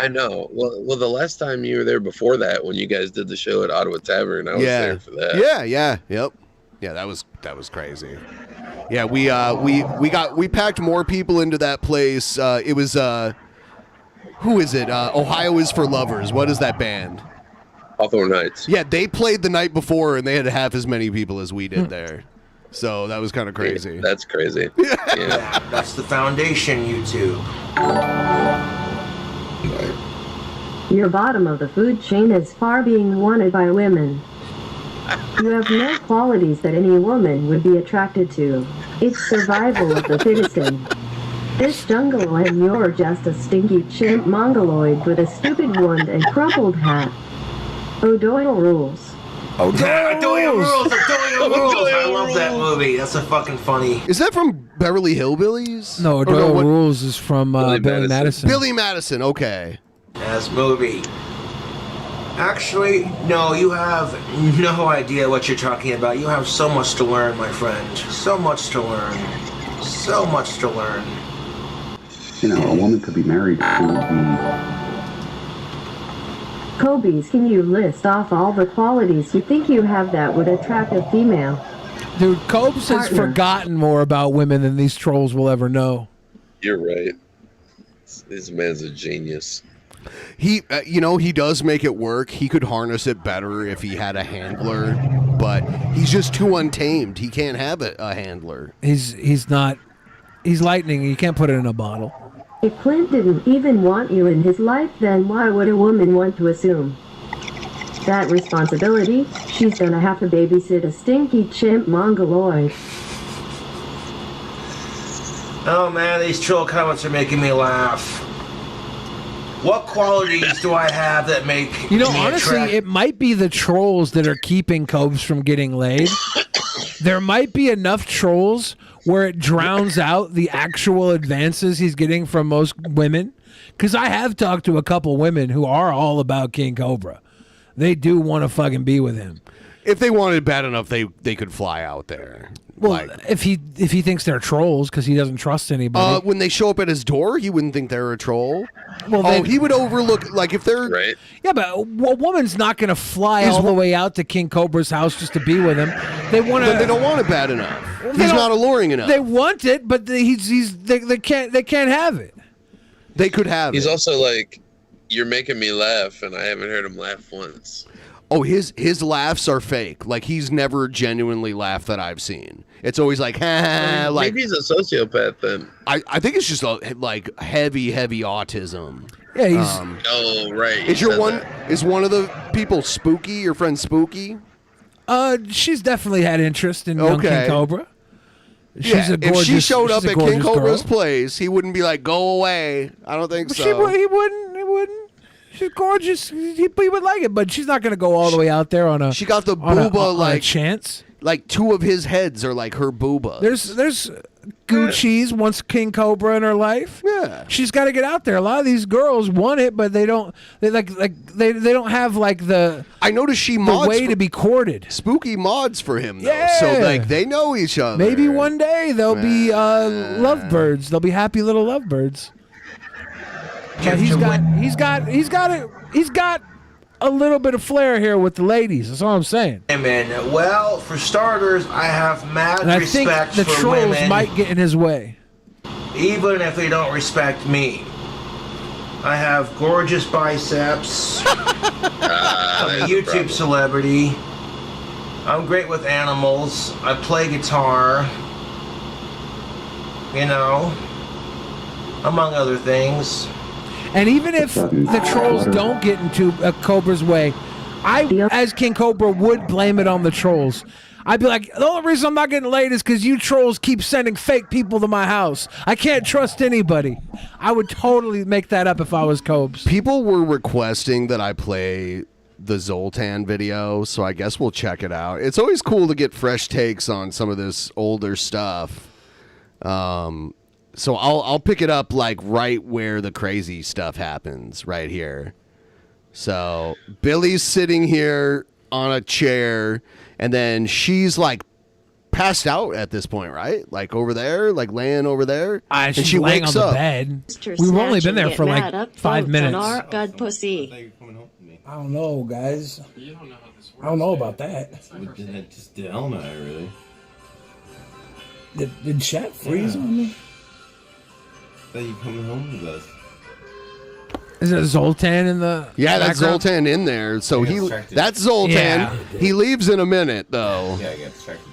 know. Well, the last time you were there before that, when you guys did the show at Ottawa Tavern, I was there for that. Yep. Yeah, that was crazy. Yeah, we packed more people into that place. It was who is it? Ohio is for Lovers. What is that band? Hawthorne Heights. Yeah, they played the night before, and they had half as many people as we did there. So that was kind of crazy. Yeah, that's crazy. Yeah. That's the foundation, you two. Your bottom of the food chain is far being wanted by women. You have no qualities that any woman would be attracted to. It's survival of the fittest in. This jungle and you're just a stinky chimp mongoloid with a stupid wand and crumpled hat. O'Doyle rules. O'Doyle rules. I love that movie. That's a fucking funny. Is that from Beverly Hillbillies? No, O'Doyle Rules is from Billy Madison. Billy Madison, okay. Yes, movie. Actually, no, you have no idea what you're talking about. You have so much to learn, my friend. So much to learn. So much to learn. You know, a woman could be married to Kobe's, can you list off all the qualities you think you have that would attract a female? Dude, Copes has Partner. forgotten more about women than these trolls will ever know. You're right. This man's a genius. He, he does make it work. He could harness it better if he had a handler, but he's just too untamed. He can't have a handler. He's not. He's lightning. You can't put it in a bottle. If Clint didn't even want you in his life, then why would a woman want to assume that responsibility? She's gonna have to babysit a stinky chimp mongoloid. Oh man, these troll comments are making me laugh. What qualities do I have that make You know, me honestly, attract- it might be the trolls that are keeping Copes from getting laid. There might be enough trolls where it drowns out the actual advances he's getting from most women. Because I have talked to a couple women who are all about King Cobra. They do want to fucking be with him. If they wanted bad enough, they could fly out there. Well, if he thinks they're trolls because he doesn't trust anybody. When they show up at his door, he wouldn't think they're a troll. Well, he would overlook, like, if they're... Right. Yeah, but a woman's not going to fly all the way out to King Cobra's house just to be with him. They want to. But they don't want it bad enough. They He's don't- not alluring enough. They want it, but they can't have it. They could have He's it. also like, you're making me laugh, and I haven't heard him laugh once. Oh, his laughs are fake. Like, he's never genuinely laughed that I've seen. It's always like, ha, like... Maybe he's a sociopath then. I think it's just, like, heavy autism. Yeah, he's... Oh, right. Is one of the people Spooky, your friend Spooky? She's definitely had interest in young King Cobra. She's a gorgeous, if she showed up she's a at King gorgeous Cobra's girl. place, he wouldn't be like, go away. I don't think so. He wouldn't. She's gorgeous. He would like it, but she's not going to go all the way out there on a. She got the on a- booba on a like chance. Like two of his heads are like her booba. There's Gucci's wants King Cobra in her life. Yeah, she's got to get out there. A lot of these girls want it, but they don't. They they don't have like the. I noticed she the mods way for- to be courted. Spooky mods for him though, so like they know each other. Maybe one day they'll be lovebirds. They'll be happy little lovebirds. But he's got a little bit of flair here with the ladies. That's all I'm saying. Hey man, well, for starters, I have mad And I think respect the for trolls women, might get in his way. even if they don't respect me. I have gorgeous biceps. I'm a YouTube celebrity. I'm great with animals. I play guitar. You know, among other things. And even if the trolls don't get into a Cobra's way, I, as King Cobra, would blame it on the trolls. I'd be like, the only reason I'm not getting laid is because you trolls keep sending fake people to my house. I can't trust anybody. I would totally make that up if I was Cobes. People were requesting that I play the Zoltan video, so I guess we'll check it out. It's always cool to get fresh takes on some of this older stuff. So I'll pick it up like right where the crazy stuff happens, right here. So Billy's sitting here on a chair, and then she's like passed out at this point, right? Like over there, like laying over there, and she's she laying wakes on the up. bed. We've only been there for like 5 minutes. God pussy. I don't know, guys. I don't know about that. Just the element, really. Did chat freeze on me? That you coming home with us? Is it Zoltan in the Yeah, that's background? Zoltan in there. So I got he distracted. that's Zoltan. Yeah. He leaves in a minute though. Yeah, I got distracted.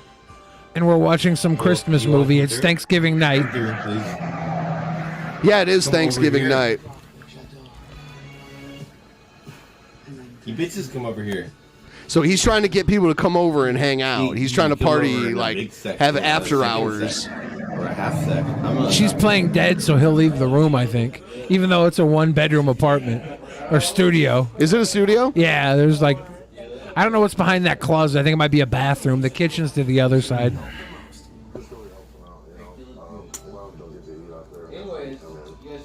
And we're watching some Christmas you want movie. to It's do it? Thanksgiving night. Yeah, it is Come over Thanksgiving here. night. You bitches come over here. So he's trying to get people to come over and hang out. He's trying to come over party, in a like big sec have or a after second hours. sec, or a half sec. She's playing dead, so he'll leave the room, I think. Even though it's a one-bedroom apartment or studio. Is it a studio? Yeah, there's like... I don't know what's behind that closet. I think it might be a bathroom. The kitchen's to the other side.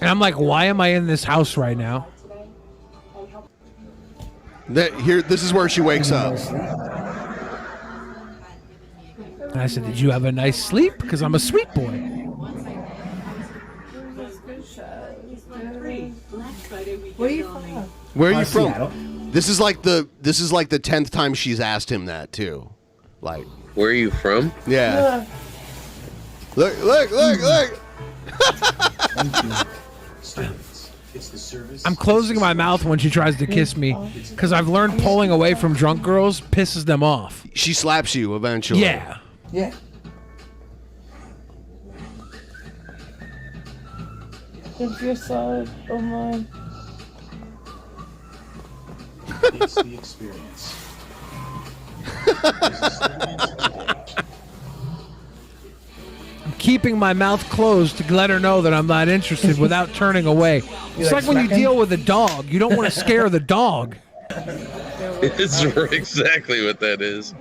And I'm like, why am I in this house right now? This is where she wakes up. And I said, did you have a nice sleep? Because I'm a sweet boy. Where are you from? Where are you Seattle. from? This is like the 10th time she's asked him that too. Like Where are you from? Yeah. Look, look, look, look. I'm closing my mouth when she tries to kiss me because I've learned pulling away from drunk girls pisses them off. She slaps you eventually. Yeah. Yeah. If your side of mine. It's the experience. I'm keeping my mouth closed to let her know that I'm not interested without turning away. It's like when you deal with a dog. You don't want to scare the dog. It's exactly what that is.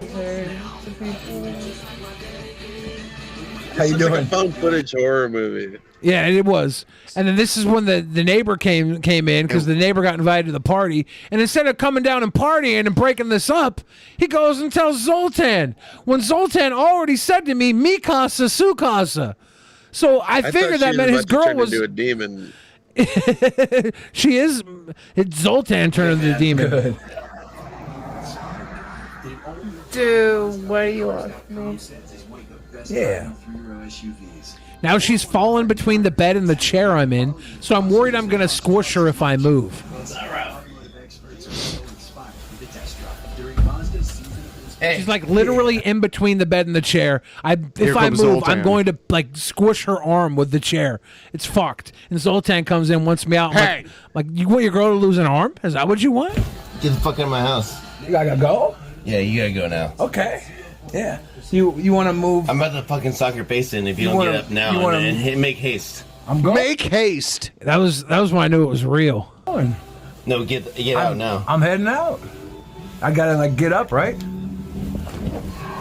How you doing? Like a found footage horror movie. Yeah, it was. And then this is when the neighbor came in because the neighbor got invited to the party. And instead of coming down and partying and breaking this up, he goes and tells Zoltan. When Zoltan already said to me, "Mi casa, su casa." So I figured that meant his girl was into a demon. She is. It's Zoltan turned into a demon. Good. Dude, what do you want me? Yeah. Now she's fallen between the bed and the chair I'm in, so I'm worried I'm gonna squish her if I move. She's like literally in between the bed and the chair. If I move, Zoltan. I'm going to like squish her arm with the chair. It's fucked. And Zoltan comes in, wants me out. Hey. Like, you want your girl to lose an arm? Is that what you want? Get the fuck out of my house. You gotta go? Yeah, you gotta go now. Okay. Yeah. You want to move? I'm about to fucking sock your face in if you, You don't wanna- get up now you wanna- and make haste. I'm going. Make haste. That was when I knew it was real. No, get out now. I'm heading out. I gotta like get up, right?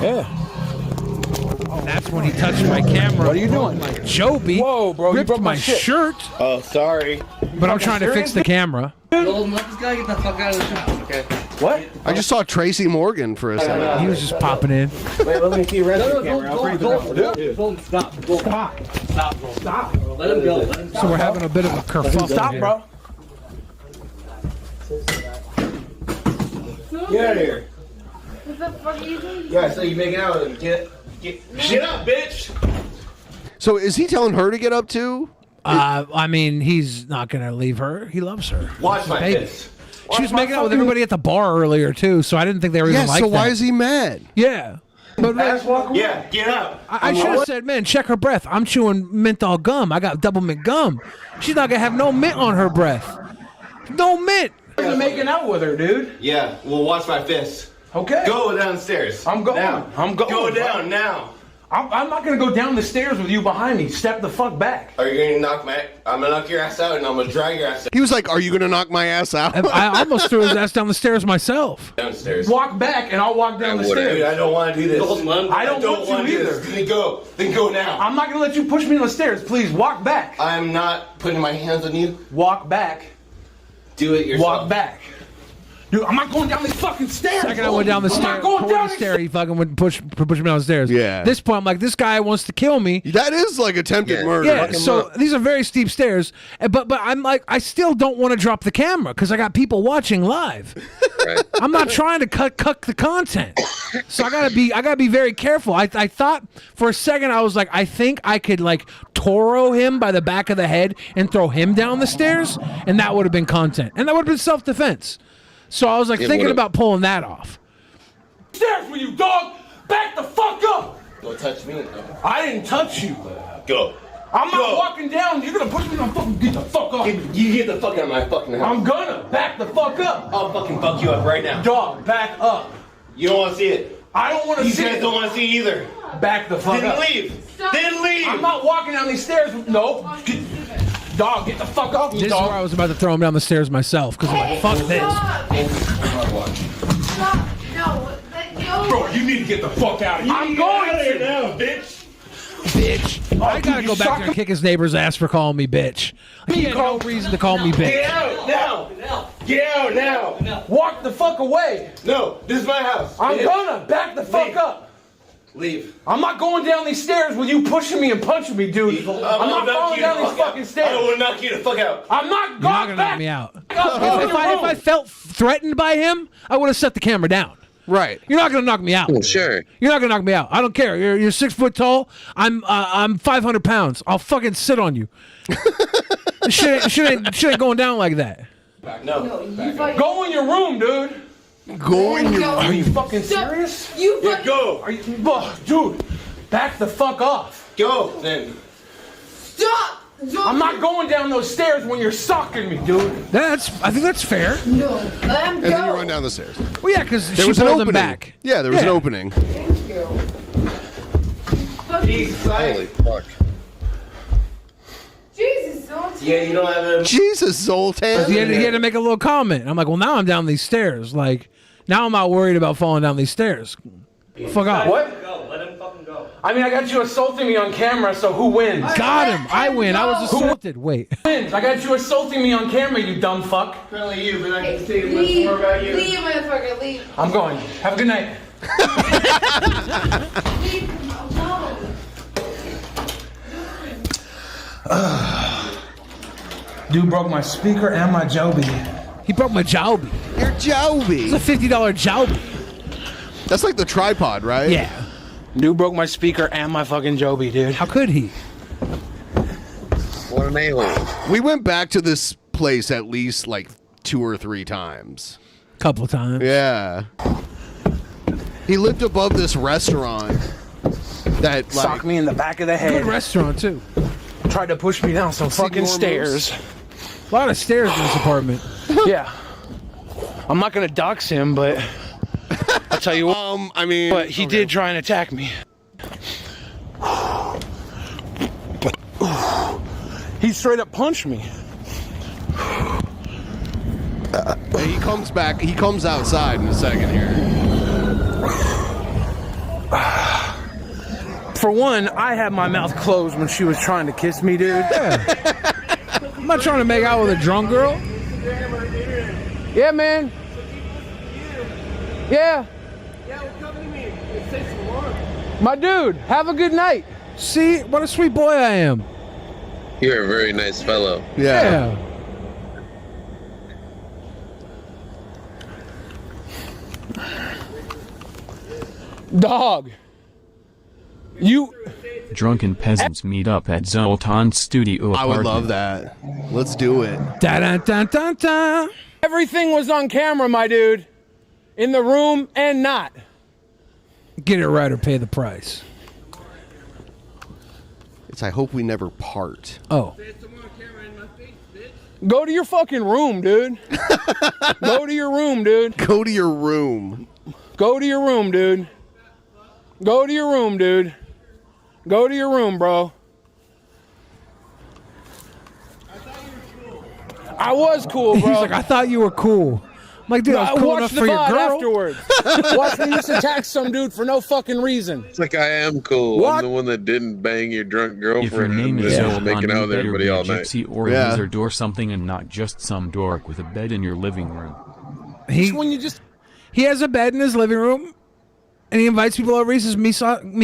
Yeah. That's when he touched my camera. What are you doing? Like Joby. Whoa, bro! You Ripped broke my shit. shirt. Oh, sorry. But I'm trying to fix the camera. Let this guy get the fuck out of the house, okay? What? I just saw Tracy Morgan for a second. He was just popping in. Wait, let me see your rest of the camera. I'll bring it up. Stop. Let him go. So we're having a bit of a kerfuffle. Stop, here. bro. Get out of here. What the fuck are you doing? Yeah, so you making out with him. Get up, bitch. So is he telling her to get up too? I mean, he's not gonna leave her. He loves her. Watch my Baby. face. She was making out with everybody at the bar earlier too, so I didn't think they were Yeah, even like so that. why is he mad? Yeah. But Yeah, get up. I should have said, man, check her breath. I'm chewing menthol gum. I got double mint gum. She's not gonna have no mint on her breath. No mint. You're making out with her, dude. Yeah, well, watch my fist. Okay. Go downstairs. I'm going. Now. I'm going. Go down now. I'm not gonna go down the stairs with you behind me. Step the fuck back. Are you gonna knock I'm gonna knock your ass out and I'm gonna drag your ass He was like, "Are you gonna knock my ass out?" I almost threw his ass down the stairs myself. downstairs. Walk back and I'll walk down the Dude, stairs. I don't want to do this. I don't want wanna you do either. this. Then go now. I'm not gonna let you push me on the stairs. Please walk back. I'm not putting my hands on you. Walk back. Do it yourself. Walk back. Dude, I'm not going down these fucking stairs. Second I went down the I'm stairs, not going toward down the stair, he fucking would push me down the stairs. Yeah. At this point, I'm like, this guy wants to kill me. That is like attempted murder. Yeah, so these are very steep stairs, but I'm like, I still don't want to drop the camera because I got people watching live. Right. I'm not trying to cut the content, so I gotta be very careful. I thought for a second I was like, I think I could like Toro him by the back of the head and throw him down the stairs, and that would have been content, and that would have been self-defense. So I was like thinking about pulling that off. Stairs with you, dog. Back the fuck up. Don't touch me. I didn't touch you. Go. I'm not walking down. You're gonna push me. I'm fucking get the fuck off. You get the fuck out of my fucking house. I'm gonna back the fuck up. I'll fucking fuck you up right now. Dog, back up. You don't want to see it. I don't want to These see guys it. don't want to see it either. Back the fuck Then up. leave. Then leave. I'm not walking down these stairs. No. Dog, get the fuck off me, This is dog. where I was about to throw him down the stairs myself because I'm like, fuck this. Bro, you need to get the fuck out of here. I'm going to now, bitch. Bitch. I gotta go back there and kick his neighbor's ass for calling me bitch. He had no reason to call me Get bitch. out now. Get out now. Walk the fuck away. No, this is my house. I'm Bitch. gonna back the fuck up. Leave. I'm not going down these stairs with you pushing me and punching me, dude. I'm not falling down these fucking stairs. I will knock you the fuck out. I'm not You're not going gonna knock back. me out. Up, If I felt threatened by him, I would have set the camera down. Right. You're not gonna knock me out. Well, sure. You're not gonna knock me out. I don't care. You're 6 foot tall. I'm 500 pounds. I'll fucking sit on you. shit ain't going down like that. No. Go in your room, dude. Go in your Are you room. fucking serious? Yeah, go. Are you, dude? Back the fuck off. Go then. Stop! I'm not going down those stairs when you're stalking me, dude. I think that's fair. No, let him And then you go. run down the stairs. Well, yeah, because There she was an pulled opening. him back. Yeah, there was an opening. Thank you. Holy fuck. Jesus, don't Yeah, you don't have a. Jesus, Zoltan. He had to make a little comment. I'm like, well, now I'm down these stairs. Like, now I'm not worried about falling down these stairs. Fuck off. What? Let him fucking go. I mean, I got you assaulting me on camera, so who wins? Got him. I win. I was assaulted. Wait. Who wins? I got you assaulting me on camera, you dumb fuck. Apparently you, but I can say much Leave, more about you. leave, motherfucker, leave. I'm going. Have a good night. Leave him alone. Dude broke my speaker and my Joby. He broke my Joby. Your Joby. It's a $50 Joby. That's like the tripod, right? Yeah. Dude broke my speaker and my fucking Joby, dude. How could he? What an a-hole. We went back to this place at least like 2 or 3 times. Couple times. Yeah. He lived above this restaurant that like Socked me in the back of the head. Good restaurant, too. Tried to push me down some fucking stairs. A lot of stairs in this apartment. Yeah. I'm not gonna dox him, but I'll tell you what. I mean, but he did try and attack me. He straight up punched me. he comes back. He comes outside in a second here. For one, I had my mouth closed when she was trying to kiss me, dude. Yeah. I'm not trying to make out with a drunk girl. Yeah, man. Yeah. My dude, have a good night. See, what a sweet boy I am. You're a very nice fellow. Yeah. Dog. You. Drunken peasants meet up at Zoltan's studio I apartment. would love that. Let's do it. Da-da-da-da-da. Everything was on camera, my dude. In the room and not. Get it right or pay the price. It's I hope we never part. Oh. Go to your fucking room, dude. Go to your room, dude. Go to your room. Go to your room, dude. Go to your room, dude. Go to your room, bro. I was cool, bro. He's like, I thought you were cool. I'm like, dude, I was cool enough watch the for your VOD girl. afterwards. Watch me just attack some dude for no fucking reason. It's like I am cool. What? I'm the one that didn't bang your drunk If your girlfriend name and is then Zoltan, making out you with better everybody be a all night. gypsy or a lizard or something and not just some dork with a bed in your living room. When you just He has a bed in his living room, and he invites people over. He says, Mi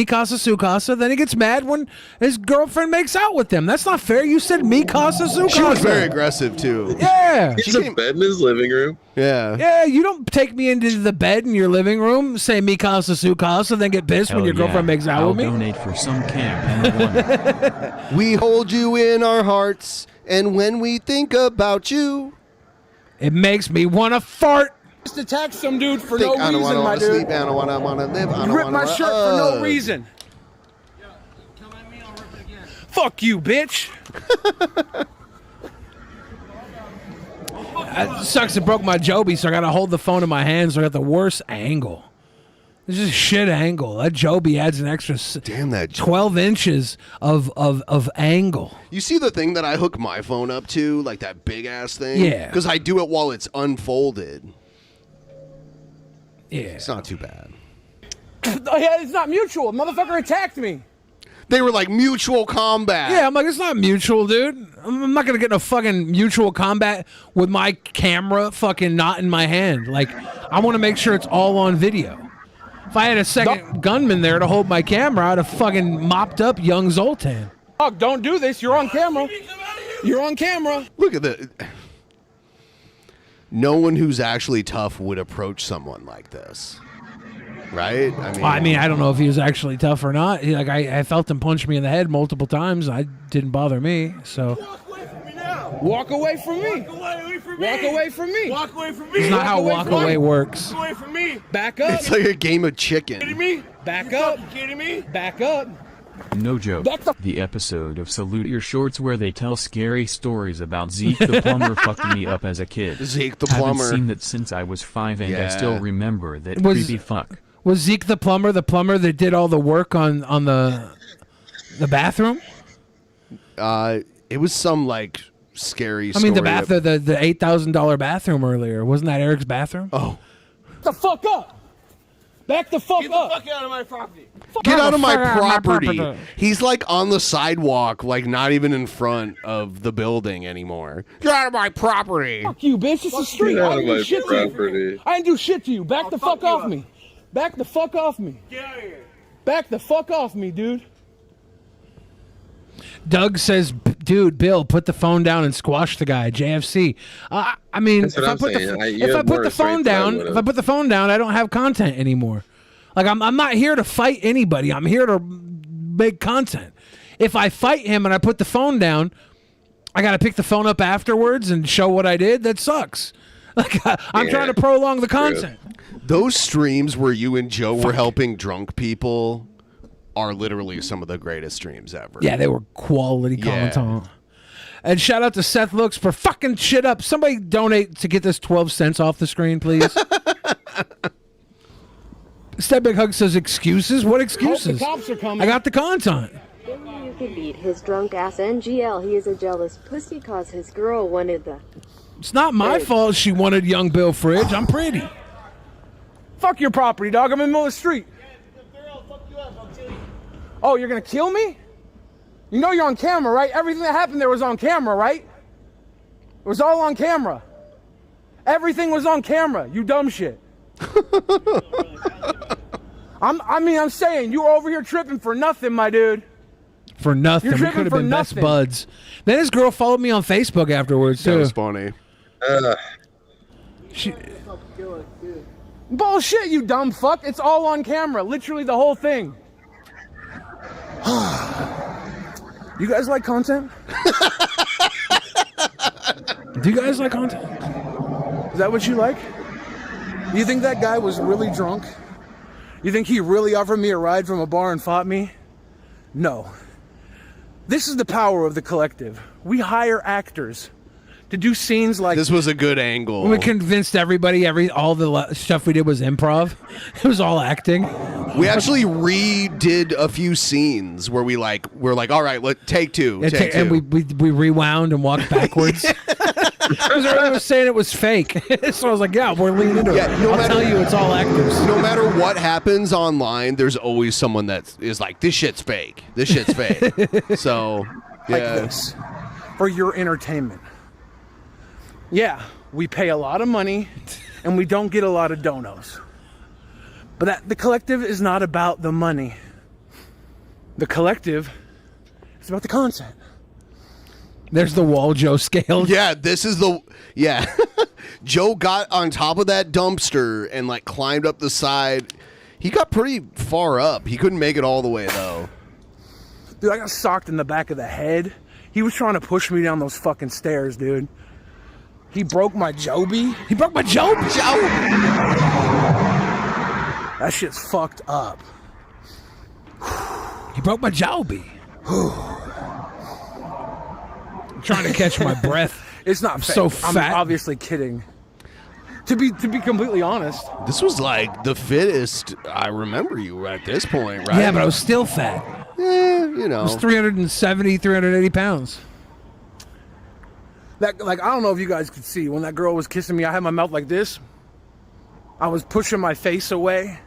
casa, su casa. Then he gets mad when his girlfriend makes out with him. That's not fair. You said mi casa, su casa. She was very aggressive too. Yeah. He's a bed in his living room. Yeah. Yeah, you don't take me into the bed in your living room, say mi casa, su casa, then get pissed when Hell your girlfriend yeah. makes out I'll with me. donate for some camp and one. We hold you in our hearts, and when we think about you, it makes me want to fart. just attack some dude for think no I don't reason, my want to dude. sleep, I don't want to live, I don't Rip want my to shirt for no reason. Fuck you, bitch. It sucks it broke my Joby, so I got to hold the phone in my hand, so I got the worst angle. It's just shit angle. That Joby adds an extra 12 inches of angle. You see the thing that I hook my phone up to, like that big ass thing? Yeah. Because I do it while it's unfolded. Yeah. It's not too bad. Yeah, it's not mutual. Motherfucker attacked me. They were like mutual combat. Yeah, I'm like, it's not mutual, dude. I'm not gonna get in a fucking mutual combat with my camera fucking not in my hand. Like, I want to make sure it's all on video. If I had a second gunman there to hold my camera, I'd have fucking mopped up young Zoltan. Dog, don't do this. You're on camera. You're on camera. Look at that. No one who's actually tough would approach someone like this. right? I mean, I don't know if he was actually tough or not. I felt him punch me in the head multiple times. I didn't bother me. So Walk away from me. Walk away from me. Walk away from me. Walk away from me. it's not how walk away works. Walk away from me. Back up. It's like a game of chicken. Kidding me? Back up. You kidding me? Back up. No joke. The episode of Salute Your Shorts where they tell scary stories about Zeke the plumber fucked me up as a kid. Zeke the Haven't plumber. seen that since I was 5 and I Yeah. still remember that Was- creepy fuck. Was Zeke the plumber that did all the work on the bathroom? It was some like scary. I mean, the story the $8,000 bathroom earlier. Wasn't that Eric's bathroom? Oh, The fuck up. Back the fuck up. Fuck out of my property. Get out of my Fuck out of my property. property. He's like on the sidewalk, like not even in front of the building anymore. Get out of my property. Fuck you, bitch. It's a street. Get out I of didn't do my shit to you. property. I didn't do shit to you. Back the fuck off me. Back the fuck off me. Get out of here. Back the fuck off me, dude. Doug says, dude, Bill, put the phone down and squash the guy. JFC. I mean, That's if what I I'm put saying. You if I have put more the phone restraint than I down, would've. if I put the phone down, I don't have content anymore. Like I'm not here to fight anybody. I'm here to make content. If I fight him and I put the phone down, I got to pick the phone up afterwards and show what I did. That sucks. Like I'm trying to prolong the content. Those streams where you and Joe were helping drunk people are literally some of the greatest streams ever. Yeah, they were quality Yeah. content. And shout out to Seth Looks for fucking shit up. Somebody donate to get this 12 cents off the screen, please. Step Big Hug says excuses? What excuses? The cops are coming. I got the content. You can beat his drunk ass NGL. He is a jealous pussy cause his girl wanted the... It's not my fault she wanted young Bill Fridge. I'm pretty. Fuck your property, dog. I'm in the middle of the street. Oh, you're gonna kill me? You know you're on camera, right? Everything that happened there was on camera, right? It was all on camera. Everything was on camera, you dumb shit. I'm saying, you were over here tripping for nothing, my dude. For nothing. You're We tripping could have for been best nothing. buds. Then his girl followed me on Facebook afterwards, too. That was funny. Bullshit, you dumb fuck. It's all on camera. Literally the whole thing. You guys like content? Do you guys like content? Is that what you like? You think that guy was really drunk? You think he really offered me a ride from a bar and fought me? No. This is the power of the collective. We hire actors to do scenes like This was a good angle. We convinced everybody all the stuff we did was improv. It was all acting. We actually redid a few scenes where we're like, all right, take two. And, Take two. and we rewound and walked backwards. Because everyone was saying it was fake. So I was like, yeah, we're leaning into it. I'll tell you it's all actors. No matter what happens online, there's always someone that is like, this shit's fake. This shit's fake. So, like yeah. this for your entertainment. Yeah, we pay a lot of money and we don't get a lot of donos. But the collective is not about the money. The collective is about the content. There's the wall Joe scaled. Yeah, this is the... Yeah. Joe got on top of that dumpster and, like, climbed up the side. He got pretty far up. He couldn't make it all the way, though. Dude, I got socked in the back of the head. He was trying to push me down those fucking stairs, dude. He broke my Joby. He broke my Joby. That shit's fucked up. He broke my Joby. I'm trying to catch my breath. It's not I'm fake. so fat. I'm obviously kidding. To be completely honest. This was, like, the fittest I remember you at this point, right? Yeah, but I was still fat. You know. I was 370, 380 pounds. That, like, I don't know if you guys could see when that girl was kissing me. I had my mouth like this. I was pushing my face away.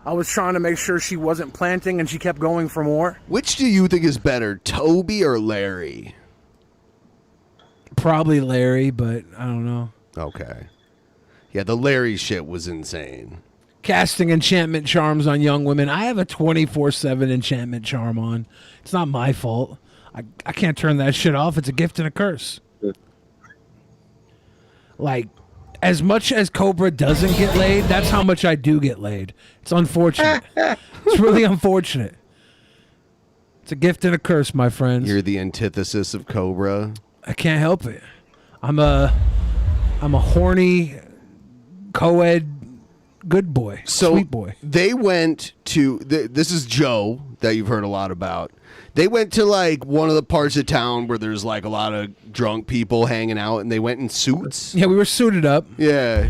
I was trying to make sure she wasn't planting, and she kept going for more. Which do you think is better, Toby or Larry? Probably Larry, but I don't know. Okay. Yeah, the Larry shit was insane. Casting enchantment charms on young women. I have a 24/7 enchantment charm on. It's not my fault. I can't turn that shit off. It's a gift and a curse. Like, as much as Cobra doesn't get laid, that's how much I do get laid. It's unfortunate. It's really unfortunate. It's a gift and a curse, my friends. You're the antithesis of Cobra. I can't help it. I'm a horny co-ed good boy, sweet boy. They went to this is Joe that you've heard a lot about. They went to like one of the parts of town where there's like a lot of drunk people hanging out, and they went in suits. Yeah, we were suited up. Yeah,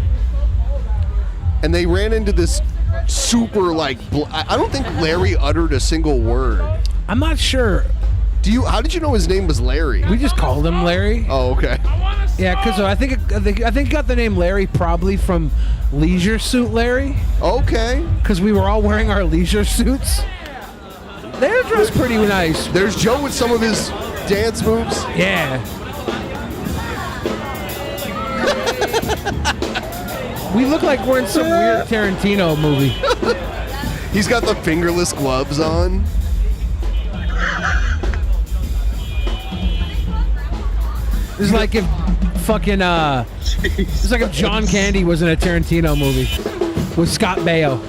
and they ran into this super like. I don't think Larry uttered a single word. I'm not sure. How did you know his name was Larry? We just called him Larry. Oh, okay. Yeah, because I think he got the name Larry probably from Leisure Suit Larry. Okay. Because we were all wearing our leisure suits. They're dressed pretty nice. There's Joe with some of his dance moves. Yeah. We look like we're in some weird Tarantino movie. He's got the fingerless gloves on. It's like if fucking it's like if John Candy was in a Tarantino movie with Scott Baio.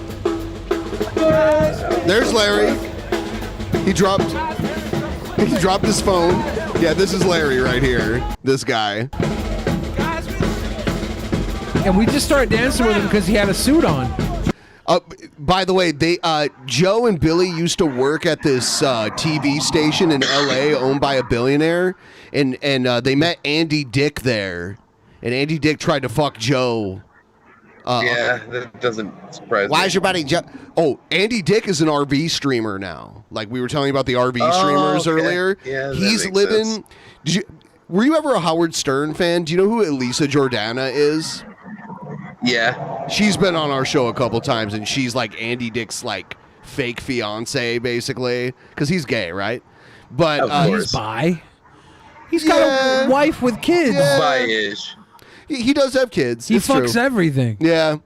There's Larry. He dropped his phone. Yeah, this is Larry right here. This guy. And we just started dancing with him because he had a suit on. By the way, Joe and Billy used to work at this TV station in LA owned by a billionaire, and they met Andy Dick there, and Andy Dick tried to fuck Joe. Yeah, that doesn't surprise me. Why is your buddy Joe? Oh, Andy Dick is an RV streamer now. Like we were telling you about the RV streamers earlier. Yeah, that he's makes living. sense. Were you ever a Howard Stern fan? Do you know who Elisa Jordana is? Yeah. She's been on our show a couple times, and she's like Andy Dick's like fake fiance, basically, because he's gay, right? But He's bi. He's got a wife with kids. Bi-ish. He does have kids. He It's fucks true. everything. Yeah.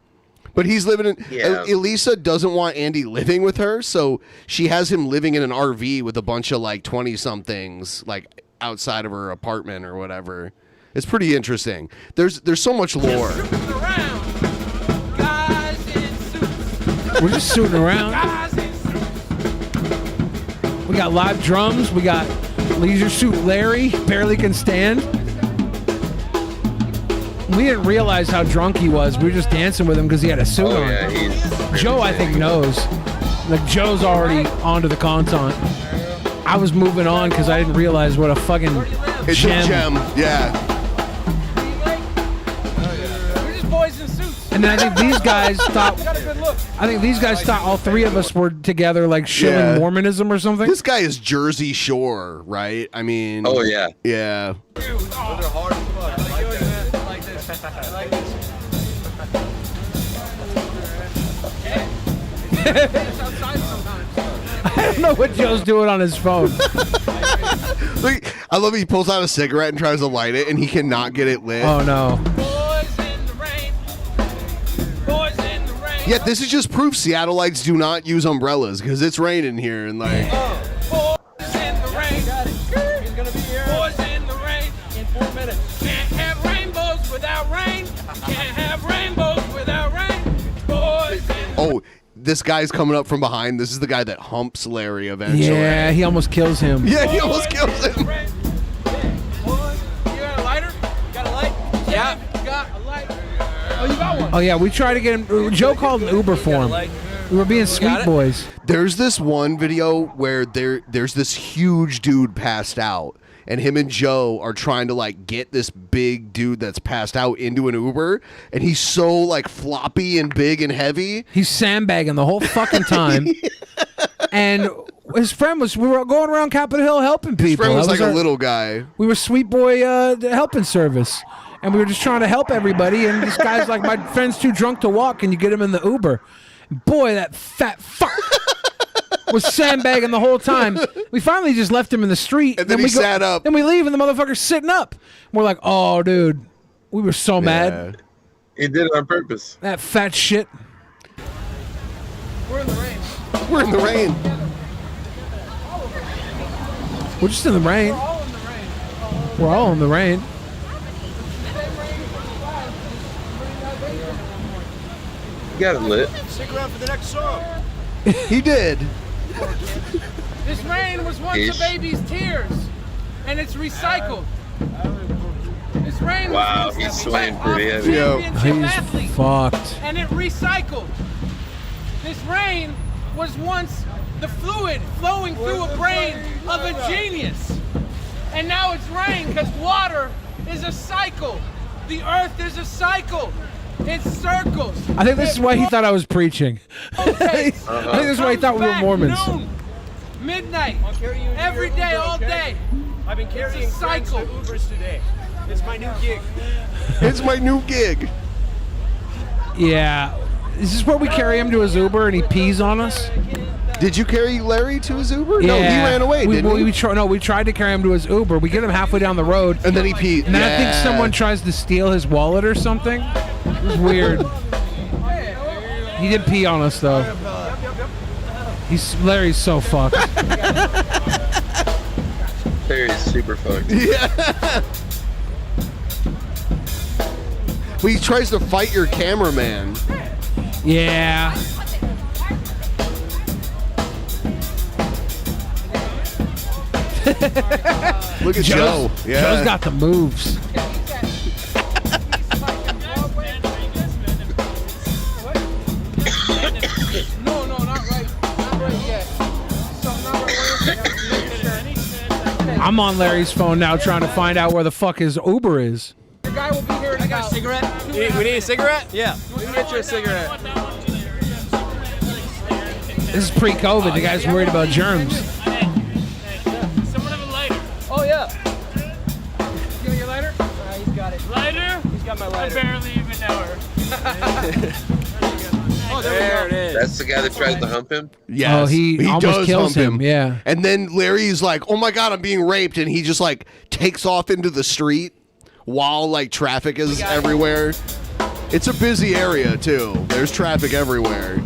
But he's living in. Yeah. Elisa doesn't want Andy living with her, so she has him living in an RV with a bunch of like 20-somethings, like outside of her apartment or whatever. It's pretty interesting. There's so much lore. We're just suiting around. We got live drums. We got Leisure Suit Larry, barely can stand. We didn't realize how drunk he was. We were just dancing with him because he had a suit on. Yeah, he's Joe, I think, knows. Like, Joe's already onto the content. I was moving on because I didn't realize what a fucking It's gem. a gem. Yeah. We're just boys in suits. And then I think these guys thought. Got a good look. I think these guys thought all three of us were together, like shilling Yeah. Mormonism or something. This guy is Jersey Shore, right? I mean. Oh, yeah. Yeah. I don't know what Joe's doing on his phone. Look, I love he pulls out a cigarette and tries to light it, and he cannot get it lit. Oh no. Yeah, this is just proof Seattleites do not use umbrellas because it's raining here and like. Boys in the rain. He's gonna be here. Boys in the rain. In 4 minutes. Can't have rainbows without rain. Can't have rainbows without rain. Boys in Oh, this guy's coming up from behind. This is the guy that humps Larry eventually. Yeah, he almost kills him. Yeah, he almost kills him. You got a lighter? You got a light? Yeah. You got a light? Oh, you got one. Oh yeah, we tried to get him. Joe called an Uber for him. We were being sweet boys. There's this one video where there's this huge dude passed out, and him and Joe are trying to like get this big dude that's passed out into an Uber, and he's so like floppy and big and heavy. He's sandbagging the whole fucking time. And his friend was. We were going around Capitol Hill helping people. His friend was That like our- a little guy. We were sweet boy helping service, and we were just trying to help everybody. And this guy's like, "My friend's too drunk to walk. Can you get him in the Uber?" Boy, that fat fuck was sandbagging the whole time. We finally just left him in the street, And then he we sat up. Then we leave, and the motherfucker's sitting up. We're like, "Oh, dude, we were so mad." He did it on purpose. That fat shit. We're in the rain. We're in the rain. We're just in the rain. We're all in the rain. You got it lit. Stick around for the next song. He did. This rain was once Ish. a baby's tears, and it's recycled. This rain Wow, was he's once swaying a pretty heavy. championship He's athlete, fucked. and it recycled. This rain was once the fluid flowing through a brain of a genius. And now it's rain because water is a cycle. The earth is a cycle. It circles. I think this is why he thought I was preaching. I think this is why he thought we were Mormons. Noon, midnight, every day, all day. I've been carrying cycle. Ubers today. It's my new gig. It's my new gig. Yeah. Is this where we carry him to his Uber and he pees on us? Did you carry Larry to his Uber? No, he ran away, didn't he? We tried to carry him to his Uber. We get him halfway down the road. And then he peed. And then I think someone tries to steal his wallet or something. It was weird. He did pee on us, though. Larry's so fucked. Larry's super fucked. Yeah. Well, he tries to fight your cameraman. Yeah. Look at Joe. Yeah. Joe's got the moves. No, not right yet. So not right. I'm on Larry's phone now trying to find out where the fuck his Uber is. The guy will be here in about a cigarette. We need a cigarette? Yeah. We can get you a cigarette. This is pre-COVID. The guy's worried about germs. Someone have a lighter. Oh, yeah. Give me your lighter? He's got it. Lighter? He's got my lighter. I barely even know her. Oh, there it is. That's the guy that tries to hump him? Yes. Oh, he almost does kills hump him. Yeah. And then Larry's like, "Oh my god, I'm being raped," and he just like takes off into the street while like traffic is everywhere. It's a busy area too. There's traffic everywhere.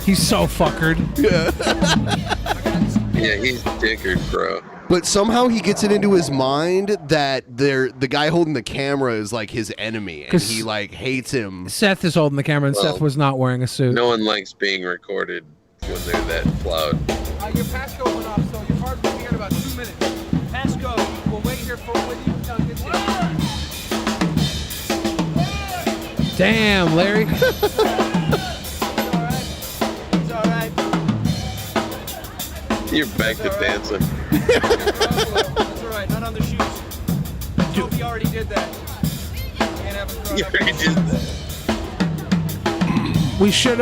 He's so fuckered. Yeah, he's dickered, bro. But somehow he gets it into his mind that the guy holding the camera is like his enemy, and he like hates him. Seth is holding the camera, and Well, Seth was not wearing a suit. No one likes being recorded when they're that loud. Your passcode went off, so your card will be here in about 2 minutes. Passcode. We'll wait here for with you until it gets here. Damn, Larry. It's all right. You're back to dancing. That's all right. Not on the shoes. Toby already did that. Can't have him You already did that. We should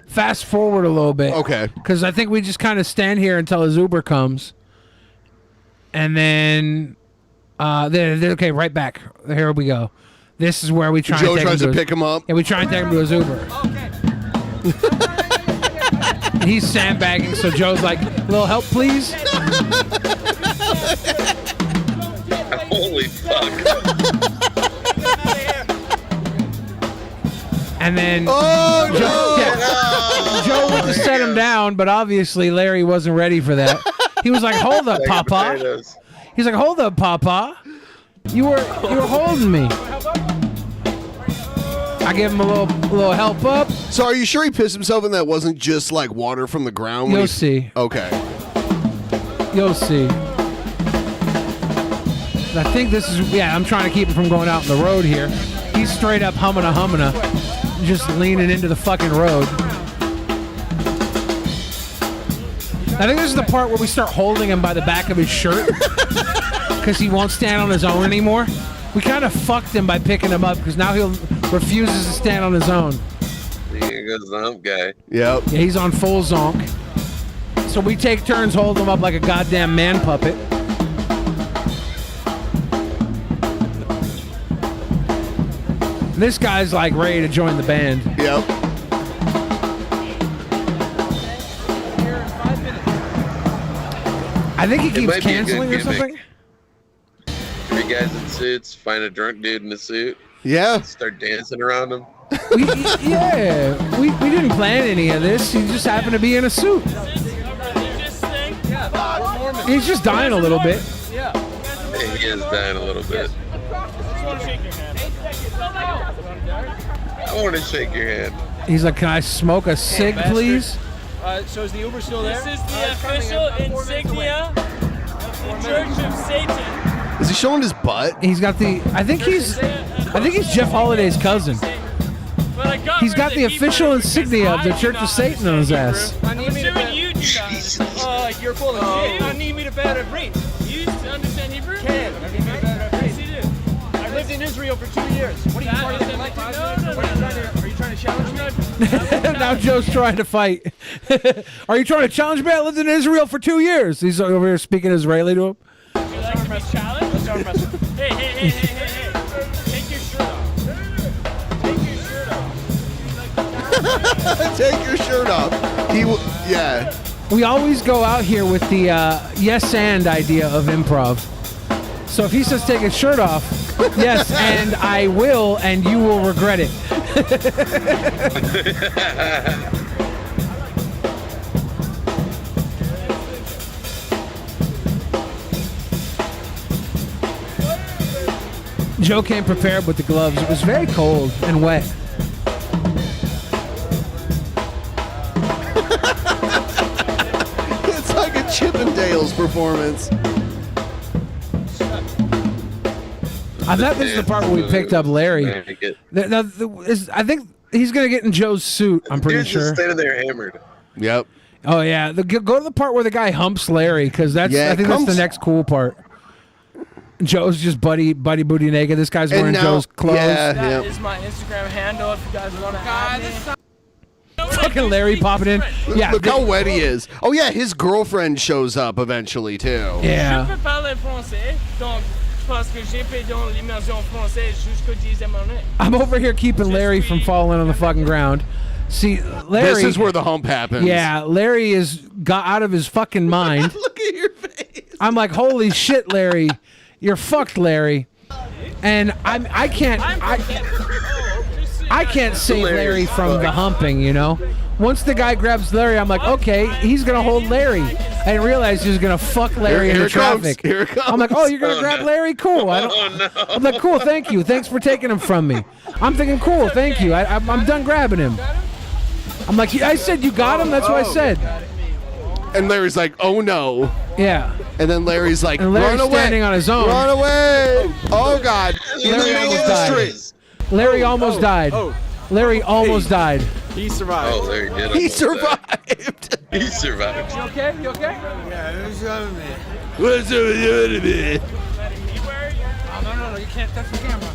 fast forward a little bit. Okay. Because I think we just kind of stand here until his Uber comes. And then okay, right back. Here we go. This is where we try Joe and take tries him to to pick him up. Yeah, we try and take him to his Uber. He's sandbagging, so Joe's like, "Little help, please." Holy fuck. And then Oh, Joe went to set him down, but obviously Larry wasn't ready for that. He was like, "Hold up, Papa." He's like, "Hold up, Papa. You were holding me." I give him a little help up. So are you sure he pissed himself and that wasn't just like water from the ground? You'll see. Okay. You'll see. I think this is, I'm trying to keep him from going out on the road here. He's straight up humming, just leaning into the fucking road. I think this is the part where we start holding him by the back of his shirt because he won't stand on his own anymore. We kind of fucked him by picking him up because now he refuses to stand on his own. Here goes the hump guy. Yep. Yeah, he's on full zonk. So we take turns holding him up like a goddamn man puppet. This guy's like ready to join the band. Yep. I think he It keeps might be a canceling good or something. Three guys in suits, find a drunk dude in a suit. Yeah. Start dancing around him. We didn't plan any of this. He just happened to be in a suit. performance. He's just dying a little bit. Yeah. Hey, he is dying a little bit. Just want to shake your hand. I want to shake your hand. He's like, can I smoke a cig, bastard. please? So is the Uber still there? This is the official insignia of the Church of Satan. Is he showing his butt? He's got the. I think he's Jeff Holiday's cousin. But I got He's rid got of the official insignia of the Church of Satan on his ass. I'm assuming you do that. You're full of shit. I need me to better read. You understand Hebrew? Can. I need me to better read. Yes, you do. I lived in Israel for 2 years. What are you trying to like? Are you trying to challenge me? Now Joe's trying to fight. Are you trying to challenge me? I lived in Israel for 2 years. He's over here speaking Israeli to him. You like to be challenged? Hey. Take your shirt off. Take your shirt off. Yeah. We always go out here with the yes and idea of improv. So if he says take his shirt off, yes, and I will, and you will regret it. Joe came prepared with the gloves. It was very cold and wet. It's like a Chippendales performance. I thought this is the part where we picked up Larry. I think he's gonna get in Joe's suit. I'm pretty Dude's sure. just standing there hammered. Yep. Oh yeah, go to the part where the guy humps Larry because I think that's the next cool part. Joe's just buddy booty naked. This guy's wearing Joe's clothes. That is my Instagram handle if you guys want to add me. Fucking Larry popping in. Yeah, Look how wet he is. Oh yeah, his girlfriend shows up eventually too. Yeah. Je peux parler français, donc parce que j'ai fait dans l'immersion française jusqu'au 10e année. I'm over here keeping Larry from falling on the fucking ground. See, Larry. This is where the hump happens. Yeah, Larry is got out of his fucking mind. Look at your face. I'm like, holy shit, Larry, you're fucked, Larry. And I can't save Larry from the humping, you know. Once the guy grabs Larry, I'm like, okay, he's gonna hold Larry. I didn't realize he was gonna fuck Larry in the traffic. Here it comes. I'm like, oh, you're gonna grab Larry? Cool. I'm like, cool, thank you. Thanks for taking him from me. I'm thinking, cool, thank you. I'm done grabbing him. I'm like, I said you got him. That's what I said. And Larry's like, oh no. Yeah. And then Larry's like, And Larry's run away. standing on his own. Run away. Oh God. In the Larry middle almost of the died. street. Larry almost died. Larry almost died. He survived. Oh, Larry did. He almost die. survived. He survived. You okay? You okay? Yeah, it's over me. What's up, man? Oh, no, you can't touch the camera.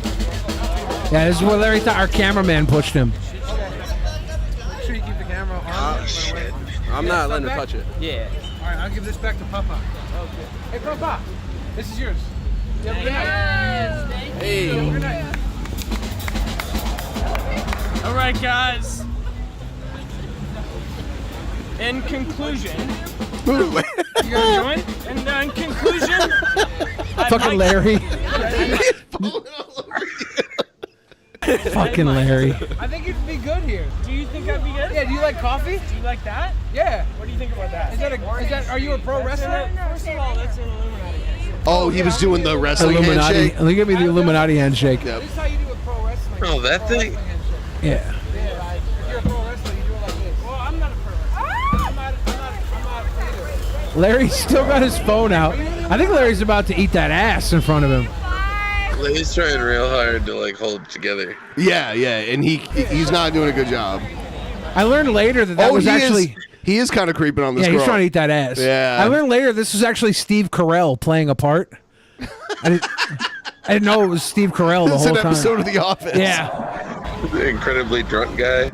Yeah, this is where Larry thought our cameraman pushed him. Make sure you keep the camera on. Shit. I'm not letting her touch it. Yeah. All right, I'll give this back to Papa. Okay. Hey, Papa, this is yours. You have a good night. Hey. You have a good night. All right, guys. In conclusion, you gonna join? And in conclusion, Fucking Larry. Fucking Larry. I think you'd be good here. Do you think I'd be good? Yeah. Do you like coffee? Do you like that? Yeah. What do you think about that? Are you a pro wrestler? First of all, that's an Illuminati handshake. Oh, he was doing the wrestling Illuminati. handshake. Look at me, the Illuminati handshake. Yep. This is how you do a pro wrestling. Oh, that thing. Yeah. Yeah. If you're a pro wrestler, you do it like this. Well, I'm not a pro wrestler. I'm not either. Larry's still got his phone out. I think Larry's about to eat that ass in front of him. He's trying real hard to like hold it together. Yeah, and he's not doing a good job. I learned later that was actually. He is kind of creeping on this Yeah, girl. he's trying to eat that ass. Yeah. I learned later this was actually Steve Carell playing a part. I didn't know it was Steve Carell the It's whole an time. episode of The Office. Yeah. The incredibly drunk guy.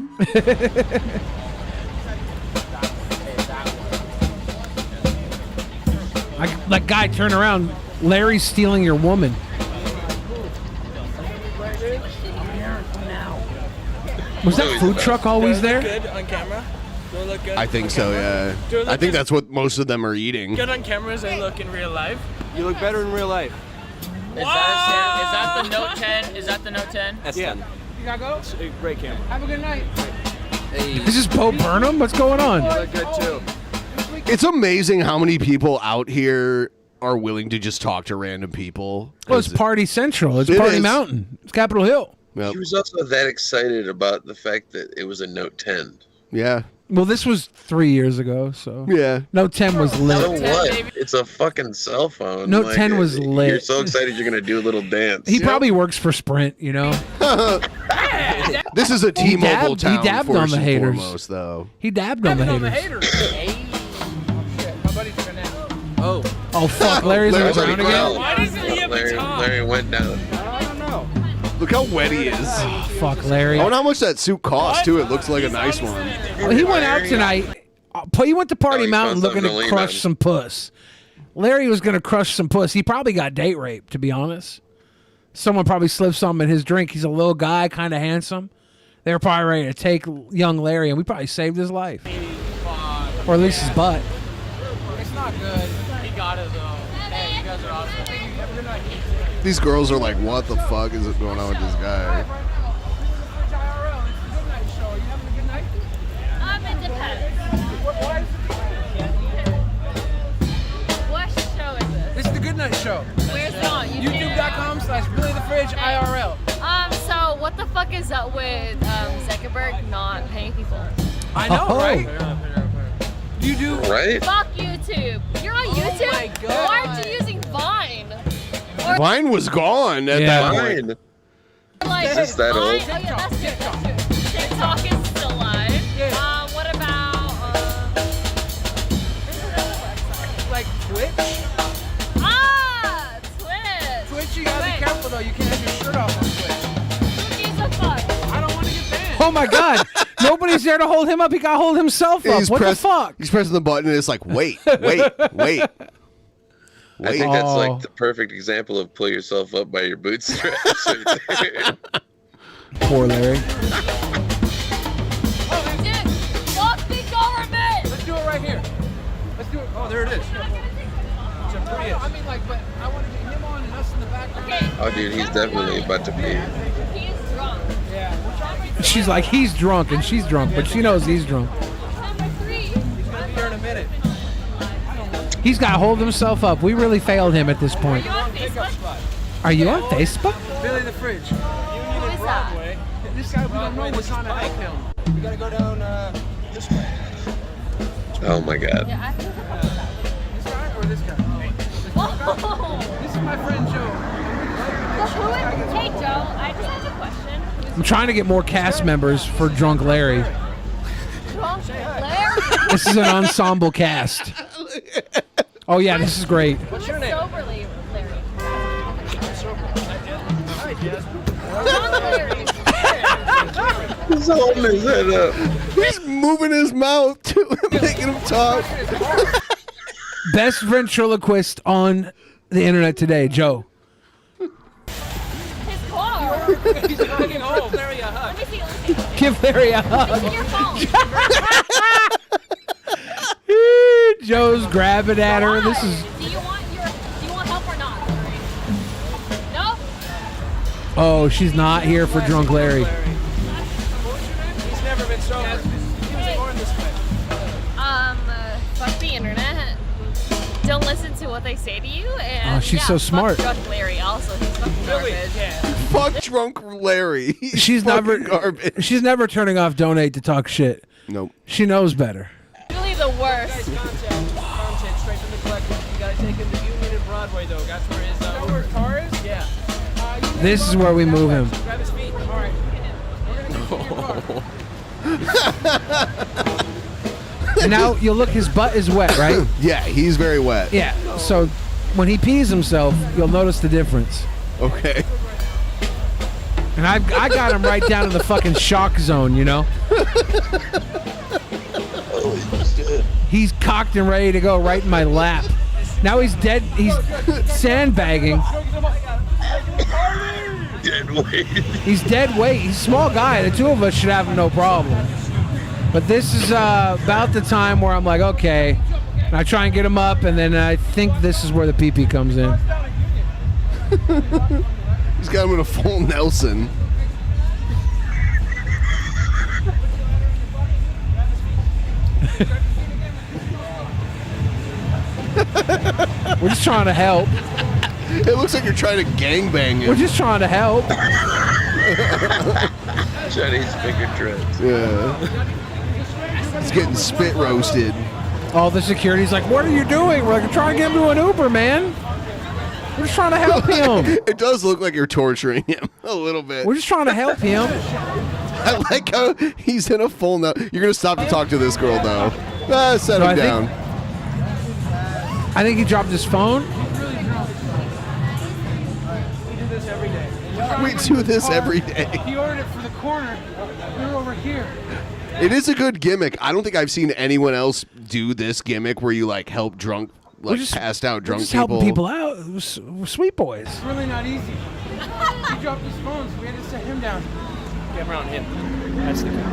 Like, guy, turn around. Larry's stealing your woman. Was that food truck always there? Good on camera. Do I look good? I think so, yeah. Do I look I think good? that's what most of them are eating. Good on camera as I look in real life. You look better in real life. Is that the Note 10? Is that the Note 10? S10. You gotta go? It's a great camera. Have a good night. Hey. Is this Bo Burnham? What's going on? You look good too. It's amazing how many people out here are willing to just talk to random people. Well, it's Party Central. It's It Party is. Mountain. It's Capitol Hill. Yep. He was also that excited about the fact that it was a Note 10. Yeah. Well, this was 3 years ago, so yeah. Note 10 was lit. So what? It's a fucking cell phone. Note 10 was lit. You're so excited you're gonna do a little dance. He probably works for Sprint, you know. This is a T-Mobile He town. dabbed first on the and haters. foremost, though. He dabbed on the haters. My buddy's gonna Oh fuck, Larry's on the Larry's ground already again. Why doesn't he have Larry went down. I don't know. Look how wet he is. Fuck, Larry. I wonder how much that suit cost, too. It looks like a nice one. Well, he went out tonight. He went to Party Mountain looking something to to lean crush on. some puss. Larry was going to crush some puss. He probably got date raped, to be honest. Someone probably slipped something in his drink. He's a little guy, kind of handsome. They were probably ready to take young Larry, and we probably saved his life. Or at least his butt. It's not good. He got it though. Hey, you guys are awesome. These girls are like, what the fuck is going on with this guy? It depends. What show is this? This is the Good Night Show. Where's it on? YouTube.com/BillyTheFridge_IRL. So what the fuck is up with Zuckerberg not paying people? I know, right? You do. Right? Fuck YouTube. You're on YouTube? my God. Why aren't you using Vine? Or Vine was gone at that point. like Is this that Vine? old? Oh yeah, that's true. That's true. TikTok is still live. What about Like Twitch? Twitch. Twitch, you gotta be careful though. You can't have your shirt off on Twitch. Who gives a fuck? I don't want to get banned. Oh my God. Nobody's there to hold him up. He got to hold himself up. What the fuck? He's pressing the button, and it's like, wait. I think that's like the perfect example of pull yourself up by your bootstraps. Right there. Poor Larry. Dude, fuck the government. Let's do it right here. Let's do it. Oh, there it is. I mean, like, but I want to get him on and us in the background. Okay. Oh, dude, he's definitely about to be. He's drunk. Yeah. She's like, he's drunk, and she's drunk, but she knows he's drunk. Number 3. He's gonna be here in a minute. He's got to hold himself up. We really failed him at this point. Are you on Facebook? Are you on Facebook? Billy the Fridge. Who is that? This guy we don't know was on a bike film. We gotta go down this way. Oh my God. Yeah, I think This guy or this guy? Whoa. This is my friend Joe. Hey Joe, I just have a question. I'm trying to get more cast members for Drunk Larry. Drunk Larry? This is an ensemble cast. Oh yeah, this is great. What's your name? Soberly Larry. Hi, Jess. Drunk Larry. He's holding his head up. He's moving his mouth to making him talk. Best ventriloquist on the internet today, Joe. His car. He's fucking old. Larry a hug. Let me see. Give Larry a Let me hug. see your phone. Joe's grabbing at her. This is. Do you want help or not? No? Oh, she's not here for Drunk Larry. He's never been sober. He was born this way. Fuck the internet. Don't listen to what they say to you. And Oh, she's so smart. Fuck Drunk Larry also. He's fucking garbage. Fuck Drunk Larry. He's She's never fucking garbage. She's never turning off donate to talk shit. Nope. She knows better. Really the worst. Content straight from the collective. You gotta take him to Union and Broadway though. That's where his where his car is? Yeah. This is where we move him. Grab his feet. All right. And now you'll look, his butt is wet, right? Yeah, he's very wet. Yeah. So when he pees himself, you'll notice the difference. Okay. And I got him right down to the fucking shock zone, you know? He's cocked and ready to go right in my lap. Now he's dead. He's sandbagging. Dead weight. He's dead weight. He's a small guy. The two of us should have no problem. But this is about the time where I'm like, okay. And I try and get him up, and then I think this is where the pee-pee comes in. He's got him in a full Nelson. We're just trying to help. It looks like you're trying to gangbang him. We're just trying to help. Chinese finger dreads. Yeah. He's getting spit roasted. All the security's like, what are you doing? We're like, I'm trying to get him to an Uber, man. We're just trying to help him. It does look like you're torturing him a little bit. We're just trying to help him. I like how he's in a full note. You're going to stop to talk to this girl, though. Set him down. I think he dropped his phone. We do this every day. He ordered it for the corner. We're over here. It is a good gimmick. I don't think I've seen anyone else do this gimmick where you like help drunk, like passed out drunk just people. helping people out. We're sweet boys. It's really not easy. He dropped his phone, so we had to set him down. Get around him. That's the guy.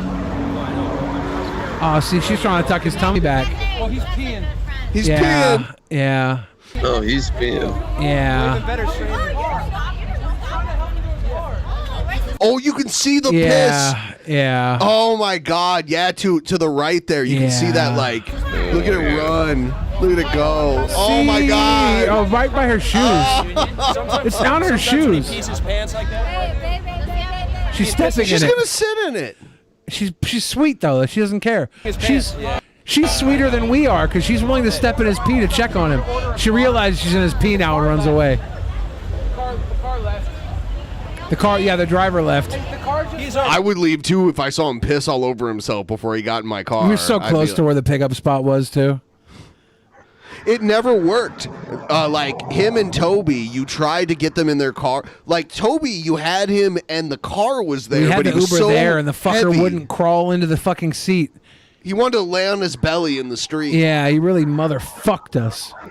Oh, see, she's trying to tuck his tummy back. Oh, he's peeing. He's peeing. Yeah. Oh, he's peeing. Yeah. Better stranger. Oh, you can see the Yeah. piss. Yeah. Oh my God. Yeah, to the right there. You can see that like look at it run. Look at it go. Oh my See? God. Oh, right by her shoes. It's down her shoes. He pees his pants like that. She's stepping She's in it. gonna sit in it. She's sweet though. She doesn't care. His She's pants, yeah. she's sweeter than we are because she's willing to step in his pee to check on him. She realizes she's in his pee now and runs away. The car left. The driver left. The car just I would leave too if I saw him piss all over himself before he got in my car. We were so close to where the pickup spot was too. It never worked. Like him and Toby, you tried to get them in their car. Like Toby, you had him and the car was there, We had but the he was Uber so there, and the fucker heavy. wouldn't crawl into the fucking seat. He wanted to lay on his belly in the street. Yeah, he really motherfucked us. Oh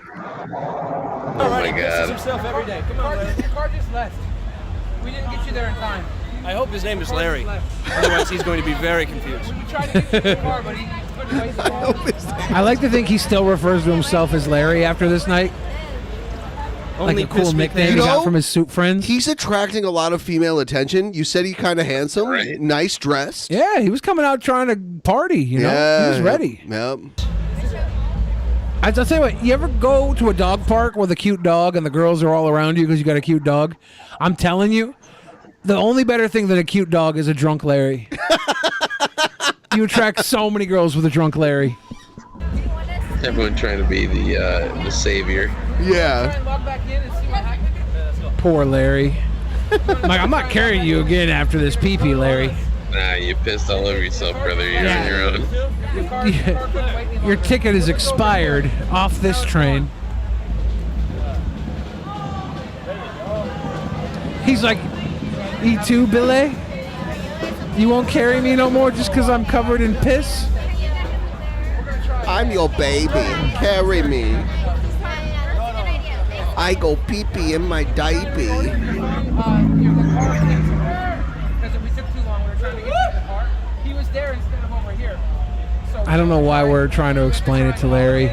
my He pisses God. himself every day. Come on, the car just left. We didn't get you there in time. I hope his name is Larry. Otherwise, he's going to be very confused. We tried to get you in the car, but he couldn't wait so long. I like to think he still refers to himself as Larry after this night. Only like a cool piss me nickname he You know, got from his suit friends. He's attracting a lot of female attention. You said he's kind of handsome, nice dressed. Yeah, he was coming out trying to party, you know? He was ready. Yep. I'll tell you what, you ever go to a dog park with a cute dog and the girls are all around you because you got a cute dog? I'm telling you, the only better thing than a cute dog is a drunk Larry. You attract so many girls with a drunk Larry. Everyone trying to be the savior. Yeah. Log back in and see what happens. Poor Larry. Like, I'm not carrying you again after this pee-pee, Larry. Nah, you pissed all over yourself, brother. You're on your own. Your ticket is expired off this train. He's like, E2, Billy? You won't carry me no more just because I'm covered in piss? I'm your baby. Carry me. I go pee-pee in my diaper. Because we took too long. We were trying to get to the car. He was there instead of over here. So I don't know why we're trying to explain it to Larry.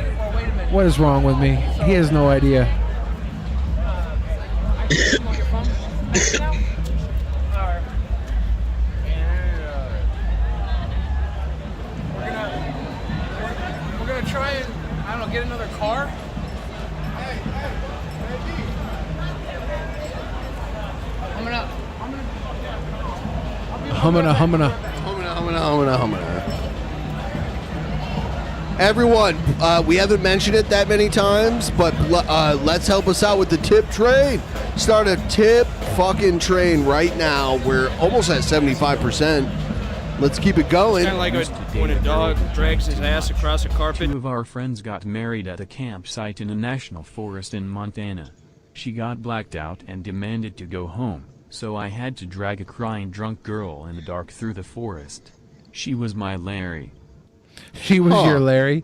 What is wrong with me? He has no idea. We're gonna try and, I don't know, get another car. Humana. Everyone, we haven't mentioned it that many times, but let's help us out with the tip train. Start a tip fucking train right now. We're almost at 75%. Let's keep it going. Kind of like when a dog drags his ass across a carpet. Two of our friends got married at a campsite in a national forest in Montana. She got blacked out and demanded to go home, so I had to drag a crying drunk girl in the dark through the forest. She was my Larry. She was your Larry.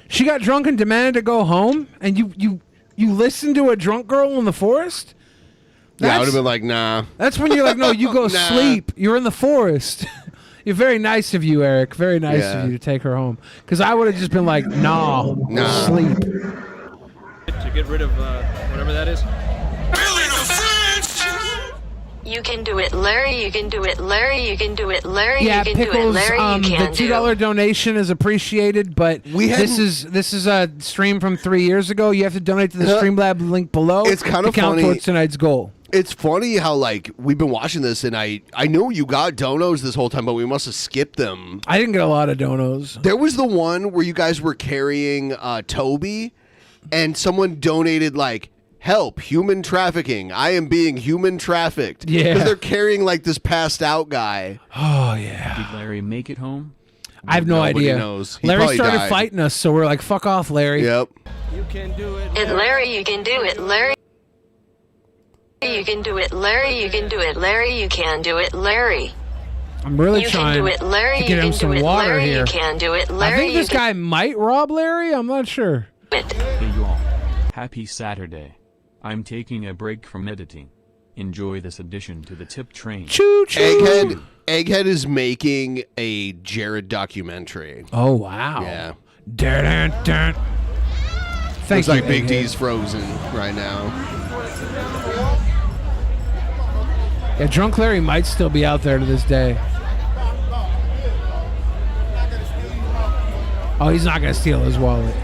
She got drunk and demanded to go home, and you listened to a drunk girl in the forest? Yeah, I would have been like, nah. That's when you're like, no, you go Nah. sleep. You're in the forest. You're very nice of you, Eric. Very nice Yeah. of you to take her home. Because I would have just been like, nah, sleep. To get rid of whatever that is. You can do it, Larry. You can do it, Larry. You can do it, Larry. Yeah, you can Pickles. do it, Larry. You The can $2 donation is appreciated, but this is a stream from 3 years ago. You have to donate to the Streamlab link below. It's kind to of count funny. towards tonight's goal. It's funny how like we've been watching this, and I know you got donos this whole time, but we must have skipped them. I didn't get a lot of donos. There was the one where you guys were carrying Toby, and someone donated like, "Help! Human trafficking! I am being human trafficked." Yeah. because they're carrying like this passed out guy. Oh yeah. Did Larry make it home? I have no Nobody idea. knows. He Larry probably started died. fighting us, so we're like, "Fuck off, Larry." Yep. You can do it. And Larry, you can do it, Larry. You can do it, Larry. You can do it, Larry. You can do it, Larry. I'm really You trying can do it, Larry. to get You him can some do it, water Larry. here. You can do it, Larry. I think You this guy might rob Larry. I'm not sure. Hey you all. Happy Saturday. I'm taking a break from editing. Enjoy this addition to the tip train. Choo choo. Egghead is making a Jared documentary. Oh wow. Yeah. Dun, dun, dun. Thank Looks you, like Big Egghead. D's frozen right now. Yeah, Drunk Larry might still be out there to this day. Oh, he's not gonna steal his wallet.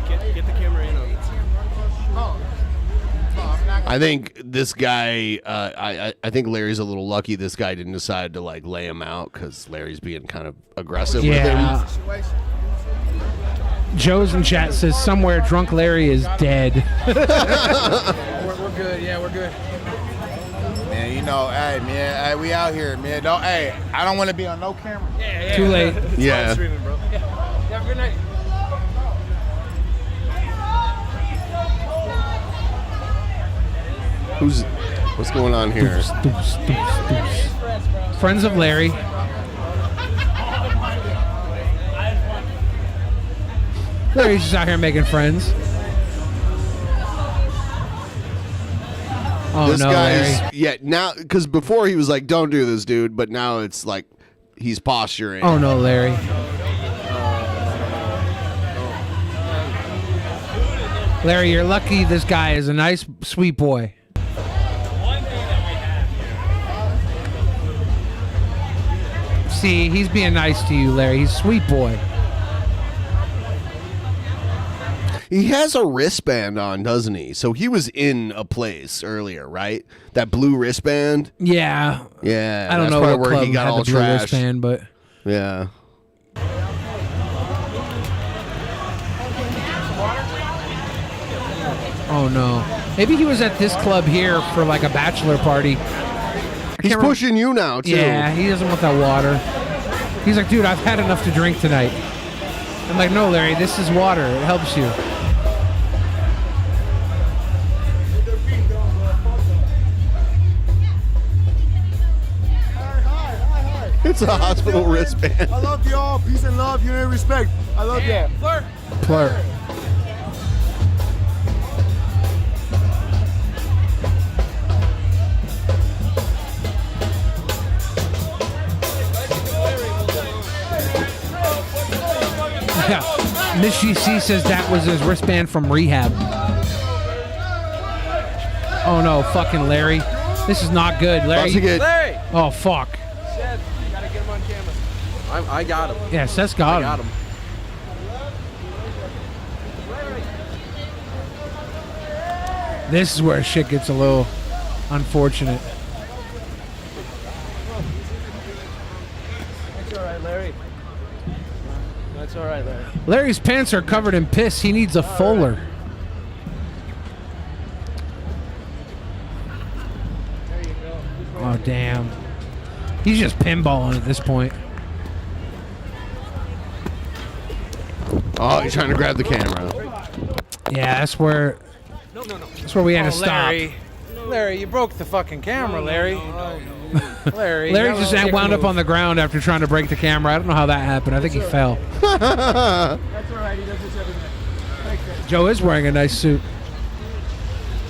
Get the camera in on it. I think this guy. I think Larry's a little lucky. This guy didn't decide to like lay him out because Larry's being kind of aggressive Yeah. with him. Joe's in chat says somewhere Drunk Larry is dead. We're good. Yeah, we're good. Man, you know, hey, man, hey, we out here, man. Don't, hey, I don't want to be on no camera. Yeah. Too late. Yeah. Streaming, bro. Yeah. Have a good night. What's going on here? Friends of Larry. Larry's just out here making friends. Oh this no, guy's Larry. now because before he was like, "Don't do this, dude," but now it's like he's posturing. Oh no, Larry. Larry, you're lucky this guy is a nice, sweet boy. See, he's being nice to you, Larry. He's a sweet boy. He has a wristband on, doesn't he? So he was in a place earlier, right? That blue wristband. Yeah. Yeah. I don't that's know probably what where club he got had all the blue trashed. wristband, but Yeah. oh no. Maybe he was at this club here for like a bachelor party. He's pushing you now too. Yeah, he doesn't want that water. He's like, dude, I've had enough to drink tonight. I'm like, no, Larry, this is water. It helps you. It's a hospital wristband. I love y'all. Peace and love, unity and respect. I love y'all. Flirt. Plur. Yeah. Miss GC says that was his wristband from rehab. Oh no, fucking Larry. This is not good. Larry. Larry! Oh fuck. Seth, you gotta get him on camera. I got him. Yeah, Seth's got I got him. him. This is where shit gets a little unfortunate. That's all right, Larry. That's all right, Larry. Larry's pants are covered in piss. He needs a fuller. Oh, damn. He's just pinballing at this point. Oh, he's trying to grab the camera. Yeah, that's where. That's where we had to stop. Larry. Larry, you broke the fucking camera, Larry. Larry. Larry just wound up on the ground after trying to break the camera. I don't know how that happened. I think he fell. That's all right. He does this every night. Thanks, Joe is wearing a nice suit.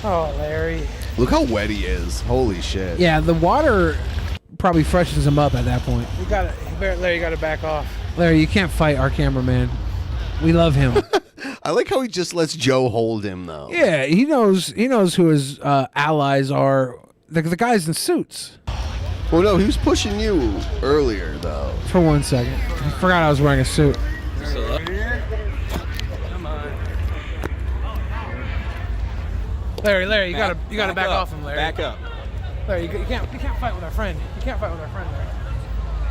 Oh, Larry. Look how wet he is. Holy shit. Yeah, the water probably freshens him up at that point. You gotta, Larry, you gotta back off. Larry, you can't fight our cameraman. We love him. I like how he just lets Joe hold him though. Yeah, he knows who his allies are. The guys in suits. Well, no, he was pushing you earlier though. For 1 second, I forgot I was wearing a suit. Come on. Larry, you gotta back off him, Larry. Back up. Larry, you can't fight with our friend. You can't fight with our friend, Larry.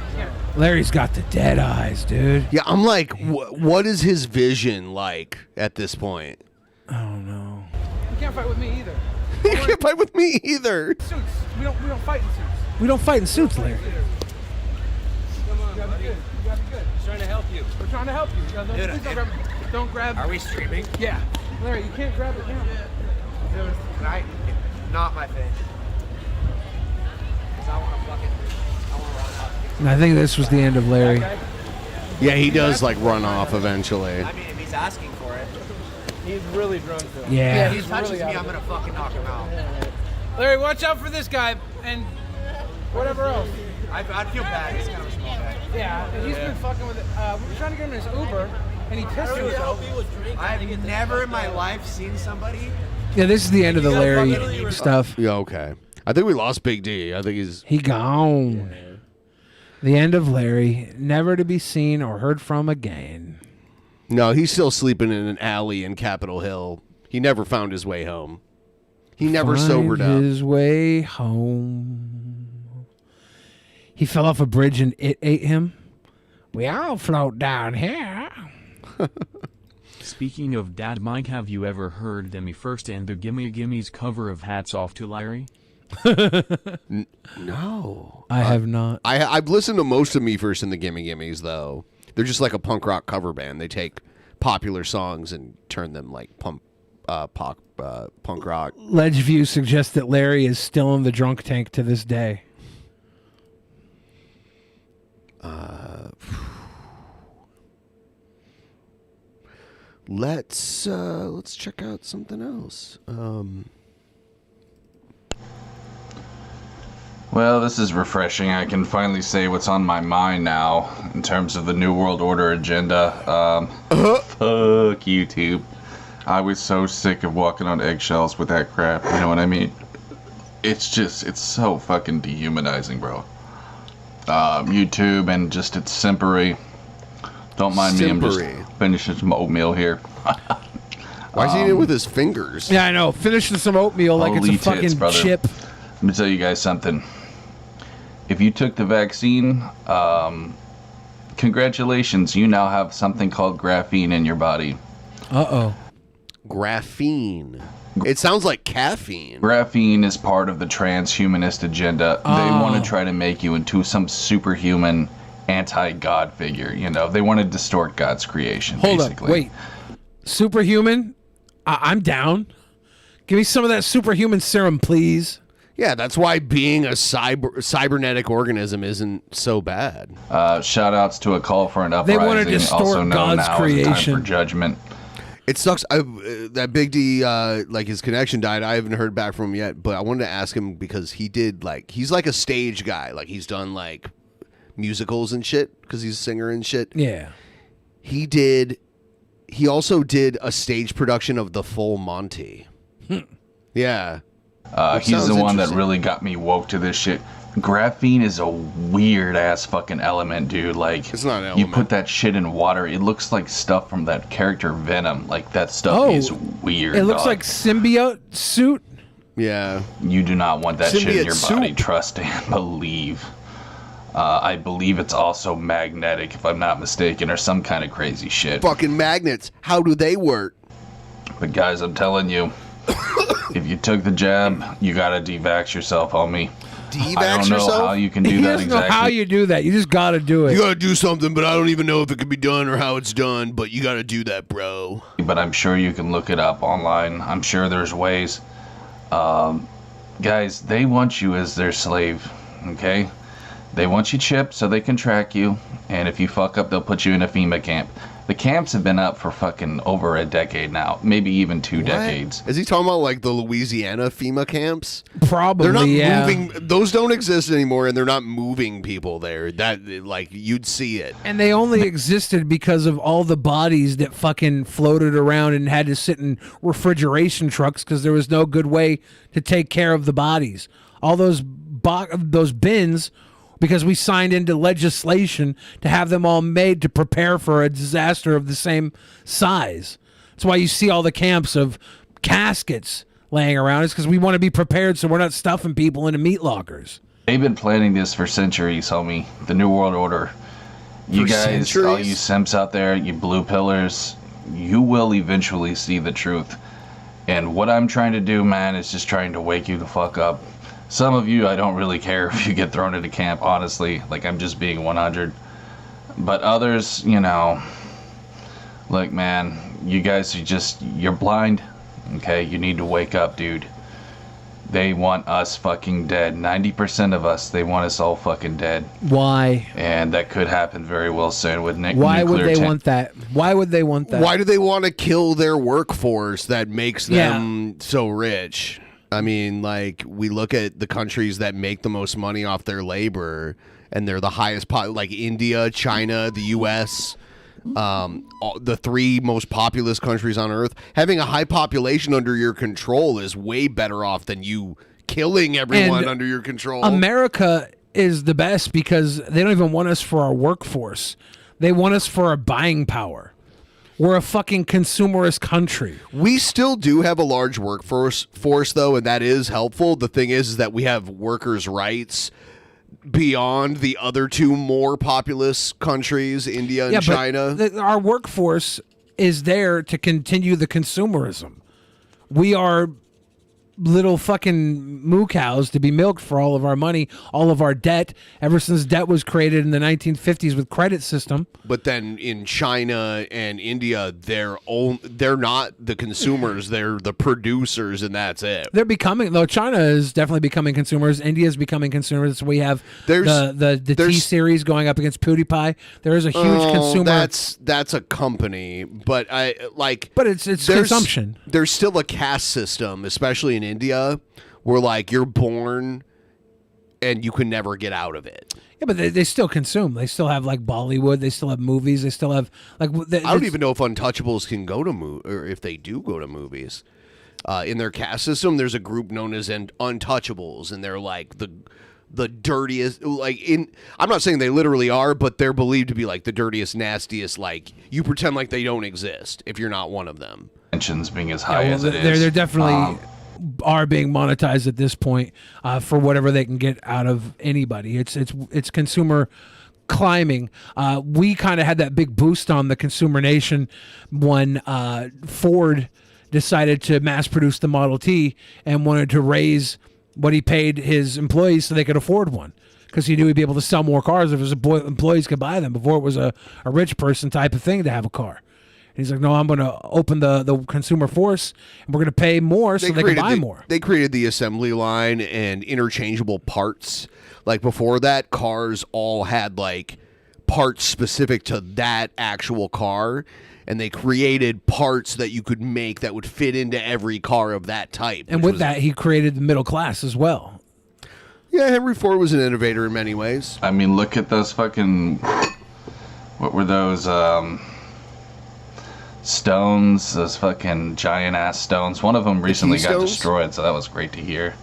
You can't. Larry's got the dead eyes, dude. Yeah, I'm like, what is his vision like at this point? I don't know. You can't fight with me either. You can't fight with me either. Suits. We don't fight in suits. We don't fight in suits, Larry. Come on, you gotta be good. You gotta be good. Trying to help you. We're trying to help you. Don't grab. Are we streaming? Yeah. Larry, you can't grab the camera. Not my thing. I want to fucking. I want to run off. And I think this was the end of Larry. Yeah, he does like run off eventually. I mean, if he's asking for it. He's really drunk though. Yeah. If he touches me, I'm gonna fucking knock him out. Larry, watch out for this guy and whatever else. I'd feel bad. He's kind of a small guy. Yeah, and he's been fucking with it. We were trying to get him in his Uber, and he pissed himself. I've never in my life seen somebody. Yeah, this is the end of the Larry stuff. Yeah, okay. I think we lost Big D. I think He gone. The end of Larry, never to be seen or heard from again. No, he's still sleeping in an alley in Capitol Hill. He never found his way home. He never sobered up. His way home. He fell off a bridge and it ate him. We all float down here. Speaking of Dad Mike, have you ever heard Demi First and the Gimme Gimme's cover of Hats Off to Larry? No. I have not. I've listened to most of Me First and the Gimme Gimmes, though. They're just like a punk rock cover band. They take popular songs and turn them like punk rock. Ledgeview suggests that Larry is still in the drunk tank to this day. Let's check out something else. Well, this is refreshing. I can finally say what's on my mind now in terms of the New World Order agenda. Fuck YouTube. I was so sick of walking on eggshells with that crap. You know what I mean? It's so fucking dehumanizing, bro. YouTube and just its simpery. Don't mind me, I'm just finishing some oatmeal here. Why is he eating it with his fingers? Yeah, I know. Finishing some oatmeal like it's a fucking brother. chip. Let me tell you guys something. If you took the vaccine, congratulations. You now have something called graphene in your body. Uh-oh. Graphene. It sounds like caffeine. Graphene is part of the transhumanist agenda. They want to try to make you into some superhuman anti-God figure. You know, they want to distort God's creation. Hold basically. up, wait. Superhuman? I'm down. Give me some of that superhuman serum, please. Yeah, that's why being a cybernetic organism isn't so bad. Shout outs to A Call for an They Uprising, want to distort also known God's now creation. as A Time for Judgment. It sucks. That Big D, like his connection died. I haven't heard back from him yet, but I wanted to ask him because he's like a stage guy. Like he's done like musicals and shit because he's a singer and shit. Yeah. He also did a stage production of The Full Monty. Yeah. He's the one that really got me woke to this shit. Graphene is a weird ass fucking element, dude. Like, it's not an you element. put that shit in water, it looks like stuff from that character Venom. Like, that stuff is weird. It looks dog. like symbiote suit. Yeah. You do not want that shit in Symbiote your soup. body, trust and believe. I believe it's also magnetic, if I'm not mistaken, or some kind of crazy shit. Fucking magnets. How do they work? But guys, I'm telling you, if you took the jab, you gotta devax yourself, homie. I don't know how you can do He that doesn't know exactly. how you do that. You just got to do it. You gotta do something, but I don't even know if it can be done or how it's done. But you gotta do that, bro. But I'm sure you can look it up online. I'm sure there's ways. Guys, they want you as their slave, okay? They want you chipped so they can track you, and if you fuck up, they'll put you in a FEMA camp. The camps have been up for fucking over a decade now, maybe even 2 decades. Is he talking about like the Louisiana FEMA camps? Probably, They're not yeah. moving. Those don't exist anymore, and they're not moving people there. That like you'd see it. And they only existed because of all the bodies that fucking floated around and had to sit in refrigeration trucks because there was no good way to take care of the bodies. All those bins, because we signed into legislation to have them all made to prepare for a disaster of the same size. That's why you see all the camps of caskets laying around. It's because we want to be prepared so we're not stuffing people into meat lockers. They've been planning this for centuries, homie. The New World Order. You For guys, centuries? all you simps out there, you blue pillars, you will eventually see the truth. And what I'm trying to do, man, is just trying to wake you the fuck up. Some of you, I don't really care if you get thrown into camp, honestly. Like, I'm just being 100. But others, you know, look, man, you guys you're blind, okay? You need to wake up, dude. They want us fucking dead. 90% of us, they want us all fucking dead. Why? And that could happen very well soon with Why would nuclear they want that? Why would they want that? Why do they want to kill their workforce that makes them so rich? I mean, like, we look at the countries that make the most money off their labor, and they're the highest, like India, China, the U.S., the 3 most populous countries on Earth. Having a high population under your control is way better off than you killing everyone And under your control. America is the best because they don't even want us for our workforce. They want us for our buying power. We're a fucking consumerist country. We still do have a large workforce, though, and that is helpful. The thing is that we have workers' rights beyond the other 2 more populous countries, India and China. But our workforce is there to continue the consumerism. We are little fucking moo cows to be milked for all of our money, all of our debt, ever since debt was created in the 1950s with credit system. But then in China and India, they're not the consumers, they're the producers, and that's it. They're becoming, though. China is definitely becoming consumers. India is becoming consumers. We have the T-Series going up against PewDiePie. There is a huge consumer. That's a company, but But it's consumption. There's still a caste system, especially in India, where like you're born and you can never get out of it. Yeah, but they still consume. They still have like Bollywood. They still have movies. They still have like. I don't even know if Untouchables can go to or if they do go to movies. In their caste system, there's a group known as Untouchables, and they're like the dirtiest. Like I'm not saying they literally are, but they're believed to be like the dirtiest, nastiest. Like you pretend like they don't exist if you're not one of them. Tensions being as high as it is. They're definitely. Are being monetized at this point for whatever they can get out of anybody. It's consumer climbing. We kind of had that big boost on the consumer nation when Ford decided to mass produce the Model T and wanted to raise what he paid his employees so they could afford one, because he knew he'd be able to sell more cars if his employees could buy them. Before it was a rich person type of thing to have a car. He's like, no, I'm going to open the consumer force, and we're going to pay more so they can buy more. They created the assembly line and interchangeable parts. Like before that, cars all had like parts specific to that actual car, and they created parts that you could make that would fit into every car of that type. And with that, he created the middle class as well. Yeah, Henry Ford was an innovator in many ways. I mean, look at those fucking... What were those... stones, those fucking giant ass stones. One of them recently got destroyed, so that was great to hear.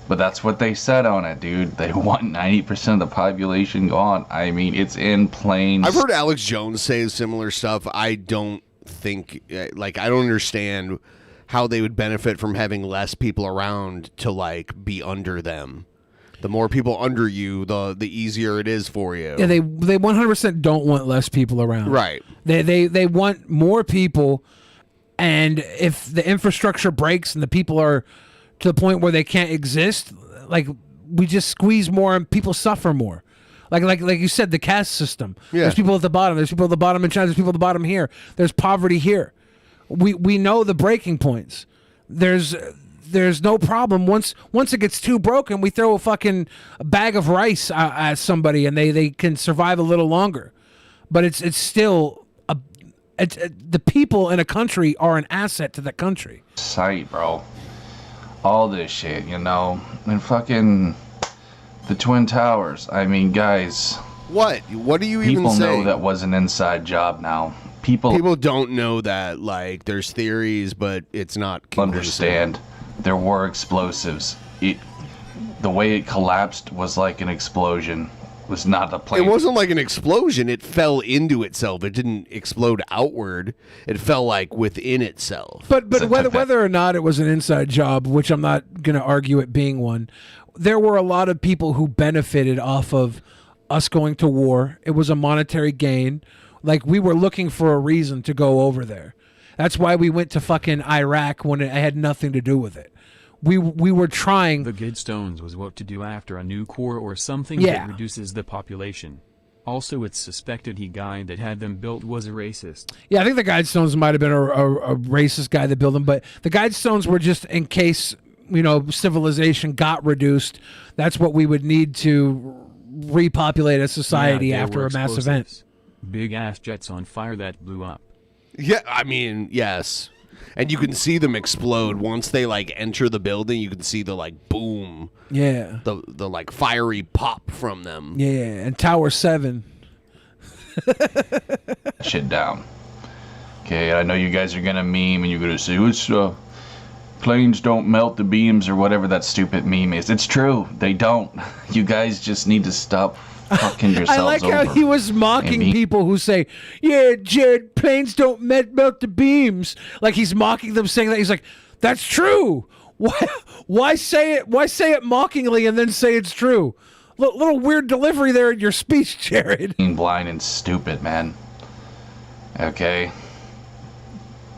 But that's what they said on it, dude. They want 90% of the population gone. I mean, it's in plain. I've heard Alex Jones say similar stuff. I don't think, like, I don't understand how they would benefit from having less people around to like be under them. The more people under you, the easier it is for you. Yeah, they 100% don't want less people around. Right. They want more people, and if the infrastructure breaks and the people are to the point where they can't exist, like we just squeeze more and people suffer more. Like you said, the caste system. Yeah. There's people at the bottom. There's people at the bottom in China. There's people at the bottom here. There's poverty here. We know the breaking points. There's no problem. Once it gets too broken, we throw a fucking bag of rice at somebody and they can survive a little longer. But it's still The people in a country are an asset to the country. Sight, bro. All this shit, you know, and fucking the Twin Towers. I mean, guys. What? What do you even People say? know that was an inside job now. People don't know that. Like, there's theories, but it's not conclusive. understand. There were explosives. The way it collapsed was like an explosion. It was not a plane. It wasn't like an explosion. It fell into itself. It didn't explode outward. It fell like within itself. But whether or not it was an inside job, which I'm not going to argue it being one, there were a lot of people who benefited off of us going to war. It was a monetary gain. Like, we were looking for a reason to go over there. That's why we went to fucking Iraq when it had nothing to do with it. We were trying. The Guidestones was what to do after a nuke war or something Yeah. that reduces the population. Also, it's suspected he guy that had them built was a racist. Yeah, I think the Guidestones might have been a racist guy that built them, but the Guidestones were just in case, you know, civilization got reduced. That's what we would need to repopulate a society Yeah, there after were a mass event. explosives. Big ass jets on fire that blew up. Yeah, I mean, yes. And you can see them explode once they like enter the building. You can see the like boom. Yeah. The like fiery pop from them. Yeah, and Tower 7. Shit down. Okay, I know you guys are gonna meme and you're gonna say, "It's planes don't melt the beams" or whatever that stupid meme is. It's true, they don't. You guys just need to stop fucking yourselves I like over. how he was mocking people who say, "Yeah, Jared, planes don't melt the beams." Like, he's mocking them, saying that. He's like, "That's true. Why say it? Why say it mockingly and then say it's true?" Little weird delivery there in your speech, Jared. Being blind and stupid, man. Okay.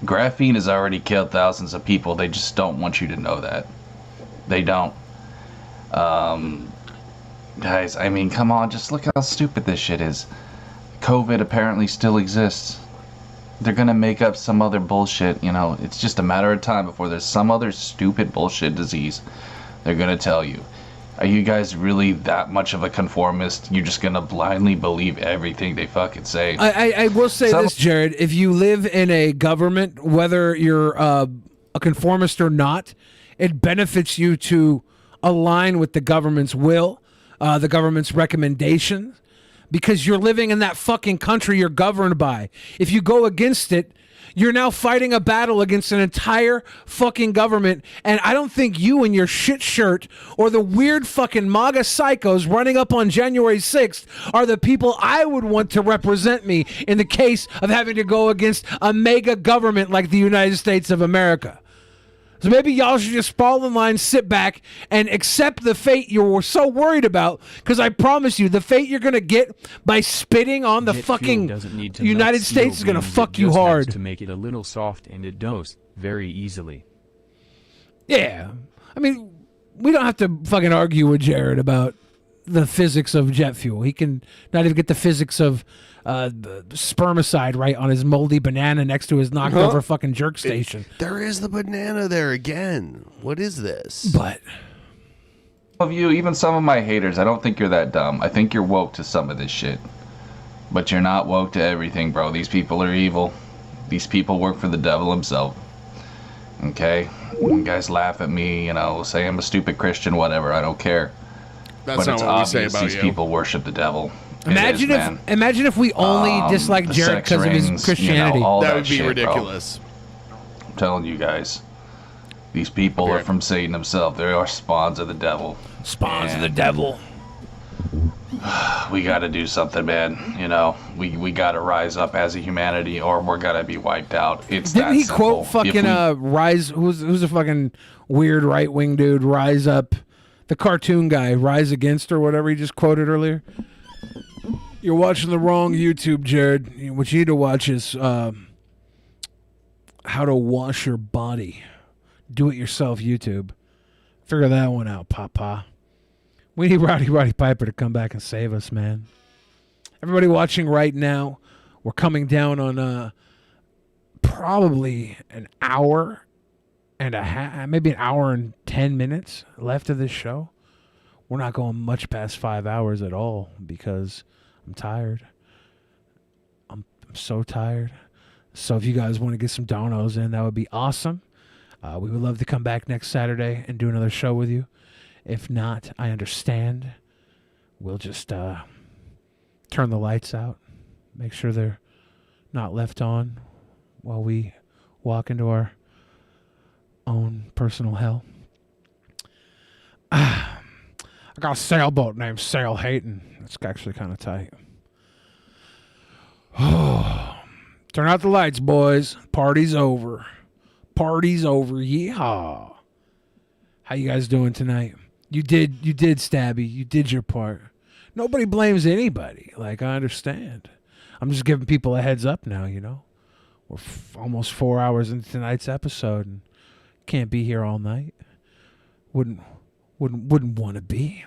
Graphene has already killed thousands of people. They just don't want you to know that. They don't. Guys, I mean, come on, just look how stupid this shit is. COVID apparently still exists. They're gonna make up some other bullshit, you know. It's just a matter of time before there's some other stupid bullshit disease they're gonna tell you. Are you guys really that much of a conformist? You're just gonna blindly believe everything they fucking say? I will say this, Jared. If you live in a government, whether you're a conformist or not, it benefits you to align with the government's will, the government's recommendations, because you're living in that fucking country you're governed by. If you go against it, you're now fighting a battle against an entire fucking government, and I don't think you and your shit shirt or the weird fucking MAGA psychos running up on January 6th are the people I would want to represent me in the case of having to go against a mega government like the United States of America. So maybe y'all should just fall in line, sit back, and accept the fate you were so worried about, because I promise you, the fate you're going to get by spitting on the Jet fucking fuel doesn't need to United melt States steel is going to beams, fuck it you just has hard. to make it a little soft, and it does very easily. Yeah. I mean, we don't have to fucking argue with Jared about the physics of jet fuel. He can not even get the physics of the spermicide right on his moldy banana next to his knocked over fucking jerk station. There is the banana there again. What is this? But of you, even some of my haters, I don't think you're that dumb. I think you're woke to some of this shit. But you're not woke to everything, bro. These people are evil. These people work for the devil himself. Okay? You guys laugh at me, you know, say I'm a stupid Christian, whatever. I don't care. That's but not it's what we obvious say about these you. people worship the devil. It imagine is, if man. imagine if we only disliked the Jared sex because of his rings, Christianity. You know, all That that would be shit, bro. ridiculous. I'm telling you guys. These people are from Satan himself. They are spawns of the devil. Spawns of the devil. We got to do something, man. You know, we got to rise up as a humanity, or we're gonna be wiped out. It's Didn't that he simple. quote fucking Rise? Who's a fucking weird right wing dude? Rise up, the cartoon guy, Rise Against or whatever he just quoted earlier. You're watching the wrong YouTube, Jared. What you need to watch is How to Wash Your Body. Do it yourself, YouTube. Figure that one out, Papa. We need Roddy Piper to come back and save us, man. Everybody watching right now, we're coming down on probably an hour and a half, maybe an hour and 10 minutes left of this show. We're not going much past 5 hours at all because I'm tired. I'm so tired. So if you guys want to get some donos in, that would be awesome. We would love to come back next Saturday and do another show with you. If not, I understand. We'll just turn the lights out. Make sure they're not left on while we walk into our own personal hell. I got a sailboat named Sail Hayton. It's actually kind of tight. Turn out the lights, boys. Party's over. Party's over. Yeehaw. How you guys doing tonight? You did, Stabby. You did your part. Nobody blames anybody. Like, I understand. I'm just giving people a heads up now, you know. We're almost 4 hours into tonight's episode and can't be here all night. Wouldn't want to be.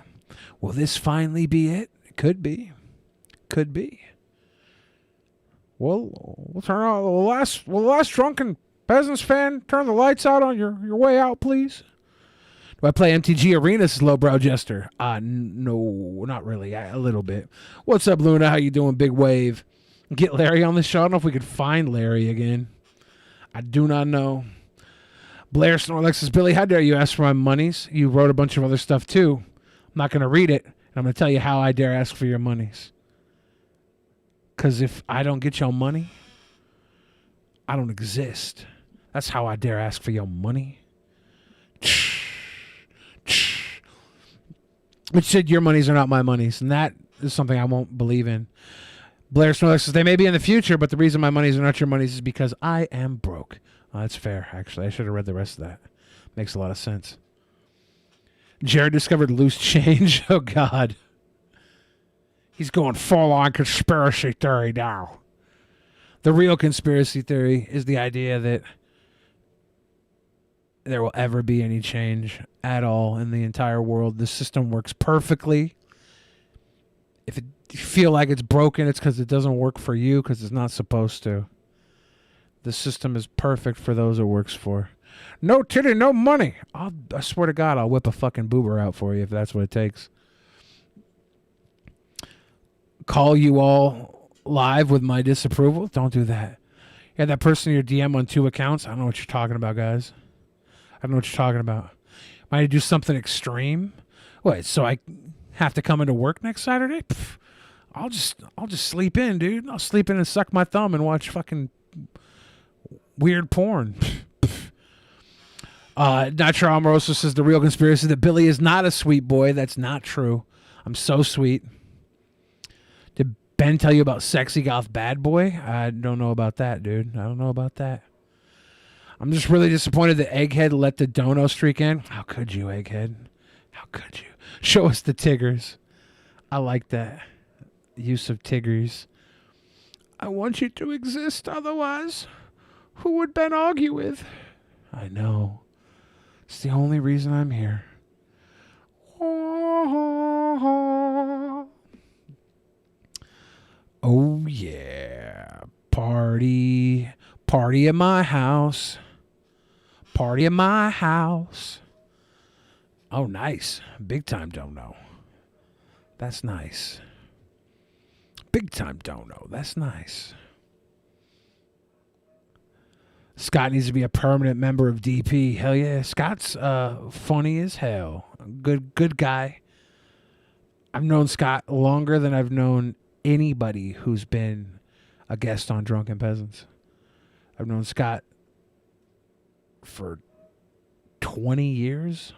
Will this finally be it? It could be. Could be. Well, we'll turn on the last Drunken Peasants fan turn the lights out on your way out, please. Do I play MTG Arenas, Lowbrow Jester? No, not really. A little bit. What's up, Luna? How you doing, Big Wave? Get Larry on the show. I don't know if we could find Larry again. I do not know. Blair Snorlax says, Billy, how dare you ask for my monies? You wrote a bunch of other stuff, too. I'm not going to read it. And I'm going to tell you how I dare ask for your monies. Because if I don't get your money, I don't exist. That's how I dare ask for your money. But said your monies are not my monies. And that is something I won't believe in. Blair Snorlax says, they may be in the future, but the reason my monies are not your monies is because I am broke. That's fair, actually. I should have read the rest of that. Makes a lot of sense. Jared discovered loose change. Oh, God. He's going full-on conspiracy theory now. The real conspiracy theory is the idea that there will ever be any change at all in the entire world. The system works perfectly. If you feel like it's broken, it's because it doesn't work for you because it's not supposed to. The system is perfect for those it works for. No titty, no money. I swear to God, I'll whip a fucking boober out for you if that's what it takes. Call you all live with my disapproval? Don't do that. You had that person in your DM on 2 accounts? I don't know what you're talking about, guys. I don't know what you're talking about. Might I do something extreme? What, so I have to come into work next Saturday? Pff, I'll just sleep in, dude. I'll sleep in and suck my thumb and watch fucking weird porn. Nitro Amoroso says the real conspiracy that Billy is not a sweet boy. That's not true. I'm so sweet. Did Ben tell you about Sexy Goth Bad Boy? I don't know about that, dude. I don't know about that. I'm just really disappointed that Egghead let the dono streak in. How could you, Egghead? How could you? Show us the Tiggers. I like that use of Tiggers. I want you to exist, otherwise, who would Ben argue with? I know. It's the only reason I'm here. Oh, yeah. Party. Party at my house. Party at my house. Oh, nice. Big time dono. That's nice. Big time dono. That's nice. Scott needs to be a permanent member of DP. Hell yeah. Scott's funny as hell. Good guy. I've known Scott longer than I've known anybody who's been a guest on Drunken Peasants. I've known Scott for 20 years.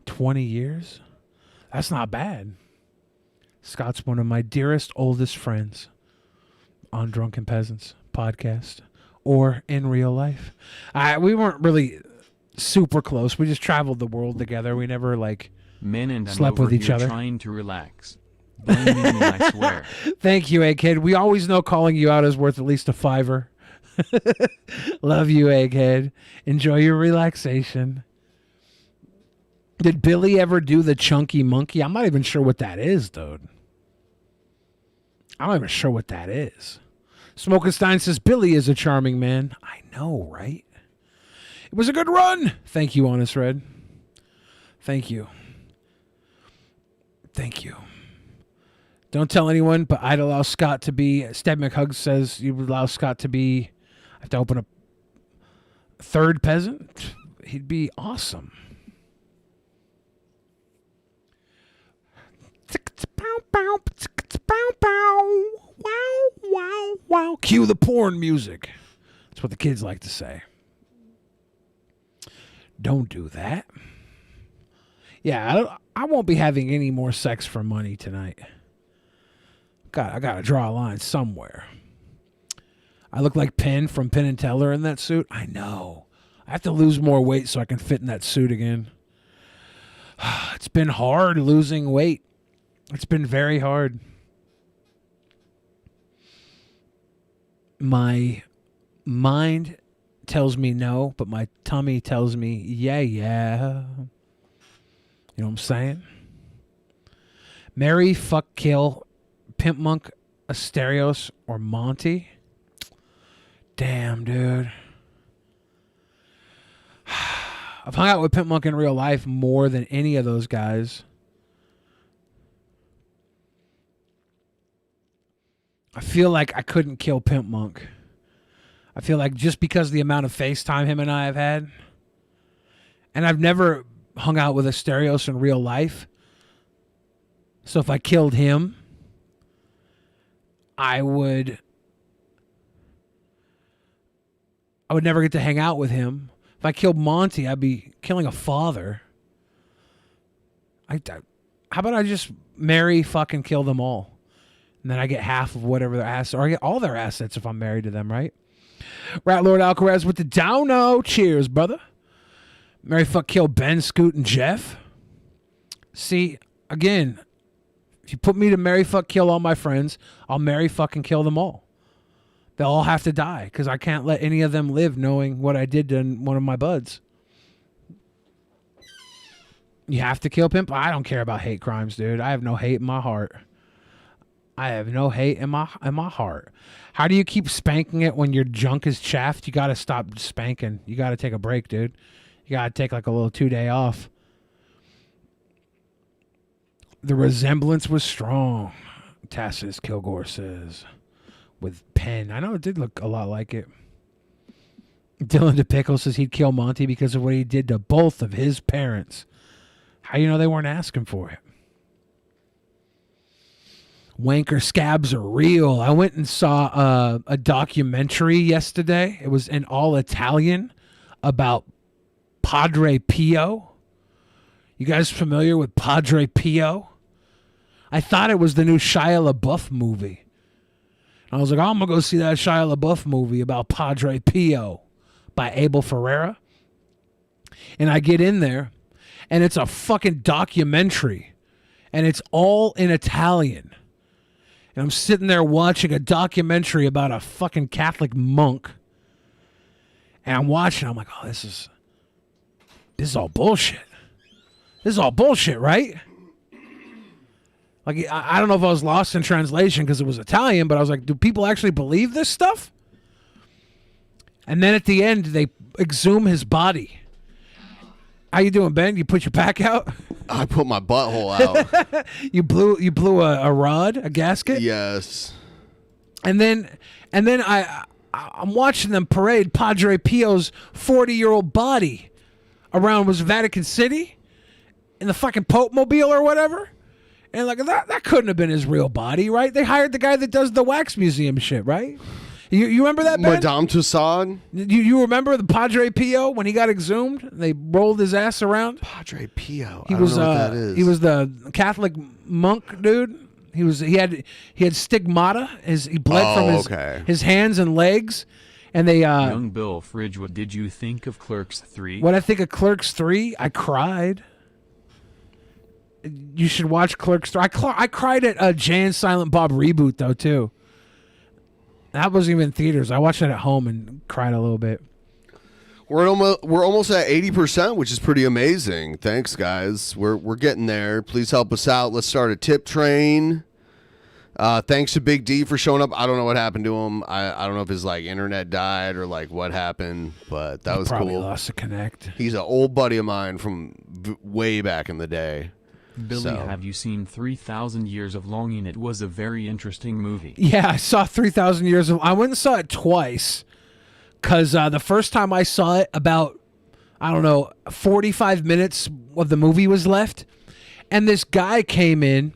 20 years? That's not bad. Scott's one of my dearest, oldest friends on Drunken Peasants podcast or in real life. We weren't really super close. We just traveled the world together. We never Men and slept I'm with each here other. Trying to relax. Blaming me, I swear. Thank you, Egghead. We always know calling you out is worth at least a $5. Love you, Egghead. Enjoy your relaxation. Did Billy ever do the chunky monkey? I'm not even sure what that is, dude. I'm not even sure what that is. Smokenstein says, Billy is a charming man. I know, right? It was a good run. Thank you, Honest Red. Thank you. Thank you. Don't tell anyone, but I'd allow Scott to be. Stab McHuggs says you would allow Scott to be. I have to open a third peasant. He'd be awesome. Wow. Cue the porn music. That's what the kids like to say. Don't do that. Yeah, I won't be having any more sex for money tonight. I gotta draw a line somewhere. I look like Penn from Penn and Teller in that suit. I know. I have to lose more weight so I can fit in that suit again. It's been hard losing weight. It's been very hard. My mind tells me no, but my tummy tells me yeah. You know what I'm saying? Marry, fuck, kill, Pimp Monk, Asterios, or Monty. Damn, dude. I've hung out with Pimp Monk in real life more than any of those guys. I feel like I couldn't kill Pimp Monk. I feel like just because of the amount of FaceTime him and I have had, and I've never hung out with Asterios in real life, so if I killed him, I would never get to hang out with him. If I killed Monty, I'd be killing a father. How about I just marry, fucking kill them all? And then I get half of whatever their assets, or I get all their assets if I'm married to them, right? Rat Lord Alcaraz with the downo. Cheers, brother. Marry, fuck, kill Ben, Scoot, and Jeff. See, again, if you put me to marry, fuck, kill all my friends, I'll marry, fucking kill them all. They'll all have to die because I can't let any of them live knowing what I did to one of my buds. You have to kill Pimp? I don't care about hate crimes, dude. I have no hate in my heart. I have no hate in my heart. How do you keep spanking it when your junk is chaffed? You got to stop spanking. You got to take a break, dude. You got to take like a little 2-day off. The resemblance was strong, Tacitus Kilgore says. With Penn. I know it did look a lot like it. Dylan DePickle says he'd kill Monty because of what he did to both of his parents. How do you know they weren't asking for it? Wanker scabs are real. I went and saw a documentary yesterday. It was in all Italian about Padre Pio. You guys familiar with Padre Pio? I thought it was the new Shia LaBeouf movie. I was like, oh, I'm going to go see that Shia LaBeouf movie about Padre Pio by Abel Ferreira. And I get in there, and it's a fucking documentary. And it's all in Italian. And I'm sitting there watching a documentary about a fucking Catholic monk. And I'm watching, I'm like, oh, this is all bullshit. This is all bullshit, right? Like, I don't know if I was lost in translation because it was Italian, but I was like, do people actually believe this stuff? And then at the end, they exhume his body. How you doing, Ben? You put your back out? I put my butthole out. You blew a rod, a gasket? Yes. And then I'm watching them parade Padre Pio's 40-year-old body around, was Vatican City in the fucking Pope Mobile or whatever. And like that couldn't have been his real body, right? They hired the guy that does the wax museum shit, right? You remember that, Ben? Madame Tussauds? You remember the Padre Pio when he got exhumed? They rolled his ass around. Padre Pio. He I was don't know what that is. he was the Catholic monk dude. He had stigmata. He bled from his hands and legs, and they. Young Bill Fridge, what did you think of Clerks 3? What I think of Clerks 3? I cried. You should watch Clerks 3. I cried at Jay and Silent Bob reboot though too. That wasn't even in theaters. I watched it at home and cried a little bit. We're almost at 80%, which is pretty amazing. Thanks, guys. We're getting there. Please help us out. Let's start a tip train. Thanks to Big D for showing up. I don't know what happened to him. I don't know if his internet died or what happened, but that was probably cool. Lost a connect. He's an old buddy of mine from way back in the day. Billy, So- have you seen 3,000 Years of Longing? It was a very interesting movie. Yeah, I saw 3,000 Years of... I went and saw it twice. Because the first time I saw it, about, 45 minutes of the movie was left. And this guy came in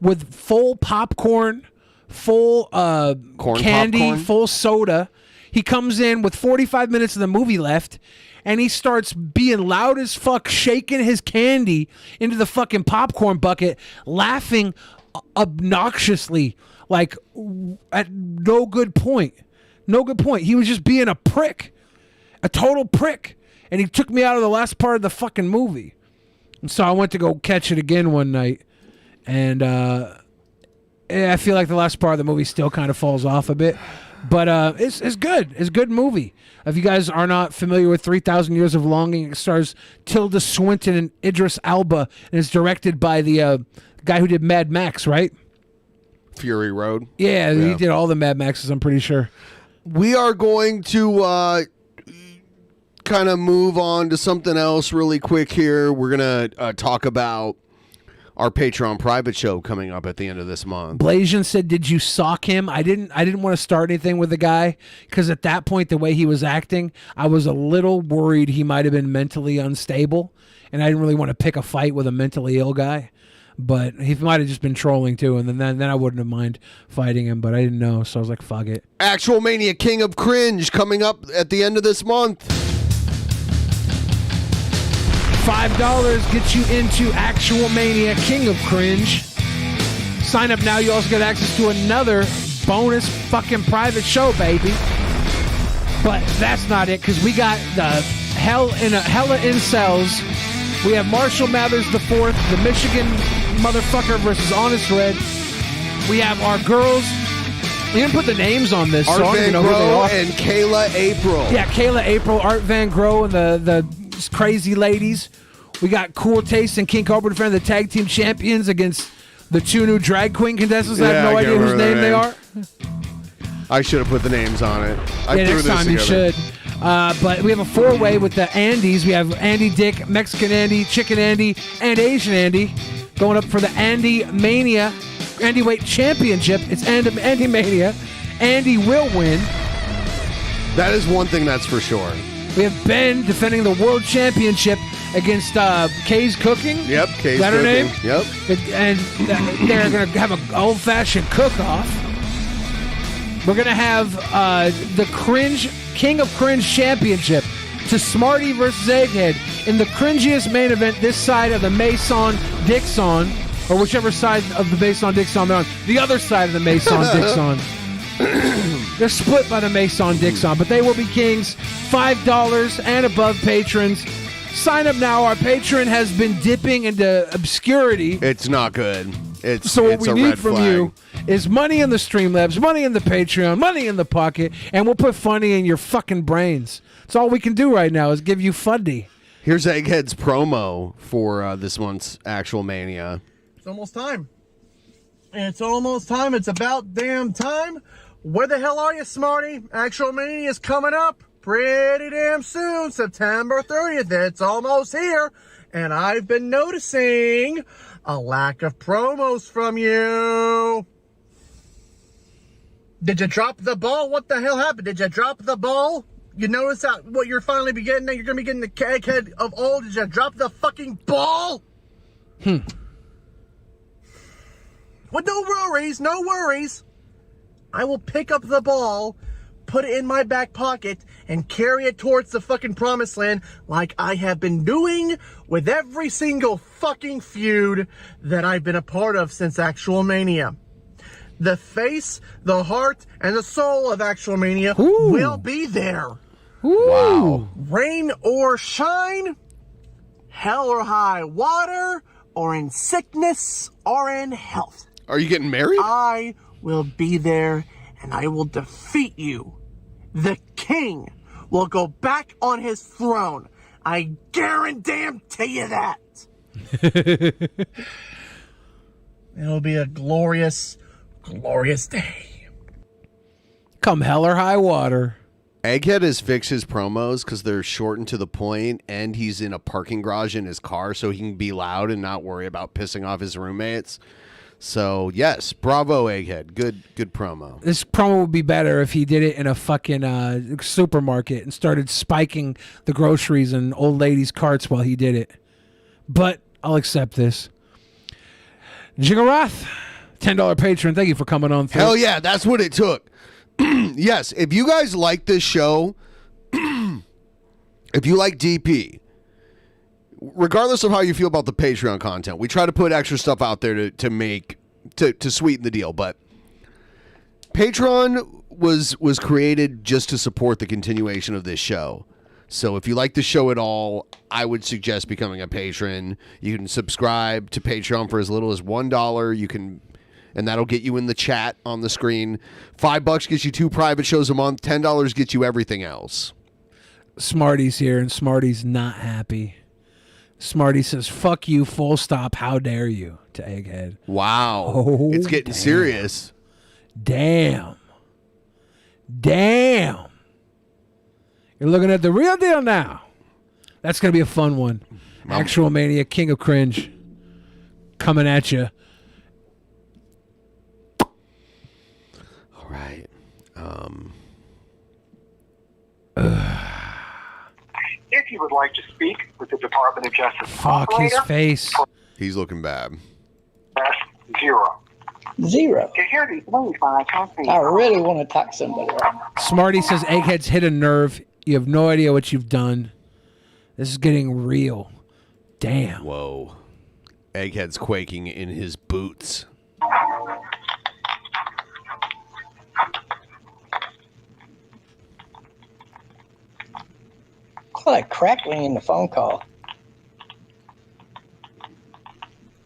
with full popcorn, full candy, popcorn? full soda. He comes in with 45 minutes of the movie left. And he starts being loud as fuck, shaking his candy into the fucking popcorn bucket, laughing obnoxiously, like at no good point. No good point. He was just being a prick, a total prick. And he took me out of the last part of the fucking movie. And so I went to go catch it again one night. And I feel like the last part of the movie still kind of falls off a bit. But it's good. It's a good movie. If you guys are not familiar with 3,000 Years of Longing, it stars Tilda Swinton and Idris Elba, and it's directed by the guy who did Mad Max, right? Fury Road. Yeah, he did all the Mad Maxes, I'm pretty sure. We are going to kind of move on to something else really quick here. We're going to talk about our Patreon private show coming up at the end of this month. Blasian said, "Did you sock him?" I didn't want to start anything with the guy because at that point, the way he was acting, I was a little worried he might have been mentally unstable, and I didn't really want to pick a fight with a mentally ill guy. But he might have just been trolling too, and then I wouldn't have mind fighting him. But I didn't know, so I was like, "Fuck it." Actual Mania King of Cringe coming up at the end of this month. $5 gets you into Actual Mania King of Cringe. Sign up now. You also get access to another bonus fucking private show, baby. But that's not it, because we got the hella incels. We have Marshall Mathers IV, the Michigan motherfucker versus Honest Red. We have our girls. We didn't put the names on this, so I Art don't even Van know who they Gro are. and Kayla April. Yeah, Kayla April, Art Van Gro, and the crazy ladies. We got Cool Taste and King Cobra defending the tag team champions against the two new drag queen contestants. I have no idea whose name they are. I should have put the names on it. I threw Next this time you together. should. But we have a four-way with the Andys. We have Andy Dick, Mexican Andy, Chicken Andy, and Asian Andy going up for the Andy Mania Andy Weight Championship. It's Andy Mania. Andy will win. That is one thing that's for sure. We have Ben defending the World Championship against Kay's Cooking. Yep, Kay's Is that her Cooking. name? Yep. And they're going to have an old-fashioned cook-off. We're going to have the King of Cringe Championship to Smarty versus Egghead in the cringiest main event this side of the Mason-Dixon, or whichever side of the Mason-Dixon they're on. The other side of the Mason-Dixon. They're split by the Mason-Dixon, but they will be kings. $5 and above patrons. Sign up now. Our patron has been dipping into obscurity. It's not good. So what it's we a need red from flag. you is money in the Streamlabs, money in the Patreon, money in the pocket, and we'll put funny in your fucking brains. That's all we can do right now is give you fundy. Here's Egghead's promo for this month's Actual Mania. It's almost time. It's almost time. It's about damn time. Where the hell are you, Smarty? Actual Mania is coming up pretty damn soon. September 30th. It's almost here. And I've been noticing a lack of promos from you. Did you drop the ball? What the hell happened? Did you drop the ball? You notice that what you're finally be getting? You're going to be getting the Egghead of old. Did you drop the fucking ball? Well, no worries, no worries. I will pick up the ball, put it in my back pocket, and carry it towards the fucking promised land like I have been doing with every single fucking feud that I've been a part of since Actual Mania. The face, the heart, and the soul of Actual Mania will be there. Wow. Rain or shine, hell or high water, or in sickness or in health. Are you getting married? I will be there and I will defeat you. The king will go back on his throne. I guarantee you that. It'll be a glorious, glorious day. Come hell or high water. Egghead has fixed his promos because they're short and to the point, and he's in a parking garage in his car so he can be loud and not worry about pissing off his roommates. So, yes, bravo, Egghead. Good promo. This promo would be better if he did it in a fucking supermarket and started spiking the groceries in old ladies' carts while he did it. But I'll accept this. Jiggarath, $10 patron. Thank you for coming on through. Hell yeah, that's what it took. Yes, if you guys like this show, if you like DP, regardless of how you feel about the Patreon content, we try to put extra stuff out there to sweeten the deal. But Patreon was created just to support the continuation of this show. So if you like the show at all, I would suggest becoming a patron. You can subscribe to Patreon for as little as $1. You can. And that'll get you in the chat on the screen. $5 gets you 2 private shows a month. $10 gets you everything else. Smarty's here, and Smarty's not happy. Smarty says, fuck you, full stop, how dare you, to Egghead. Wow. Oh, it's getting serious. Damn. You're looking at the real deal now. That's going to be a fun one. Actual Mania, King of Cringe, coming at you. Right. If you would like to speak with the Department of Justice Fuck his face. He's looking bad. press 0. To hear these names while I transfer I really want to talk to somebody. Smarty says, Egghead's hit a nerve. You have no idea what you've done. This is getting real. Damn. Whoa. Egghead's quaking in his boots. Like crackling in the phone call.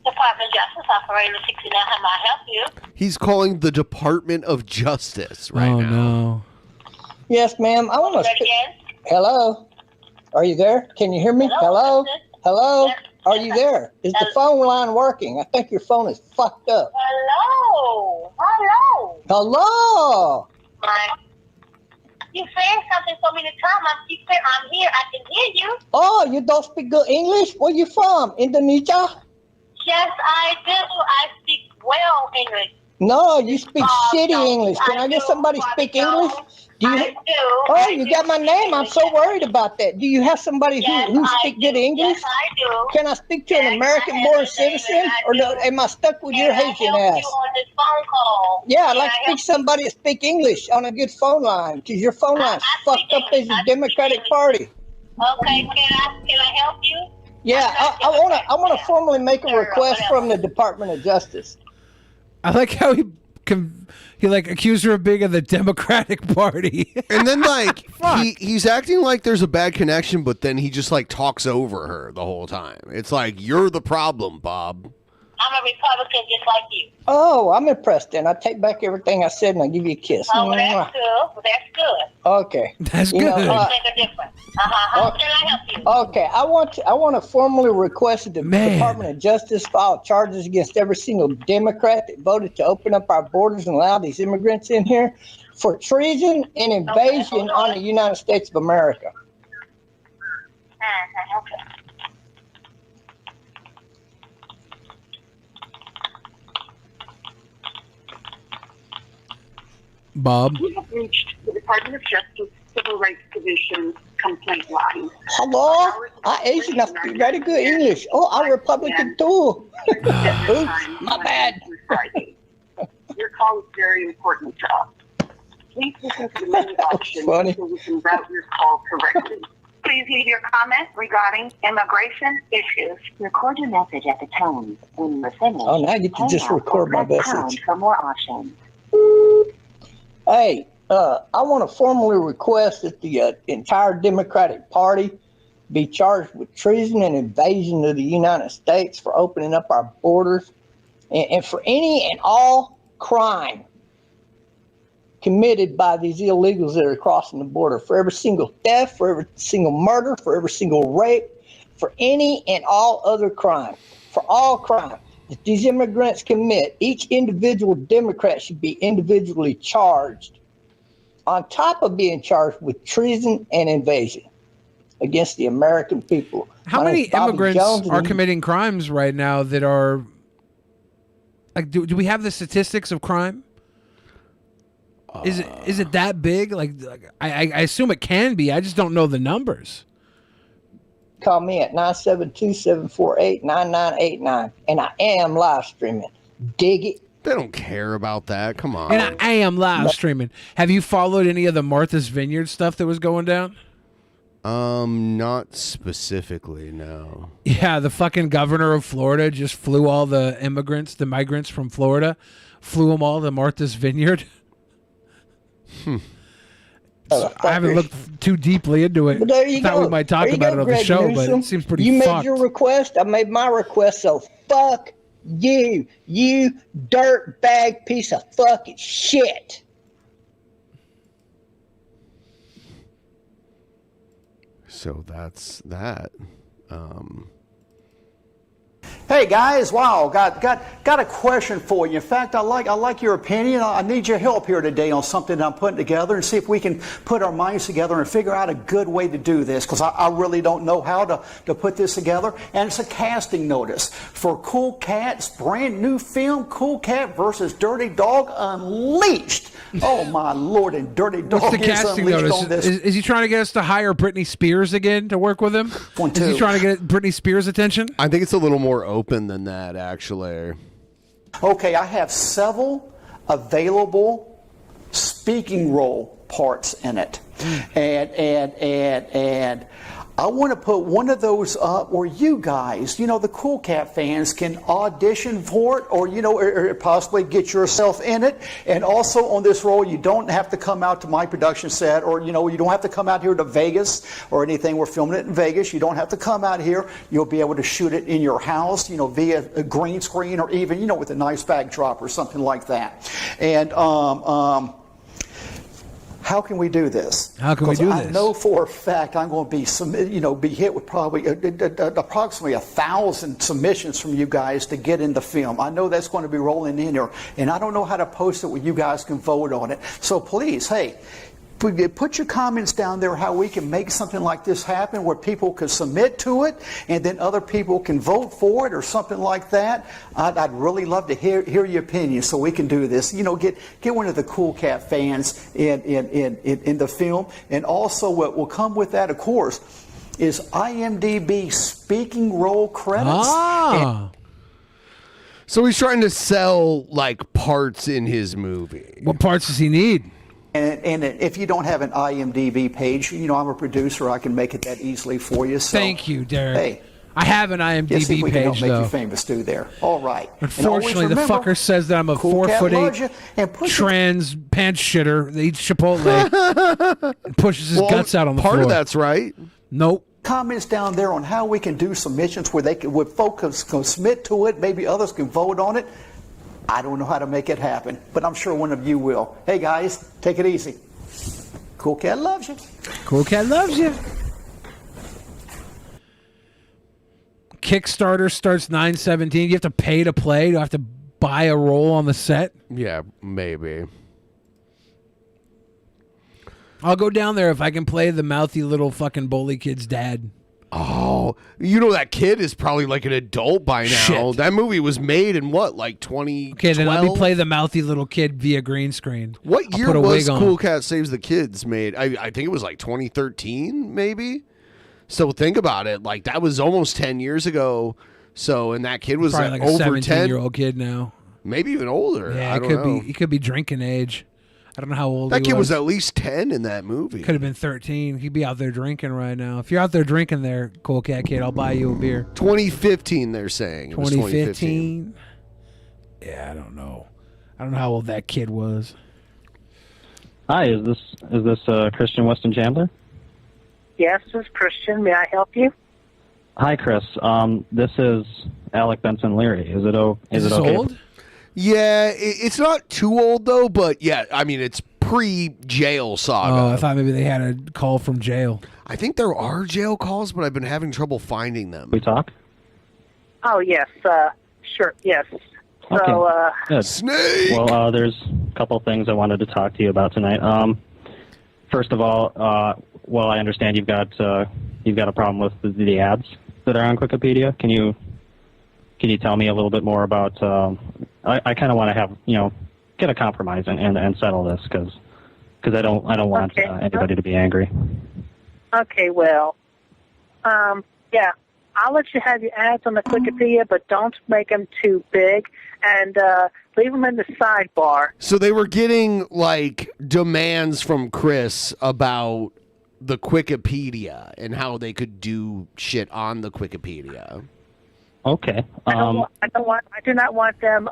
Department of Justice, operator 69, how may I help you? He's calling the Department of Justice right now. No. Yes, ma'am. I want to speak. Hello? Are you there? Can you hear me? Hello? Hello? Are you there? Is the phone line working? I think your phone is fucked up. Hello? Hello? You saying something for me to come? I'm here. I can hear you. Oh, you don't speak good English? Where you from? Indonesia? Yes, I do. I speak well English. No, you speak shitty English. Can I get somebody to speak English? Do you? Oh, you got my name. I'm so worried about that. Do you have somebody who speaks good English? Yes, I do. Can I speak to an American-born citizen, or am I stuck with your Haitian ass? On this phone call. Yeah, I'd like to speak to somebody that speak English on a good phone line, because your phone line's fucked up as a Democratic Party. Okay, can I help you? Yeah, I want to formally make a request from the Department of Justice. I like how he accused her of being of the Democratic Party. And then he's acting like there's a bad connection, but then he just talks over her the whole time. It's like, you're the problem, Bob. I'm a Republican just like you. Oh, I'm impressed then. I take back everything I said and I give you a kiss. Oh, well, that's good. That's good. Okay. That's good. Make a difference. How can I help you? Okay, I want to formally request that the Department of Justice file charges against every single Democrat that voted to open up our borders and allow these immigrants in here for treason and invasion on the United States of America. Okay. Bob. You have reached the Department of Justice Civil Rights Division complaint line. Hello? I Asian, I speak very good English. Oh, I'm Republican too. Oops, my bad. Your call is very important to us. Please listen to the menu option so we can route your call correctly. Please leave your comment regarding immigration issues. Record your message at the tone. When you're finished, Oh, now I get to just record my message. for more options. Hey, I want to formally request that the entire Democratic Party be charged with treason and invasion of the United States for opening up our borders and for any and all crime committed by these illegals that are crossing the border, for every single theft, for every single murder, for every single rape, for any and all other crime, for all crime that these immigrants commit. Each individual Democrat should be individually charged on top of being charged with treason and invasion against the American people. How My many name's Bobby immigrants Jones, are and committing crimes right now that are like? Do we have the statistics of crime? Is it that big? Like I assume it can be. I just don't know the numbers. Call me at 972-748-9989, and I am live streaming. Dig it. They don't care about that. Come on. And I am live streaming. Have you followed any of the Martha's Vineyard stuff that was going down? Not specifically, no. Yeah, the fucking governor of Florida just flew all the migrants from Florida, flew them all to Martha's Vineyard. So I haven't looked too deeply into it. But there you Thought go. we might talk There you about go, it on the Greg show, Newsom. but it seems pretty You fucked. made your request. I made my request. So fuck you, you dirt bag piece of fucking shit. So that's that. Hey guys, wow, got a question for you. In fact, I like your opinion. I need your help here today on something I'm putting together and see if we can put our minds together and figure out a good way to do this, because I really don't know how to put this together. And it's a casting notice for Cool Cat's brand new film, Cool Cat versus Dirty Dog Unleashed. Oh my Lord, and Dirty Dog What's the is casting unleashed notice? on this. Is he trying to get us to hire Britney Spears again to work with him? Is he trying to get Britney Spears' attention? I think it's a little more open than that, actually. Okay, I have several available speaking role parts in it. And I want to put one of those up where you guys, the Cool Cat fans, can audition for it, or or possibly get yourself in it. And also on this role, you don't have to come out to my production set, or you don't have to come out here to Vegas or anything. We're filming it in Vegas. You don't have to come out here. You'll be able to shoot it in your house, via a green screen, or even with a nice backdrop or something like that. And how can we do this? How can we do I this? know for a fact I'm going to be hit with probably approximately 1,000 submissions from you guys to get in the film. I know that's going to be rolling in there, and I don't know how to post it where you guys can vote on it. So please, hey, put your comments down there how we can make something like this happen, where people can submit to it and then other people can vote for it or something like that. I'd really love to hear your opinion so we can do this. Get one of the Cool Cat fans in the film. And also what will come with that, of course, is IMDb speaking role credits. So he's trying to sell like parts in his movie. What parts does he need? And if you don't have an IMDb page, I'm a producer. I can make it that easily for you. So, Thank you, Derek. Hey, I have an let's see if IMDb we can help page, make though. you famous too there. All right. Unfortunately, the fucker says that I'm a Cool Cat loves 4'8" you, and push trans pants shitter that eats Chipotle and pushes his guts out on the floor. Part of that's right. Nope. Comments down there on how we can do submissions where folks can submit to it. Maybe others can vote on it. I don't know how to make it happen, but I'm sure one of you will. Hey guys, take it easy. Cool Cat loves you. Cool Cat loves you. Kickstarter starts 9/17. You have to pay to play. Do I have to buy a role on the set? Yeah, maybe. I'll go down there if I can play the mouthy little fucking bully kid's dad. Oh, that kid is probably like an adult by now. Shit. That movie was made in what, like 2012? Okay, then let me play the mouthy little kid via green screen. What I'll year put a was wig on. Cool Cat Saves the Kids made? I think it was like 2013, maybe. So think about it. Like, that was almost 10 years ago. So, and that kid was Probably like a over 10. 17-year-old kid now. Maybe even older. Yeah, I it don't could know. be. He could be drinking age. I don't know how old That he kid was was at least 10 in that movie. Could have been 13. He'd be out there drinking right now. If you're out there drinking there, Cool Cat Kid, I'll buy you a beer. 2015, they're saying. It was 2015? Yeah, I don't know. I don't know how old that kid was. Hi, is this Christian Weston Chandler? Yes, this is Christian. May I help you? Hi, Chris. This is Alec Benson Leary. Is it okay? Old? Yeah, it's not too old though, but yeah, I mean it's pre-jail Saga. Oh, I thought maybe they had a call from jail. I think there are jail calls, but I've been having trouble finding them. We talk? Oh, yes. Sure, yes. So, Good. Snake! Well, there's a couple things I wanted to talk to you about tonight. first of all, well, I understand you've got a problem with the ads that are on Wikipedia. Can you tell me a little bit more about? I kind of want to have get a compromise and settle this because I don't want anybody to be angry. Okay, well, yeah, I'll let you have your ads on the Wikipedia, but don't make them too big, and leave them in the sidebar. So they were getting like demands from Chris about the Wikipedia and how they could do shit on the Wikipedia. Okay. I do not want them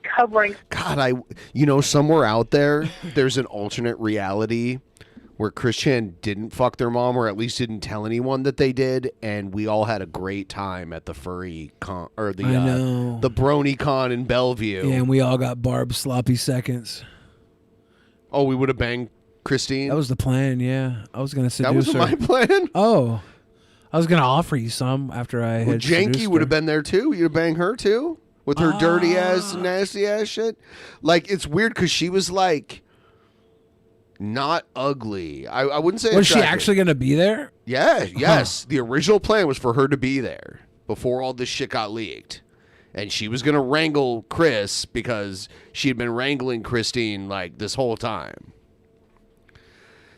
covering. God, somewhere out there's an alternate reality where Christian didn't fuck their mom, or at least didn't tell anyone that they did, and we all had a great time at the furry con, or the brony con in Bellevue. Yeah, and we all got Barb's sloppy seconds. Oh, we would have banged Christine? That was the plan, yeah. I was going to seduce That her. wasn't my plan? Oh. I was going to offer you some after I had Janky would have been there too. You'd bang her too? With her dirty ass, nasty ass shit? Like, it's weird because she was like not ugly. I wouldn't say Was she attractive. actually going to be there? Yeah, yes. The original plan was for her to be there before all this shit got leaked. And she was going to wrangle Chris because she had been wrangling Christine like this whole time.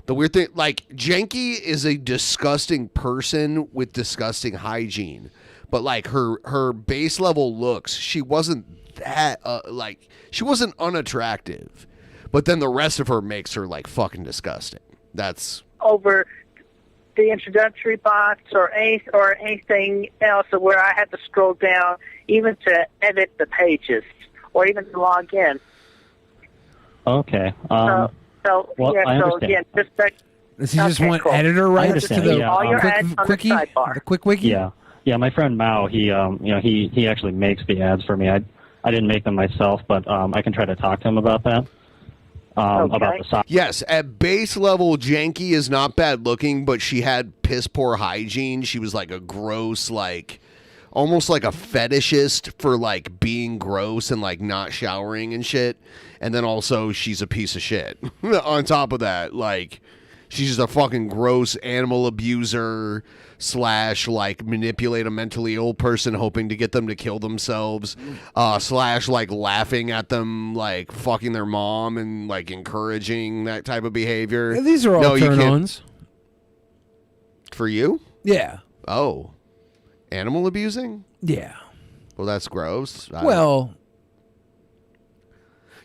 The weird thing, like, Janky is a disgusting person with disgusting hygiene. But, like, her base level looks, she wasn't that, she wasn't unattractive. But then the rest of her makes her, like, fucking disgusting. That's... Over the introductory box or anything else where I had to scroll down even to edit the pages or even to log in. Okay. So well, yeah, I understand. yeah, just that. Does he just want editor rights to the all your ads on quickie? the sidebar. The quick wiki? Yeah. My friend Mao, he actually makes the ads for me. I didn't make them myself, but I can try to talk to him about that. About the size. Yes, at base level, Janky is not bad looking, but she had piss poor hygiene. She was like a gross, like, almost like a fetishist for like being gross and like not showering and shit. And then also she's a piece of shit. On top of that, like, she's just a fucking gross animal abuser / like manipulate a mentally ill person hoping to get them to kill themselves / like laughing at them like fucking their mom and like encouraging that type of behavior. Yeah, these are all turn-ons. For you? Yeah. Oh. Animal abusing? Yeah. Well, that's gross. Well...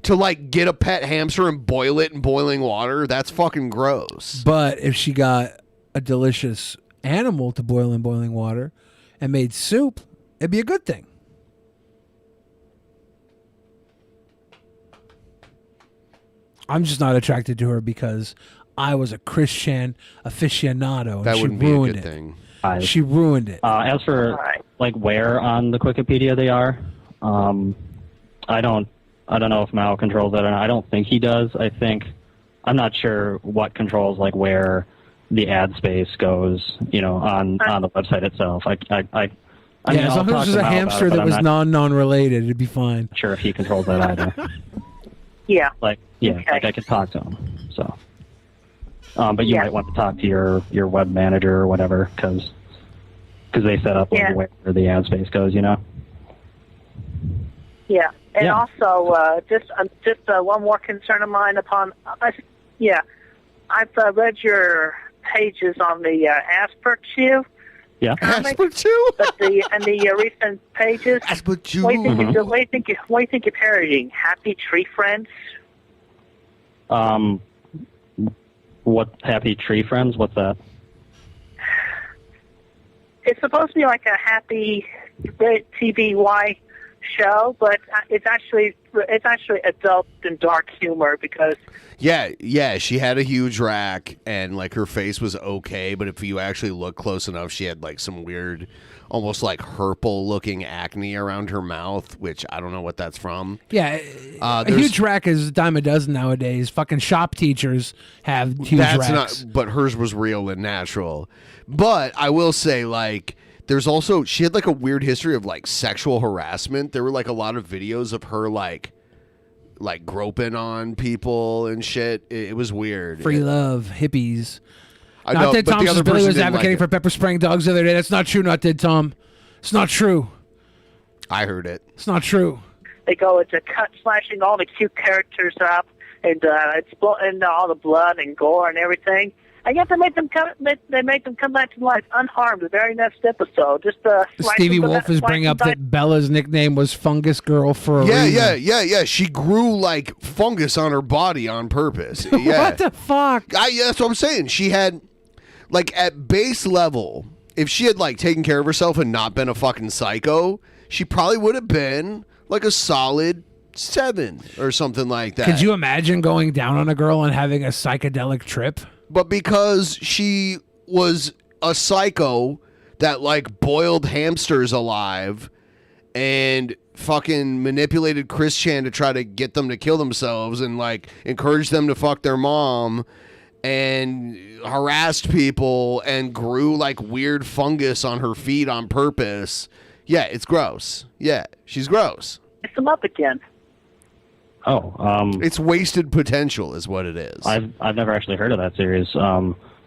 To, like, get a pet hamster and boil it in boiling water, that's fucking gross. But if she got a delicious animal to boil in boiling water and made soup, it'd be a good thing. I'm just not attracted to her because I was a Christian aficionado. And That she wouldn't be a ruined good it. thing. She ruined it. As for like where on the Wikipedia they are, I don't know if Mao controls that or not. I don't think he does. I'm not sure what controls like where the ad space goes, on the website itself. I mean, as I'll long talk as it was to a Mao about hamster it, but that I'm was not non-related, it'd be fine. sure if he controls that either. Yeah. Like I could talk to him. So, but you might want to talk to your web manager or whatever, because they set up like where the ad space goes, Yeah. And Yeah. also, just one more concern of mine I've read your pages on the Asperchew. Yeah. Asperchew? But the recent pages. Asperchew. What do you think you're parodying? Happy Tree Friends? What Happy Tree Friends? What's that? It's supposed to be like a happy TVY show, but it's actually adult and dark humor because Yeah, she had a huge rack and like her face was okay, but if you actually look close enough, she had like some weird, almost like Herpel looking acne around her mouth, which I don't know what that's from. Yeah, a huge rack is a dime a dozen nowadays. Fucking shop teachers have huge racks. But hers was real and natural. But I will say, like, there's also, she had like a weird history of like sexual harassment. There were like a lot of videos of her like like groping on people and shit. It was weird. Free love, hippies. I Not know, Dead but Tom the says other Billy person was didn't like advocating it. for pepper spraying dogs the other day. That's not true, Not Dead Tom. It's not true. I heard it. It's not true. They go into slashing all the cute characters up, and and all the blood and gore and everything. And yet they make them come back to life unharmed the very next episode. Just Stevie Wolf is bringing up that Bella's nickname was Fungus Girl for a reason. Yeah. She grew like fungus on her body on purpose. Yeah. What the fuck? That's what I'm saying. She had, like, at base level, if she had, like, taken care of herself and not been a fucking psycho, she probably would have been, like, a solid 7 or something like that. Could you imagine going down on a girl and having a psychedelic trip? But because she was a psycho that, like, boiled hamsters alive and fucking manipulated Chris Chan to try to get them to kill themselves and, like, encouraged them to fuck their mom and harassed people and grew, like, weird fungus on her feet on purpose. Yeah, it's gross. Yeah, she's gross. Mix them up again. It's wasted potential is what it is. I've never actually heard of that series.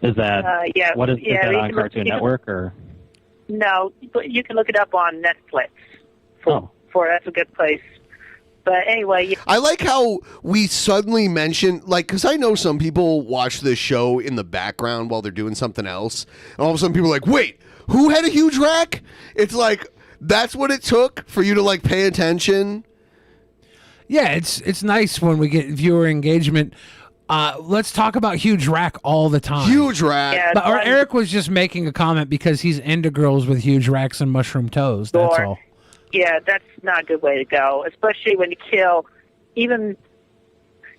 Is that Yeah, what is yeah, that you on can- Cartoon you can- Network or? No, but you can look it up on Netflix. For that's a good place. But anyway, I like how we suddenly mention, like, because I know some people watch this show in the background while they're doing something else, and all of a sudden people are like, wait, who had a huge rack? It's like, that's what it took for you to, like, pay attention. Yeah, it's nice when we get viewer engagement. Let's talk about Huge Rack all the time. Huge Rack. Yeah, But, or Eric was just making a comment because he's into girls with huge racks and mushroom toes. That's all. yeah, that's not a good way to go, especially when you kill even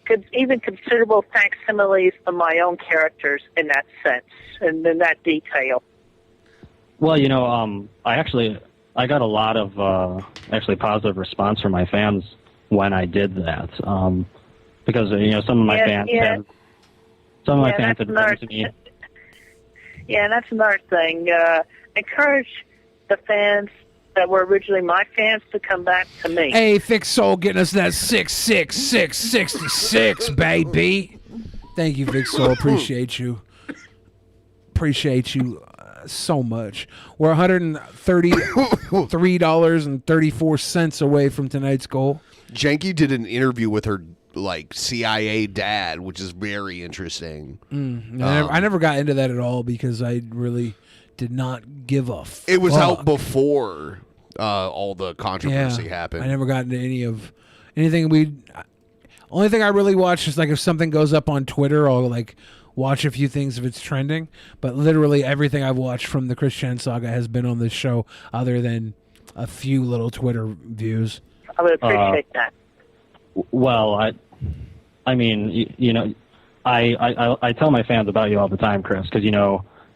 considerable facsimiles of my own characters in that sense and in that detail. Well, I got a lot of actually positive response from my fans when I did that, because some of my fans have written to me. Yeah, and that's another thing. Encourage the fans that were originally my fans to come back to me. Hey, Thick Soul getting us that 66666, baby. Thank you, Thick Soul. Appreciate you. Appreciate you so much. We're $133.34 away from tonight's goal. Janky did an interview with her, like, CIA dad, which is very interesting. I never got into that at all because I really did not give a fuck. It was out before all the controversy happened. I never got into anything. Only thing I really watch is, like, if something goes up on Twitter, I'll, like, watch a few things if it's trending. But literally everything I've watched from the Chris Chan saga has been on this show, other than a few little Twitter views. I would appreciate that. Well, I mean, I tell my fans about you all the time, Chris, because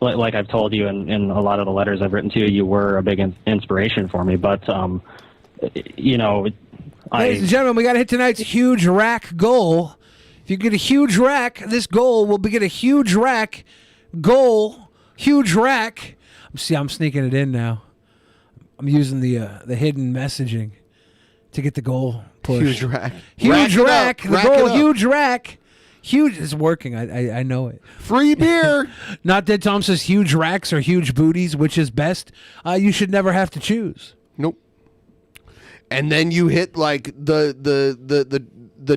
like I've told you in a lot of the letters I've written to you, you were a big inspiration for me. But Ladies and gentlemen, we got to hit tonight's huge rack goal. If you get a huge rack, this goal will get a huge rack goal. Huge rack. See, I'm sneaking it in now. I'm using the hidden messaging to get the goal pushed. Huge rack. Huge rack. The Rack goal. it up. Huge rack. Huge. It's working. I know it. Free beer. Not Dead Tom says huge racks or huge booties, which is best. You should never have to choose. Nope. And then you hit, like, the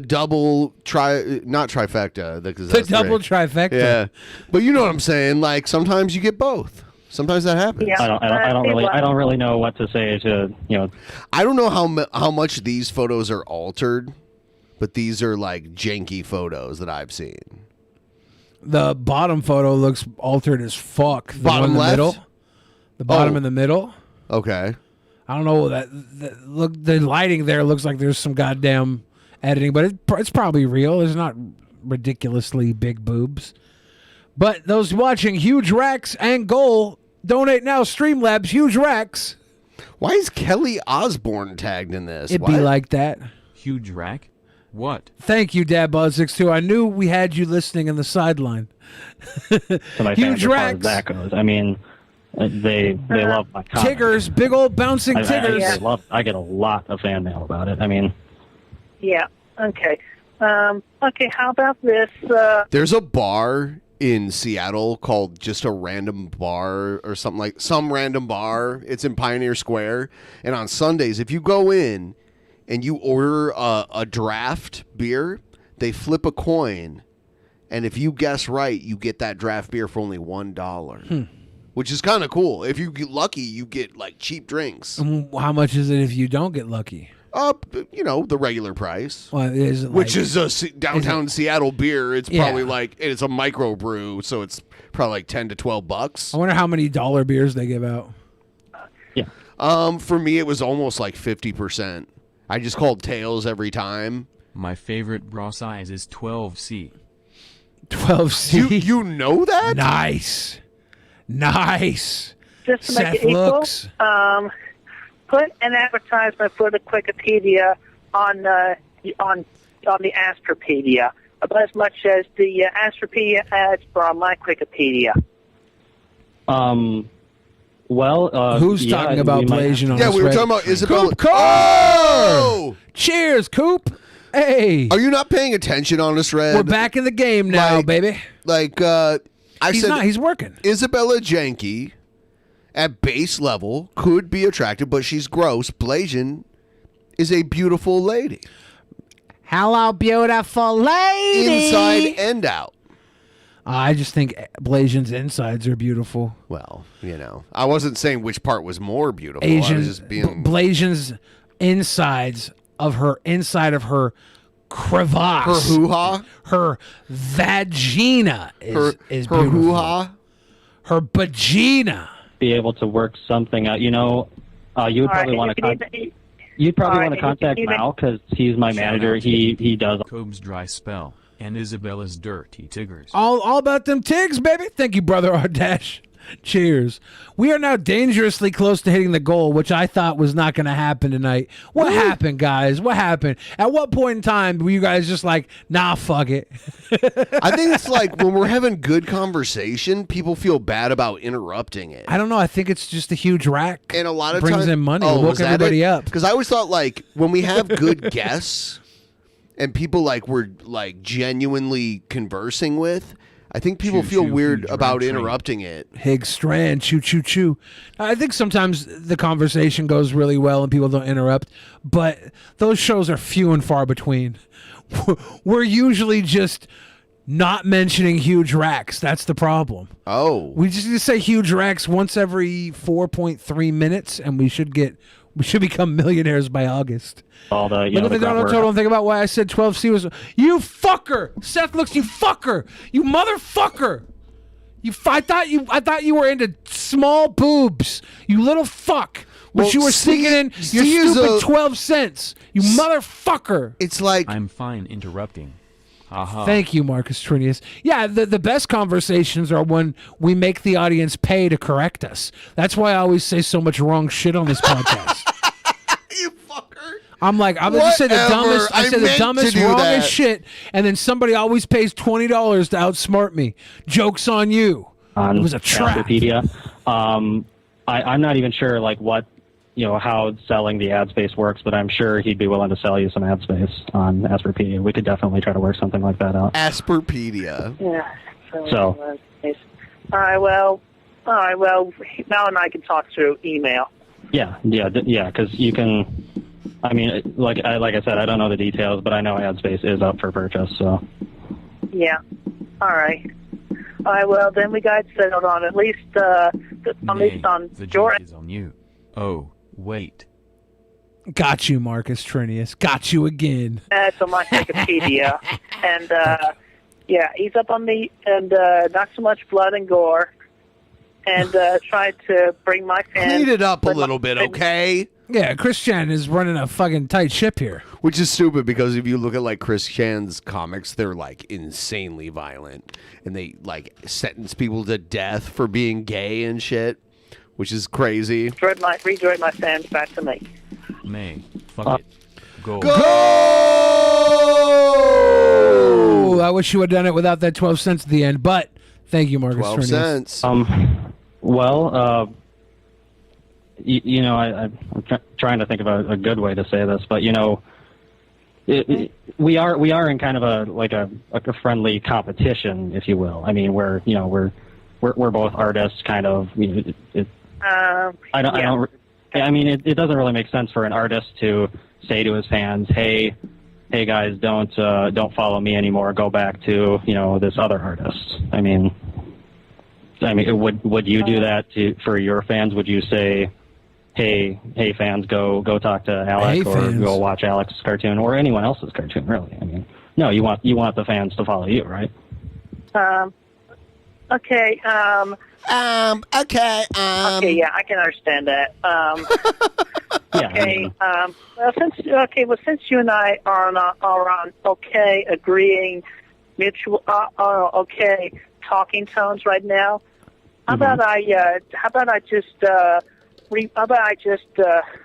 double not trifecta. The double trifecta. Yeah, but you know what I'm saying. Like, sometimes you get both. Sometimes that happens. I don't really know what to say to I don't know how much these photos are altered, but these are, like, janky photos that I've seen. The bottom photo looks altered as fuck. The Bottom one in the left? middle. The bottom in the middle. Okay. I don't know look. The lighting there looks like there's some goddamn editing, but it's probably real. There's not ridiculously big boobs. But those watching Huge Racks and Goal, donate now. Streamlabs, Huge Racks. Why is Kelly Osbourne tagged in this? It'd be like that. Huge rack? What? Thank you, DadBuzz62. I knew we had you listening in the sideline. to my fans Huge as far as racks. that goes. I mean, they love my comments. Tiggers, big old bouncing Tiggers. I get a lot of fan mail about it. I mean, Yeah. Okay. Okay, how about this? There's a bar in Seattle called just a random bar or something like some random bar. It's in Pioneer Square. And on Sundays, if you go in and you order a draft beer, they flip a coin. And if you guess right, you get that draft beer for only $1. Which is kind of cool. If you get lucky, you get like cheap drinks. How much is it if you don't get lucky? The regular price. Well, is it which like- is a downtown Seattle beer. It's Yeah. probably like it's a micro brew, so it's probably like $10 to $12. I wonder how many dollar beers they give out. For me, it was almost like 50%. I just called tails every time. My favorite bra size is 12C. 12C. You know that? Nice. Just to Seth make it equal, looks. Put an advertisement for the Wikipedia on the Astropedia, about as much as the Astropedia ads for my Wikipedia. Who's talking about Blasian on Yeah, this we were radio? talking about Isabella. Coop Carr! Oh! Cheers, Coop! Hey! Are you not paying attention on this, Red? We're back in the game now, baby. He's working. Isabella Janke, at base level, could be attractive, but she's gross. Blasian is a beautiful lady. Hello, beautiful lady! Inside and out. I just think Blasian's insides are beautiful. Well, I wasn't saying which part was more beautiful. I was just being... Blasian's inside of her crevasse. Her hoo-ha? Her vagina is Her beautiful. hoo-ha? Her vagina. Be able to work something out. You would probably want to. You'd probably want to contact Mal because he's my manager. He does. Cobb's dry spell and Isabella's dirty tiggers. All about them tigs, baby. Thank you, brother Ardash. Cheers. We are now dangerously close to hitting the goal, which I thought was not going to happen tonight. What happened, guys? What happened? At what point in time were you guys just like, nah, fuck it? I think it's like when we're having good conversation, people feel bad about interrupting it. I don't know. I think it's just a huge rack. And a lot of brings times in money. Oh, Woke was that everybody it? up. Because I always thought like when we have good guests and people like we're like genuinely conversing with, I think people feel weird about interrupting it. Higgs Strand, choo choo choo. I think sometimes the conversation goes really well and people don't interrupt, but those shows are few and far between. We're usually just not mentioning huge racks. That's the problem. Oh. We just need to say huge racks once every 4.3 minutes, and we should become millionaires by August. All the Look at the dollar total and think about why I said 12C was. You fucker! Seth looks, you fucker! You motherfucker! I thought you were into small boobs. You little fuck. But you were sneaking in your stupid 12 cents. You motherfucker. It's like I'm fine interrupting. Aha. Thank you, Marcus Trinius. Yeah, the best conversations are when we make the audience pay to correct us. That's why I always say so much wrong shit on this podcast. You fucker. I'm like, I'm just say the dumbest, I say the dumbest, wrongest shit, and then somebody always pays $20 to outsmart me. Joke's on you. It was a trap. Wikipedia. I'm not even sure like what how selling the ad space works, but I'm sure he'd be willing to sell you some ad space on Asperpedia. We could definitely try to work something like that out. Asperpedia. Yeah. So. All right. Well, Mal and I can talk through email. Yeah. Because you can. I mean, like I said, I don't know the details, but I know ad space is up for purchase. So. Yeah. All right. Well, then we got settled on at least on The Jordan. joke is on you. Oh, wait. Got you, Marcus Trinius. Got you again. That's on my Wikipedia, and he's up on the and not so much blood and gore, and tried to bring my fans. Clean it up a little bit, okay? Yeah, Chris Chan is running a fucking tight ship here. Which is stupid because if you look at like Chris Chan's comics, they're like insanely violent. And they like sentence people to death for being gay and shit, which is crazy. Redirect my fans back to me. May. Fuck it. Go. Oh, I wish you had done it without that 12 cents at the end, but thank you, Marcus 12 Trinius. cents. I'm trying to think of a good way to say this, but we are in kind of a friendly competition, if you will. I mean, we're both artists, kind of. I mean, it doesn't really make sense for an artist to say to his fans, "Hey guys, don't follow me anymore. Go back to this other artist." I mean, would you do that for your fans? Would you say, "Hey fans, go talk to Alec, or go watch Alec's cartoon, or anyone else's cartoon"? Really, I mean, no, you want the fans to follow you, right? Okay. Okay. Okay. Yeah, I can understand that. Okay. Well, since you and I are on okay, agreeing, mutual, okay, talking tones right now. How about I just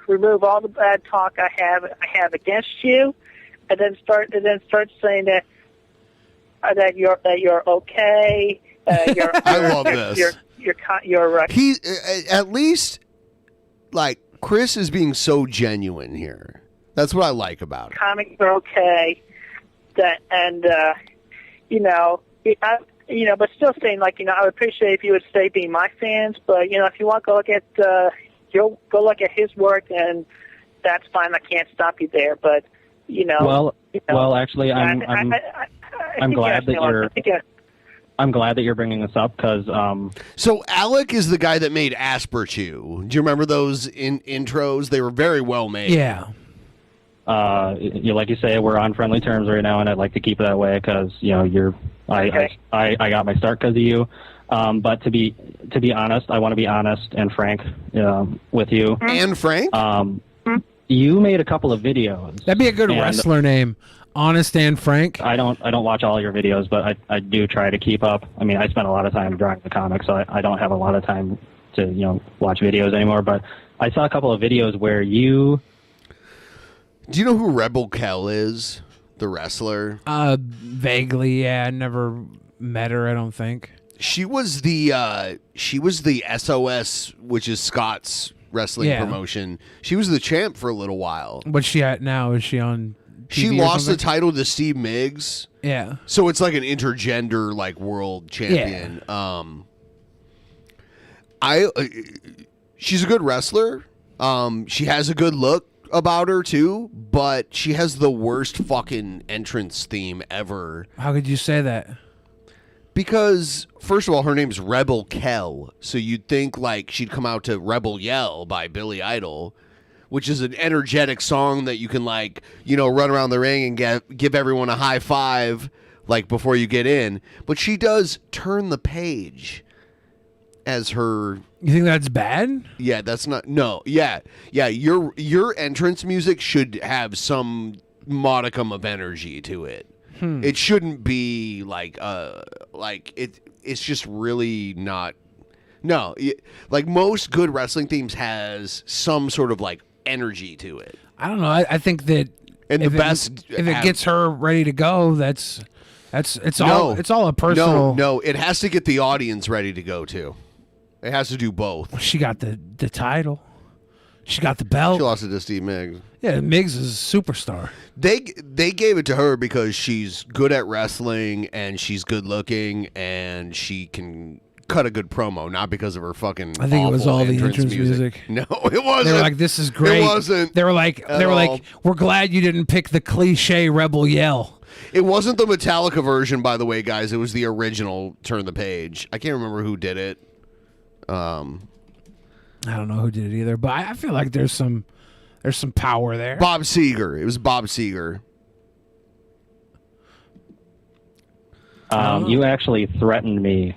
remove all the bad talk I have against you, and then start saying that you're okay. I love this. You're he at least, like, Chris is being so genuine here. That's what I like about it. Comics are okay, but still saying, like, I would appreciate if you would stay being my fans, but if you want to go look at his work, and that's fine. I can't stop you there, but Well, actually, I'm glad that you're. I'm glad that you're bringing this up because. So Alec is the guy that made Asper Chew. Do you remember those intros? They were very well made. Yeah. Like you say, we're on friendly terms right now, and I'd like to keep it that way because I got my start because of you. But to be honest, I want to be honest and frank with you. And Frank. You made a couple of videos. That'd be a good wrestler name. Honest and Frank. I don't watch all your videos, but I do try to keep up. I mean, I spend a lot of time drawing the comics, so I don't have a lot of time to watch videos anymore. But I saw a couple of videos where you. Do you know who Rebel Kell is? The wrestler. Vaguely, yeah. I never met her. I don't think. She was the SOS, which is Scott's wrestling promotion. She was the champ for a little while. What's she at now? Is she on? TV She lost the title to Steve Miggs. Yeah. So it's like an intergender, like, world champion. Yeah. She's a good wrestler. She has a good look about her too, but she has the worst fucking entrance theme ever. How could you say that? Because, first of all, her name's Rebel Kell, so you'd think, like, she'd come out to Rebel Yell by Billy Idol, which is an energetic song that you can, like, run around the ring and give everyone a high five, like, before you get in. But she does Turn the Page as her. You think that's bad? Yeah, that's not. No, yeah. Your entrance music should have some modicum of energy to it. It shouldn't be like it's just really not. No, like most good wrestling themes has some sort of like energy to it. I don't know. I think that and if the best if it gets her ready to go, it's all a personal. No, it has to get the audience ready to go too. It has to do both. She got the title. She got the belt. She lost it to Steve Miggs. Yeah, Miggs is a superstar. They gave it to her because she's good at wrestling and she's good looking and she can cut a good promo, not because of her fucking. I think it was all the entrance music. No, it wasn't. They were like, "This is great." It wasn't. They were like, "We're glad you didn't pick the cliche Rebel Yell." It wasn't the Metallica version, by the way, guys. It was the original Turn the Page. I can't remember who did it. I don't know who did it either, but I feel like there's some power there. Bob Seger. It was Bob Seger. You actually threatened me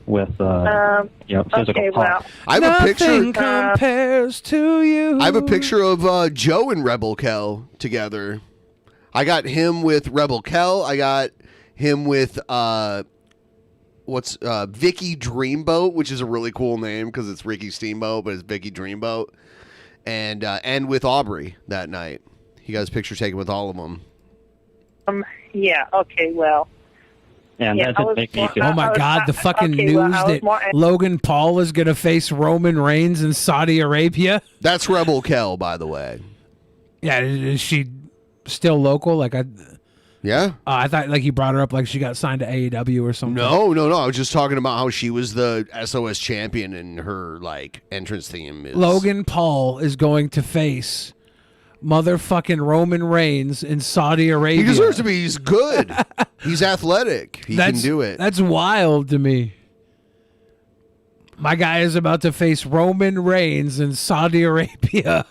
with physical okay, well, I have a picture. Nothing compares to you. I have a picture of Joe and Rebel Kell together. I got him with Rebel Kell. I got him with Vicky Dreamboat, which is a really cool name because it's Ricky Steamboat, but it's Vicky Dreamboat, and with Aubrey that night. He got his picture taken with all of them. Yeah. Okay. Well. And that didn't make me feel. Oh my God! The fucking news that Logan Paul is going to face Roman Reigns in Saudi Arabia. That's Rebel Kell, by the way. Yeah. Is she still local? Like Yeah. I thought like you brought her up like she got signed to AEW or something. No. I was just talking about how she was the SOS champion and her like entrance theme is Logan Paul is going to face motherfucking Roman Reigns in Saudi Arabia. He deserves to be. He's good. He's athletic. He can do it. That's wild to me. My guy is about to face Roman Reigns in Saudi Arabia.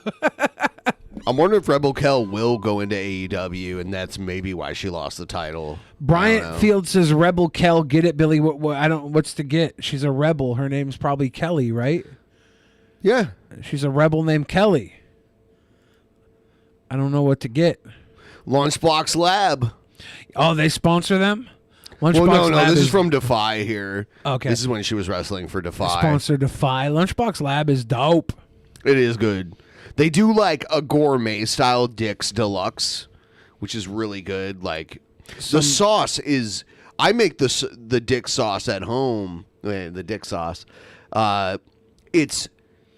I'm wondering if Rebel Kell will go into AEW, and that's maybe why she lost the title. Bryant Field says, "Rebel Kell, get it, Billy? What's to get? She's a rebel. Her name's probably Kelly, right? Yeah, she's a rebel named Kelly. I don't know what to get. Lunchbox Lab. Oh, they sponsor them. Lunchbox well, no, Lab this is from Defy here. Okay, this is when she was wrestling for Defy. Sponsor Defy. Lunchbox Lab is dope. It is good. They do like a gourmet style Dick's Deluxe, which is really good. Like the sauce is, I make the Dick sauce at home. The Dick sauce, it's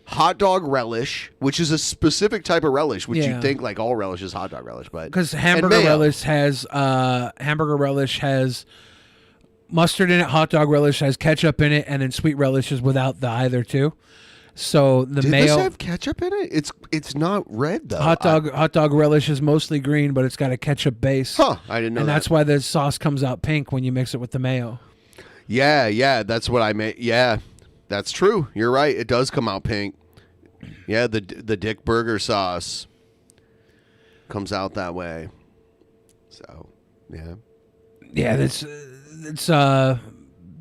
hot dog relish, which is a specific type of relish, which you think like all relish is hot dog relish, but because hamburger relish has mustard in it, hot dog relish has ketchup in it, and then sweet relish is without the either two. So the Did mayo this have ketchup in it? It's not red though. hot dog relish is mostly green, but it's got a ketchup base. Huh? I didn't know. And that. that's why the sauce comes out pink when you mix it with the mayo. Yeah, that's what I made. Yeah, that's true. You're right. It does come out pink. Yeah, the Dick Burger sauce comes out that way. So, yeah. Yeah, it's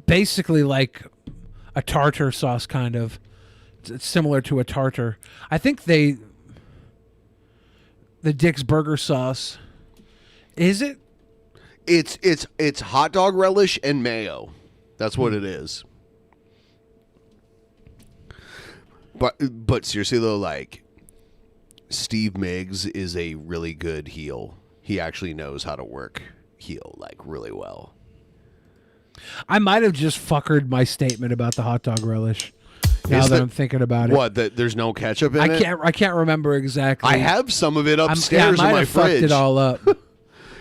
basically like a tartar sauce kind of. It's similar to a tartar. I think the Dick's Burger sauce, is it? It's hot dog relish and mayo. That's what it is. But seriously though, like Steve Miggs is a really good heel. He actually knows how to work heel like really well. I might have just fuckered my statement about the hot dog relish. Now that I'm thinking about it. What? That there's no ketchup in it? I can't remember exactly. I have some of it upstairs in my fridge. I might have fucked it all up.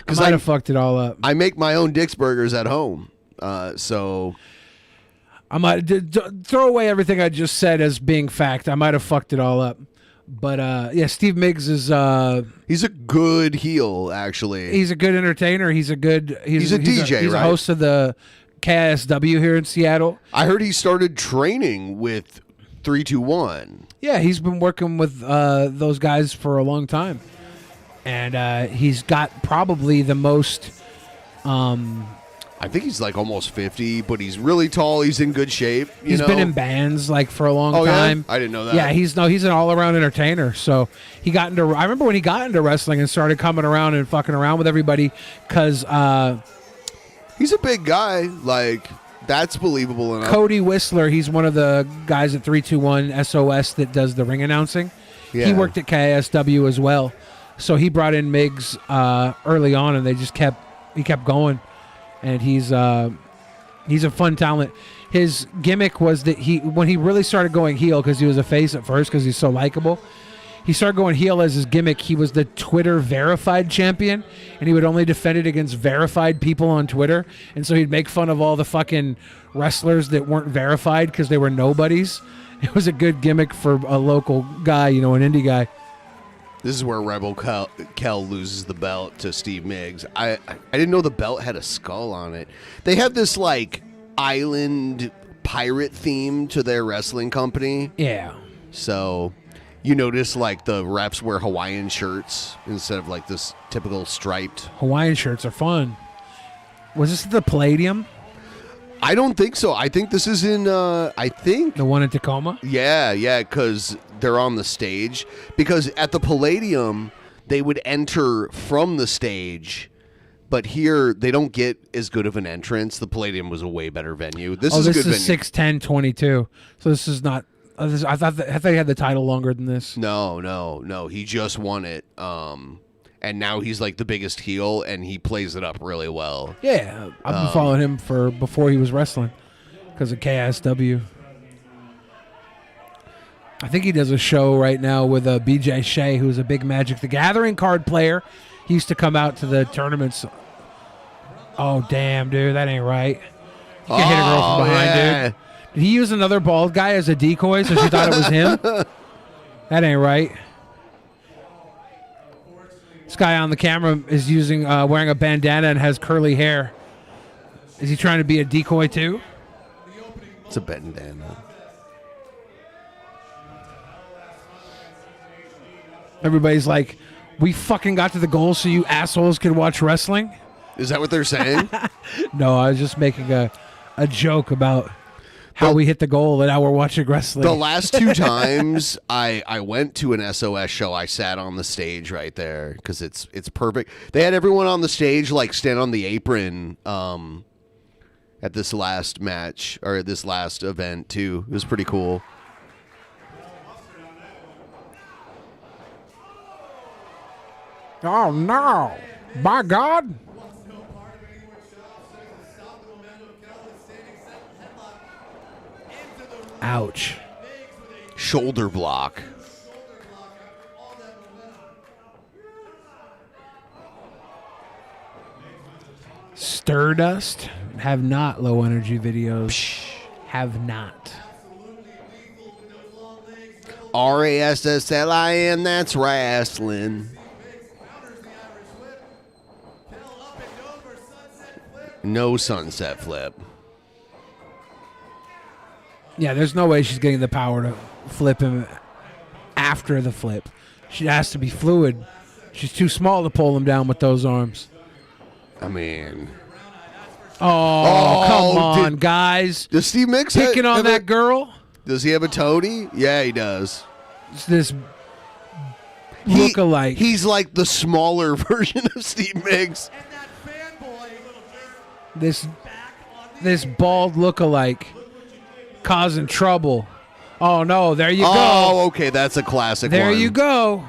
I might have fucked it all up. I make my own Dick's Burgers at home, so I might throw away everything I just said as being fact. I might have fucked it all up. But yeah, Steve Miggs is he's a good heel. Actually, he's a good entertainer. He's a DJ. He's He's a host of the KSW here in Seattle. I heard he started training with 321. Yeah, he's been working with those guys for a long time. And he's got probably the most... I think he's like almost 50, but he's really tall. He's in good shape. He's been in bands like for a long time. Yeah? I didn't know that. Yeah, he's an all-around entertainer. So he got into... I remember when he got into wrestling and started coming around and fucking around with everybody because... he's a big guy. Like, that's believable enough. Cody Whistler, he's one of the guys at 321 SOS that does the ring announcing. Yeah. He worked at KSW as well. So he brought in Miggs early on, and he kept going. And he's a fun talent. His gimmick was that when he really started going heel, because he was a face at first because he's so likable, he started going heel as his gimmick. He was the Twitter verified champion, and he would only defend it against verified people on Twitter. And so he'd make fun of all the fucking wrestlers that weren't verified because they were nobodies. It was a good gimmick for a local guy, an indie guy. This is where Rebel Kell loses the belt to Steve Miggs. I didn't know the belt had a skull on it. They have this like island pirate theme to their wrestling company. Yeah. So you notice like the reps wear Hawaiian shirts instead of like this typical striped. Hawaiian shirts are fun. Was this at the Palladium? I don't think so. I think this is in, the one in Tacoma? Yeah, because they're on the stage. Because at the Palladium, they would enter from the stage, but here they don't get as good of an entrance. The Palladium was a way better venue. This is a good venue. This is 6/10/22. So this is not... I thought he had the title longer than this. No. He just won it. And now he's like the biggest heel, and he plays it up really well. Yeah, I've been following him before he was wrestling because of KSW. I think he does a show right now with BJ Shea, who's a big Magic the Gathering card player. He used to come out to the tournaments. Oh, damn, dude. That ain't right. You can't hit a girl from behind, dude. Did he use another bald guy as a decoy so she thought it was him? That ain't right. This guy on the camera is wearing a bandana and has curly hair. Is he trying to be a decoy too? It's a bandana. Everybody's like, we fucking got to the goal so you assholes could watch wrestling? Is that what they're saying? No, I was just making a joke about how we hit the goal and now we're watching wrestling. The last 2 times I went to an SOS show, I sat on the stage right there because it's perfect. They had everyone on the stage like stand on the apron at this last match or this last event too. It was pretty cool. Oh no! By God! Ouch. Shoulder block. Stardust have not low energy videos. Have not. RASSLIN, that's wrestling. No sunset flip. Yeah, there's no way she's getting the power to flip him after the flip. She has to be fluid. She's too small to pull him down with those arms. I mean... Oh, come on, guys. Does Steve Mix picking on that girl? Does he have a toady? Yeah, he does. It's this look-alike. He's like the smaller version of Steve Mix. This bald look-alike causing trouble. Oh, no, there you go. Oh, okay, that's a classic There one. you go.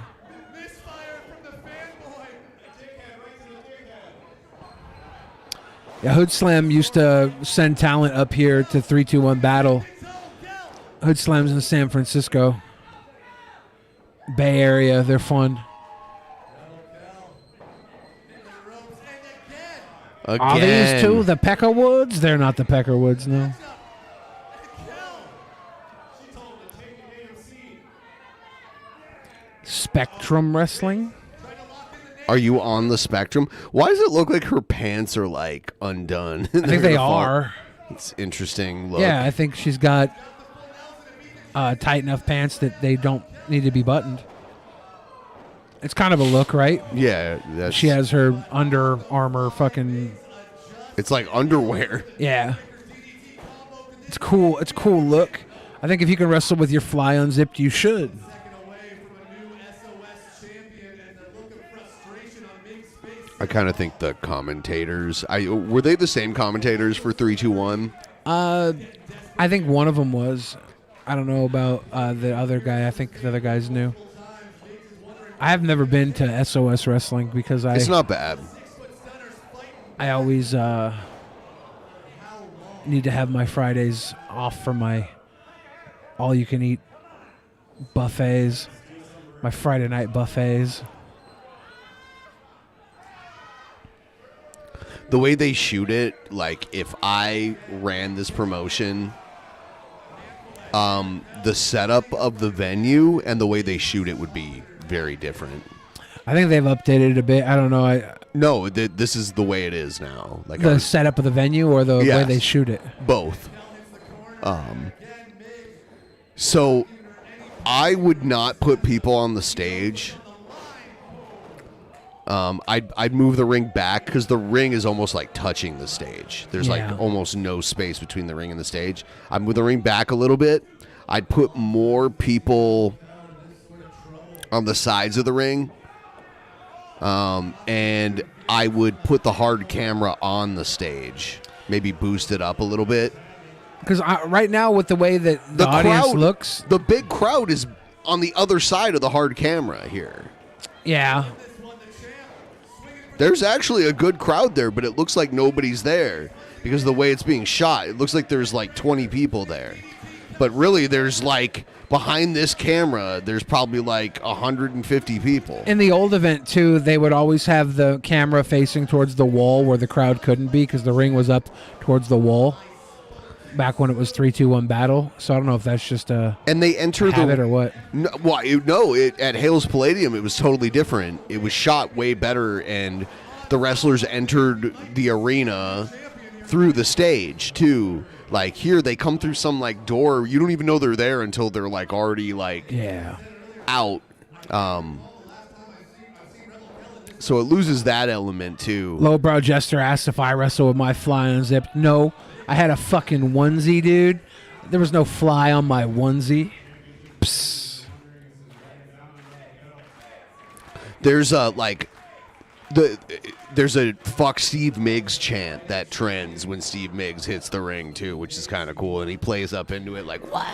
Yeah, Hood Slam used to send talent up here to 3-2-1 Battle. Hood Slam's in San Francisco. Bay Area, they're fun. Are these two the Peckerwoods? They're not the Peckerwoods, no. Spectrum Wrestling. Are you on the Spectrum? Why does it look like her pants are like undone? I think they are. It's interesting look. Yeah, I think she's got tight enough pants that they don't need to be buttoned. It's kind of a look, right? Yeah. She has her Under Armour fucking... It's like underwear. Yeah. It's cool. It's a cool look. I think if you can wrestle with your fly unzipped, you should. I kind of think the commentators... were they the same commentators for 3-2-1? I think one of them was. I don't know about the other guy. I think the other guy's new. I have never been to SOS Wrestling because It's not bad. I always need to have my Fridays off for my all-you-can-eat buffets, my Friday night buffets. The way they shoot it, like if I ran this promotion, the setup of the venue and the way they shoot it would be very different. I think they've updated it a bit. I don't know. No, this is the way it is now. Like the setup of the venue or the way they shoot it? Both. So I would not put people on the stage. I'd move the ring back because the ring is almost like touching the stage. There's like almost no space between the ring and the stage. I'd move the ring back a little bit. I'd put more people on the sides of the ring. And I would put the hard camera on the stage. Maybe boost it up a little bit. Because right now, with the way that the audience crowd looks... The big crowd is on the other side of the hard camera here. Yeah. There's actually a good crowd there, but it looks like nobody's there because of the way it's being shot. It looks like there's like 20 people there. But really, there's like behind this camera, there's probably like 150 people. In the old event, too, they would always have the camera facing towards the wall where the crowd couldn't be because the ring was up towards the wall back when it was 3-2-1 battle. So I don't know if that's just a and they enter habit or what. At Hales Palladium, it was totally different. It was shot way better, and the wrestlers entered the arena through the stage, too. Like here, they come through some like door. You don't even know they're there until they're like already like out. So it loses that element too. Lowbrow Jester asked if I wrestle with my fly unzipped. No, I had a fucking onesie, dude. There was no fly on my onesie. Psst. There's a there's a fuck Steve Miggs chant that trends when Steve Miggs hits the ring too, which is kind of cool, and he plays up into it like what?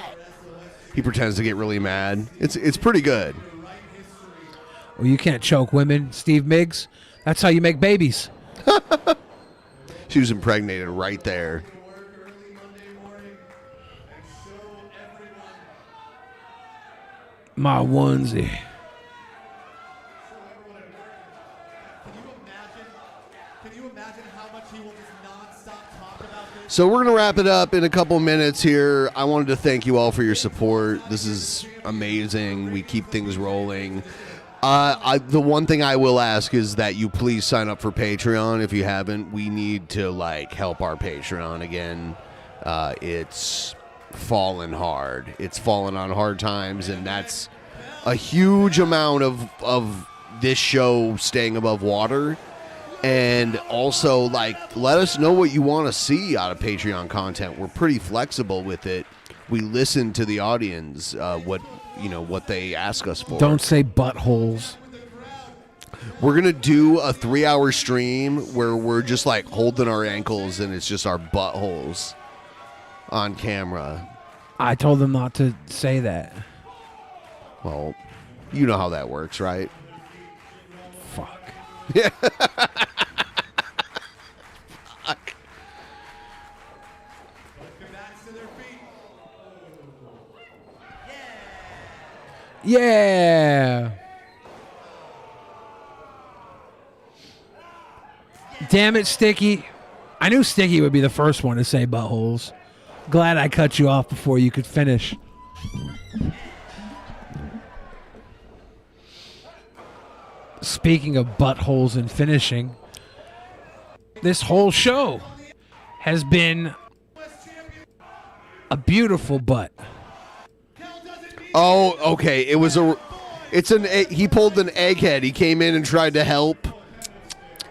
He pretends to get really mad. It's pretty good. Well, you can't choke women, Steve Miggs. That's how you make babies. She was impregnated right there. My onesie. So we're going to wrap it up in a couple minutes here. I wanted to thank you all for your support. This is amazing. We keep things rolling. The one thing I will ask is that you please sign up for Patreon if you haven't. We need to help our Patreon again. It's fallen hard. It's fallen on hard times, and that's a huge amount of this show staying above water. And also, let us know what you want to see out of Patreon content. We're pretty flexible with it. We listen to the audience, what they ask us for. Don't say buttholes. We're going to do a 3-hour stream where we're just holding our ankles and it's just our buttholes on camera. I told them not to say that. Well, you know how that works, right? Fuck. Yeah. Yeah. Damn it, Sticky. I knew Sticky would be the first one to say buttholes. Glad I cut you off before you could finish. Speaking of buttholes and finishing, this whole show has been a beautiful butt. Oh, okay. He pulled an egghead. He came in and tried to help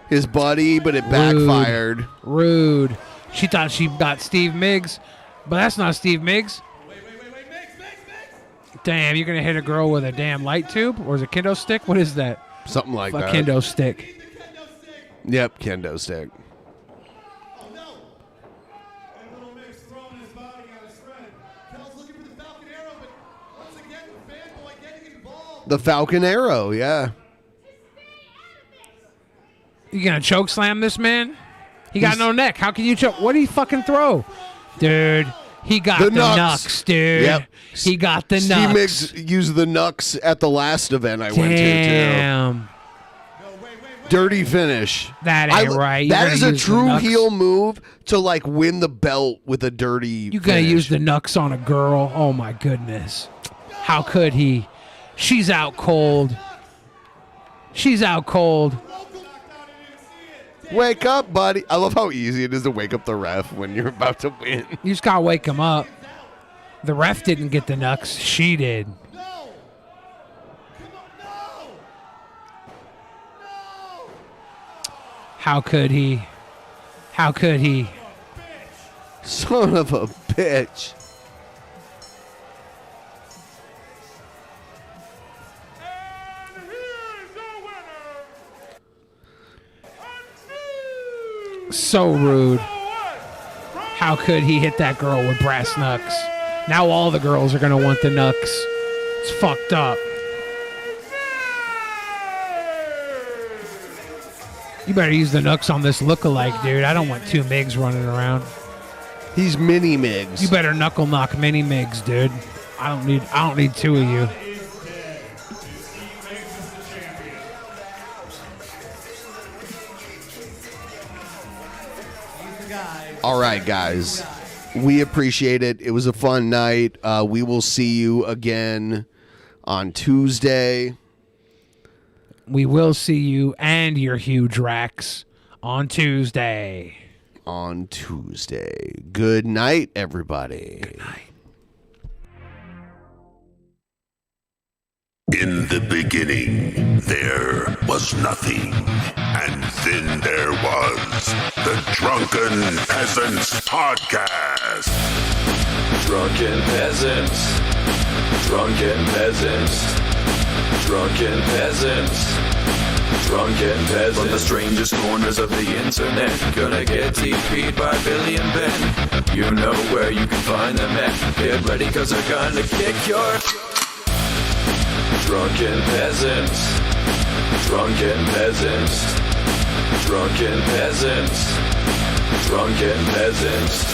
his buddy, but it backfired. Rude. She thought she got Steve Miggs, but that's not Steve Miggs. Damn, you're going to hit a girl with a damn light tube? Or is it a kendo stick? What is that? Something like that. A kendo stick. Yep, kendo stick. The Falcon Arrow, yeah. You gonna choke slam this man? He got no neck. How can you choke? What did he fucking throw? Dude, he got the knucks, dude. Yep. He got the Steve knucks. Miggs used the knucks at the last event I went to, too. Damn. Dirty finish. That ain't right. That is a use the true knucks. heel move to win the belt with a dirty You gonna finish. use the knucks on a girl? Oh my goodness. How could he? She's out cold. She's out cold. Wake up, buddy. I love how easy it is to wake up the ref when you're about to win. You just gotta wake him up. The ref didn't get the knucks. She did. How could he? How could he? Son of a bitch. So rude. How could he hit that girl with brass knucks? Now all the girls are going to want the knucks. It's fucked up. You better use the knucks on this lookalike, dude. I don't want two Migs running around. He's mini Migs. You better knuckle knock mini Migs, dude. I don't need two of you. All right, guys. We appreciate it. It was a fun night. We will see you again on Tuesday. We will see you and your huge racks on Tuesday. On Tuesday. Good night, everybody. Good night. In the beginning, there was nothing. And then there was the Drunken Peasants Podcast. Drunken Peasants. Drunken Peasants. Drunken Peasants. Drunken Peasants. From the strangest corners of the internet, gonna get TP'd by Billy and Ben. You know where you can find them at. Get ready, cause they're gonna kick your... Drunken Peasants. Drunken Peasants. Drunken Peasants. Drunken Peasants.